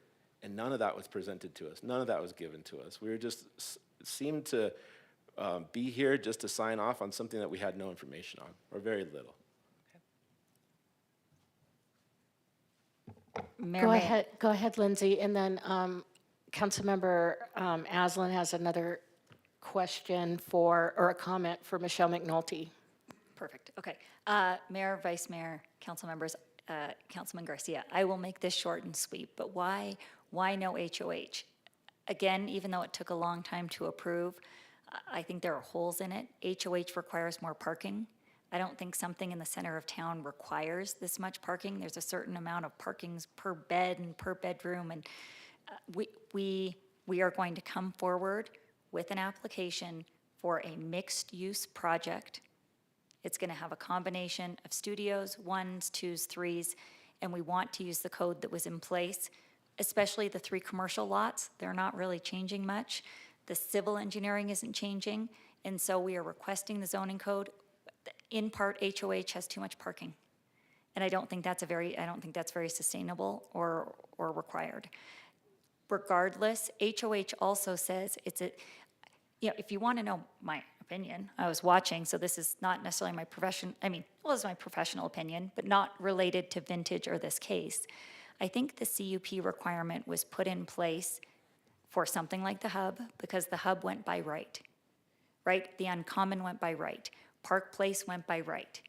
And none of that was presented to us. None of that was given to us. We were just, seemed to be here just to sign off on something that we had no information on, or very little. Mayor, Go ahead, Lindsay, and then Councilmember Aslan has another question or a comment for Michelle McNulty. Perfect, okay. Mayor, Vice Mayor, council members, Councilman Garcia, I will make this short and sweet, but why no HOH? Again, even though it took a long time to approve, I think there are holes in it. HOH requires more parking. I don't think something in the center of town requires this much parking. There's a certain amount of parkings per bed and per bedroom, and we are going to come forward with an application for a mixed-use project. It's going to have a combination of studios, 1s, 2s, 3s, and we want to use the code that was in place, especially the 3 commercial lots. They're not really changing much. The civil engineering isn't changing, and so we are requesting the zoning code. In part, HOH has too much parking, and I don't think that's very sustainable or required. Regardless, HOH also says if you want to know my opinion, I was watching, so this is not necessarily my it's my professional opinion, but not related to vintage or this case. I think the CUP requirement was put in place for something like the hub because the hub went by right? The Uncommon went by right. Park Place went by right.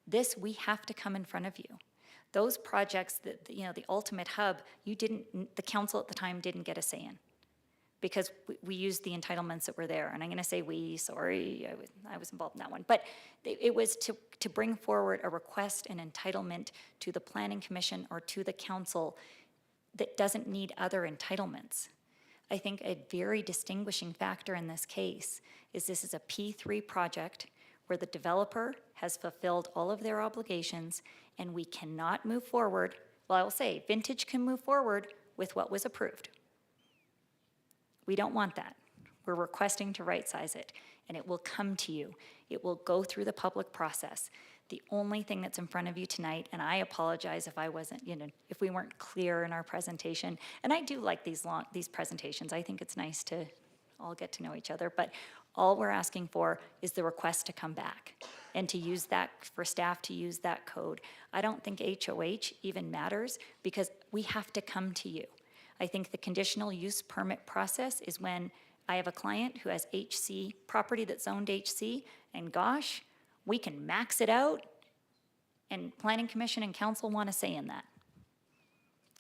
This, we have to come in front of you. Those projects, the ultimate hub, the council at the time didn't get a say in because we used the entitlements that were there. And I'm going to say I was involved in that one. But it was to bring forward a request and entitlement to the Planning Commission or to the council that doesn't need other entitlements. I think a very distinguishing factor in this case is this is a P3 project where the developer has fulfilled all of their obligations and we cannot move forward. Well, I will say, Vintage can move forward with what was approved. We don't want that. We're requesting to right-size it, and it will come to you. It will go through the public process. The only thing that's in front of you tonight, and I apologize if I wasn't, if we weren't clear in our presentation, and I do like these presentations. I think it's nice to all get to know each other, but all we're asking for is the request to come back and to use that, for staff to use that code. I don't think HOH even matters because we have to come to you. I think the conditional use permit process is when I have a client who has HC, property that's zoned HC, and gosh, we can max it out, and Planning Commission and Council want a say in that.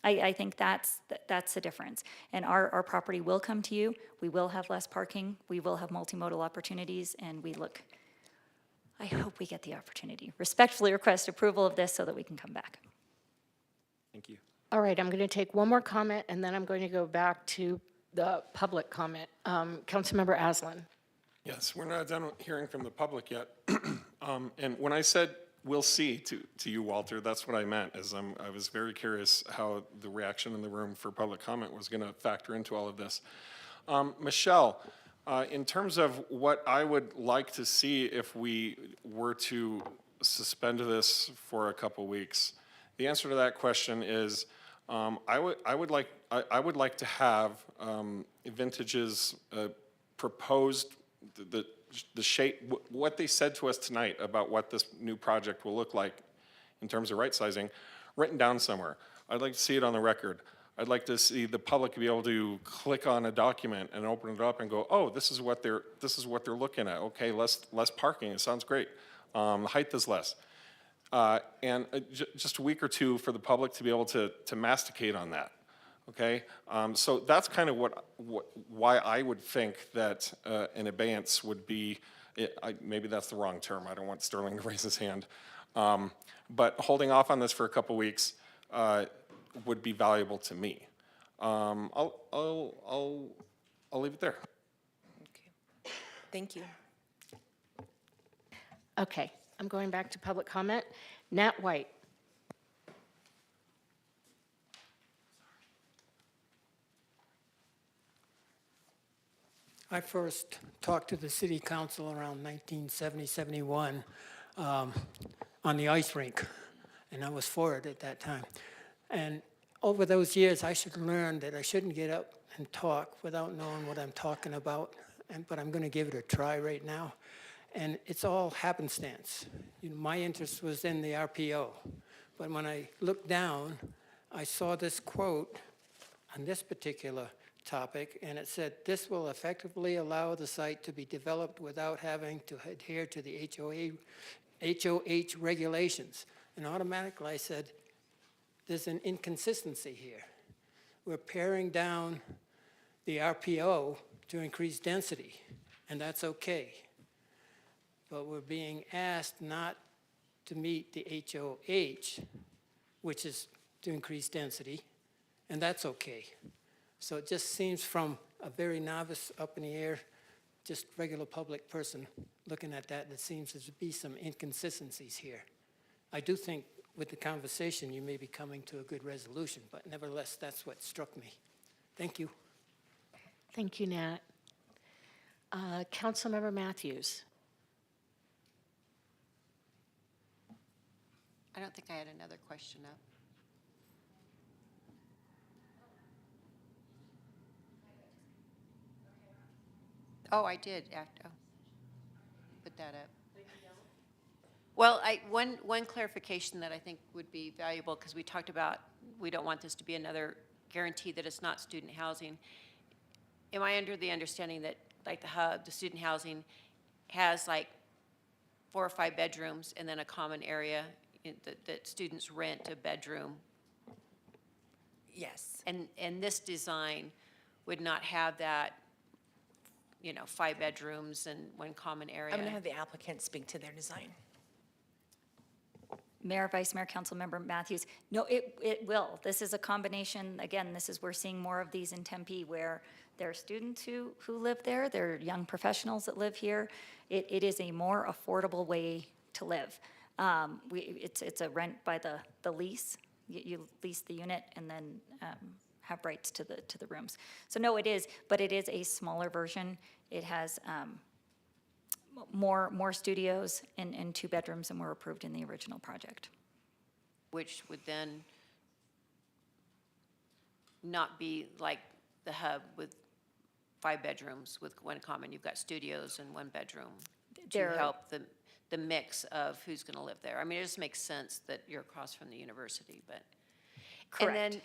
I think that's the difference. And our property will come to you. We will have less parking. We will have multimodal opportunities, and I hope we get the opportunity. Respectfully request approval of this so that we can come back. Thank you. All right, I'm going to take one more comment, and then I'm going to go back to the public comment. Councilmember Aslan. Yes, we're not done hearing from the public yet. And when I said we'll see to you, Walter, that's what I meant, is I was very curious how the reaction in the room for public comment was going to factor into all of this. Michelle, in terms of what I would like to see if we were to suspend this for a couple weeks, the answer to that question is I would like to have Vintage's proposed the shape, what they said to us tonight about what this new project will look like in terms of right sizing, written down somewhere. I'd like to see it on the record. I'd like to see the public be able to click on a document and open it up and go, oh, this is what they're looking at. Okay, less parking. It sounds great. Height is less. And just a week or two for the public to be able to masticate on that. Okay, so that's kind of why I would think that an abeyance would be. Maybe that's the wrong term. I don't want Sterling to raise his hand, but holding off on this for a couple weeks would be valuable to me. I'll leave it there. Okay. Thank you. Okay, I'm going back to public comment. Nat White. I first talked to the city council around 1970, 71 on the ice rink, and I was for it at that time. And over those years, I should learn that I shouldn't get up and talk without knowing what I'm talking about, but I'm going to give it a try right now. And it's all happenstance. You know, my interest was in the RPO, but when I looked down, I saw this quote on this particular topic, and it said, "This will effectively allow the site to be developed without having to adhere to the HOH regulations." And automatically I said, there's an inconsistency here. We're paring down the RPO to increase density, and that's okay. But we're being asked not to meet the HOH, which is to increase density, and that's okay. So it just seems from a very novice, up in the air, just regular public person looking at that, it seems to be some inconsistencies here. I do think with the conversation, you may be coming to a good resolution, but nevertheless, that's what struck me. Thank you. Thank you, Nat. Councilmember Matthews. I don't think I had another question up. Oh, I did. Put that up. Well, one clarification that I think would be valuable, because we talked about we don't want this to be another guarantee that it's not student housing. Am I under the understanding that, like the hub, the student housing has like 4 or 5 bedrooms and then a common area that students rent a bedroom? Yes. And this design would not have that, 5 bedrooms and 1 common area? I'm going to have the applicant speak to their design. Mayor, Vice Mayor, Councilmember Matthews. No, it will. This is a combination. Again, we're seeing more of these in Tempe where there are students who live there. There are young professionals that live here. It is a more affordable way to live. It's a rent by the lease. You lease the unit and then have rights to the rooms. So no, it is, but it is a smaller version. It has more studios and 2 bedrooms than were approved in the original project. Which would then not be like the hub with 5 bedrooms with 1 common. You've got studios and 1 bedroom to help the mix of who's going to live there. I mean, it just makes sense that you're across from the university, but. Correct. And then,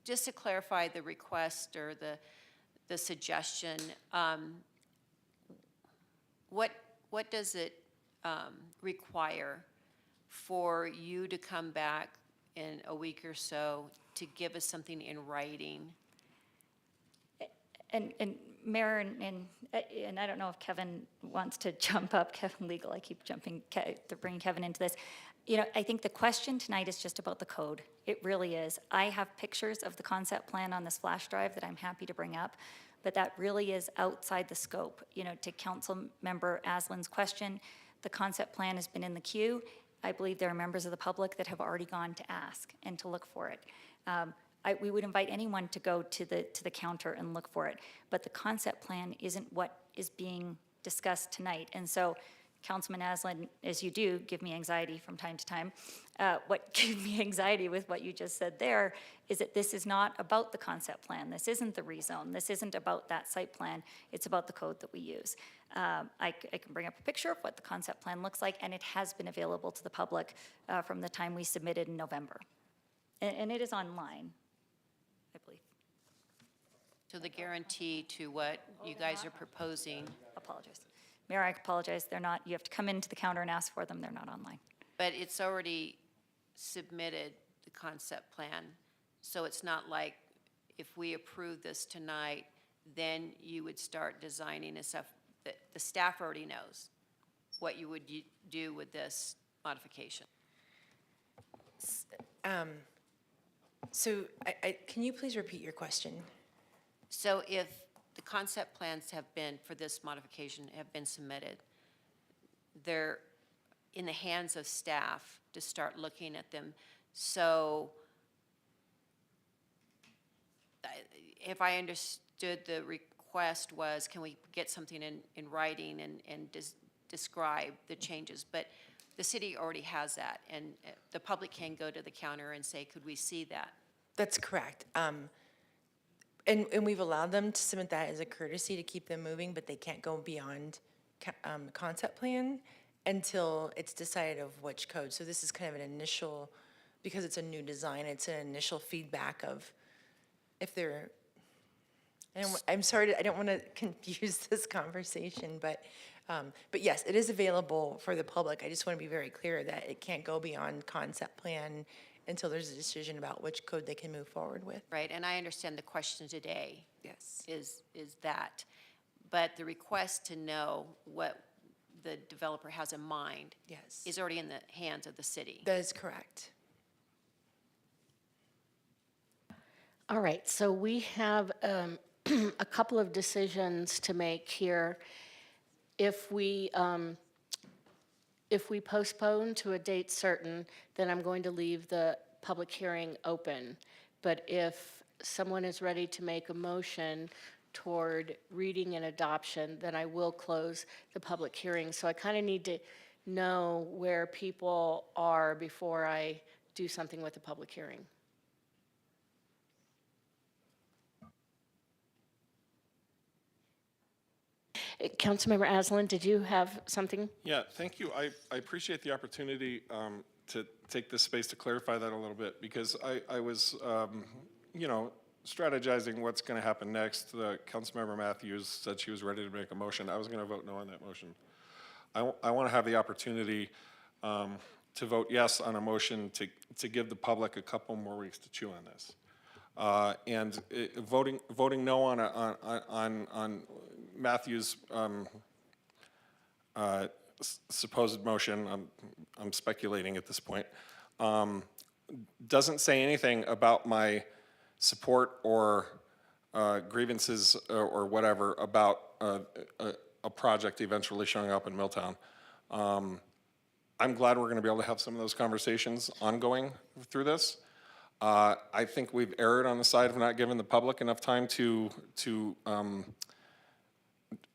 just to clarify the request or the suggestion, what does it require for you to come back in a week or so to give us something in writing? And Mayor, and I don't know if Kevin wants to jump up, Kevin Legal, I keep to bring Kevin into this. I think the question tonight is just about the code. It really is. I have pictures of the concept plan on this flash drive that I'm happy to bring up, but that really is outside the scope. To Councilmember Aslan's question, the concept plan has been in the queue. I believe there are members of the public that have already gone to ask and to look for it. We would invite anyone to go to the counter and look for it, but the concept plan isn't what is being discussed tonight. And so, Councilman Aslan, as you do, give me anxiety from time to time. What gave me anxiety with what you just said there is that this is not about the concept plan. This isn't the rezone. This isn't about that site plan. It's about the code that we use. I can bring up a picture of what the concept plan looks like, and it has been available to the public from the time we submitted in November. And it is online, I believe. So the guarantee to what you guys are proposing. Apologize. Mayor, I apologize. They're not, you have to come into the counter and ask for them. They're not online. But it's already submitted, the concept plan. So it's not like if we approve this tonight, then you would start designing and stuff. The staff already knows what you would do with this modification. So can you please repeat your question? So if the concept plans for this modification have been submitted, they're in the hands of staff to start looking at them. So if I understood the request was, can we get something in writing and describe the changes? But the city already has that, and the public can go to the counter and say, could we see that? That's correct. And we've allowed them to submit that as a courtesy to keep them moving, but they can't go beyond concept plan until it's decided of which code. So this is kind of an initial, because it's a new design, it's an initial feedback of if they're, I'm sorry, I don't want to confuse this conversation, but yes, it is available for the public. I just want to be very clear that it can't go beyond concept plan until there's a decision about which code they can move forward with. Right, and I understand the question today. Yes. Is that. But the request to know what the developer has in mind. Yes. Is already in the hands of the city. That is correct. All right, so we have a couple of decisions to make here. If we postpone to a date certain, then I'm going to leave the public hearing open. But if someone is ready to make a motion toward reading and adoption, then I will close the public hearing. So I kind of need to know where people are before I do something with the public hearing. Councilmember Aslan, did you have something? Yeah, thank you. I appreciate the opportunity to take this space to clarify that a little bit, because I was, strategizing what's going to happen next. Councilmember Matthews said she was ready to make a motion. I was going to vote no on that motion. I want to have the opportunity to vote yes on a motion to give the public a couple more weeks to chew on this. Voting no on Matthew's supposed motion, I'm speculating at this point, doesn't say anything about my support or grievances or whatever about a project eventually showing up in Milltown. I'm glad we're going to be able to have some of those conversations ongoing through this. I think we've erred on the side of not giving the public enough time to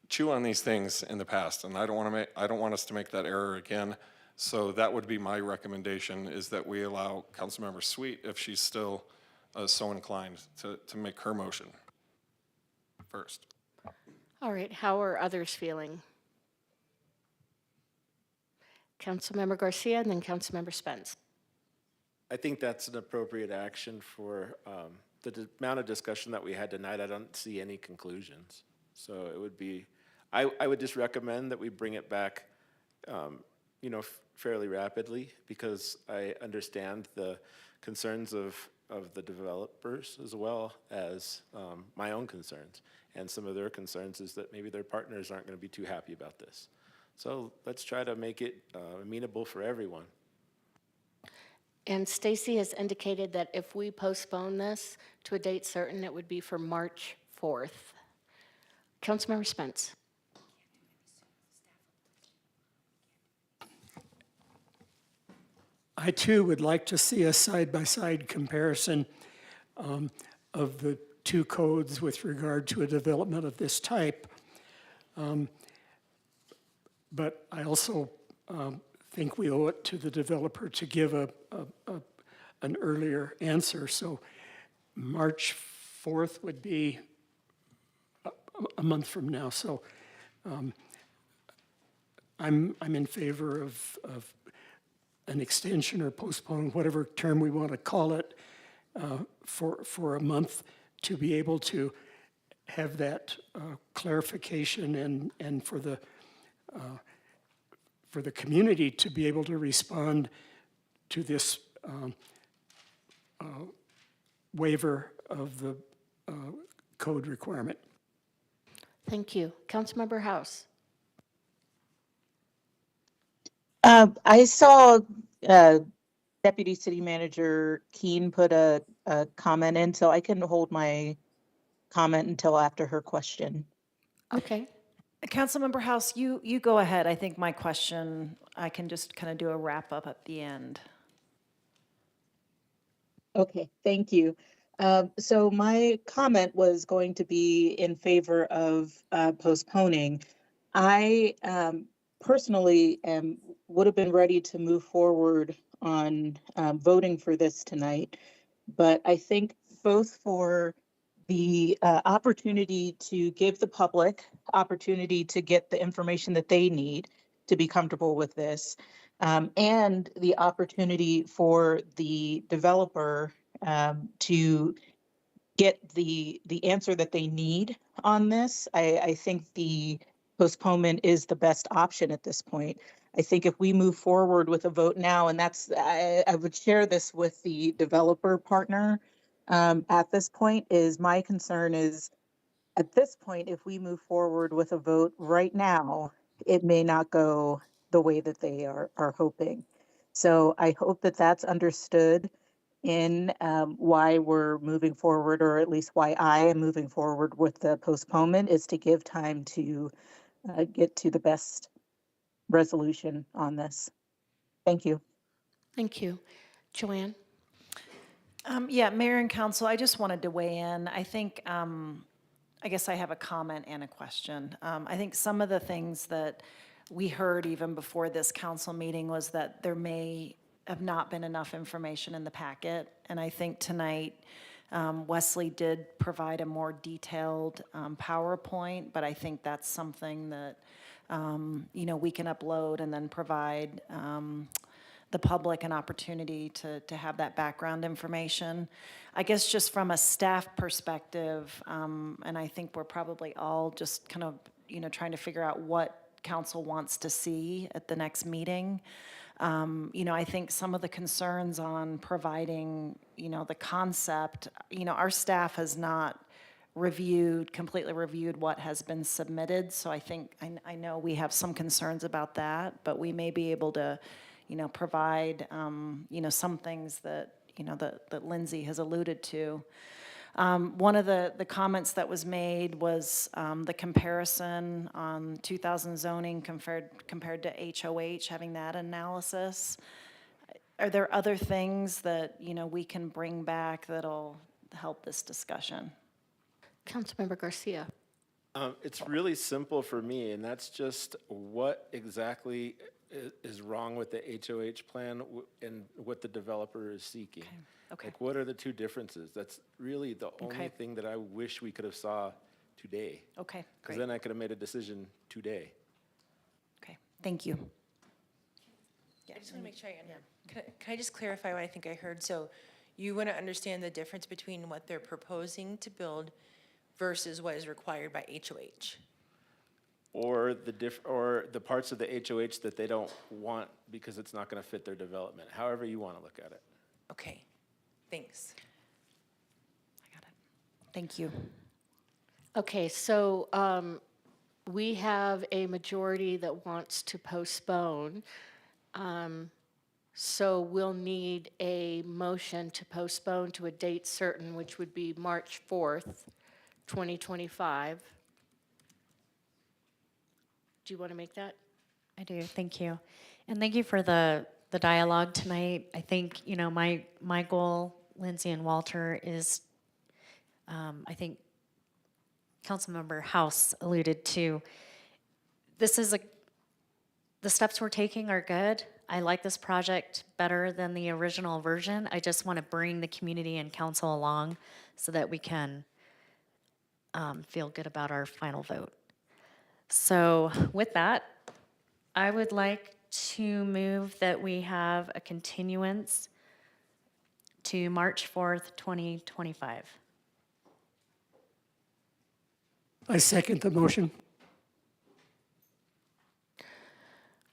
chew on these things in the past, and I don't want us to make that error again. So that would be my recommendation, is that we allow Councilmember Sweet, if she's still so inclined, to make her motion first. All right, how are others feeling? Councilmember Garcia and then Councilmember Spence. I think that's an appropriate action for the amount of discussion that we had tonight. I don't see any conclusions. So it would be, I would just recommend that we bring it back, fairly rapidly, because I understand the concerns of the developers as well as my own concerns. And some of their concerns is that maybe their partners aren't going to be too happy about this. So let's try to make it amenable for everyone. And Stacy has indicated that if we postpone this to a date certain, it would be for March 4th. Councilmember Spence. I too would like to see a side-by-side comparison of the two codes with regard to a development of this type. But I also think we owe it to the developer to give an earlier answer. So March 4th would be a month from now. So I'm in favor of an extension or postpone, whatever term we want to call it, for a month, to be able to have that clarification and for the community to be able to respond to this waiver of the code requirement. Thank you. Councilmember House. I saw Deputy City Manager Keene put a comment in, so I can hold my comment until after her question. Okay. Councilmember House, you go ahead. I think my question, I can just kind of do a wrap up at the end. Okay, thank you. So my comment was going to be in favor of postponing. I personally would have been ready to move forward on voting for this tonight, but I think both for the opportunity to give the public opportunity to get the information that they need to be comfortable with this, and the opportunity for the developer to get the answer that they need on this. I think the postponement is the best option at this point. I think if we move forward with a vote now, and I would share this with the developer partner at this point, is my concern is at this point, if we move forward with a vote right now, it may not go the way that they are hoping. So I hope that that's understood in why we're moving forward, or at least why I am moving forward with the postponement, is to give time to get to the best resolution on this. Thank you. Thank you. Joanne? Yeah, Mayor and Council, I just wanted to weigh in. I think, I guess I have a comment and a question. I think some of the things that we heard even before this council meeting was that there may have not been enough information in the packet. And I think tonight, Wesley did provide a more detailed PowerPoint, but I think that's something that, we can upload and then provide the public an opportunity to have that background information. I guess just from a staff perspective, and I think we're probably all just kind of, trying to figure out what council wants to see at the next meeting. I think some of the concerns on providing, the concept, our staff has not completely reviewed what has been submitted. So I think, I know we have some concerns about that, but we may be able to, provide, some things that, that Lindsay has alluded to. One of the comments that was made was the comparison on 2000 zoning compared to HOH, having that analysis. Are there other things that, we can bring back that'll help this discussion? Councilmember Garcia. It's really simple for me, and that's just what exactly is wrong with the HOH plan and what the developer is seeking. Okay. Like, what are the two differences? That's really the only thing that I wish we could have saw today. Okay, Because great. then I could have made a decision today. Okay, thank you. I just want to make sure can I just clarify what I think I heard? So you want to understand the difference between what they're proposing to build versus what is required by HOH? Or the parts of the HOH that they don't want because it's not going to fit their development. However you want to look at it. Okay, thanks. Thank you. Okay, so we have a majority that wants to postpone. So we'll need a motion to postpone to a date certain, which would be March 4th, 2025. Do you want to make that? I do, thank you. And thank you for the dialogue tonight. I think, my goal, Lindsay and Walter, is, I think Councilmember House alluded to, the steps we're taking are good. I like this project better than the original version. I just want to bring the community and council along so that we can feel good about our final vote. So with that, I would like to move that we have a continuance to March 4th, 2025. I second the motion.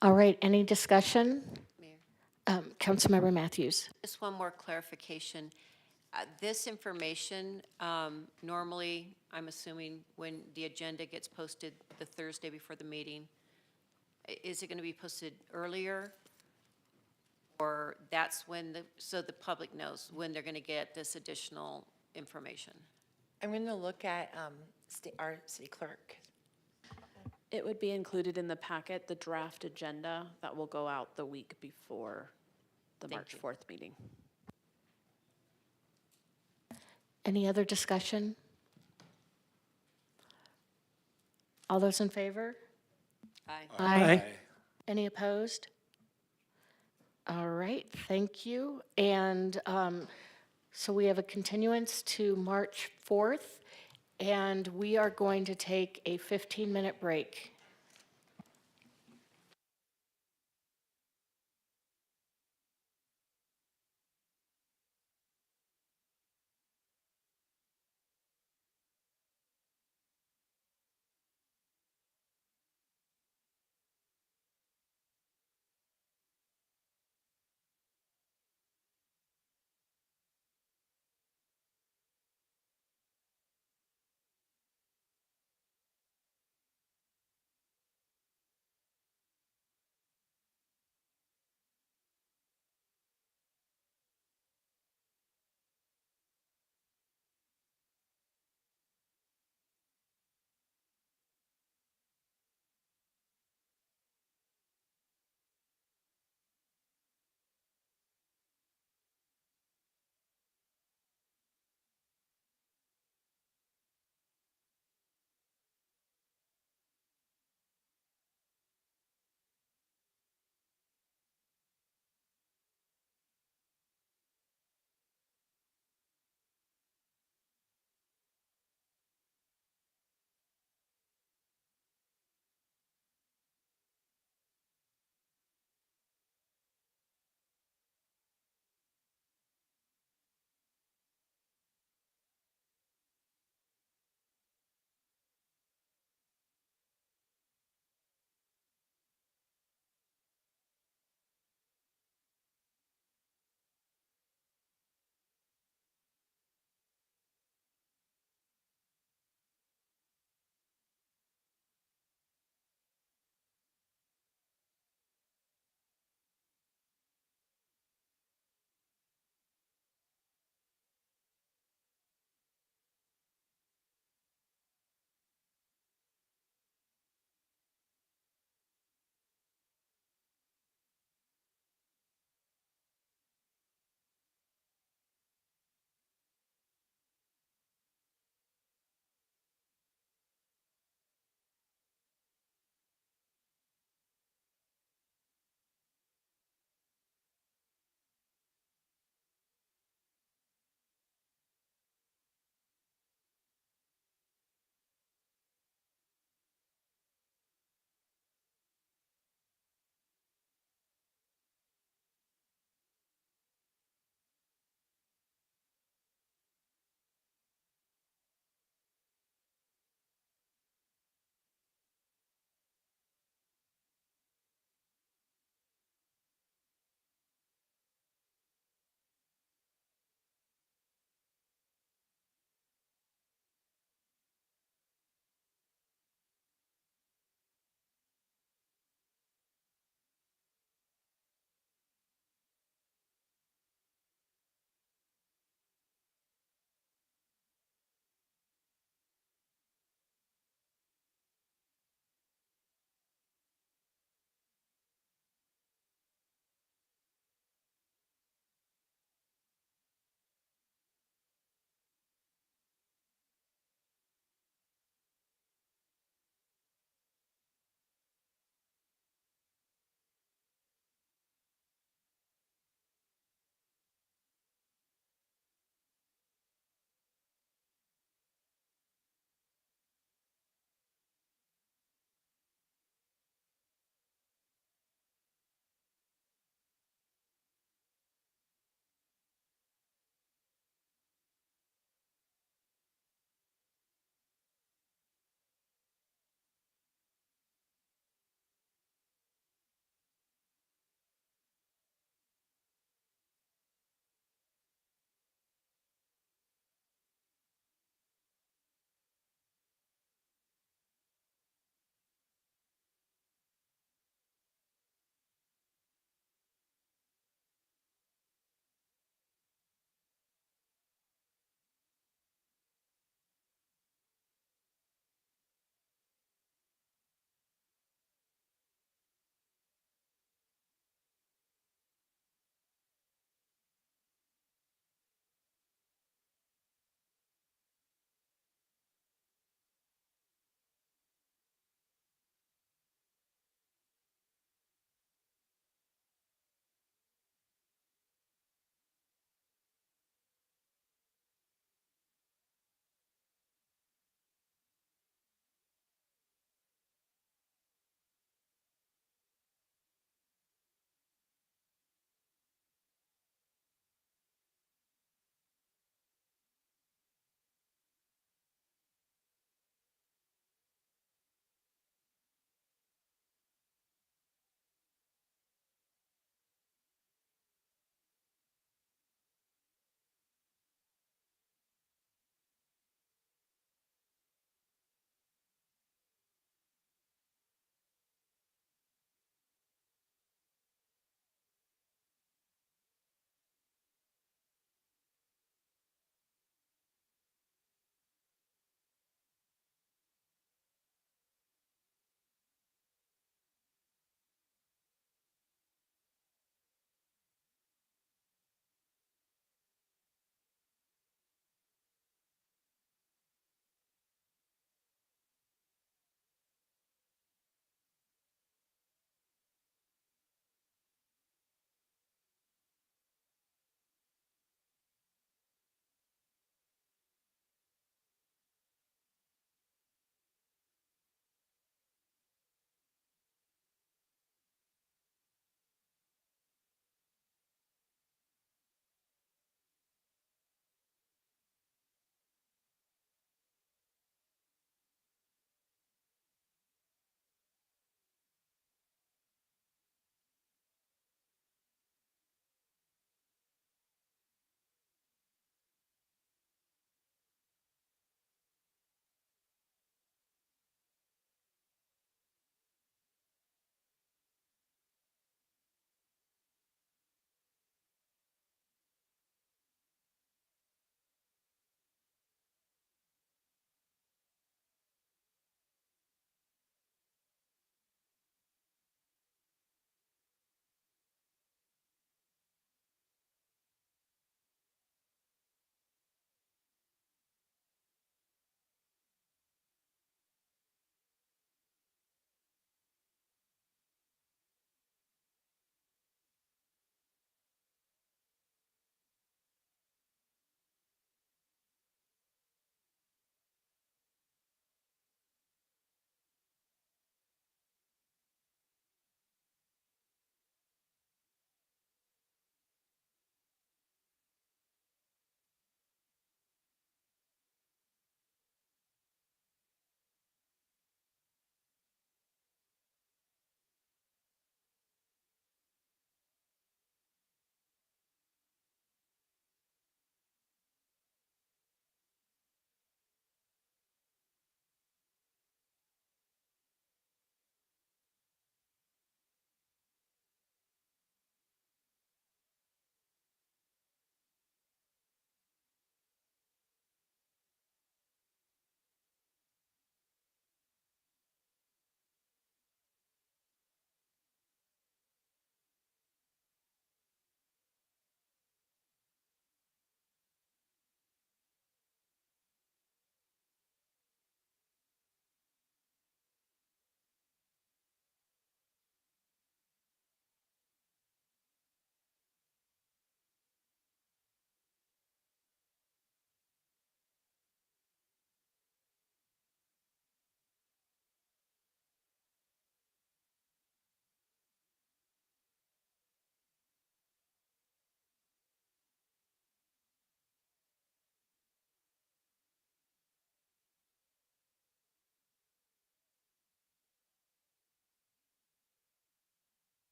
All right, any discussion? Councilmember Matthews. Just one more clarification. This information, normally, I'm assuming when the agenda gets posted the Thursday before the meeting, is it going to be posted earlier? Or that's when so the public knows when they're going to get this additional information? I'm going to look at our city clerk. It would be included in the packet, the draft agenda that will go out the week before the March 4th meeting. Any other discussion? All those in favor? Aye. Aye. Any opposed? All right, thank you. And so we have a continuance to March 4th, and we are going to take a 15-minute break.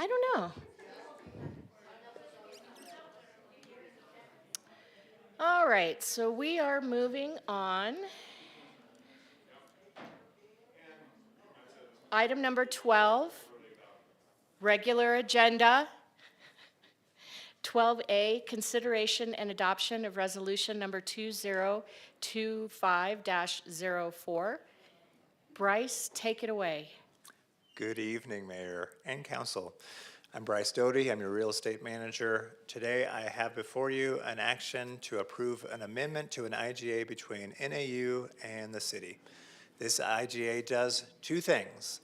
I don't know. All right, so we are moving on. Item number 12, regular agenda. 12A, consideration and adoption of resolution number 2025-04. Bryce, take it away. Good evening, Mayor and Council. I'm Bryce Doty. I'm your real estate manager. Today, I have before you an action to approve an amendment to an IGA between NAU and the city. This IGA does two things.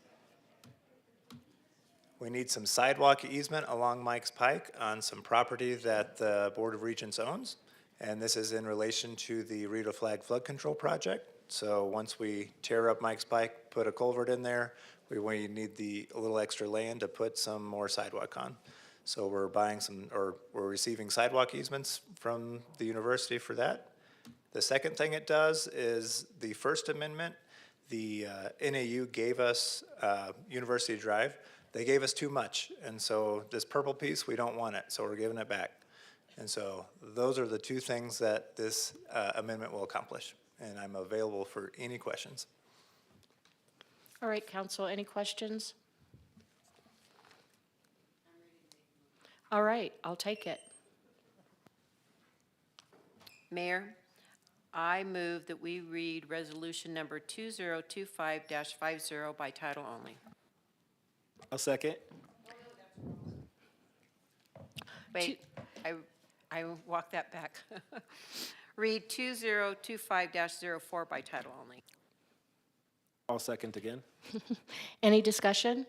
We need some sidewalk easement along Mike's Pike on some property that the Board of Regents owns. And this is in relation to the Rita Flag Flood Control Project. So once we tear up Mike's Pike, put a culvert in there, we need a little extra land to put some more sidewalk on. So we're receiving sidewalk easements from the university for that. The second thing it does is the First Amendment. The NAU gave us University Drive. They gave us too much. And so this purple piece, we don't want it. So we're giving it back. And so those are the two things that this amendment will accomplish. And I'm available for any questions. All right, council, any questions? All right, I'll take it. Mayor, I move that we read resolution number 2025-50 by title only. I'll second. Wait, I walk that back. Read 2025-04 by title only. I'll second again. Any discussion?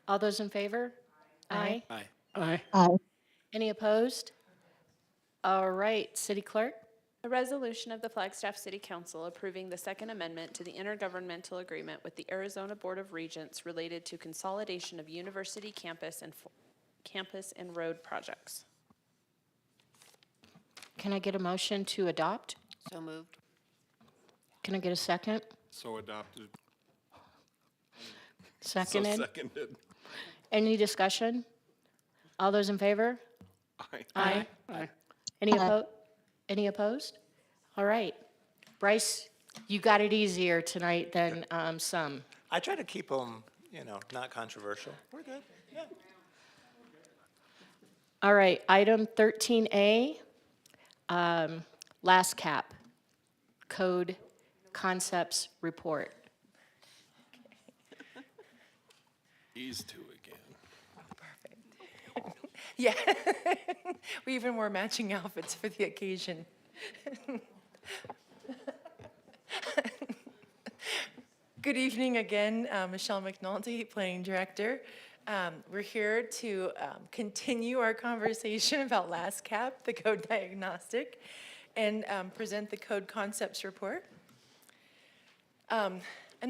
All those in favor? Aye. Aye. Aye. Aye. Any opposed? All right, City Clerk? A resolution of the Flagstaff City Council approving the Second Amendment to the intergovernmental agreement with the Arizona Board of Regents related to consolidation of university campus and road projects. Can I get a motion to adopt? So moved. Can I get a second? So adopted. Seconded? So seconded. Any discussion? All those in favor? Aye. Aye. Aye. Any opposed? All right. Bryce, you got it easier tonight than some. I try to keep them, not controversial. We're good. Yeah. All right, item 13A, last cap, code concepts report. Ease two again. Yeah. We even wore matching outfits for the occasion. Good evening again, Michelle McNulty, Planning Director. We're here to continue our conversation about last cap, the code diagnostic, and present the code concepts report. I'm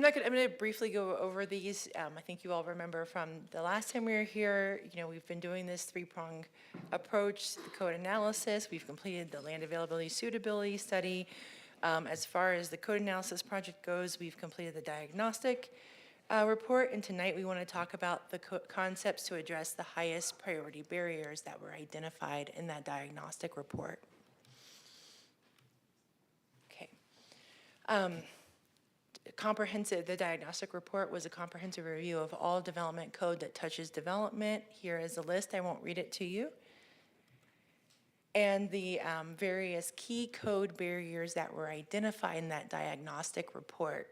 going to briefly go over these. I think you all remember from the last time we were here, we've been doing this three-pronged approach, the code analysis. We've completed the land availability suitability study. As far as the code analysis project goes, we've completed the diagnostic report, and tonight we want to talk about the concepts to address the highest priority barriers that were identified in that diagnostic report. Okay. The diagnostic report was a comprehensive review of all development code that touches development. Here is a list, I won't read it to you. And the various key code barriers that were identified in that diagnostic report.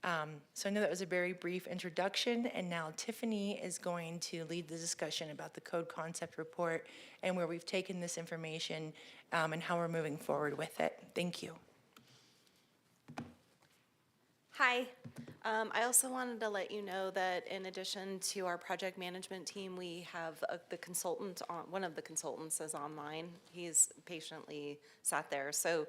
So I know that was a very brief introduction, and now Tiffany is going to lead the discussion about the code concept report and where we've taken this information and how we're moving forward with it. Thank you. Hi. I also wanted to let you know that in addition to our project management team, we have the consultant one of the consultants is online. He's patiently sat there. So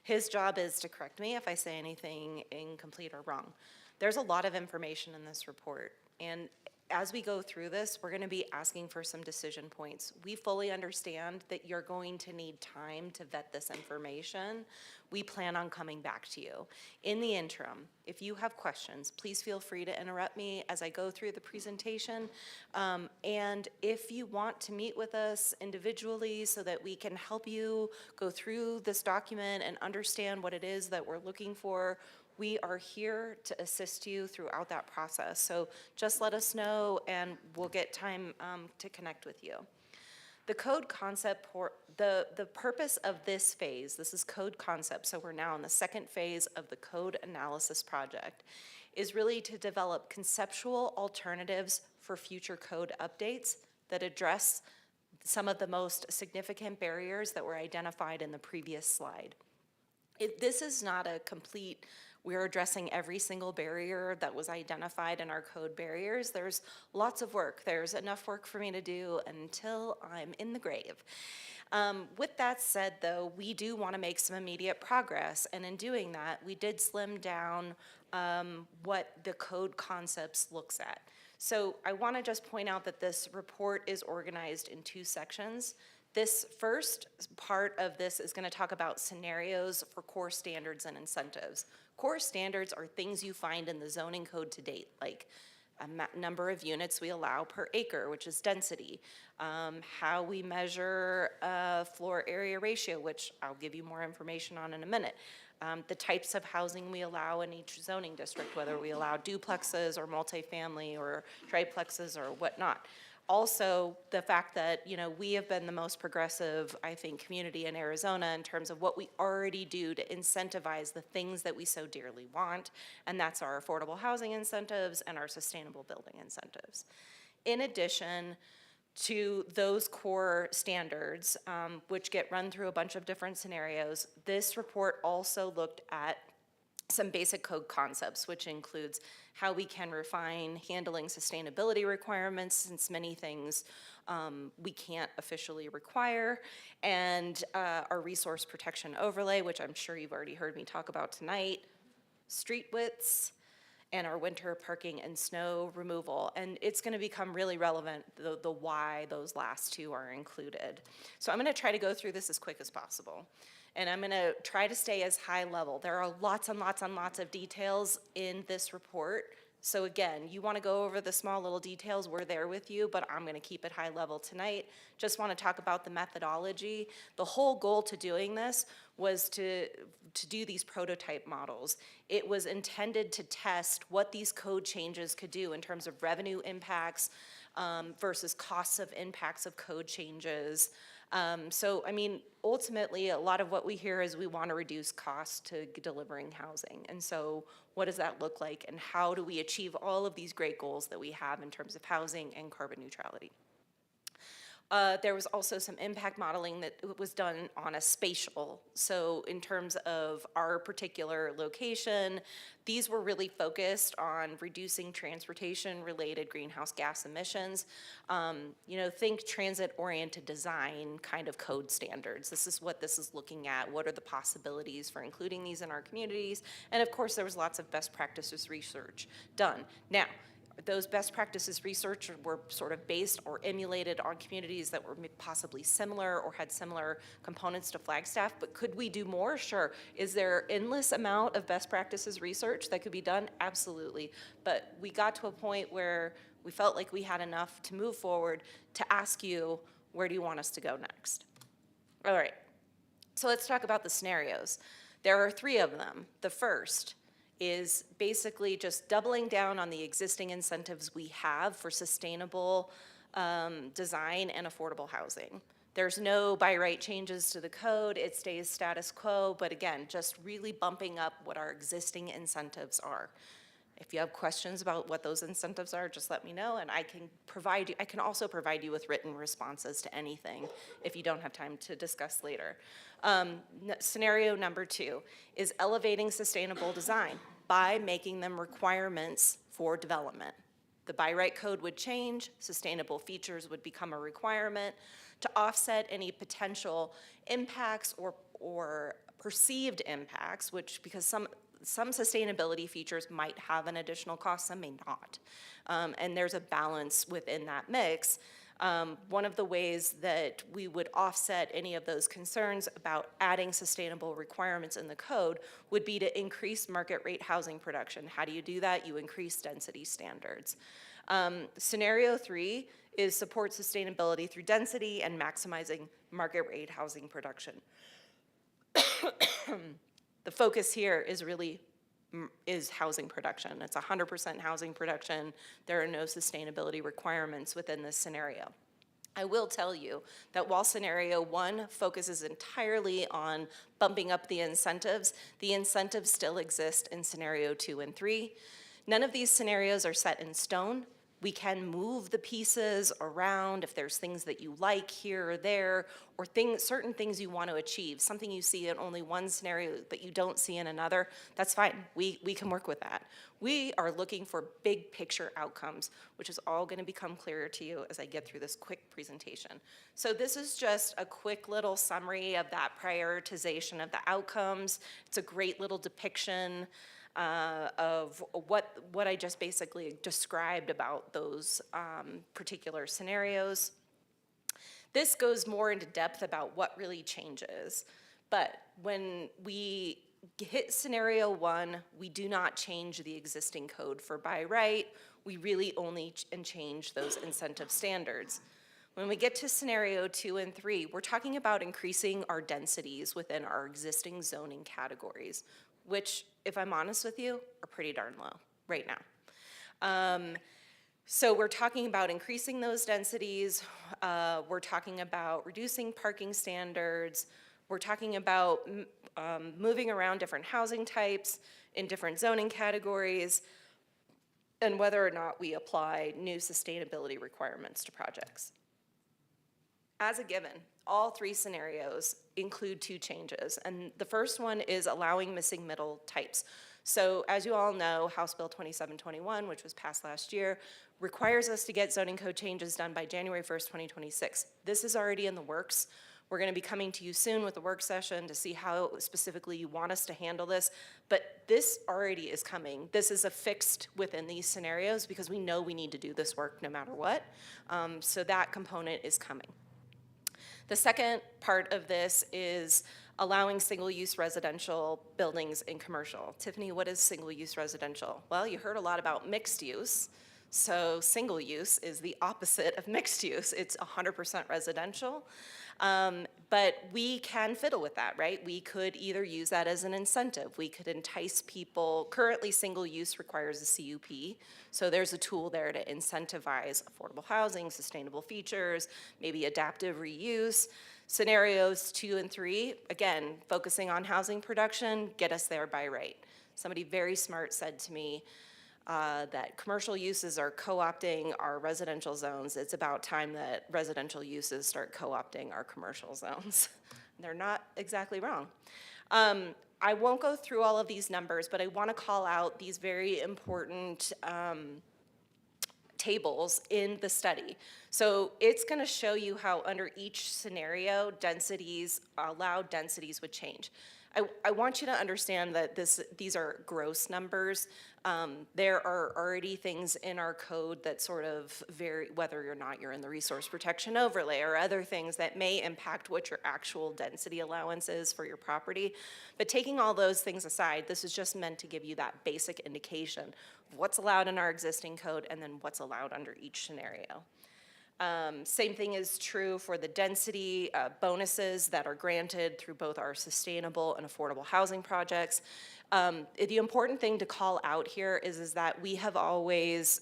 his job is to correct me if I say anything incomplete or wrong. There's a lot of information in this report. And as we go through this, we're gonna be asking for some decision points. We fully understand that you're going to need time to vet this information. We plan on coming back to you. In the interim, if you have questions, please feel free to interrupt me as I go through the presentation. And if you want to meet with us individually so that we can help you go through this document and understand what it is that we're looking for, we are here to assist you throughout that process. So just let us know and we'll get time to connect with you. The code concept, the purpose of this phase, this is code concept, so we're now in the second phase of the code analysis project, is really to develop conceptual alternatives for future code updates that address some of the most significant barriers that were identified in the previous slide. This is not a complete, we're addressing every single barrier that was identified in our code barriers. There's lots of work. There's enough work for me to do until I'm in the grave. With that said, though, we do want to make some immediate progress, and in doing that, we did slim down what the code concepts looks at. So I want to just point out that this report is organized in 2 sections. This first part of this is going to talk about scenarios for core standards and incentives. Core standards are things you find in the zoning code to date, like a number of units we allow per acre, which is density, how we measure floor area ratio, which I'll give you more information on in a minute, the types of housing we allow in each zoning district, whether we allow duplexes or multifamily or triplexes or whatnot. Also, the fact that, you know, we have been the most progressive, I think, community in Arizona in terms of what we already do to incentivize the things that we so dearly want, and that's our affordable housing incentives and our sustainable building incentives. In addition to those core standards, which get run through a bunch of different scenarios, this report also looked at some basic code concepts, which includes how we can refine handling sustainability requirements, since many things we can't officially require, and our resource protection overlay, which I'm sure you've already heard me talk about tonight, street widths, and our winter parking and snow removal. And it's gonna become really relevant, the why those last 2 are included. So I'm gonna try to go through this as quick as possible. And I'm gonna try to stay as high level. There are lots and lots and lots of details in this report. So again, you wanna go over the small little details, we're there with you, but I'm gonna keep it high level tonight. Just wanna talk about the methodology. The whole goal to doing this was to do these prototype models. It was intended to test what these code changes could do in terms of revenue impacts versus costs of impacts of code changes. So, I mean, ultimately, a lot of what we hear is we want to reduce costs to delivering housing. And so what does that look like, and how do we achieve all of these great goals that we have in terms of housing and carbon neutrality? There was also some impact modeling that was done on a spatial. So in terms of our particular location, these were really focused on reducing transportation-related greenhouse gas emissions. You know, think transit-oriented design kind of code standards. This is what this is looking at. What are the possibilities for including these in our communities? And of course, there was lots of best practices research done. Now, those best practices research were sort of based or emulated on communities that were possibly similar or had similar components to Flagstaff, but could we do more? Sure. Is there endless amount of best practices research that could be done? Absolutely. But we got to a point where we felt like we had enough to move forward to ask you, where do you want us to go next? All right. So let's talk about the scenarios. There are 3 of them. The first is basically just doubling down on the existing incentives we have for sustainable design and affordable housing. There's no by right changes to the code, it stays status quo, but again, just really bumping up what our existing incentives are. If you have questions about what those incentives are, just let me know, and I can also provide you with written responses to anything if you don't have time to discuss later. Scenario number 2 is elevating sustainable design by making them requirements for development. The by right code would change, sustainable features would become a requirement to offset any potential impacts or perceived impacts, which because some sustainability features might have an additional cost, some may not. And there's a balance within that mix. One of the ways that we would offset any of those concerns about adding sustainable requirements in the code would be to increase market rate housing production. How do you do that? You increase density standards. Scenario 3 is support sustainability through density and maximizing market rate housing production. The focus here is housing production. It's 100% housing production. There are no sustainability requirements within this scenario. I will tell you that while scenario 1 focuses entirely on bumping up the incentives still exist in scenario 2 and 3. None of these scenarios are set in stone. We can move the pieces around if there's things that you like here or there, or certain things you want to achieve, something you see in only one scenario that you don't see in another, that's fine. We can work with that. We are looking for big picture outcomes, which is all going to become clearer to you as I get through this quick presentation. So this is just a quick little summary of that prioritization of the outcomes. It's a great little depiction of what I just basically described about those particular scenarios. This goes more into depth about what really changes. But when we hit scenario 1, we do not change the existing code for by right. We really only change those incentive standards. When we get to scenario 2 and 3, we're talking about increasing our densities within our existing zoning categories, which, if I'm honest with you, are pretty darn low right now. So we're talking about increasing those densities. We're talking about reducing parking standards. We're talking about moving around different housing types in different zoning categories, and whether or not we apply new sustainability requirements to projects. As a given, all 3 scenarios include 2 changes, and the first one is allowing missing middle types. So as you all know, House Bill 2721, which was passed last year, requires us to get zoning code changes done by January 1st, 2026. This is already in the works. We're going to be coming to you soon with a work session to see how specifically you want us to handle this, but this already is coming. This is affixed within these scenarios because we know we need to do this work no matter what. So that component is coming. The second part of this is allowing single-use residential buildings in commercial. Tiffany, what is single-use residential? Well, you heard a lot about mixed use. So single use is the opposite of mixed use. It's 100% residential. But we can fiddle with that, right? We could either use that as an incentive. We could entice people. Currently, single use requires a CUP. So there's a tool there to incentivize affordable housing, sustainable features, maybe adaptive reuse. Scenarios 2 and 3, again, focusing on housing production, get us there by right. Somebody very smart said to me, that commercial uses are co-opting our residential zones. It's about time that residential uses start co-opting our commercial zones. They're not exactly wrong. I won't go through all of these numbers, but I want to call out these very important tables in the study. So it's going to show you how under each scenario, allowed densities would change. I want you to understand that these are gross numbers. There are already things in our code that sort of vary, whether or not you're in the resource protection overlay or other things that may impact what your actual density allowance is for your property. But taking all those things aside, this is just meant to give you that basic indication of what's allowed in our existing code and then what's allowed under each scenario. Same thing is true for the density bonuses that are granted through both our sustainable and affordable housing projects. The important thing to call out here is that we have always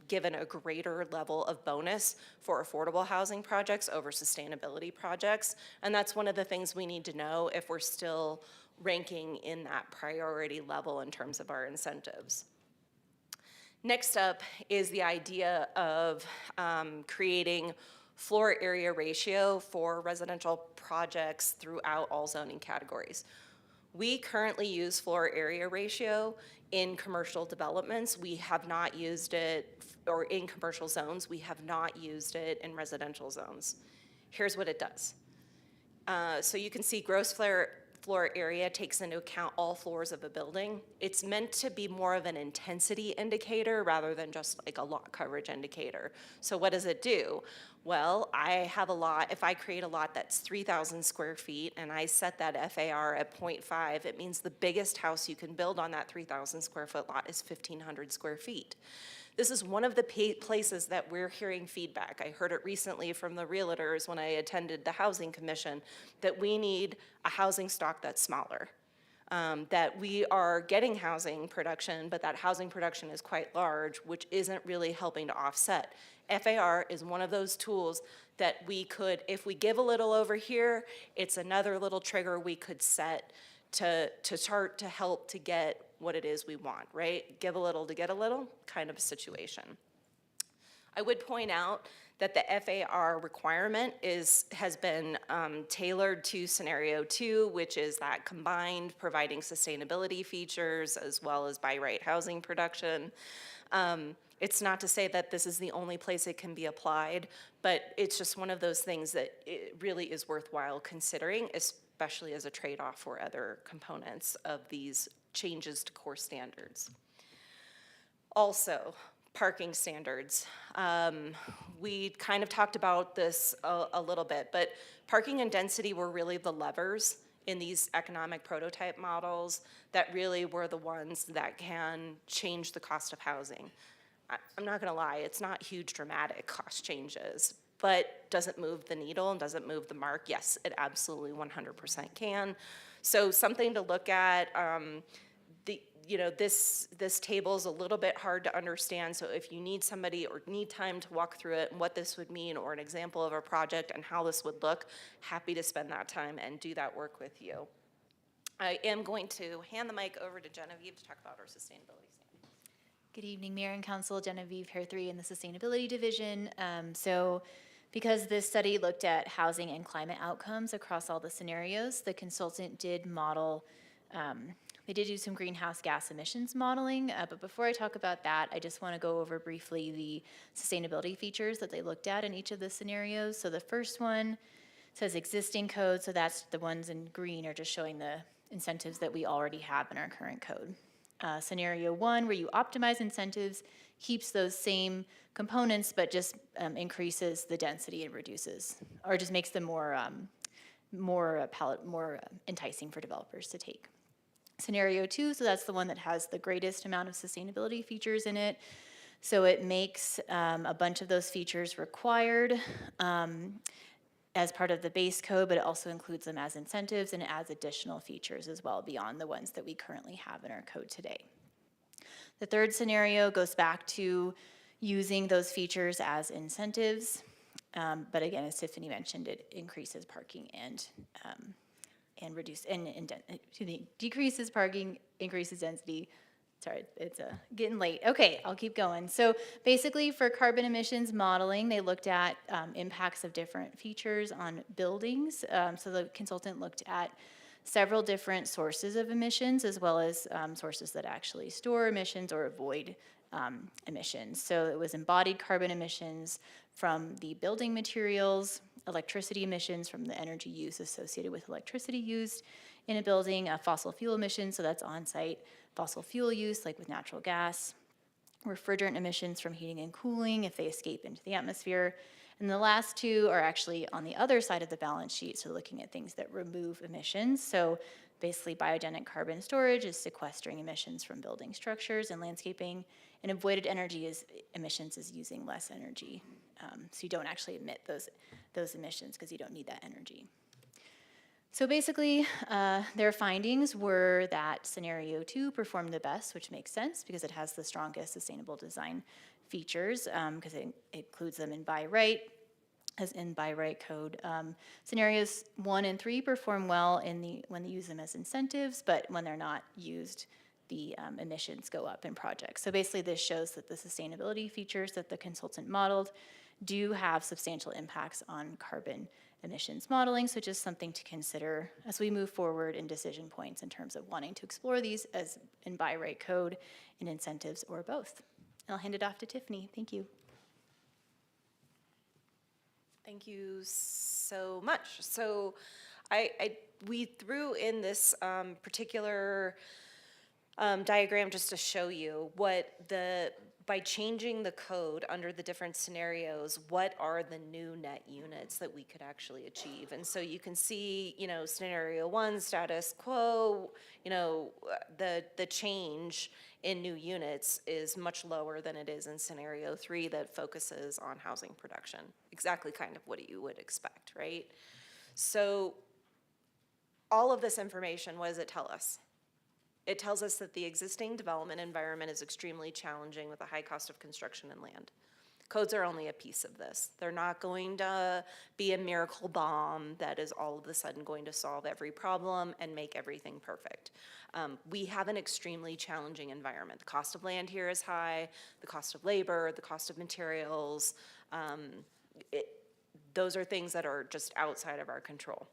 given a greater level of bonus for affordable housing projects over sustainability projects. And that's one of the things we need to know if we're still ranking in that priority level in terms of our incentives. Next up is the idea of creating floor area ratio for residential projects throughout all zoning categories. We currently use floor area ratio in commercial developments. We have not used it, or in commercial zones, we have not used it in residential zones. Here's what it does. So you can see gross floor floor area takes into account all floors of a building. It's meant to be more of an intensity indicator rather than just like a lot coverage indicator. So what does it do? Well, I have a lot, if I create a lot that's 3,000 square feet and I set that FAR at 0.5, it means the biggest house you can build on that 3,000 square foot lot is 1,500 square feet. This is one of the places that we're hearing feedback. I heard it recently from the realtors when I attended the Housing Commission, that we need a housing stock that's smaller. That we are getting housing production, but that housing production is quite large, which isn't really helping to offset. FAR is one of those tools that we could, if we give a little over here, it's another little trigger we could set to start to help to get what it is we want, right? Give a little to get a little kind of a situation. I would point out that the FAR requirement has been tailored to scenario 2, which is that combined providing sustainability features as well as by right housing production. It's not to say that this is the only place it can be applied, but it's just one of those things that it really is worthwhile considering, especially as a trade-off for other components of these changes to core standards. Also, parking standards. We kind of talked about this a little bit, but parking and density were really the levers in these economic prototype models that really were the ones that can change the cost of housing. I'm not gonna lie, it's not huge dramatic cost changes, but does it move the needle and does it move the mark? Yes, it absolutely 100% can. So something to look at. This table is a little bit hard to understand, so if you need somebody or need time to walk through it and what this would mean or an example of a project and how this would look, happy to spend that time and do that work with you. I am going to hand the mic over to Genevieve to talk about our sustainability standards. Good evening, Mayor and Council. Genevieve, Hair 3 in the Sustainability Division. Because this study looked at housing and climate outcomes across all the scenarios, the consultant did model they did do some greenhouse gas emissions modeling, but before I talk about that, I just want to go over briefly the sustainability features that they looked at in each of the scenarios. So the first one says existing code, so that's the ones in green are just showing the incentives that we already have in our current code. Scenario 1, where you optimize incentives, keeps those same components, but just increases the density and reduces, or just makes them more enticing for developers to take. Scenario 2, so that's the one that has the greatest amount of sustainability features in it. So it makes a bunch of those features required as part of the base code, but it also includes them as incentives and it adds additional features as well beyond the ones that we currently have in our code today. The third scenario goes back to using those features as incentives, but again, as Tiffany mentioned, it increases parking and decreases parking, increases density. Sorry, it's getting late. Okay, I'll keep going. So basically for carbon emissions modeling, they looked at impacts of different features on buildings. So the consultant looked at several different sources of emissions as well as sources that actually store emissions or avoid emissions. So it was embodied carbon emissions from the building materials, electricity emissions from the energy use associated with electricity used in a building, fossil fuel emissions, so that's on-site fossil fuel use like with natural gas, refrigerant emissions from heating and cooling if they escape into the atmosphere, and the last two are actually on the other side of the balance sheet, so looking at things that remove emissions. So basically biogenic carbon storage is sequestering emissions from building structures and landscaping, and avoided energy emissions is using less energy. So you don't actually emit those emissions because you don't need that energy. So basically, their findings were that scenario 2 performed the best, which makes sense because it has the strongest sustainable design features because it includes them in by right, as in by right code. Scenarios 1 and 3 perform well when they use them as incentives, but when they're not used, the emissions go up in projects. So basically this shows that the sustainability features that the consultant modeled do have substantial impacts on carbon emissions modeling, so just something to consider as we move forward in decision points in terms of wanting to explore these as in by right code, in incentives, or both. And I'll hand it off to Tiffany. Thank you. Thank you so much. So We threw in this particular diagram just to show you by changing the code under the different scenarios, what are the new net units that we could actually achieve? And so you can see, scenario 1, status quo, the change in new units is much lower than it is in scenario 3 that focuses on housing production. Exactly kind of what you would expect, right? So all of this information, what does it tell us? It tells us that the existing development environment is extremely challenging with a high cost of construction and land. Codes are only a piece of this. They're not going to be a miracle bomb that is all of a sudden going to solve every problem and make everything perfect. We have an extremely challenging environment. The cost of land here is high, the cost of labor, the cost of materials. Those are things that are just outside of our control.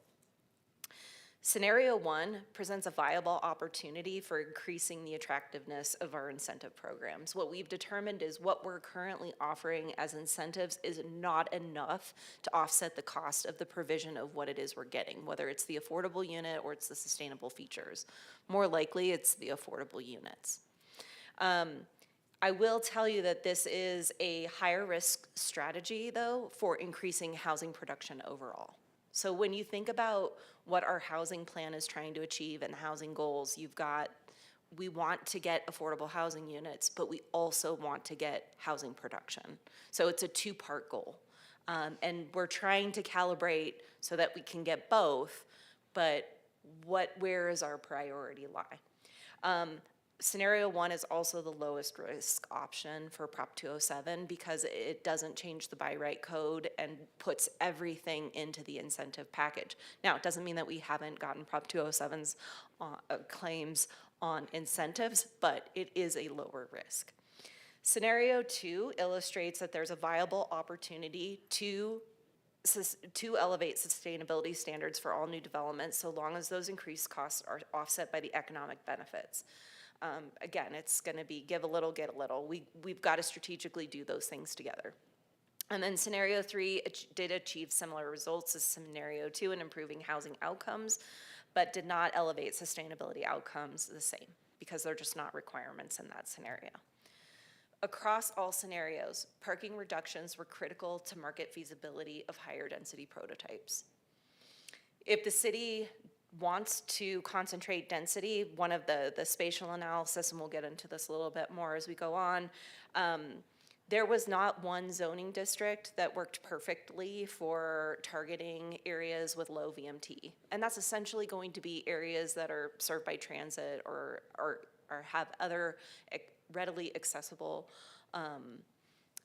Scenario 1 presents a viable opportunity for increasing the attractiveness of our incentive programs. What we've determined is what we're currently offering as incentives is not enough to offset the cost of the provision of what it is we're getting, whether it's the affordable unit or it's the sustainable features. More likely, it's the affordable units. I will tell you that this is a higher risk strategy, though, for increasing housing production overall. So when you think about what our housing plan is trying to achieve and housing goals, we want to get affordable housing units, but we also want to get housing production. So it's a two-part goal. And we're trying to calibrate so that we can get both, but where is our priority lie? Scenario 1 is also the lowest risk option for Prop 207 because it doesn't change the by right code and puts everything into the incentive package. Now, it doesn't mean that we haven't gotten Prop 207's claims on incentives, but it is a lower risk. Scenario 2 illustrates that there's a viable opportunity to elevate sustainability standards for all new developments so long as those increased costs are offset by the economic benefits. Again, it's going to be give a little, get a little. We've got to strategically do those things together. And then scenario 3 did achieve similar results as scenario 2 in improving housing outcomes, but did not elevate sustainability outcomes the same because they're just not requirements in that scenario. Across all scenarios, parking reductions were critical to market feasibility of higher density prototypes. If the city wants to concentrate density, one of the spatial analysis, and we'll get into this a little bit more as we go on, there was not one zoning district that worked perfectly for targeting areas with low VMT. And that's essentially going to be areas that are served by transit or have other readily accessible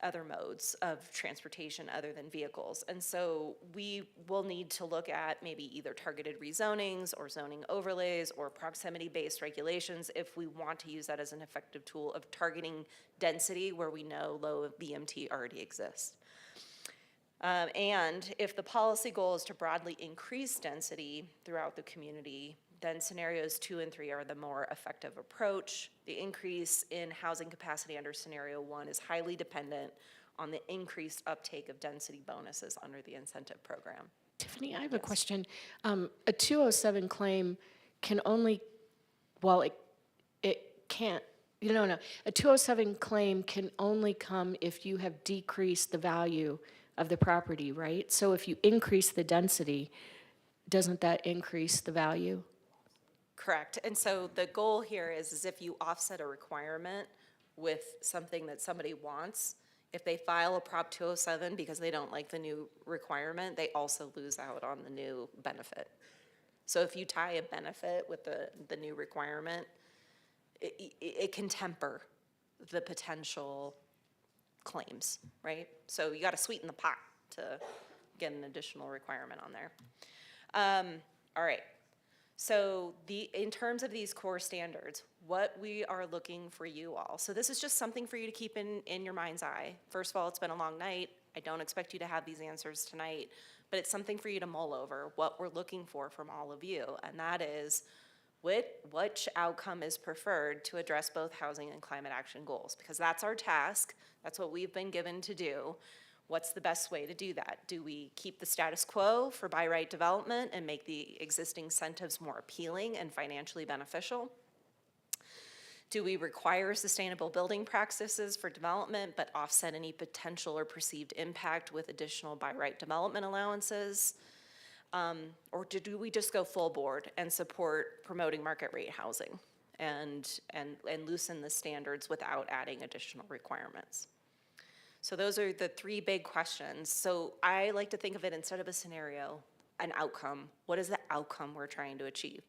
other modes of transportation other than vehicles. And so we will need to look at maybe either targeted rezonings or zoning overlays or proximity-based regulations if we want to use that as an effective tool of targeting density where we know low VMT already exists. And if the policy goal is to broadly increase density throughout the community, then scenarios 2 and 3 are the more effective approach. The increase in housing capacity under scenario 1 is highly dependent on the increased uptake of density bonuses under the incentive program. Tiffany, I have a question. A 207 claim can only, well, it can't, no. A 207 claim can only come if you have decreased the value of the property, right? So if you increase the density, doesn't that increase the value? Correct. And so the goal here is if you offset a requirement with something that somebody wants, if they file a Prop 207 because they don't like the new requirement, they also lose out on the new benefit. So if you tie a benefit with the new requirement, it can temper the potential claims, right? So you got to sweeten the pot to get an additional requirement on there. All right. So in terms of these core standards, what we are looking for you all. So this is just something for you to keep in your mind's eye. First of all, it's been a long night. I don't expect you to have these answers tonight, but it's something for you to mull over, what we're looking for from all of you. And that is which outcome is preferred to address both housing and climate action goals, because that's our task. That's what we've been given to do. What's the best way to do that? Do we keep the status quo for by right development and make the existing incentives more appealing and financially beneficial? Do we require sustainable building practices for development but offset any potential or perceived impact with additional by right development allowances? Or do we just go full board and support promoting market rate housing and loosen the standards without adding additional requirements? So those are the three big questions. So I like to think of it, instead of a scenario, an outcome. What is the outcome we're trying to achieve?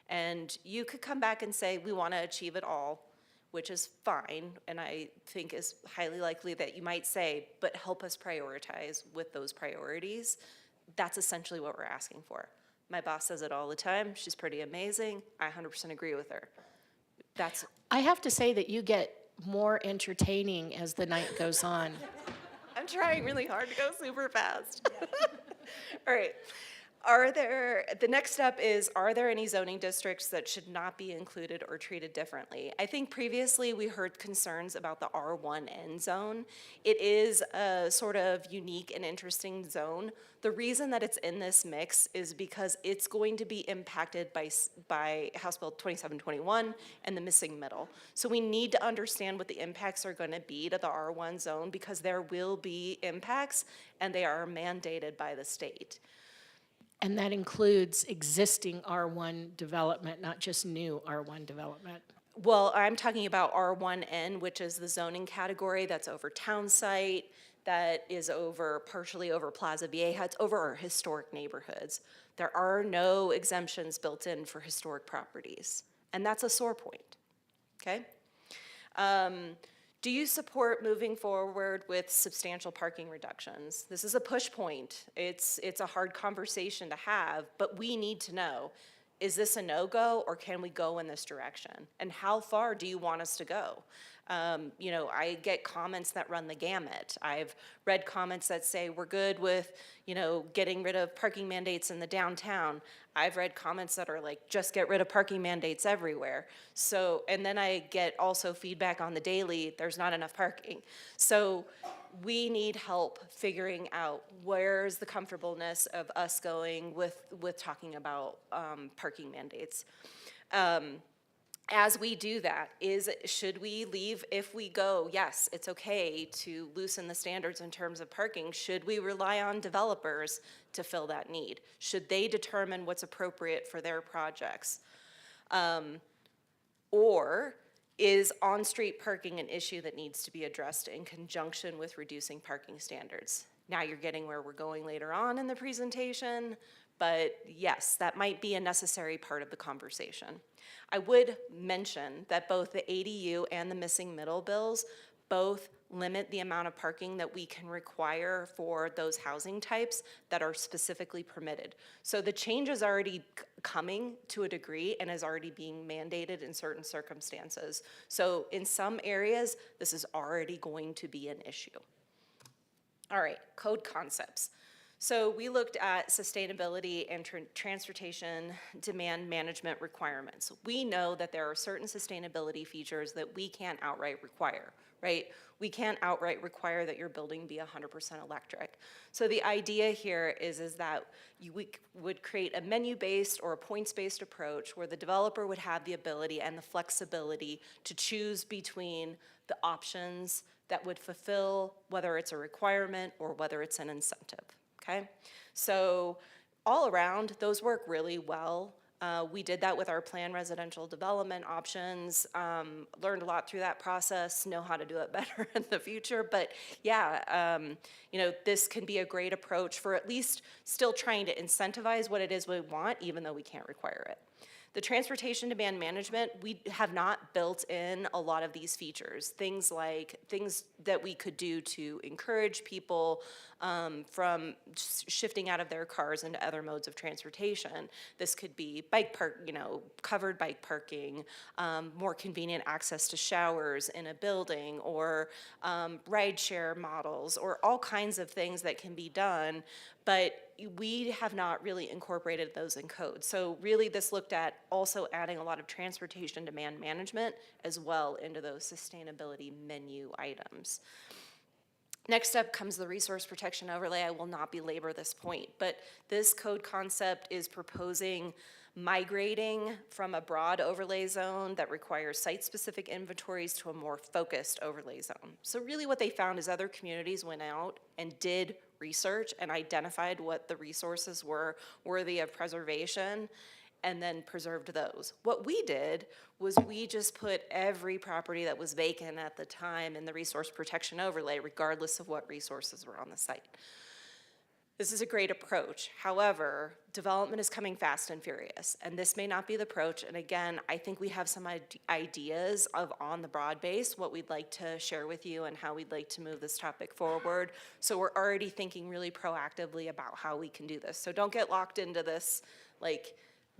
And you could come back and say, we want to achieve it all, which is fine, and I think is highly likely that you might say, but help us prioritize with those priorities. That's essentially what we're asking for. My boss says it all the time. She's pretty amazing. I 100% agree with her. I have to say that you get more entertaining as the night goes on. I'm trying really hard to go super fast. All right. The next step is, are there any zoning districts that should not be included or treated differently? I think previously we heard concerns about the R1N zone. It is a sort of unique and interesting zone. The reason that it's in this mix is because it's going to be impacted by House Bill 2721 and the missing middle. So we need to understand what the impacts are going to be to the R1 zone, because there will be impacts and they are mandated by the state. And that includes existing R1 development, not just new R1 development. Well, I'm talking about R1N, which is the zoning category that's over town site, that is partially over Plaza Vieja. It's over our historic neighborhoods. There are no exemptions built in for historic properties, and that's a sore point, okay? Do you support moving forward with substantial parking reductions? This is a push point. It's a hard conversation to have, but we need to know, is this a no-go, or can we go in this direction? And how far do you want us to go? I get comments that run the gamut. I've read comments that say we're good with, getting rid of parking mandates in the downtown. I've read comments that are like, just get rid of parking mandates everywhere. So, and then I get also feedback on the daily, there's not enough parking. So we need help figuring out where's the comfortableness of us going with talking about parking mandates. As we do that, should we leave, if we go, yes, it's okay to loosen the standards in terms of parking, should we rely on developers to fill that need? Should they determine what's appropriate for their projects? Or is on-street parking an issue that needs to be addressed in conjunction with reducing parking standards? Now you're getting where we're going later on in the presentation, but yes, that might be a necessary part of the conversation. I would mention that both the ADU and the missing middle bills both limit the amount of parking that we can require for those housing types that are specifically permitted. So the change is already coming to a degree and is already being mandated in certain circumstances. So in some areas, this is already going to be an issue. All right, code concepts. So we looked at sustainability and transportation demand management requirements. We know that there are certain sustainability features that we can't outright require, right? We can't outright require that your building be 100% electric. So the idea here is that we would create a menu-based or a points-based approach where the developer would have the ability and the flexibility to choose between the options that would fulfill whether it's a requirement or whether it's an incentive. Okay, so all around, those work really well. We did that with our planned residential development options, learned a lot through that process, know how to do it better in the future. But yeah, this can be a great approach for at least still trying to incentivize what it is we want, even though we can't require it. The transportation demand management, we have not built in a lot of these features. Things that we could do to encourage people from shifting out of their cars into other modes of transportation. This could be covered bike parking, more convenient access to showers in a building, or rideshare models, or all kinds of things that can be done, but we have not really incorporated those in code. So really this looked at also adding a lot of transportation demand management as well into those sustainability menu items. Next up comes the resource protection overlay. I will not belabor this point, but this code concept is proposing migrating from a broad overlay zone that requires site-specific inventories to a more focused overlay zone. So really what they found is other communities went out and did research and identified what the resources were worthy of preservation and then preserved those. What we did was we just put every property that was vacant at the time in the resource protection overlay, regardless of what resources were on the site. This is a great approach. However, development is coming fast and furious, and this may not be the approach. And again, I think we have some ideas of on the broad base, what we'd like to share with you and how we'd like to move this topic forward. So we're already thinking really proactively about how we can do this. So don't get locked into this, like,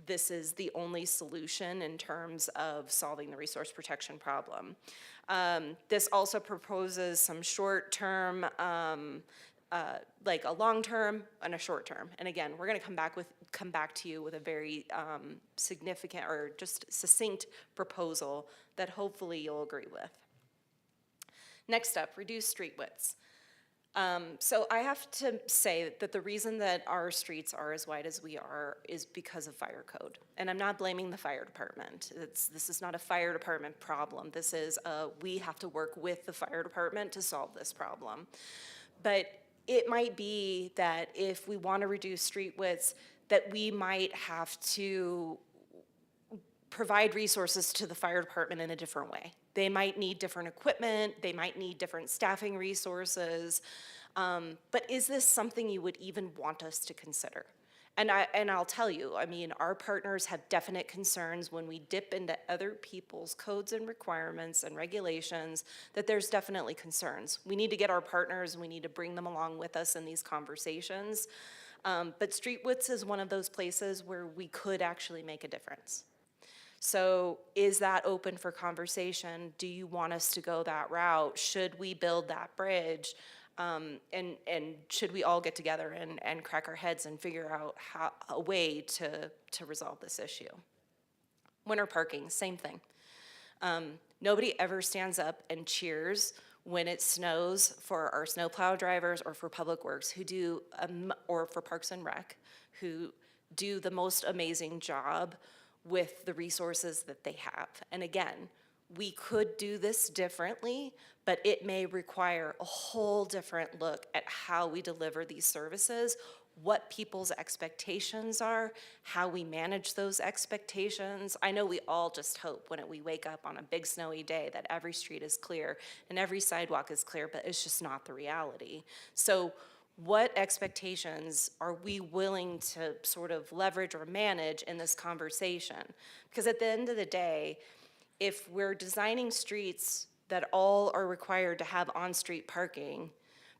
this is the only solution in terms of solving the resource protection problem. This also proposes some short-term, like a long-term and a short-term. And again, we're going to come back to you with a very significant or just succinct proposal that hopefully you'll agree with. Next up, reduce street widths. So I have to say that the reason that our streets are as wide as we are is because of fire code. And I'm not blaming the fire department. This is not a fire department problem. This is, we have to work with the fire department to solve this problem. But it might be that if we want to reduce street widths, that we might have to provide resources to the fire department in a different way. They might need different equipment, they might need different staffing resources, but is this something you would even want us to consider? And I'll tell you, I mean, our partners have definite concerns when we dip into other people's codes and requirements and regulations, that there's definitely concerns. We need to get our partners and we need to bring them along with us in these conversations. But street widths is one of those places where we could actually make a difference. So is that open for conversation? Do you want us to go that route? Should we build that bridge? And should we all get together and crack our heads and figure out a way to resolve this issue? Winter parking, same thing. Nobody ever stands up and cheers when it snows for our snowplow drivers or for Public Works who do, or for Parks and Rec, who do the most amazing job with the resources that they have. And again, we could do this differently, but it may require a whole different look at how we deliver these services, what people's expectations are, how we manage those expectations. I know we all just hope when we wake up on a big snowy day that every street is clear and every sidewalk is clear, but it's just not the reality. So what expectations are we willing to sort of leverage or manage in this conversation? Because at the end of the day, if we're designing streets that all are required to have on-street parking,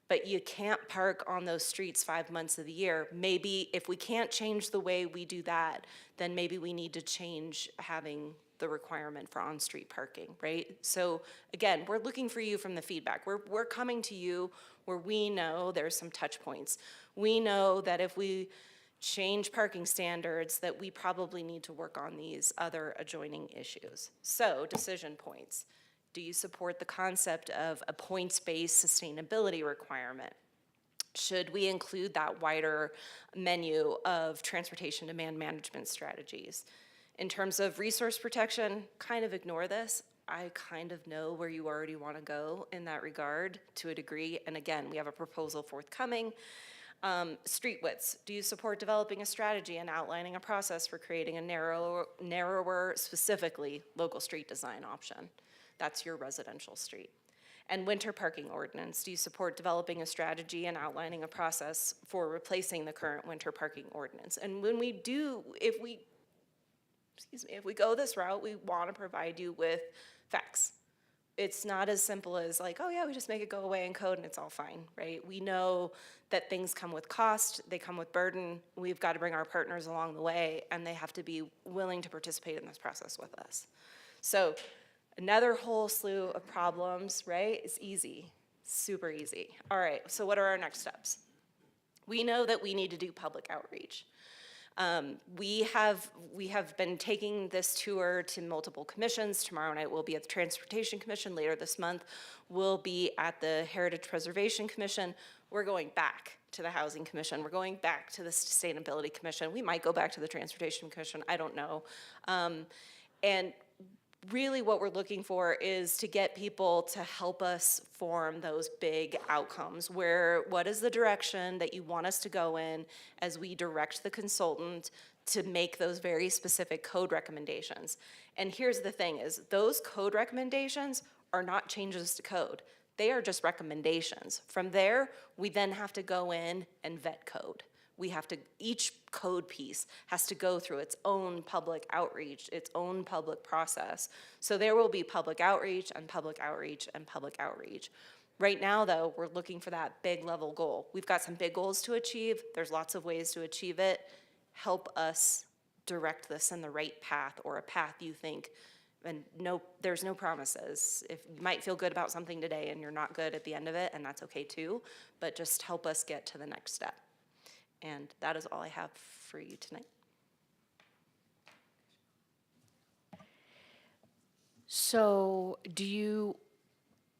but you can't park on those streets 5 months of the year, maybe if we can't change the way we do that, then maybe we need to change having the requirement for on-street parking, right? So again, we're looking for you from the feedback. We're coming to you where we know there's some touch points. We know that if we change parking standards, that we probably need to work on these other adjoining issues. So, decision points. Do you support the concept of a points-based sustainability requirement? Should we include that wider menu of transportation demand management strategies? In terms of resource protection, kind of ignore this. I kind of know where you already want to go in that regard to a degree. And again, we have a proposal forthcoming. Street widths. Do you support developing a strategy and outlining a process for creating a narrower, specifically local street design option? That's your residential street. And winter parking ordinance. Do you support developing a strategy and outlining a process for replacing the current winter parking ordinance? And when we do, if we go this route, we want to provide you with facts. It's not as simple as like, oh yeah, we just make it go away in code and it's all fine, right? We know that things come with cost, they come with burden. We've got to bring our partners along the way and they have to be willing to participate in this process with us. So another whole slew of problems, right? It's easy, super easy. All right, so what are our next steps? We know that we need to do public outreach. We have been taking this tour to multiple commissions. Tomorrow night we'll be at the Transportation Commission. Later this month we'll be at the Heritage Preservation Commission. We're going back to the Housing Commission. We're going back to the Sustainability Commission. We might go back to the Transportation Commission. I don't know. And really what we're looking for is to get people to help us form those big outcomes where what is the direction that you want us to go in as we direct the consultant to make those very specific code recommendations. And here's the thing is those code recommendations are not changes to code. They are just recommendations. From there, we then have to go in and vet code. Each code piece has to go through its own public outreach, its own public process. So there will be public outreach and public outreach and public outreach. Right now, though, we're looking for that big level goal. We've got some big goals to achieve. There's lots of ways to achieve it. Help us direct this in the right path or a path you think, and no, there's no promises. If you might feel good about something today and you're not good at the end of it, and that's okay too, but just help us get to the next step. And that is all I have for you tonight. So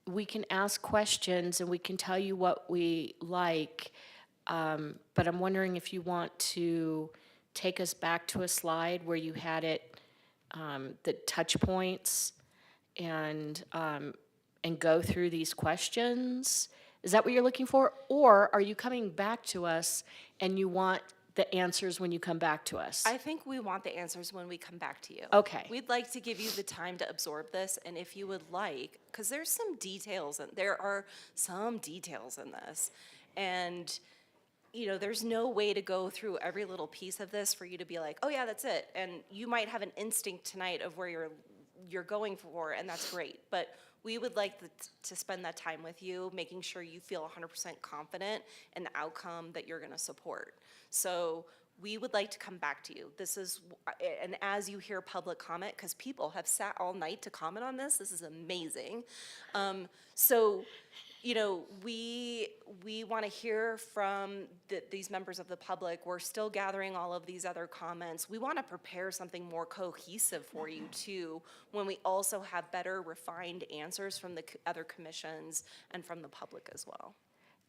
we can ask questions and we can tell you what we like, but I'm wondering if you want to take us back to a slide where you had it, the touch points, and go through these questions. Is that what you're looking for? Or are you coming back to us and you want the answers when you come back to us? I think we want the answers when we come back to you. Okay. We'd like to give you the time to absorb this, and if you would like, because there are some details in this, and there's no way to go through every little piece of this for you to be like, oh yeah, that's it. And you might have an instinct tonight of where you're going for, and that's great. But we would like to spend that time with you, making sure you feel 100% confident in the outcome that you're going to support. So we would like to come back to you. And as you hear public comment, because people have sat all night to comment on this is amazing. We want to hear from these members of the public. We're still gathering all of these other comments. We want to prepare something more cohesive for you too, when we also have better refined answers from the other commissions and from the public as well.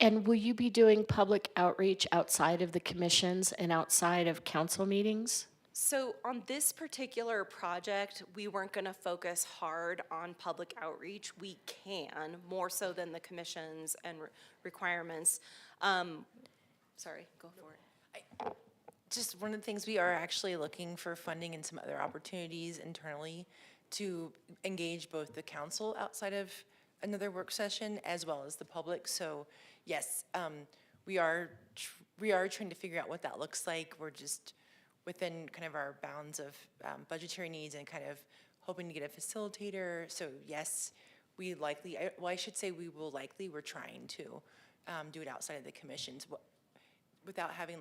And will you be doing public outreach outside of the commissions and outside of council meetings? So on this particular project, we weren't going to focus hard on public outreach. We can, more so than the commissions and requirements. Sorry, go for it. Just one of the things, we are actually looking for funding and some other opportunities internally to engage both the council outside of another work session as well as the public. So yes, we are trying to figure out what that looks like. We're just within kind of our bounds of budgetary needs and kind of hoping to get a facilitator. So yes, we're trying to do it outside of the commissions. Without having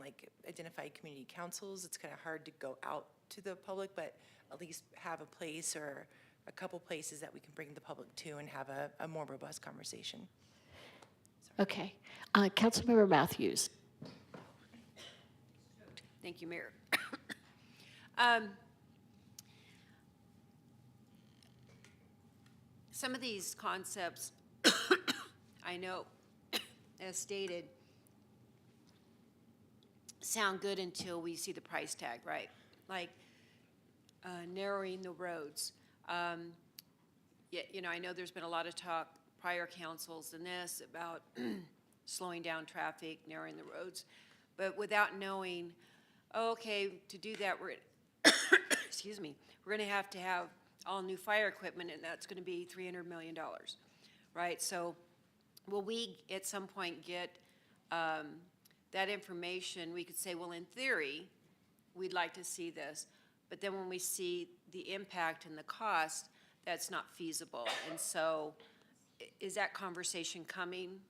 identified community councils, it's kind of hard to go out to the public, but at least have a place or a couple places that we can bring the public to and have a more robust conversation. Okay. Councilmember Matthews. Thank you, Mayor. Some of these concepts, I know, as stated, sound good until we see the price tag, right? Like narrowing the roads. I know there's been a lot of talk, prior councils and this, about slowing down traffic, narrowing the roads, but without knowing, okay, to do that, excuse me, we're going to have all new fire equipment, and that's going to be $300 million, right? So will we at some point get that information? We could say, well, in theory, we'd like to see this, but then when we see the impact and the cost, that's not feasible. And so is that conversation coming?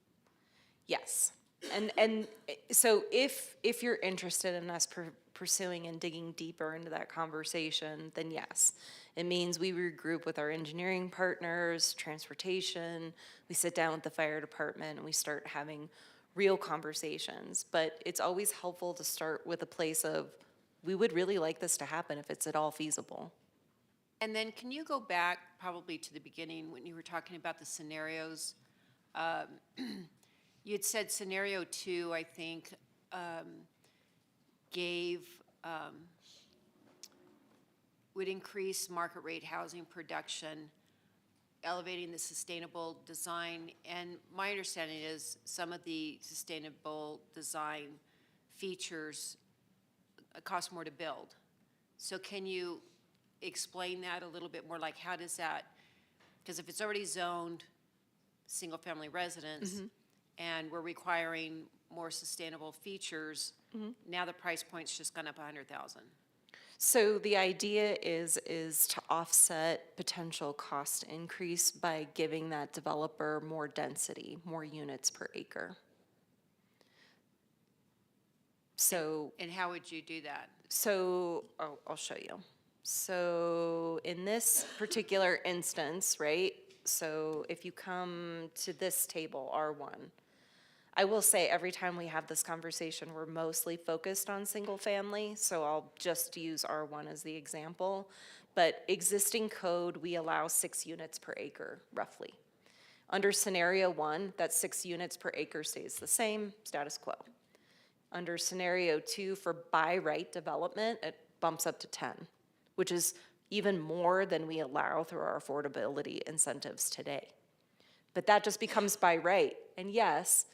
Yes. And so if you're interested in us pursuing and digging deeper into that conversation, then yes. It means we regroup with our engineering partners, transportation, we sit down with the fire department, and we start having real conversations. But it's always helpful to start with a place of, we would really like this to happen if it's at all feasible. And then can you go back probably to the beginning when you were talking about the scenarios? You had said scenario 2, I think, would increase market rate housing production, elevating the sustainable design. And my understanding is some of the sustainable design features cost more to build. So can you explain that a little bit more? Like, how does that, because if it's already zoned single-family residence and we're requiring more sustainable features, now the price point's just gone up 100,000. So the idea is to offset potential cost increase by giving that developer more density, more units per acre. So, And how would you do that? so I'll show you. So in this particular instance, right? So if you come to this table, R1, I will say every time we have this conversation, we're mostly focused on single family, so I'll just use R1 as the example. But existing code, we allow 6 units per acre, roughly. Under scenario 1, that 6 units per acre stays the same, status quo. Under scenario 2, for by right development, it bumps up to 10, which is even more than we allow through our affordability incentives today. But that just becomes by right. And yes,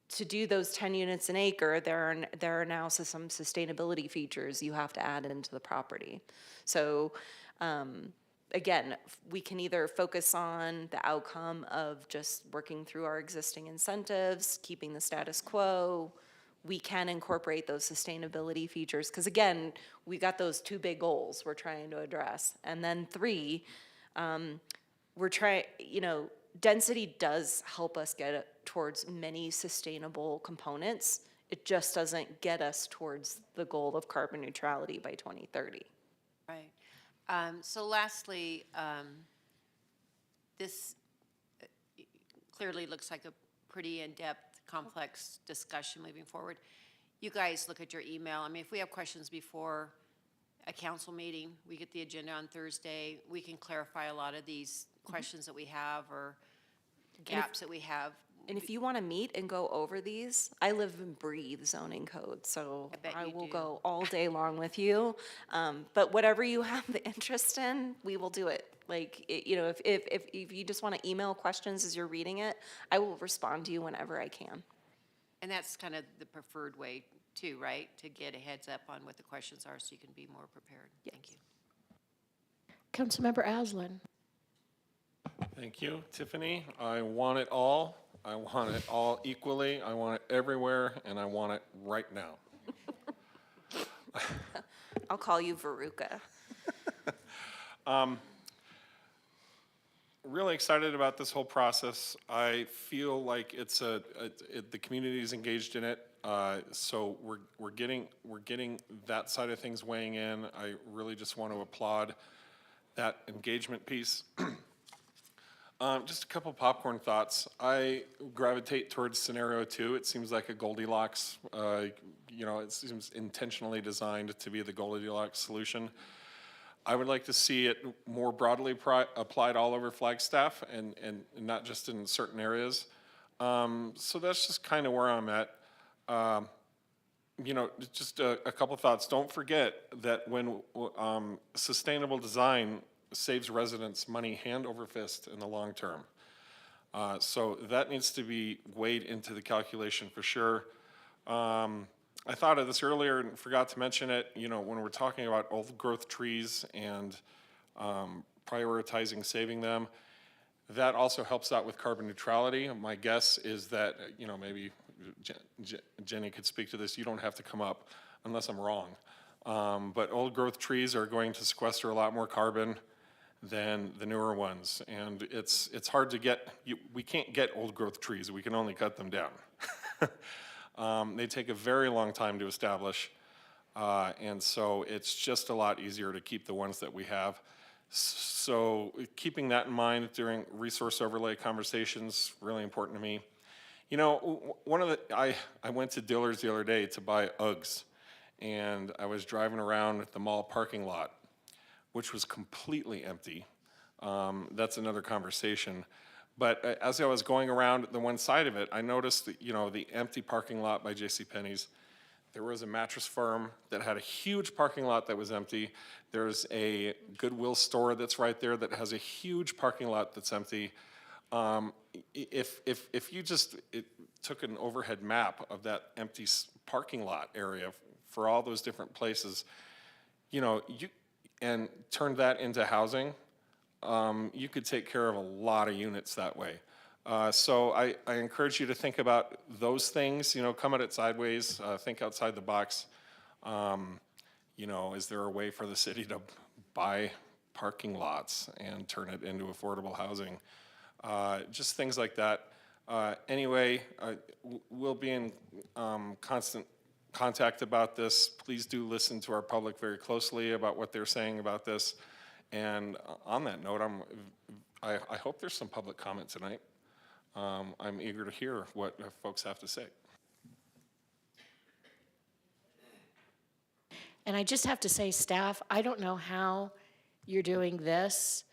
to do those 10 units an acre, there are now some sustainability features you have to add into the property. So again, we can either focus on the outcome of just working through our existing incentives, keeping the status quo. We can incorporate those sustainability features, because again, we got those 2 big goals we're trying to address. And then 3, we're trying, density does help us get towards many sustainable components. It just doesn't get us towards the goal of carbon neutrality by 2030. Right. So lastly, this clearly looks like a pretty in-depth, complex discussion moving forward. You guys look at your email. I mean, if we have questions before a council meeting, we get the agenda on Thursday, we can clarify a lot of these questions that we have or gaps that we have. And if you want to meet and go over these, I live and breathe zoning code, so I will go all day long with you. But whatever you have the interest in, we will do it. Like, if you just want to email questions as you're reading it, I will respond to you whenever I can. And that's kind of the preferred way too, right? To get a heads up on what the questions are so you can be more prepared. Yes. Thank you. Councilmember Aslan. Thank you, Tiffany. I want it all. I want it all equally. I want it everywhere, and I want it right now. I'll call you Veruca. Really excited about this whole process. I feel like it's the community is engaged in it. So we're getting that side of things weighing in. I really just want to applaud that engagement piece. Just a couple popcorn thoughts. I gravitate towards scenario 2. It seems like a Goldilocks, it seems intentionally designed to be the Goldilocks solution. I would like to see it more broadly applied all over Flagstaff and not just in certain areas. So that's just kind of where I'm at. Just a couple thoughts. Don't forget that when sustainable design saves residents money hand over fist in the long term. So that needs to be weighed into the calculation for sure. I thought of this earlier and forgot to mention it, when we're talking about old growth trees and prioritizing saving them, that also helps out with carbon neutrality. My guess is that, maybe Jenny could speak to this. You don't have to come up unless I'm wrong. But old growth trees are going to sequester a lot more carbon than the newer ones. And it's hard to get, we can't get old growth trees, we can only cut them down. They take a very long time to establish. And so it's just a lot easier to keep the ones that we have. So keeping that in mind during resource overlay conversations, really important to me. I went to Dillard's the other day to buy Uggs. and I was driving around the mall parking lot, which was completely empty. That's another conversation. But as I was going around the one side of it, I noticed that, the empty parking lot by JCPenney's. There was a mattress firm that had a huge parking lot that was empty. There's a Goodwill store that's right there that has a huge parking lot that's empty. If you just took an overhead map of that empty parking lot area for all those different places, and turned that into housing, you could take care of a lot of units that way. So I encourage you to think about those things, come at it sideways, think outside the box. Is there a way for the city to buy parking lots and turn it into affordable housing? Just things like that. Anyway, we'll be in constant contact about this. Please do listen to our public very closely about what they're saying about this. And on that note, I hope there's some public comment tonight. I'm eager to hear what folks have to say. And I just have to say, staff, I don't know how you're doing this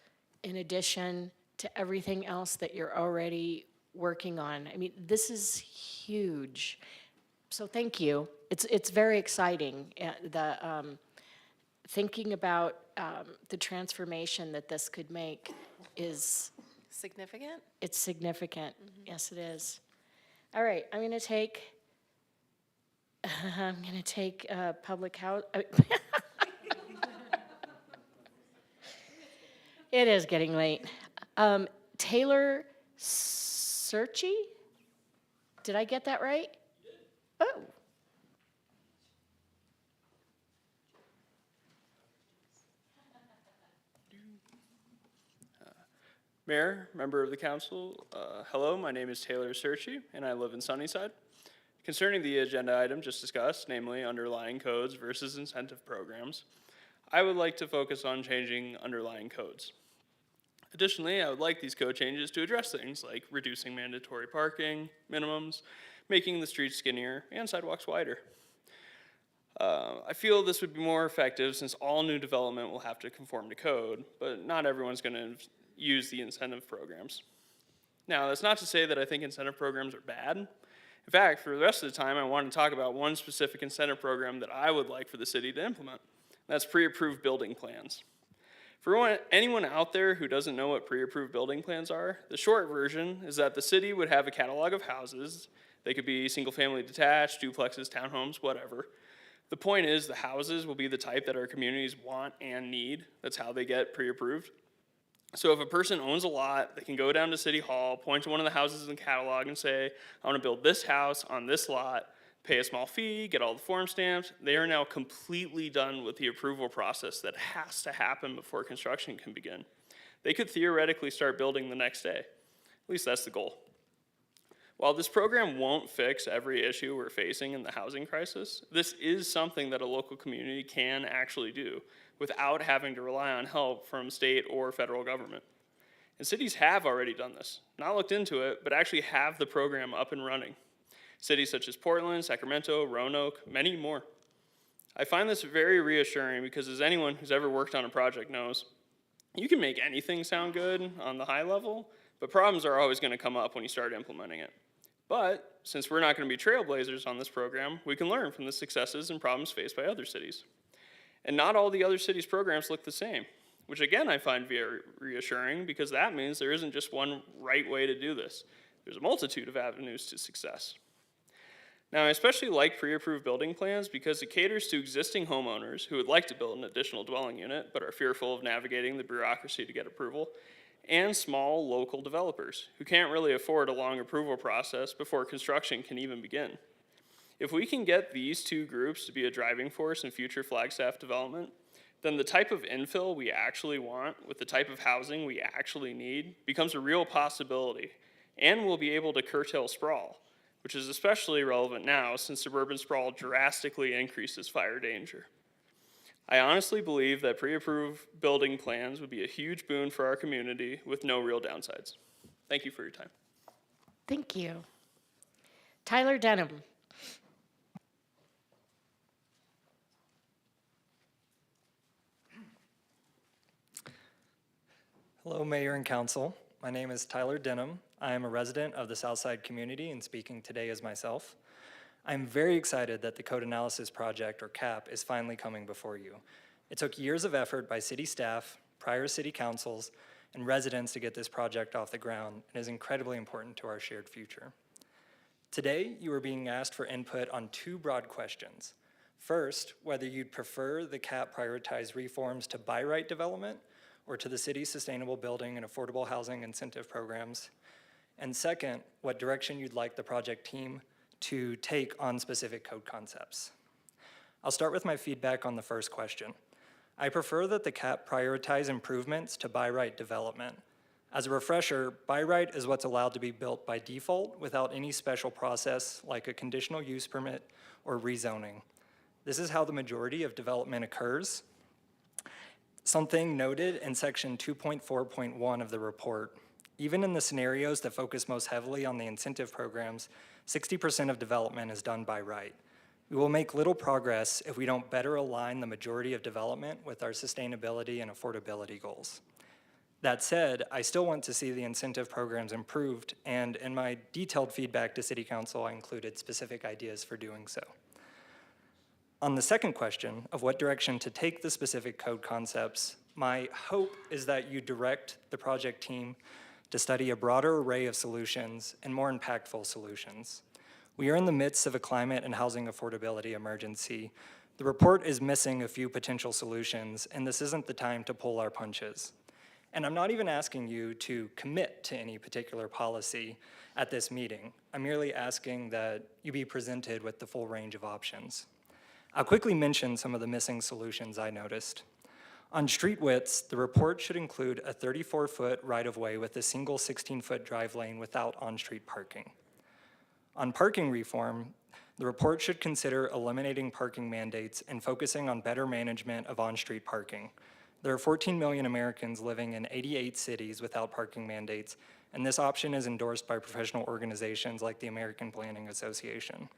in addition to everything else that you're already working on. I mean, this is huge. So thank you. It's very exciting. Thinking about the transformation that this could make is Significant? it's significant. Yes, it is. All right, I'm going to take public house. It is getting late. Taylor Searchy? Did I get that right? Oh. Mayor, member of the council, hello, my name is Taylor Searchy, and I live in Sunnyside. Concerning the agenda item just discussed, namely underlying codes versus incentive programs, I would like to focus on changing underlying codes. Additionally, I would like these code changes to address things like reducing mandatory parking minimums, making the streets skinnier, and sidewalks wider. I feel this would be more effective since all new development will have to conform to code, but not everyone's going to use the incentive programs. Now, that's not to say that I think incentive programs are bad. In fact, for the rest of the time, I want to talk about one specific incentive program that I would like for the city to implement. That's pre-approved building plans. For anyone out there who doesn't know what pre-approved building plans are, the short version is that the city would have a catalog of houses. They could be single-family detached, duplexes, townhomes, whatever. The point is the houses will be the type that our communities want and need. That's how they get pre-approved. So if a person owns a lot, they can go down to City Hall, point to one of the houses in the catalog and say, I want to build this house on this lot, pay a small fee, get all the form stamps. They are now completely done with the approval process that has to happen before construction can begin. They could theoretically start building the next day. At least that's the goal. While this program won't fix every issue we're facing in the housing crisis, this is something that a local community can actually do without having to rely on help from state or federal government. And cities have already done this, not looked into it, but actually have the program up and running. Cities such as Portland, Sacramento, Roanoke, many more. I find this very reassuring because as anyone who's ever worked on a project knows, you can make anything sound good on the high level, but problems are always going to come up when you start implementing it. But since we're not going to be trailblazers on this program, we can learn from the successes and problems faced by other cities. And not all the other cities' programs look the same, which again I find very reassuring because that means there isn't just one right way to do this. There's a multitude of avenues to success. Now, I especially like pre-approved building plans because it caters to existing homeowners who would like to build an additional dwelling unit but are fearful of navigating the bureaucracy to get approval, and small local developers who can't really afford a long approval process before construction can even begin. If we can get these two groups to be a driving force in future Flagstaff development, then the type of infill we actually want with the type of housing we actually need becomes a real possibility, and we'll be able to curtail sprawl, which is especially relevant now since suburban sprawl drastically increases fire danger. I honestly believe that pre-approved building plans would be a huge boon for our community with no real downsides. Thank you for your time. Thank you. Tyler Denham. Hello, Mayor and Council. My name is Tyler Denham. I am a resident of the Southside community and speaking today as myself. I'm very excited that the Code Analysis Project, or CAP, is finally coming before you. It took years of effort by city staff, prior city councils, and residents to get this project off the ground and is incredibly important to our shared future. Today, you are being asked for input on two broad questions. First, whether you'd prefer the CAP prioritize reforms to by right development or to the city's sustainable building and affordable housing incentive programs. And second, what direction you'd like the project team to take on specific code concepts. I'll start with my feedback on the first question. I prefer that the CAP prioritize improvements to by right development. As a refresher, by right is what's allowed to be built by default without any special process like a conditional use permit or rezoning. This is how the majority of development occurs. Something noted in section 2.4.1 of the report, even in the scenarios that focus most heavily on the incentive programs, 60% of development is done by right. We will make little progress if we don't better align the majority of development with our sustainability and affordability goals. That said, I still want to see the incentive programs improved, and in my detailed feedback to City Council, I included specific ideas for doing so. On the second question of what direction to take the specific code concepts, my hope is that you direct the project team to study a broader array of solutions and more impactful solutions. We are in the midst of a climate and housing affordability emergency. The report is missing a few potential solutions, and this isn't the time to pull our punches. And I'm not even asking you to commit to any particular policy at this meeting. I'm merely asking that you be presented with the full range of options. I'll quickly mention some of the missing solutions I noticed. On street widths, the report should include a 34-foot right-of-way with a single 16-foot drive lane without on-street parking. On parking reform, the report should consider eliminating parking mandates and focusing on better management of on-street parking. There are 14 million Americans living in 88 cities without parking mandates, and this option is endorsed by professional organizations like the American Planning Association.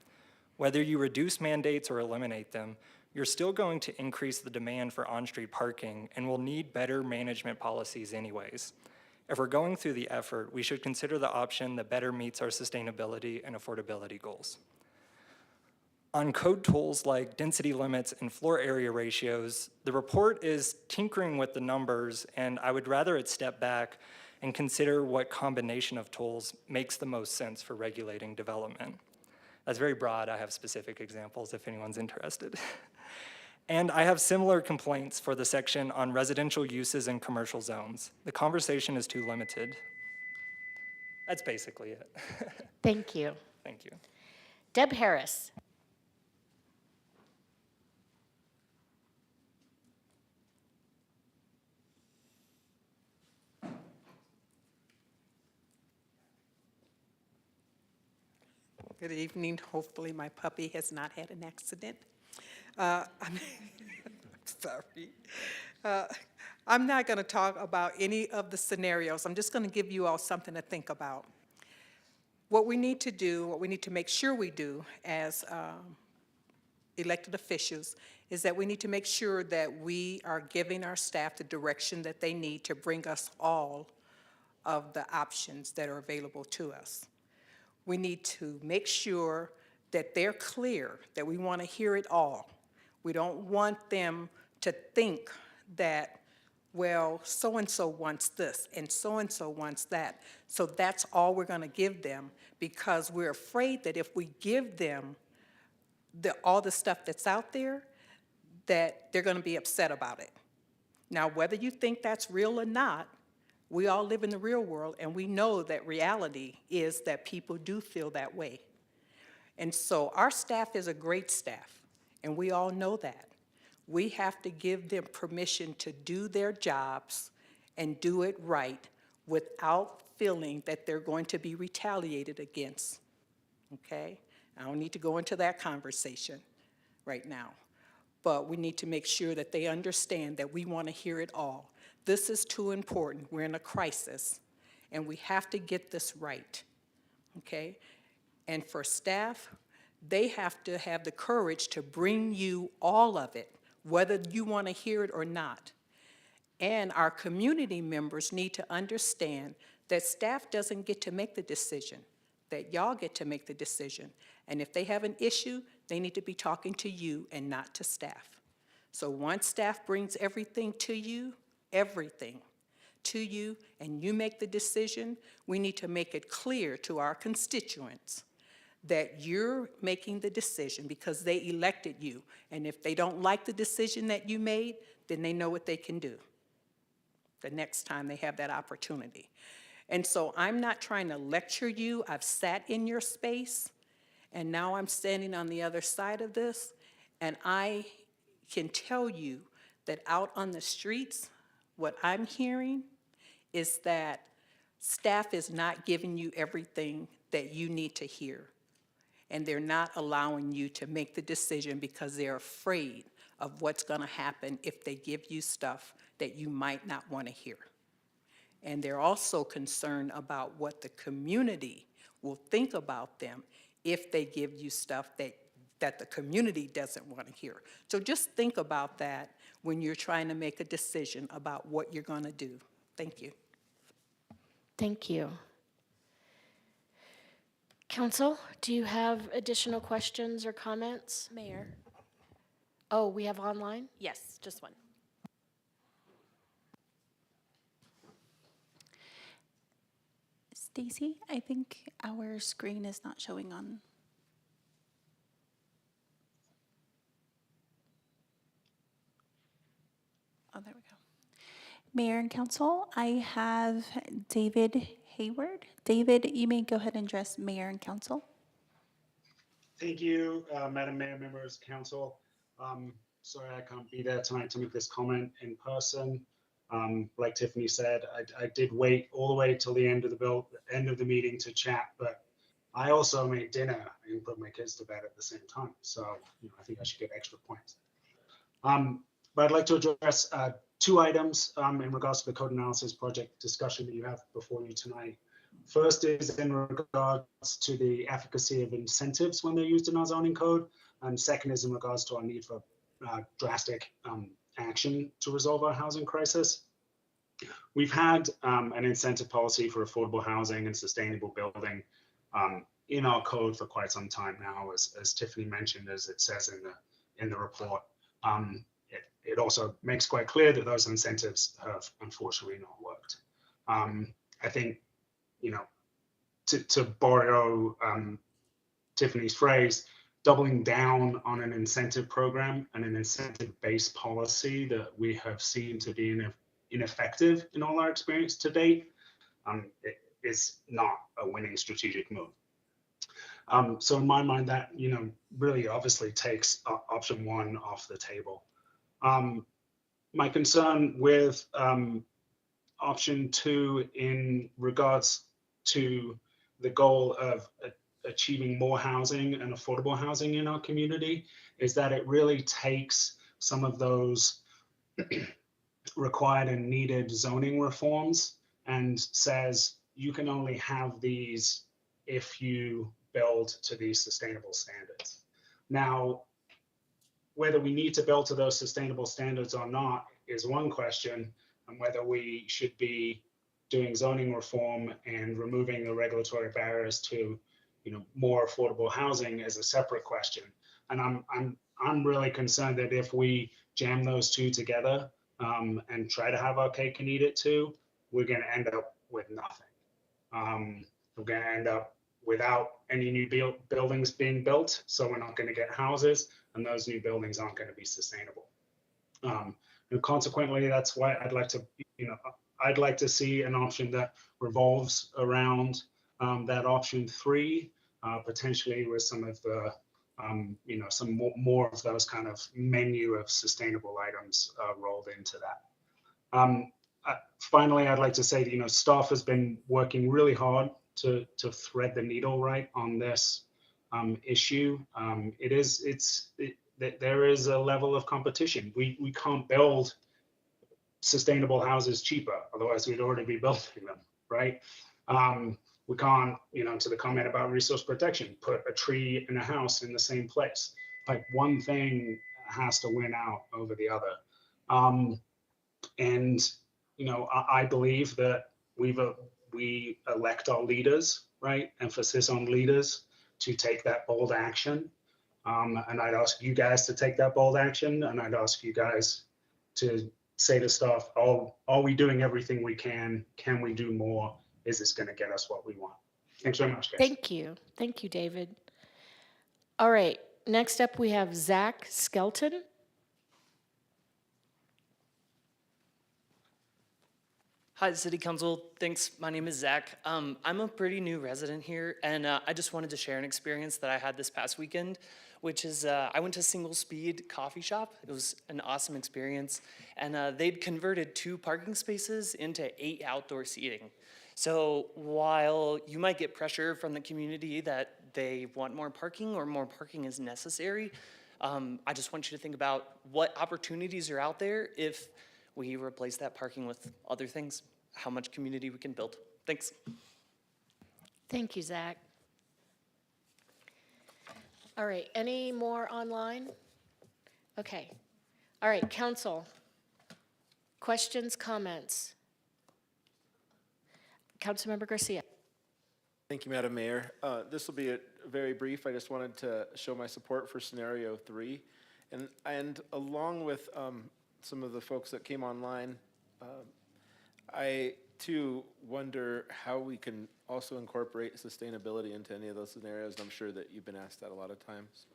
Whether you reduce mandates or eliminate them, you're still going to increase the demand for on-street parking and will need better management policies anyways. If we're going through the effort, we should consider the option that better meets our sustainability and affordability goals. On code tools like density limits and floor area ratios, the report is tinkering with the numbers, and I would rather it step back and consider what combination of tools makes the most sense for regulating development. That's very broad. I have specific examples if anyone's interested. And I have similar complaints for the section on residential uses in commercial zones. The conversation is too limited. That's basically it. Thank you. Thank you. Deb Harris. Good evening. Hopefully my puppy has not had an accident. Sorry. I'm not going to talk about any of the scenarios. I'm just going to give you all something to think about. What we need to do, what we need to make sure we do as elected officials is that we need to make sure that we are giving our staff the direction that they need to bring us all of the options that are available to us. We need to make sure that they're clear, that we want to hear it all. We don't want them to think that, well, so-and-so wants this and so-and-so wants that. So that's all we're going to give them because we're afraid that if we give them all the stuff that's out there, that they're going to be upset about it. Now, whether you think that's real or not, we all live in the real world, and we know that reality is that people do feel that way. And so our staff is a great staff, and we all know that. We have to give them permission to do their jobs and do it right without feeling that they're going to be retaliated against, okay? I don't need to go into that conversation right now, but we need to make sure that they understand that we want to hear it all. This is too important. We're in a crisis, and we have to get this right, okay? And for staff, they have to have the courage to bring you all of it, whether you want to hear it or not. And our community members need to understand that staff doesn't get to make the decision, that y'all get to make the decision. And if they have an issue, they need to be talking to you and not to staff. So once staff brings everything to you, and you make the decision, we need to make it clear to our constituents that you're making the decision because they elected you. And if they don't like the decision that you made, then they know what they can do the next time they have that opportunity. And so I'm not trying to lecture you. I've sat in your space, and now I'm standing on the other side of this, and I can tell you that out on the streets, what I'm hearing is that staff is not giving you everything that you need to hear. And they're not allowing you to make the decision because they're afraid of what's going to happen if they give you stuff that you might not want to hear. And they're also concerned about what the community will think about them if they give you stuff that the community doesn't want to hear. So just think about that when you're trying to make a decision about what you're going to do. Thank you. Thank you. Council, do you have additional questions or comments? Mayor? Oh, we have online? Yes, just one. Stacy, I think our screen is not showing on. Oh, there we go. Mayor and Council, I have David Hayward. David, you may go ahead and address Mayor and Council. Thank you, Madam Mayor, members, Council. Sorry I can't be there tonight to make this comment in person. Like Tiffany said, I did wait all the way till the end of the meeting to chat, but I also made dinner and put my kids to bed at the same time. So I think I should get extra points. But I'd like to address two items in regards to the code analysis project discussion that you have before you tonight. First is in regards to the efficacy of incentives when they're used in our zoning code. And second is in regards to our need for drastic action to resolve our housing crisis. We've had an incentive policy for affordable housing and sustainable building in our code for quite some time now, as Tiffany mentioned, as it says in the report. It also makes quite clear that those incentives have unfortunately not worked. I think, to borrow Tiffany's phrase, doubling down on an incentive program and an incentive-based policy that we have seen to be ineffective in all our experience to date, it is not a winning strategic move. So in my mind, that really obviously takes option one off the table. My concern with option two in regards to the goal of achieving more housing and affordable housing in our community is that it really takes some of those required and needed zoning reforms and says you can only have these if you build to these sustainable standards. Now, whether we need to build to those sustainable standards or not is one question, and whether we should be doing zoning reform and removing the regulatory barriers to more affordable housing is a separate question. And I'm really concerned that if we jam those two together and try to have our cake and eat it too, we're going to end up with nothing. We're going to end up without any new buildings being built, so we're not going to get houses, and those new buildings aren't going to be sustainable. And consequently, that's why I'd like to see an option that revolves around that option three, potentially with some of the, some more of those kind of menu of sustainable items rolled into that. Finally, I'd like to say that, staff has been working really hard to thread the needle right on this issue. There is a level of competition. We can't build sustainable houses cheaper, otherwise we'd already be building them, right? We can't, to the comment about resource protection, put a tree and a house in the same place. Like, one thing has to win out over the other. And, you know, I believe that we elect our leaders, right? Emphasis on leaders to take that bold action. And I'd ask you guys to take that bold action. And I'd ask you guys to say to staff, are we doing everything we can? Can we do more? Is this going to get us what we want? Thanks very much, guys. Thank you. Thank you, David. All right, next up we have Zach Skelton. Hi, City Council. Thanks. My name is Zach. I'm a pretty new resident here, and I just wanted to share an experience that I had this past weekend, which is I went to Single Speed Coffee Shop. It was an awesome experience, and they'd converted 2 parking spaces into 8 outdoor seating. So while you might get pressure from the community that they want more parking or more parking is necessary, I just want you to think about what opportunities are out there if we replace that parking with other things, how much community we can build. Thanks. Thank you, Zach. All right, any more online? Okay. All right, council. Questions, comments? Councilmember Garcia. Thank you, Madam Mayor. This will be very brief. I just wanted to show my support for scenario 3. And along with some of the folks that came online, I too wonder how we can also incorporate sustainability into any of those scenarios. And I'm sure that you've been asked that a lot of times.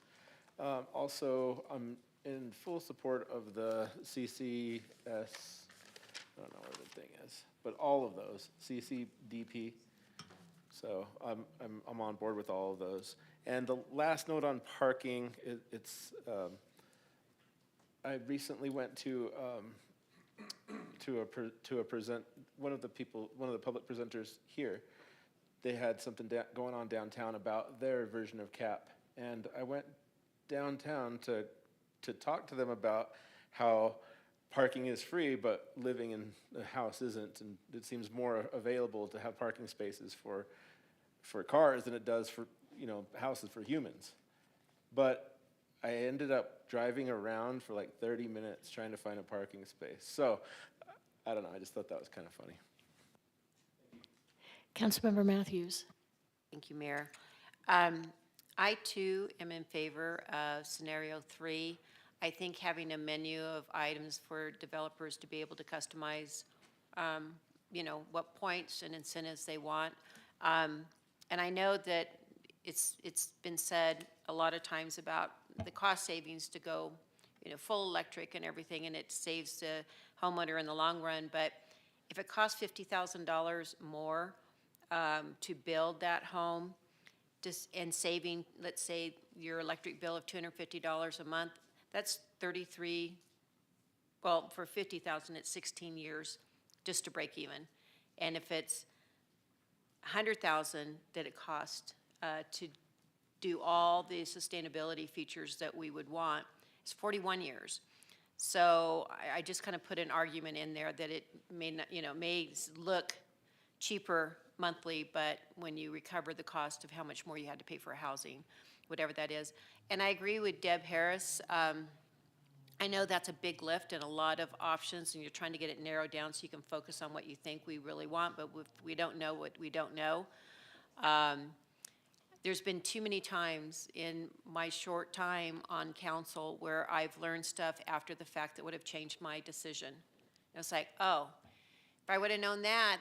Also, I'm in full support of the CCS, I don't know where the thing is, but all of those, CCDP. So I'm on board with all of those. And the last note on parking, I recently went to one of the public presenters here. They had something going on downtown about their version of CAP, and I went downtown to talk to them about how parking is free, but living in a house isn't, and it seems more available to have parking spaces for cars than it does for houses for humans. But I ended up driving around for like 30 minutes trying to find a parking space. So, I don't know, I just thought that was kind of funny. Councilmember Matthews. Thank you, Mayor. I too am in favor of scenario 3. I think having a menu of items for developers to be able to customize, what points and incentives they want. And I know that it's been said a lot of times about the cost savings to go, full electric and everything, and it saves the homeowner in the long run. But if it costs $50,000 more to build that home, and saving, let's say, your electric bill of $250 a month, that's 33. Well, for $50,000, it's 16 years just to break even. And if it's $100,000 that it costs to do all the sustainability features that we would want, it's 41 years. So I just kind of put an argument in there that it may not, may look cheaper monthly, but when you recover the cost of how much more you had to pay for housing, whatever that is. And I agree with Deb Harris. I know that's a big lift and a lot of options, and you're trying to get it narrowed down so you can focus on what you think we really want, but if we don't know what we don't know. There's been too many times in my short time on council where I've learned stuff after the fact that would have changed my decision. And it's like, oh, if I would have known that,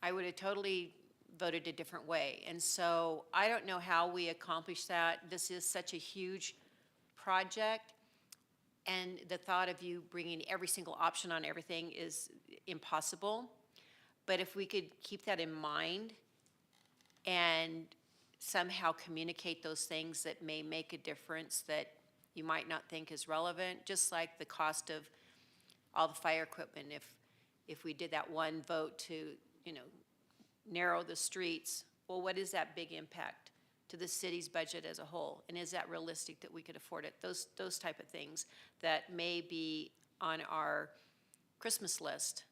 I would have totally voted a different way. And so I don't know how we accomplish that. This is such a huge project, and the thought of you bringing every single option on everything is impossible. But if we could keep that in mind and somehow communicate those things that may make a difference that you might not think is relevant, just like the cost of all the fire equipment. If we did that one vote to, narrow the streets, well, what is that big impact to the city's budget as a whole? And is that realistic that we could afford it? Those type of things that may be on our Christmas list.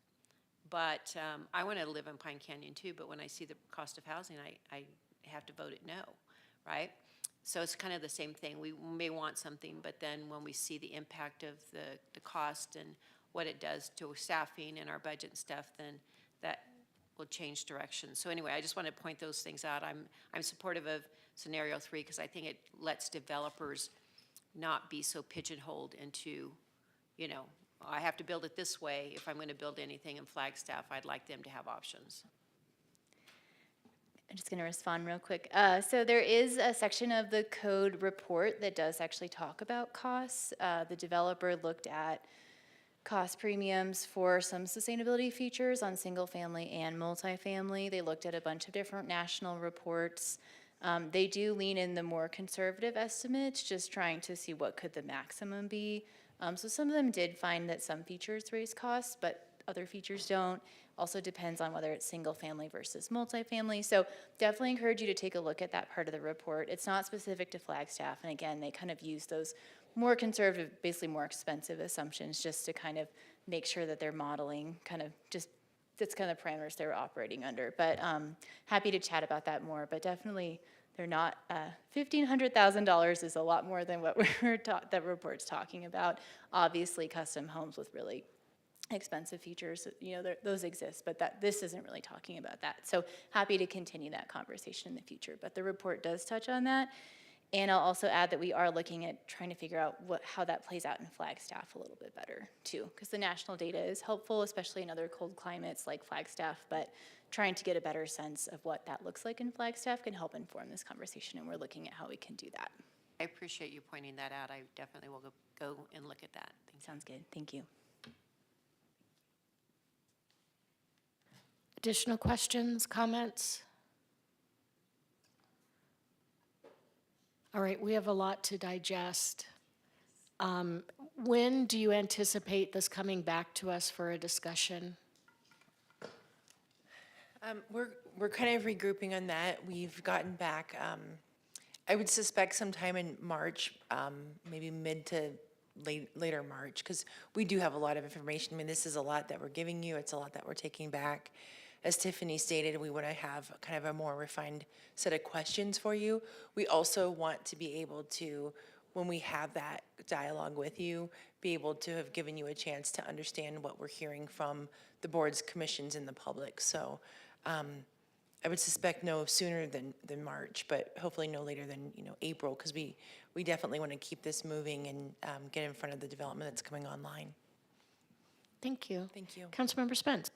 But I want to live in Pine Canyon too, but when I see the cost of housing, I have to vote it no, right? So it's kind of the same thing. We may want something, but then when we see the impact of the cost and what it does to staffing and our budget and stuff, then that will change direction. So anyway, I just want to point those things out. I'm supportive of scenario 3 because I think it lets developers not be so pigeonholed into, you know, I have to build it this way. If I'm going to build anything in Flagstaff, I'd like them to have options. I'm just going to respond real quick. So there is a section of the code report that does actually talk about costs. The developer looked at cost premiums for some sustainability features on single family and multifamily. They looked at a bunch of different national reports. They do lean in the more conservative estimates, just trying to see what could the maximum be. So some of them did find that some features raise costs, but other features don't. Also depends on whether it's single family versus multifamily. So definitely encourage you to take a look at that part of the report. It's not specific to Flagstaff. And again, they kind of use those more conservative, basically more expensive assumptions just to kind of make sure that they're modeling kind of just, that's kind of the parameters they're operating under. But happy to chat about that more, but definitely they're not, $1,500,000 is a lot more than what we're taught, that report's talking about. Obviously custom homes with really expensive features, you know, those exist, but this isn't really talking about that. So happy to continue that conversation in the future, but the report does touch on that. And I'll also add that we are looking at trying to figure out how that plays out in Flagstaff a little bit better too, because the national data is helpful, especially in other cold climates like Flagstaff, but trying to get a better sense of what that looks like in Flagstaff can help inform this conversation, and we're looking at how we can do that. I appreciate you pointing that out. I definitely will go and look at that. Sounds good. Thank you. Additional questions, comments? All right, we have a lot to digest. When do you anticipate this coming back to us for a discussion? We're kind of regrouping on that. We've gotten back, I would suspect sometime in March, maybe mid to later March, because we do have a lot of information. I mean, this is a lot that we're giving you. It's a lot that we're taking back. As Tiffany stated, we want to have kind of a more refined set of questions for you. We also want to be able to, when we have that dialogue with you, be able to have given you a chance to understand what we're hearing from the boards, commissions, and the public. So I would suspect no sooner than March, but hopefully no later than April, because we definitely want to keep this moving and get in front of the development that's coming online. Thank you. Thank you. Councilmember Spence.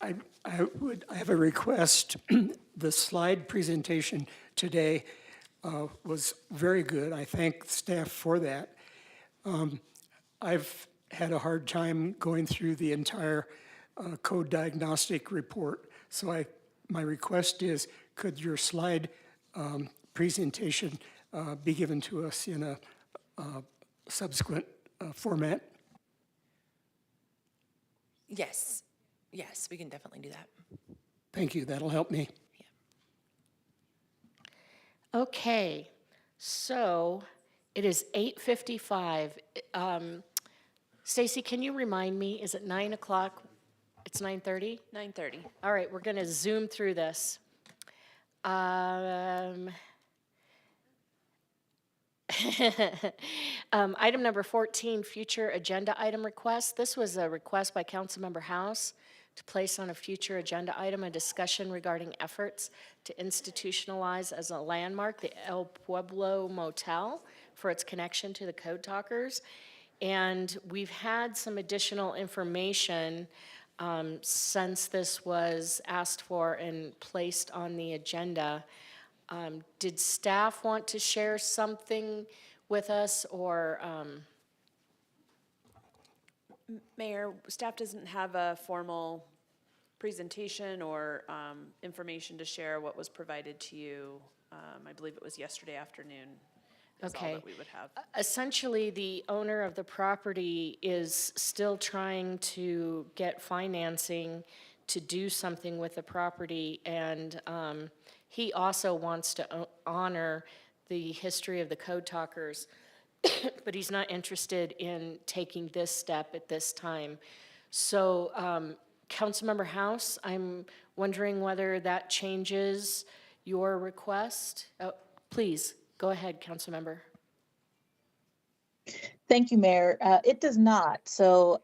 I have a request. The slide presentation today was very good. I thank staff for that. I've had a hard time going through the entire code diagnostic report. So my request is, could your slide presentation be given to us in a subsequent format? Yes. Yes, we can definitely do that. Thank you. That'll help me. Okay, so it is 8:55. Stacy, can you remind me, is it 9 o'clock? It's 9:30? 9:30. All right, we're going to zoom through this. Item number 14, future agenda item request. This was a request by Councilmember House to place on a future agenda item a discussion regarding efforts to institutionalize as a landmark the El Pueblo Motel for its connection to the Code Talkers. And we've had some additional information since this was asked for and placed on the agenda. Did staff want to share something with us, or? Mayor, staff doesn't have a formal presentation or information to share. What was provided to you, I believe it was yesterday afternoon, is all that we would have. Essentially, the owner of the property is still trying to get financing to do something with the property, and he also wants to honor the history of the Code Talkers, but he's not interested in taking this step at this time. So, Councilmember House, I'm wondering whether that changes your request. Oh, please, go ahead, Councilmember. Thank you, Mayor. It does not. So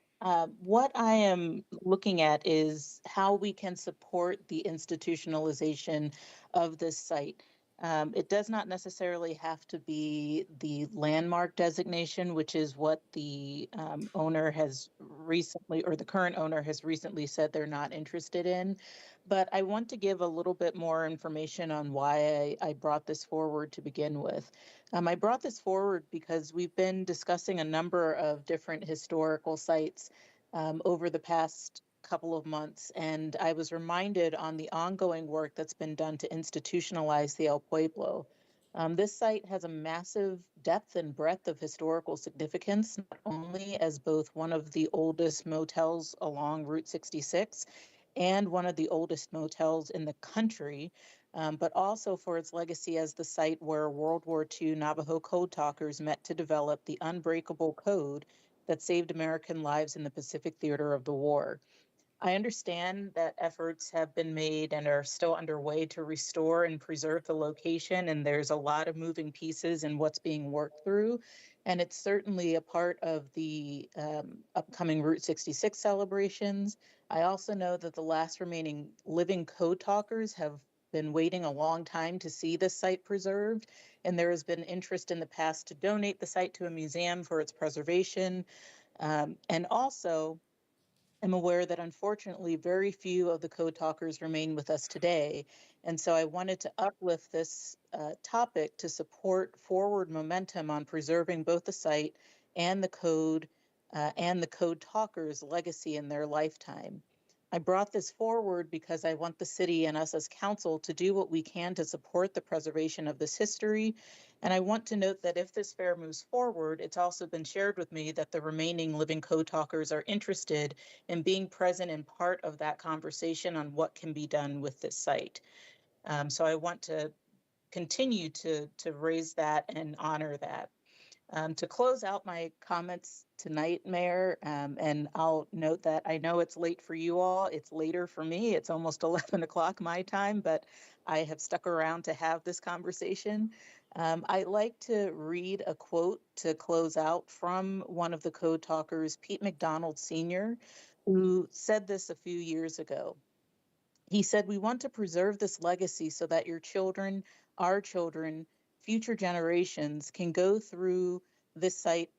what I am looking at is how we can support the institutionalization of this site. It does not necessarily have to be the landmark designation, which is what the owner has recently, or the current owner has recently said they're not interested in. But I want to give a little bit more information on why I brought this forward to begin with. I brought this forward because we've been discussing a number of different historical sites over the past couple of months, and I was reminded on the ongoing work that's been done to institutionalize the El Pueblo. This site has a massive depth and breadth of historical significance, not only as both one of the oldest motels along Route 66 and one of the oldest motels in the country, but also for its legacy as the site where World War II Navajo code talkers met to develop the unbreakable code that saved American lives in the Pacific theater of the war. I understand that efforts have been made and are still underway to restore and preserve the location, and there's a lot of moving pieces in what's being worked through. And it's certainly a part of the upcoming Route 66 celebrations. I also know that the last remaining living code talkers have been waiting a long time to see this site preserved, and there has been interest in the past to donate the site to a museum for its preservation. And also, I'm aware that unfortunately very few of the code talkers remain with us today. And so I wanted to uplift this topic to support forward momentum on preserving both the site and the code talkers' legacy in their lifetime. I brought this forward because I want the city and us as council to do what we can to support the preservation of this history. And I want to note that if this fair moves forward, it's also been shared with me that the remaining living code talkers are interested in being present in part of that conversation on what can be done with this site. So I want to continue to raise that and honor that. To close out my comments tonight, Mayor, and I'll note that I know it's late for you all. It's later for me. It's almost 11 o'clock my time, but I have stuck around to have this conversation. I like to read a quote to close out from one of the code talkers, Pete McDonald Sr., who said this a few years ago. He said, "We want to preserve this legacy so that your children, our children, future generations can go through this site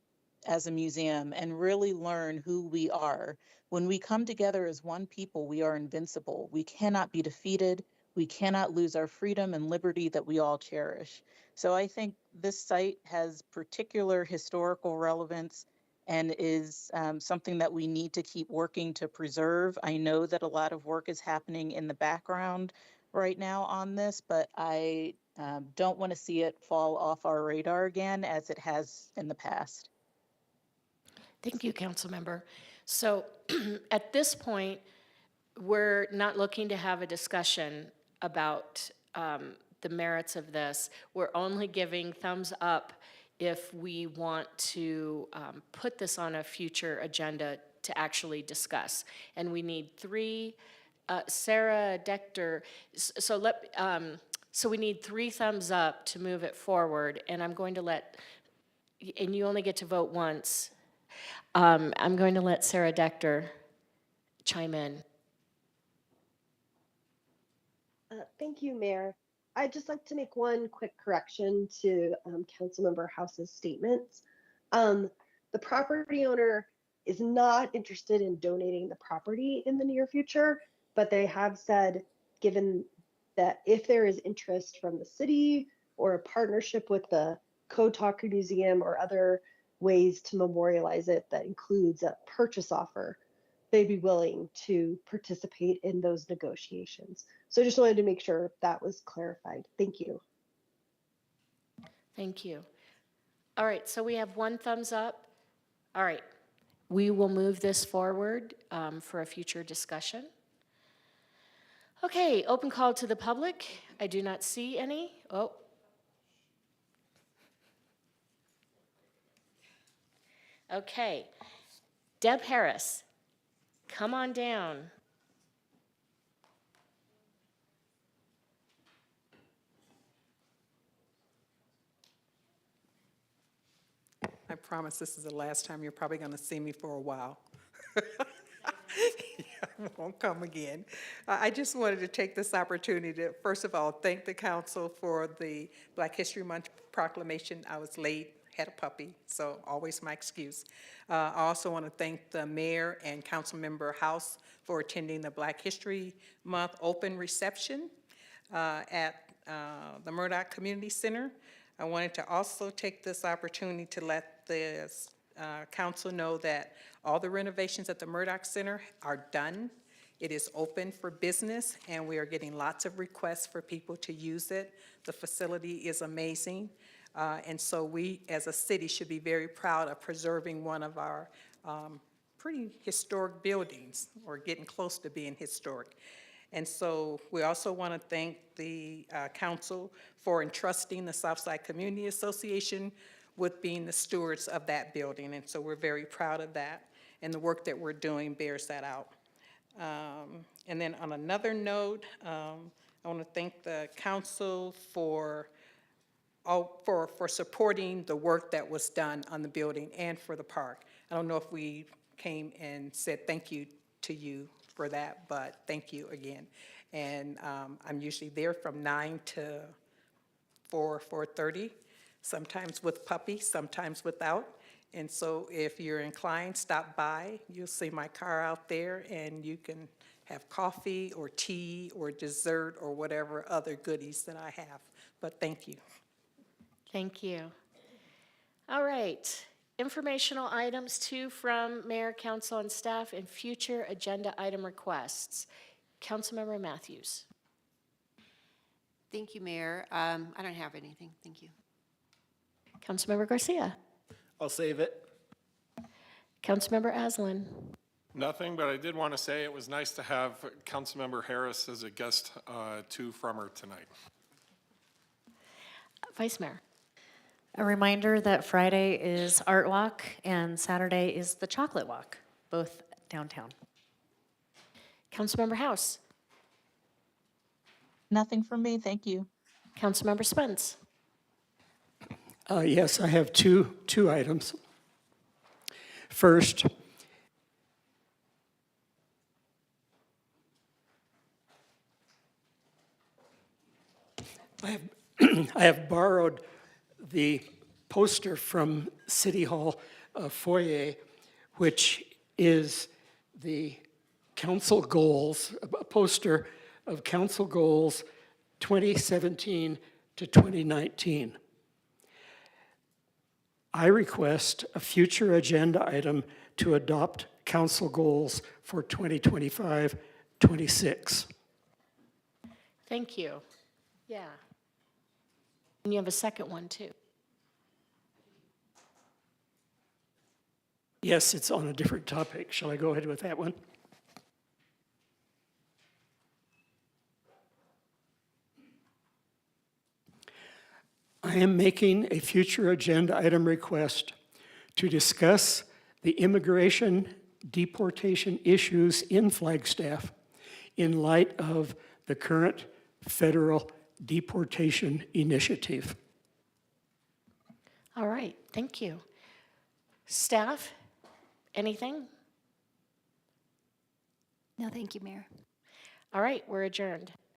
as a museum and really learn who we are. When we come together as one people, we are invincible. We cannot be defeated. We cannot lose our freedom and liberty that we all cherish." So I think this site has particular historical relevance and is something that we need to keep working to preserve. I know that a lot of work is happening in the background right now on this, but I don't want to see it fall off our radar again as it has in the past. Thank you, Councilmember. So at this point, we're not looking to have a discussion about the merits of this. We're only giving thumbs up if we want to put this on a future agenda to actually discuss. And we need three, Sarah Dector, so we need 3 thumbs up to move it forward, and I'm going to let, and you only get to vote once. I'm going to let Sarah Dector chime in. Thank you, Mayor. I'd just like to make one quick correction to Councilmember House's statements. The property owner is not interested in donating the property in the near future, but they have said, given that if there is interest from the city or a partnership with the Code Talker Museum or other ways to memorialize it that includes a purchase offer, they'd be willing to participate in those negotiations. So I just wanted to make sure that was clarified. Thank you. Thank you. All right, so we have 1 thumbs up. All right, we will move this forward for a future discussion. Okay, open call to the public. I do not see any. Oh. Okay, Deb Harris, come on down. I promise this is the last time you're probably going to see me for a while. I won't come again. I just wanted to take this opportunity to, first of all, thank the council for the Black History Month proclamation. I was late, had a puppy, so always my excuse. I also want to thank the mayor and Councilmember House for attending the Black History Month open reception at the Murdoch Community Center. I wanted to also take this opportunity to let the council know that all the renovations at the Murdoch Center are done. It is open for business, and we are getting lots of requests for people to use it. The facility is amazing, and so we, as a city, should be very proud of preserving one of our pretty historic buildings, or getting close to being historic. And so we also want to thank the council for entrusting the Southside Community Association with being the stewards of that building. And so we're very proud of that, and the work that we're doing bears that out. And then on another note, I want to thank the council for supporting the work that was done on the building and for the park. I don't know if we came and said thank you to you for that, but thank you again. And I'm usually there from 9 to 4:30, sometimes with puppy, sometimes without. And so if you're inclined, stop by. You'll see my car out there, and you can have coffee or tea or dessert or whatever other goodies that I have. But thank you. Thank you. All right. Informational items, 2 from mayor, council, and staff, and future agenda item requests. Councilmember Matthews. Thank you, Mayor. I don't have anything. Thank you. Councilmember Garcia. I'll save it. Councilmember Aslan. Nothing, but I did want to say it was nice to have Councilmember Harris as a guest too from her tonight. Vice Mayor. A reminder that Friday is Art Walk and Saturday is the Chocolate Walk, both downtown. Councilmember House. Nothing from me, thank you. Councilmember Spence. Yes, I have two items. First, I have borrowed the poster from City Hall foyer, which is the council goals, a poster of council goals 2017 to 2019. I request a future agenda item to adopt council goals for 2025-26. Thank you. Yeah. And you have a second one, too. Yes, it's on a different topic. Shall I go ahead with that one? I am making a future agenda item request to discuss the immigration deportation issues in Flagstaff in light of the current federal deportation initiative. All right, thank you. Staff, anything? No, thank you, Mayor. All right, we're adjourned.